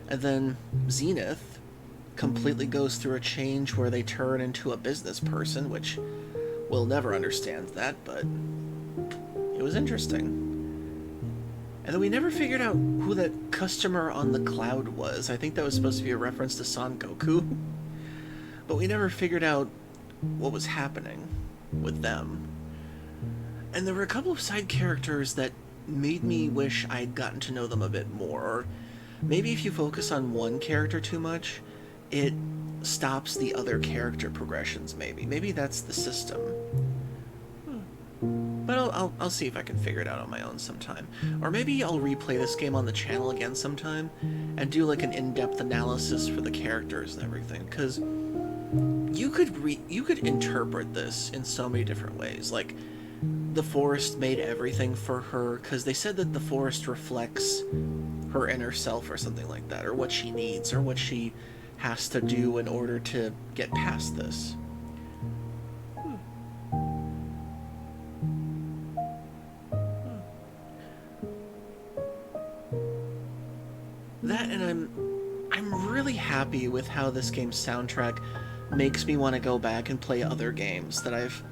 And then Zenith completely goes through a change where they turn into a business person, which we'll never understand that, but it was interesting. And then we never figured out who that customer on the cloud was. I think that was supposed to be a reference to Son Goku. But we never figured out what was happening with them. And there were a couple of side characters that made me wish I'd gotten to know them a bit more. Or maybe if you focus on one character too much, it stops the other character progressions, maybe. Maybe that's the system. But I'll see if I can figure it out on my own sometime. Or maybe I'll replay this game on the channel again sometime and do like an in-depth analysis for the characters and everything, because you could interpret this in so many different ways. Like, the forest made everything for her, because they said that the forest reflects her inner self or something like that, or what she needs, or what she has to do in order to get past this. That, and I'm really happy with how this game's soundtrack makes me want to go back and play other games that I've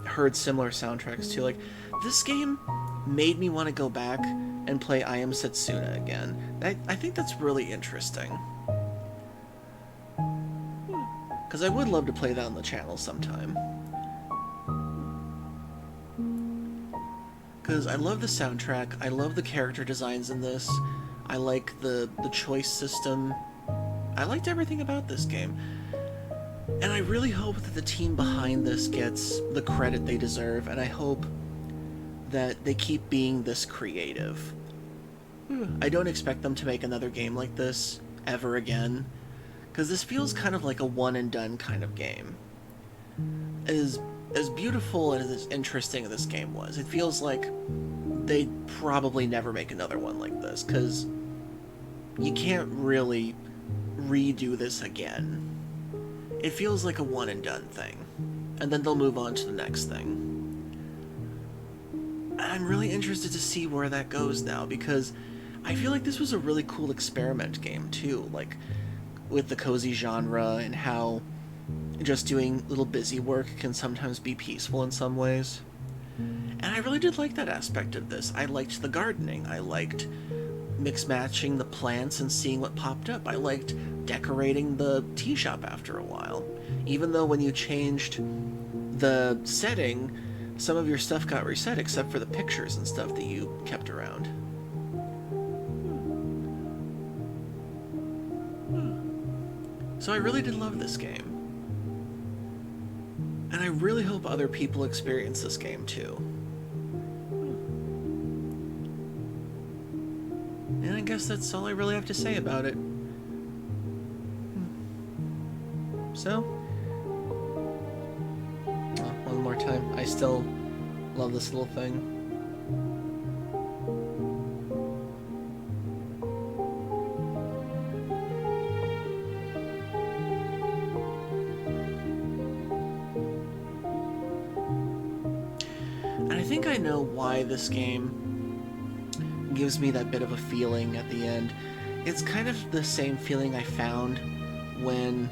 heard similar soundtracks to. Like, this game made me want to go back and play I Am Setsuna again. I think that's really interesting. Because I would love to play that on the channel sometime. Because I love the soundtrack, I love the character designs in this, I like the choice system, I liked everything about this game. And I really hope that the team behind this gets the credit they deserve, and I hope that they keep being this creative. I don't expect them to make another game like this ever again, because this feels kind of like a one-and-done kind of game. As beautiful and as interesting as this game was, it feels like they'd probably never make another one like this, because you can't really redo this again. It feels like a one-and-done thing, and then they'll move on to the next thing. I'm really interested to see where that goes now, because I feel like this was a really cool experiment game too, like with the cozy genre and how just doing little busy work can sometimes be peaceful in some ways. And I really did like that aspect of this. I liked the gardening. I liked mix-matching the plants and seeing what popped up. I liked decorating the tea shop after a while. Even though when you changed the setting, some of your stuff got reset except for the pictures and stuff that you kept around. So I really did love this game. And I really hope other people experience this game too. And I guess that's all I really have to say about it. So, one more time, I still love this little thing. And I think I know why this game gives me that bit of a feeling at the end. It's kind of the same feeling I found when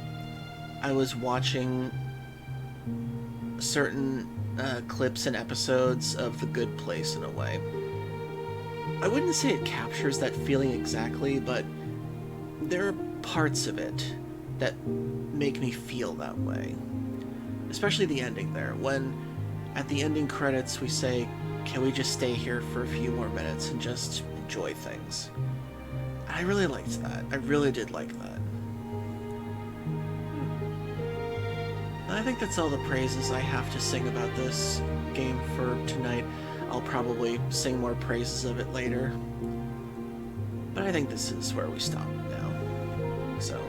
I was watching certain clips and episodes of The Good Place in a way. I wouldn't say it captures that feeling exactly, but there are parts of it that make me feel that way. Especially the ending there, when at the ending credits we say, can we just stay here for a few more minutes and just enjoy things? I really liked that. I really did like that. And I think that's all the praises I have to sing about this game for tonight. I'll probably sing more praises of it later. But I think this is where we stop now. So,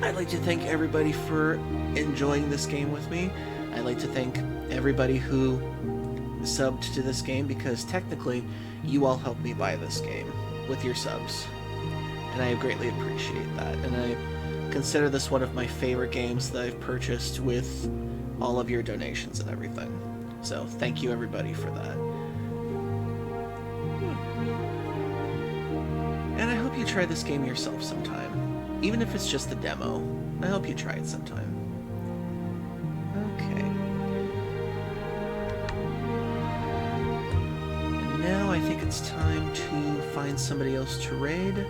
I'd like to thank everybody for enjoying this game with me. I'd like to thank everybody who subbed to this game, because technically you all helped me buy this game with your subs, and I greatly appreciate that, and I consider this one of my favorite games that I've purchased with all of your donations and everything. So thank you everybody for that. And I hope you try this game yourself sometime, even if it's just the demo. I hope you try it sometime. Okay. Now I think it's time to find somebody else to raid,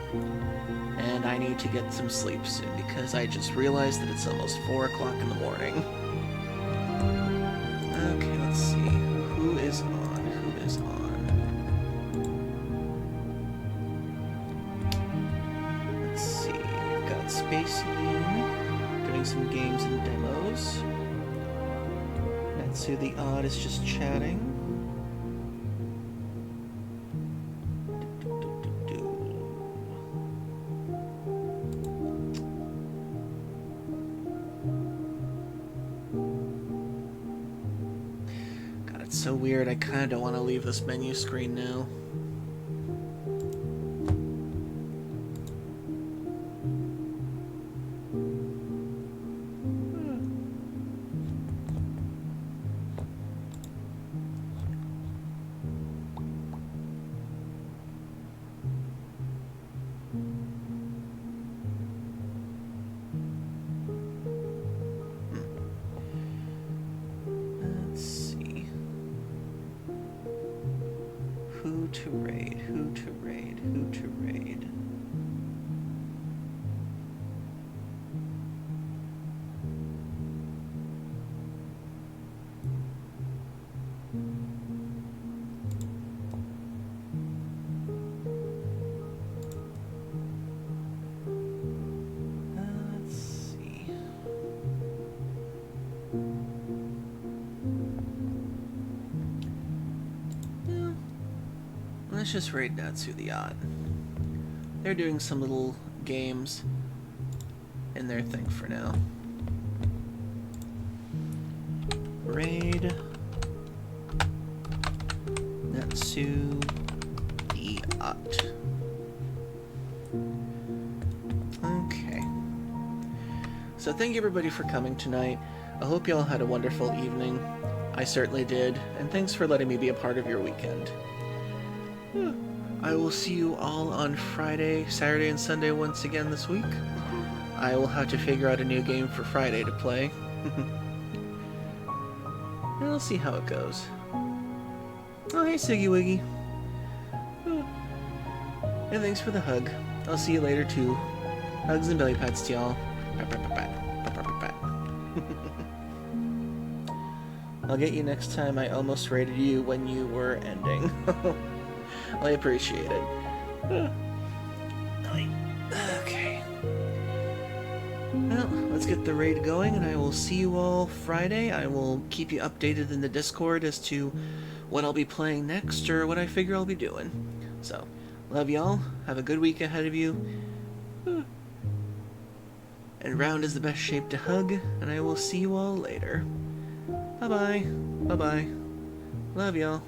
and I need to get some sleep soon because I just realized that it's almost 4 o'clock in the morning. Okay, let's see. Who is on? Who is on? Let's see. We've got Spacey doing some games and demos. Natsu the Odd is just chatting. So weird, I kind of don't want to leave this menu screen now. Who to raid, who to raid, who to raid. Let's see. Let's just raid Natsu the Odd. They're doing some little games in their thing for now. Raid Natsu the Odd. Okay. So thank you everybody for coming tonight. I hope you all had a wonderful evening. I certainly did, and thanks for letting me be a part of your weekend. I will see you all on Friday, Saturday, and Sunday once again this week. I will have to figure out a new game for Friday to play. And we'll see how it goes. Oh, hey, Siggy Wiggy. Oh. And thanks for the hug. I'll see you later, too. Hugs and belly pats to y'all. Pat, pat, pat, pat. Pat, pat, pat, pat. I'll get you next time. I almost rated you when you were ending. I appreciate it. Okay. Well, let's get the raid going, and I will see you all Friday. I will keep you updated in the Discord as to what I'll be playing next, or what I figure I'll be doing. So, love y'all. Have a good week ahead of you. And round is the best shape to hug, and I will see you all later. Bye-bye. Bye-bye. Love y'all.